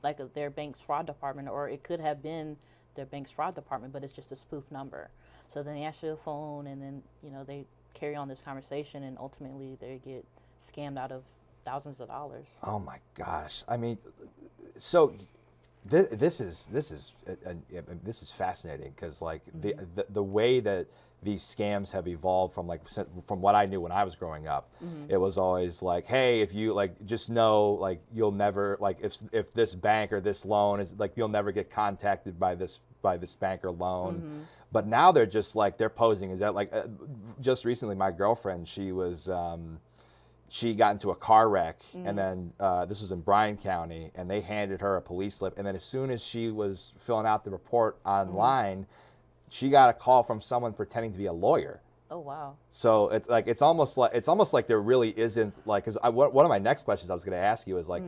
like their bank's fraud department, or it could have been their bank's fraud department, but it's just a spoof number. So then they answer the phone, and then they carry on this conversation, and ultimately they get scammed out of thousands of dollars. Oh my gosh! I mean, so this is fascinating, because like the way that these scams have evolved from what I knew when I was growing up, it was always like, hey, if you like, just know, like, you'll never, like, if this bank or this loan is like, you'll never get contacted by this bank or loan. But now they're just like, they're posing as that, like, just recently my girlfriend, she was she got into a car wreck, and then this was in Bryan County, and they handed her a police slip, and then as soon as she was filling out the report online, she got a call from someone pretending to be a lawyer. Oh wow. So it's almost like there really isn't like, because one of my next questions I was going to ask you is like,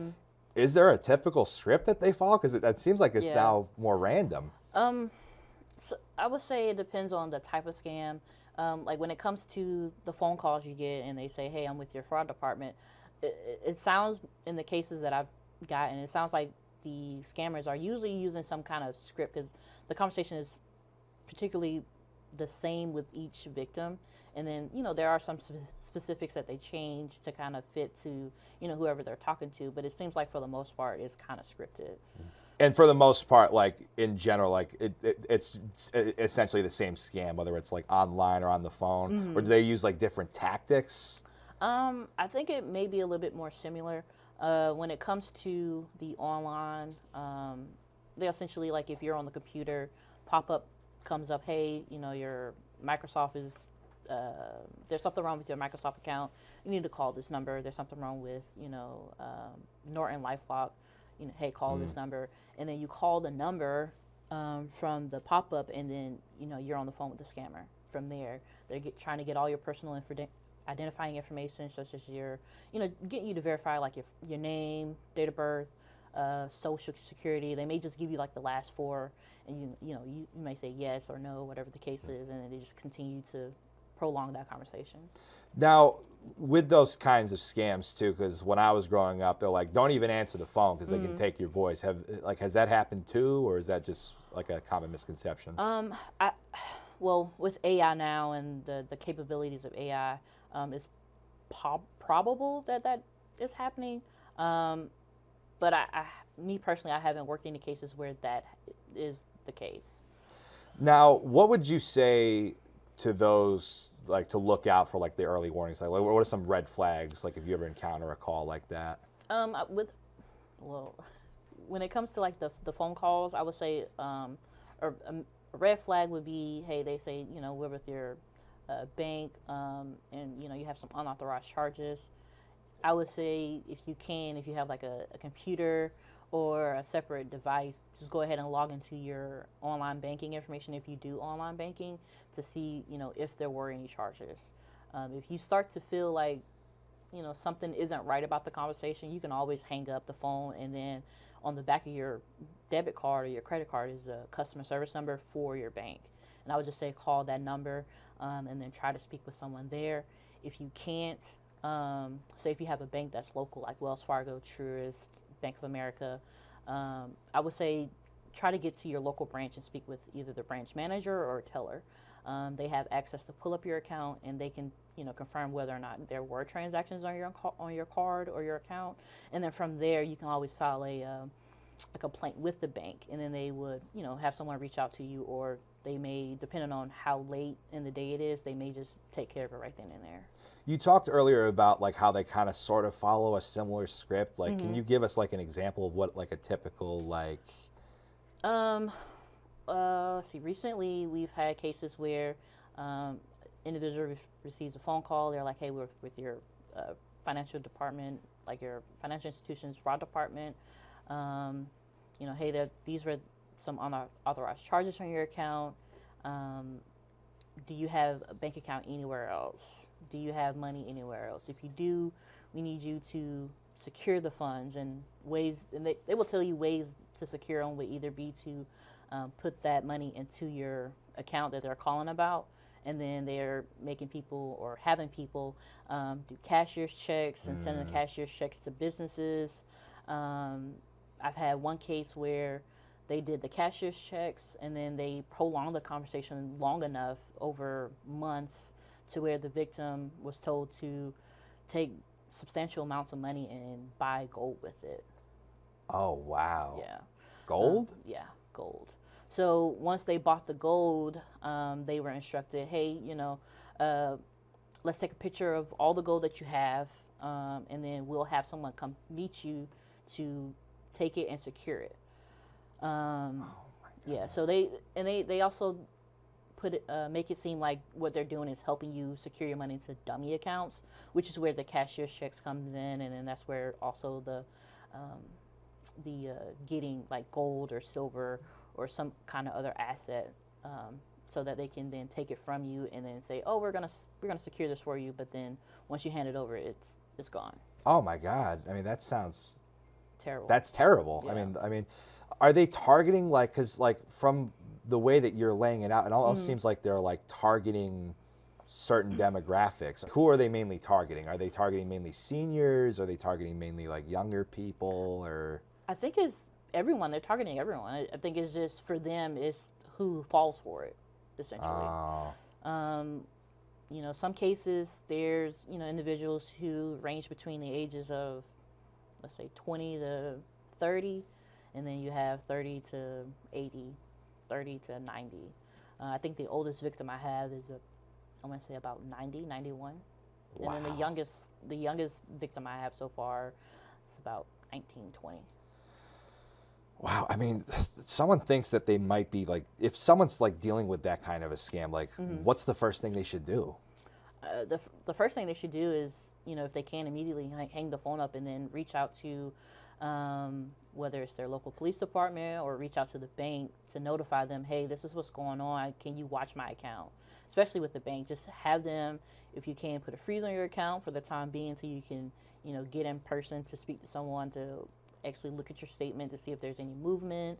is there a typical script that they follow? Because that seems like it's now more random. So I would say it depends on the type of scam. Like when it comes to the phone calls you get and they say, hey, I'm with your fraud department, it sounds, in the cases that I've gotten, it sounds like the scammers are usually using some kind of script, because the conversation is particularly the same with each victim. And then, there are some specifics that they change to kind of fit to, whoever they're talking to. But it seems like for the most part, it's kind of scripted. And for the most part, like in general, like it's essentially the same scam, whether it's like online or on the phone, or do they use like different tactics? I think it may be a little bit more similar. When it comes to the online, they essentially, like if you're on the computer, pop-up comes up, hey, your Microsoft is, there's something wrong with your Microsoft account. You need to call this number. There's something wrong with, Norton LifeLock. Hey, call this number. And then you call the number from the pop-up, and then, you're on the phone with the scammer. From there, they're trying to get all your personal identifying information, such as your, getting you to verify like your name, date of birth, social security. They may just give you like the last four, and you may say yes or no, whatever the case is, and they just continue to prolong that conversation. Now, with those kinds of scams too, because when I was growing up, they're like, don't even answer the phone because they can take your voice. Has that happened too, or is that just like a common misconception? Well, with AI now and the capabilities of AI, it's probable that is happening. But me personally, I haven't worked any cases where that is the case. Now, what would you say to those, like, to look out for, like, the early warnings? Like, what are some red flags, like, if you ever encounter a call like that? When it comes to, like, the phone calls, I would say a red flag would be, hey, they say, we're with your bank, and, you have some unauthorized charges. I would say if you have like a computer or a separate device, just go ahead and log into your online banking information if you do online banking to see, if there were any charges. If you start to feel like, something isn't right about the conversation, you can always hang up the phone, and then on the back of your debit card or your credit card is a customer service number for your bank. And I would just say call that number and then try to speak with someone there. If you can't, say if you have a bank that's local, like Wells Fargo, Truist, Bank of America, I would say try to get to your local branch and speak with either the branch manager or a teller. They have access to pull up your account, and they can, confirm whether or not there were transactions on your card or your account. And then from there, you can always file a complaint with the bank, and then they would, have someone reach out to you, or they may, depending on how late in the day it is, they may just take care of it right then and there. You talked earlier about like how they kind of sort of follow a similar script. Like, can you give us like an example of what like a typical like? Let's see. Recently, we've had cases where individual receives a phone call. They're like, "Hey, we're with your financial department, like your financial institution's fraud department. Hey, these were some unauthorized charges on your account. Do you have a bank account anywhere else? Do you have money anywhere else? If you do, we need you to secure the funds." And ways, and they will tell you ways to secure them would either be to put that money into your account that they're calling about, and then they're making people or having people do cashier's checks and sending the cashier's checks to businesses. I've had one case where they did the cashier's checks, and then they prolonged the conversation long enough, over months, to where the victim was told to take substantial amounts of money and buy gold with it. Oh, wow. Yeah. Gold? Yeah, gold. So once they bought the gold, they were instructed, hey, let's take a picture of all the gold that you have, and then we'll have someone come meet you to take it and secure it. Yeah, so they also make it seem like what they're doing is helping you secure your money into dummy accounts, which is where the cashier's checks comes in, and then that's where also the getting like gold or silver or some kind of other asset so that they can then take it from you and then say, oh, we're gonna secure this for you, but then once you hand it over, it's gone. Oh my God! I mean, that sounds terrible. That's terrible. Yeah. I mean, are they targeting because from the way that you're laying it out, it almost seems like they're like targeting certain demographics. Who are they mainly targeting? Are they targeting mainly seniors? Are they targeting mainly like younger people? Or I think it's everyone. They're targeting everyone. I think it's just for them, it's who falls for it, essentially. Oh. You know, some cases there's, you know, individuals who range between the ages of, let's say, 20 to 30, and then you have 30 to 80, 30 to 90. I think the oldest victim I have is I want to say about 90, 91. Wow. And then the youngest victim I have so far is about 19, 20. Wow, I mean, someone thinks that they might be like, if someone's like dealing with that kind of a scam, like, what's the first thing they should do? The first thing they should do is, you know, if they can, immediately hang the phone up and then reach out to whether it's their local police department or reach out to the bank to notify them, hey, this is what's going on. Can you watch my account? Especially with the bank, just have them, if you can, put a freeze on your account for the time being until you can, you know, get in person to speak to someone to actually look at your statement to see if there's any movement,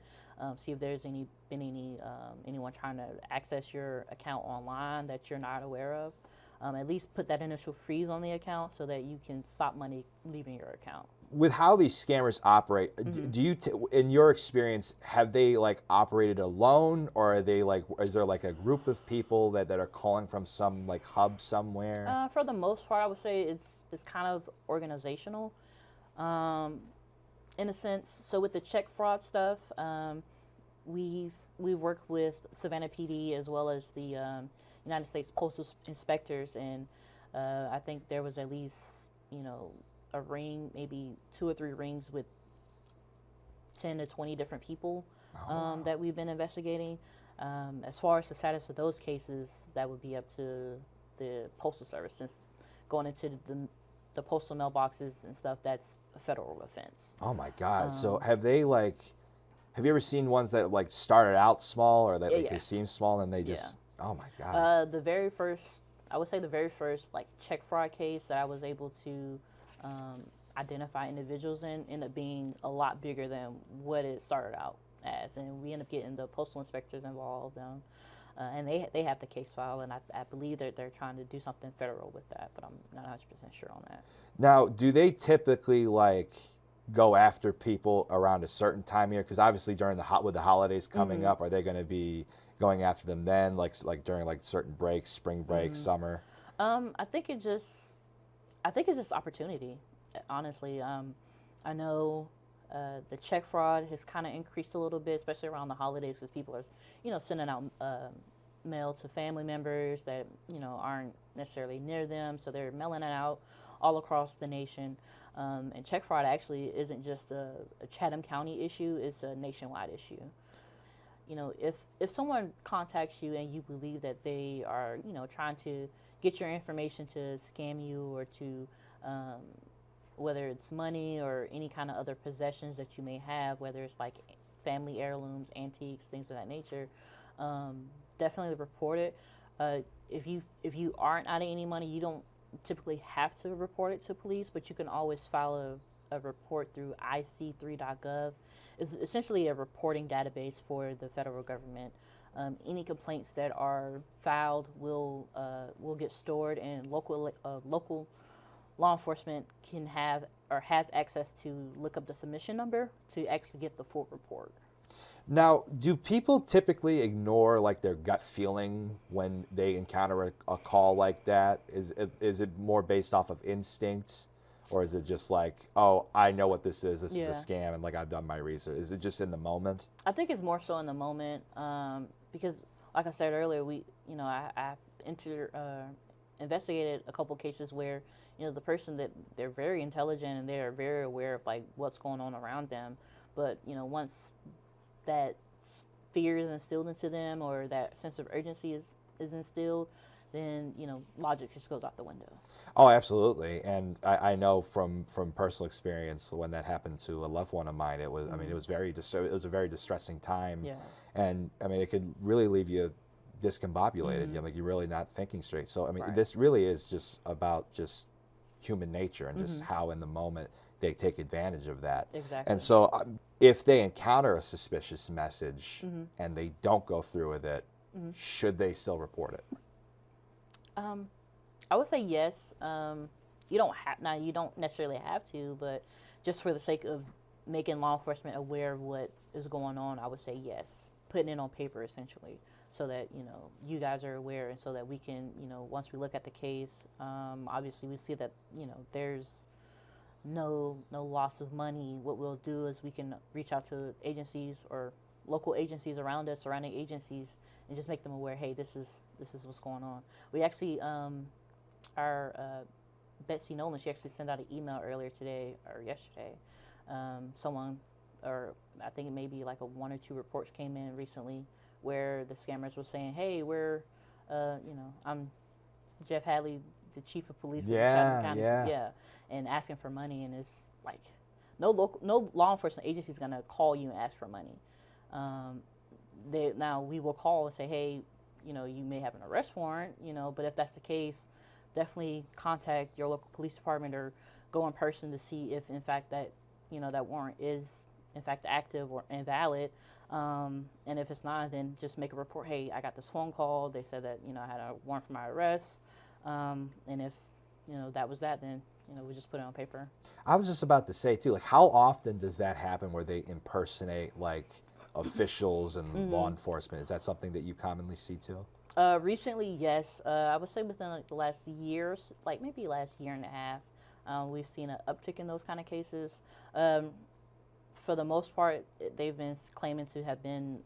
see if there's been anyone trying to access your account online that you're not aware of. At least put that initial freeze on the account so that you can stop money leaving your account. With how these scammers operate, do you, in your experience, have they like operated alone, or are they like, is there like a group of people that are calling from some like hub somewhere? For the most part, I would say it's kind of organizational. In a sense, so with the check fraud stuff, we've worked with Savannah PD as well as the United States Postal Inspectors, and I think there was at least, you know, a ring, maybe 2 or 3 rings with 10 to 20 different people that we've been investigating. As far as the status of those cases, that would be up to the Postal Service, since going into the postal mailboxes and stuff, that's a federal offense. Oh my God! So have you ever seen ones that like started out small, or that like, they seem small and they just, oh my God. I would say the very first like check fraud case that I was able to identify individuals in ended up being a lot bigger than what it started out as, and we ended up getting the postal inspectors involved, and they have the case file, and I believe that they're trying to do something federal with that, but I'm not 100% sure on that. Now, do they typically like go after people around a certain time of year? Because obviously during with the holidays coming up, are they going to be going after them then, like during like certain breaks, spring break, summer? I think it's just opportunity, honestly. I know the check fraud has kind of increased a little bit, especially around the holidays, because people are, you know, sending out mail to family members that, you know, aren't necessarily near them, so they're mailing it out all across the nation. And check fraud actually isn't just a Chatham County issue; it's a nationwide issue. You know, if someone contacts you and you believe that they are, you know, trying to get your information to scam you, or to whether it's money or any kind of other possessions that you may have, whether it's like family heirlooms, antiques, things of that nature, definitely report it. If you aren't out of any money, you don't typically have to report it to police, but you can always file a report through ic3.gov. It's essentially a reporting database for the federal government. Any complaints that are filed will get stored, and local law enforcement can have or has access to look up the submission number to actually get the full report. Now, do people typically ignore like their gut feeling when they encounter a call like that? Is it more based off of instincts, or is it just like, oh, I know what this is a scam, and like I've done my research? Is it just in the moment? I think it's more so in the moment, because like I said earlier, I've investigated a couple cases where, you know, the person, that they're very intelligent and they're very aware of like what's going on around them, but you know, once that fear is instilled into them, or that sense of urgency is instilled, then, you know, logic just goes out the window. Oh, absolutely. And I know from personal experience, when that happened to a loved one of mine, it was, I mean, it was a very distressing time. Yeah. And I mean, it could really leave you discombobulated. You know, like you're really not thinking straight. So I mean, this really is just about just human nature and just how in the moment they take advantage of that. Exactly. And so if they encounter a suspicious message and they don't go through with it, should they still report it? I would say yes. You don't necessarily have to, but just for the sake of making law enforcement aware of what is going on, I would say yes. Putting it on paper essentially, so that you guys are aware, and so that we can once we look at the case, obviously we see that there's no loss of money. What we'll do is we can reach out to agencies or local agencies around us, surrounding agencies, and just make them aware. Hey, this is what's going on. We actually our Betsy Nolan, she actually sent out an email earlier today or yesterday. Someone, or I think it may be like 1 or 2 reports came in recently where the scammers were saying, hey, I'm Jeff Hadley, the chief of police for Chatham County, and asking for money, and it's like no law enforcement agency is gonna call you and ask for money. Now we will call and say, hey, you may have an arrest warrant, but if that's the case, definitely contact your local police department or go in person to see if in fact that that warrant is in fact active or invalid. And if it's not, then just make a report. Hey, I got this phone call. They said that I had a warrant for my arrest. And if that was that, then we just put it on paper. I was just about to say too, like how often does that happen where they impersonate like officials and law enforcement? Is that something that you commonly see too? Recently, yes. I would say within like the last years, like maybe last year and a half, we've seen an uptick in those kind of cases. For the most part, they've been claiming to have been,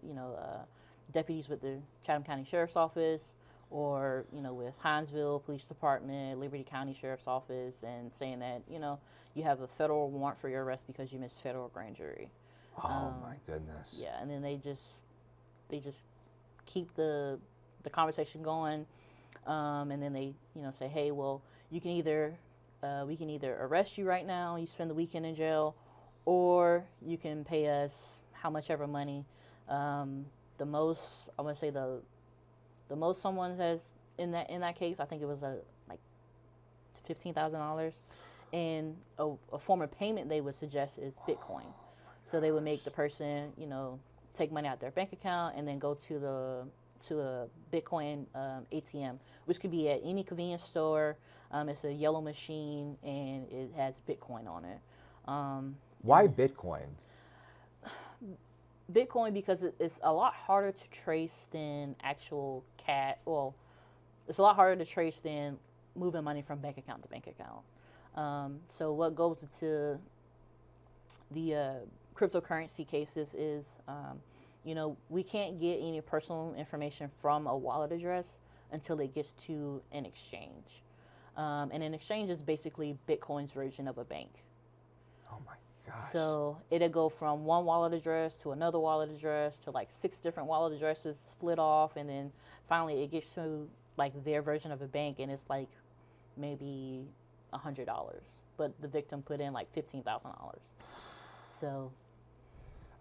deputies with the Chatham County Sheriff's Office, or with Hinesville Police Department, Liberty County Sheriff's Office, and saying that you have a federal warrant for your arrest because you missed federal grand jury. Oh my goodness. Yeah, and then they just keep the conversation going, and then they say, hey, well, you can either we can either arrest you right now, you spend the weekend in jail, or you can pay us how much ever money. The most, I want to say the most someone has in that case, I think it was like $15,000, and a form of payment they would suggest is Bitcoin. So they would make the person take money out their bank account and then go to a Bitcoin ATM, which could be at any convenience store. It's a yellow machine and it has Bitcoin on it. Why Bitcoin? Bitcoin because it's a lot harder to trace than actual cash. Well, it's a lot harder to trace than moving money from bank account to bank account. So what goes into the cryptocurrency cases is, we can't get any personal information from a wallet address until it gets to an exchange. And an exchange is basically Bitcoin's version of a bank. Oh my gosh. So it'll go from one wallet address to another wallet address to like 6 different wallet addresses split off, and then finally it gets to like their version of a bank, and it's like maybe $100, but the victim put in like $15,000. So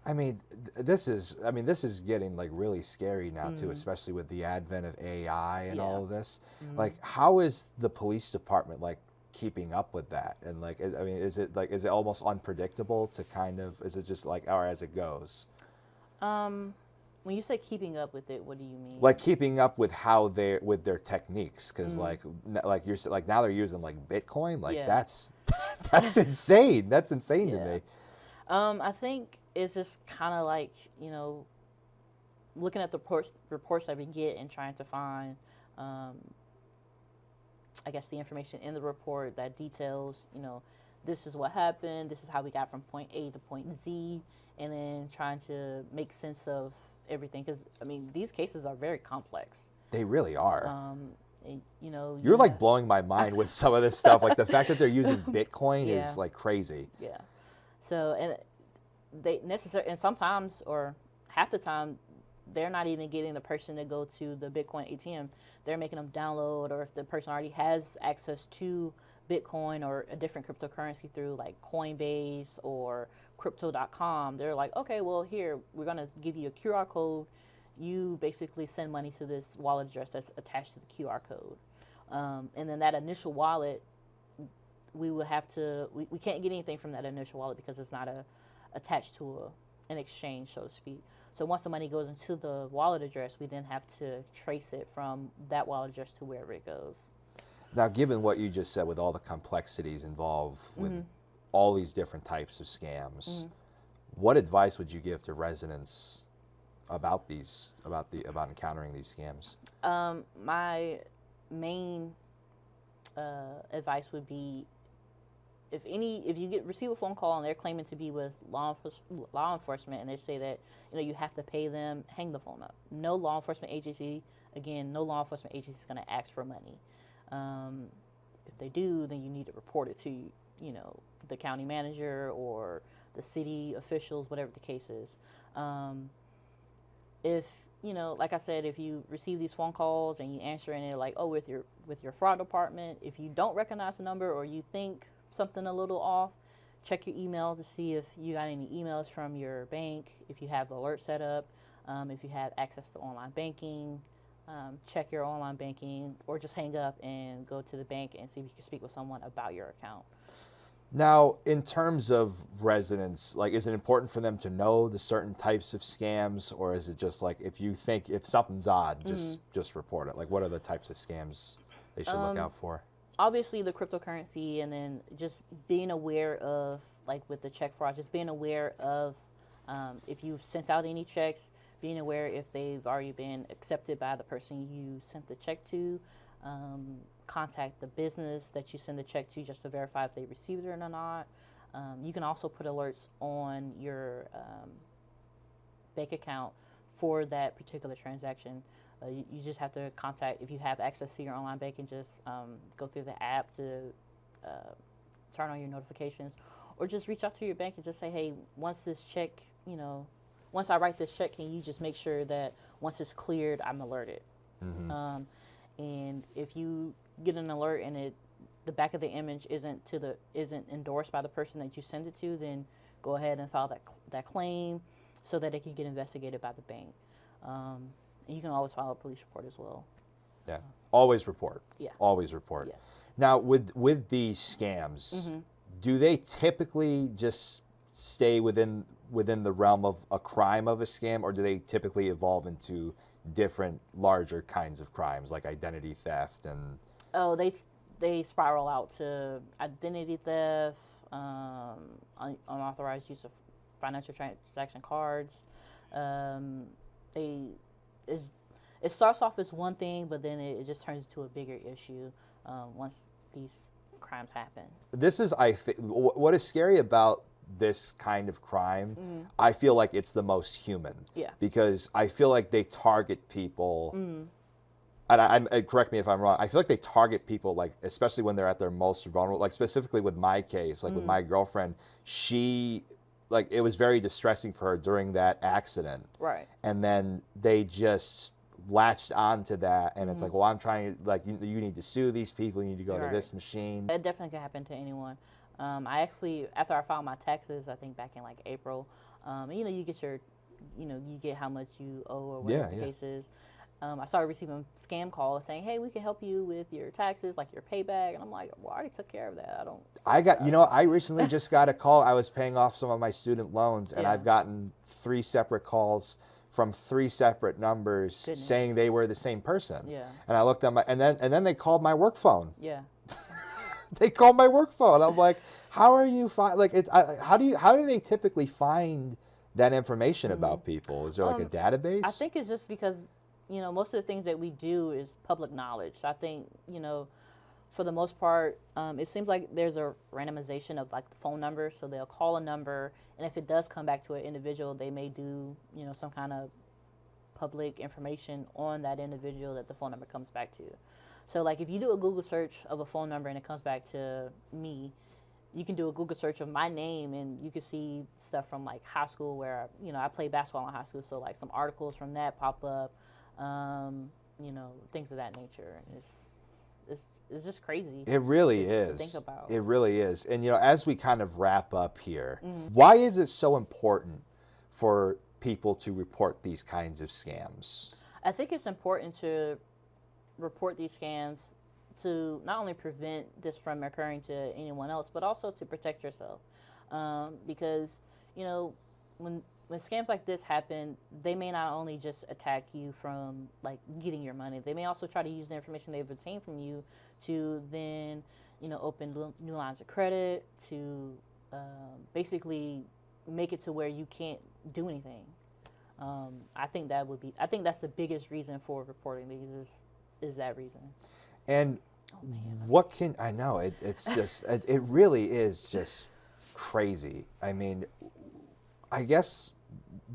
I mean, this is getting like really scary now too, especially with the advent of AI and all of this. Like, how is the police department like keeping up with that? And like, I mean, is it almost unpredictable to kind of, is it just like, or as it goes? When you say keeping up with it, what do you mean? Like keeping up with how with their techniques, because like you're like now they're using like Bitcoin, like that's insane. That's insane to me. I think it's just kind of like, looking at the reports that we get and trying to find, I guess, the information in the report that details, this is what happened, this is how we got from point A to point Z, and then trying to make sense of everything. Because, I mean, these cases are very complex. They really are. And, You're like blowing my mind with some of this stuff. Like the fact that they're using Bitcoin is like crazy. Yeah. So, and and sometimes, or half the time, they're not even getting the person to go to the Bitcoin ATM. They're making them download, or if the person already has access to Bitcoin or a different cryptocurrency through like Coinbase or crypto.com, they're like, okay, well, here, we're going to give you a QR code. you basically send money to this wallet address that's attached to the QR code. And then that initial wallet, we will have to, we can't get anything from that initial wallet because it's not attached to an exchange, so to speak. So once the money goes into the wallet address, we then have to trace it from that wallet address to wherever it goes. Now, given what you just said with all the complexities involved with all these different types of scams, what advice would you give to residents about encountering these scams? My main advice would be, if you receive a phone call and they're claiming to be with law enforcement and they say that you have to pay them, hang the phone up. No law enforcement agency is going to ask for money. If they do, then you need to report it to the county manager or the city officials, whatever the case is. If like I said, if you receive these phone calls and you answer and they're like, oh, with your fraud department, if you don't recognize the number or you think something a little off, check your email to see if you got any emails from your bank, if you have the alert set up, if you have access to online banking. Check your online banking, or just hang up and go to the bank and see if you can speak with someone about your account. Now, in terms of residents, like, is it important for them to know the certain types of scams, or is it just like if something's odd, just report it? Like, what are the types of scams they should look out for? Obviously, the cryptocurrency, and then just being aware of, like with the check fraud, just being aware of if you've sent out any checks, being aware if they've already been accepted by the person you sent the check to. Contact the business that you send the check to just to verify if they received it or not. You can also put alerts on your bank account for that particular transaction. You just have to contact, if you have access to your online banking, just go through the app to turn on your notifications, or just reach out to your bank and just say, hey, once this check, once I write this check, can you just make sure that once it's cleared, I'm alerted? And if you get an alert and the back of the image isn't endorsed by the person that you send it to, then go ahead and file that claim so that it can get investigated by the bank. And you can always file a police report as well. Yeah, always report. Yeah, always report. Yeah. Now, with these scams, do they typically just stay within the realm of a crime of a scam, or do they typically evolve into different larger kinds of crimes like identity theft and? Oh, they spiral out to identity theft, unauthorized use of financial transaction cards. It starts off as one thing, but then it just turns into a bigger issue once these crimes happen. This is, I think, what is scary about this kind of crime, I feel like it's the most human. Yeah. Because I feel like they target people, and correct me if I'm wrong, I feel like they target people, like, especially when they're at their most vulnerable, like specifically with my case, like with my girlfriend, it was very distressing for her during that accident. Right. And then they just latched onto that, and it's like, well, I'm trying to, like, you need to sue these people, you need to go to this machine. It definitely can happen to anyone. I actually, after I filed my taxes, I think back in like April, you get you get how much you owe or whatever the case is. I started receiving scam calls saying, hey, we can help you with your taxes, like your payback. And I'm like, well, I already took care of that. I recently just got a call. I was paying off some of my student loans, and I've gotten 3 separate calls from 3 separate numbers saying they were the same person. Yeah. And I looked at and then they called my work phone. Yeah. They called my work phone. I'm like, how are you how do they typically find that information about people? Is there like a database? I think it's just because, most of the things that we do is public knowledge. I think, for the most part, it seems like there's a randomization of like the phone number. So they'll call a number, and if it does come back to an individual, they may do, some kind of public information on that individual that the phone number comes back to. So like if you do a Google search of a phone number and it comes back to me, you can do a Google search of my name and you can see stuff from like high school where, I played basketball in high school. So like some articles from that pop up, things of that nature. It's just crazy. It really is. To think about. It really is. And as we kind of wrap up here, why is it so important for people to report these kinds of scams? I think it's important to report these scams to not only prevent this from occurring to anyone else, but also to protect yourself. Because, you know, when scams like this happen, they may not only just attack you from like getting your money, they may also try to use the information they've obtained from you to then, you know, open new lines of credit, to basically make it to where you can't do anything. I think that's the biggest reason for reporting these is that reason. And what can, I know, it's just, it really is just crazy. I mean, I guess,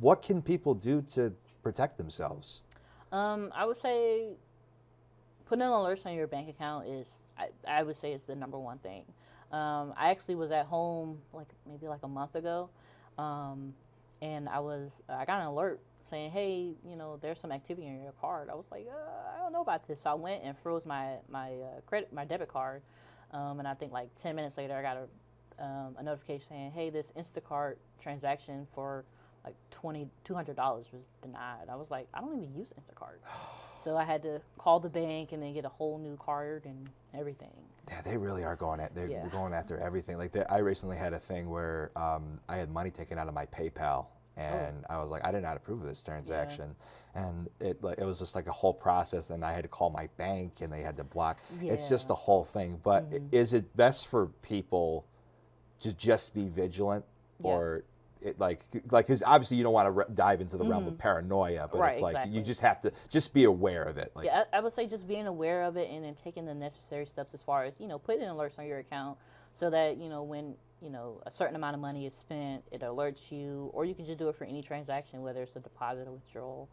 what can people do to protect themselves? I would say putting alerts on your bank account is, I would say, is the #1 thing. I actually was at home maybe a month ago, and I got an alert saying, hey, you know, there's some activity on your card. I was like, I don't know about this. So I went and froze my debit card, and I think 10 minutes later I got a notification saying, hey, this Instacart transaction for $200 was denied. I was like, I don't even use Instacart. So I had to call the bank and then get a whole new card and everything. Yeah, they really are going after everything. I recently had a thing where I had money taken out of my PayPal, and I was like, I did not approve of this transaction, and it was just like a whole process. And I had to call my bank, and they had to block. It's just a whole thing. But is it best for people to just be vigilant, or because obviously you don't want to dive into the realm of paranoia, but it's like you just have to just be aware of it. Yeah, I would say just being aware of it and then taking the necessary steps as far as, you know, putting alerts on your account so that, you know, when, you know, a certain amount of money is spent, it alerts you, or you can just do it for any transaction, whether it's a deposit or withdrawal.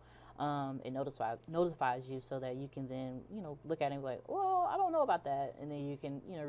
It notifies you so that you can then, you know, look at it and be like, well, I don't know about that, and then you can, you know,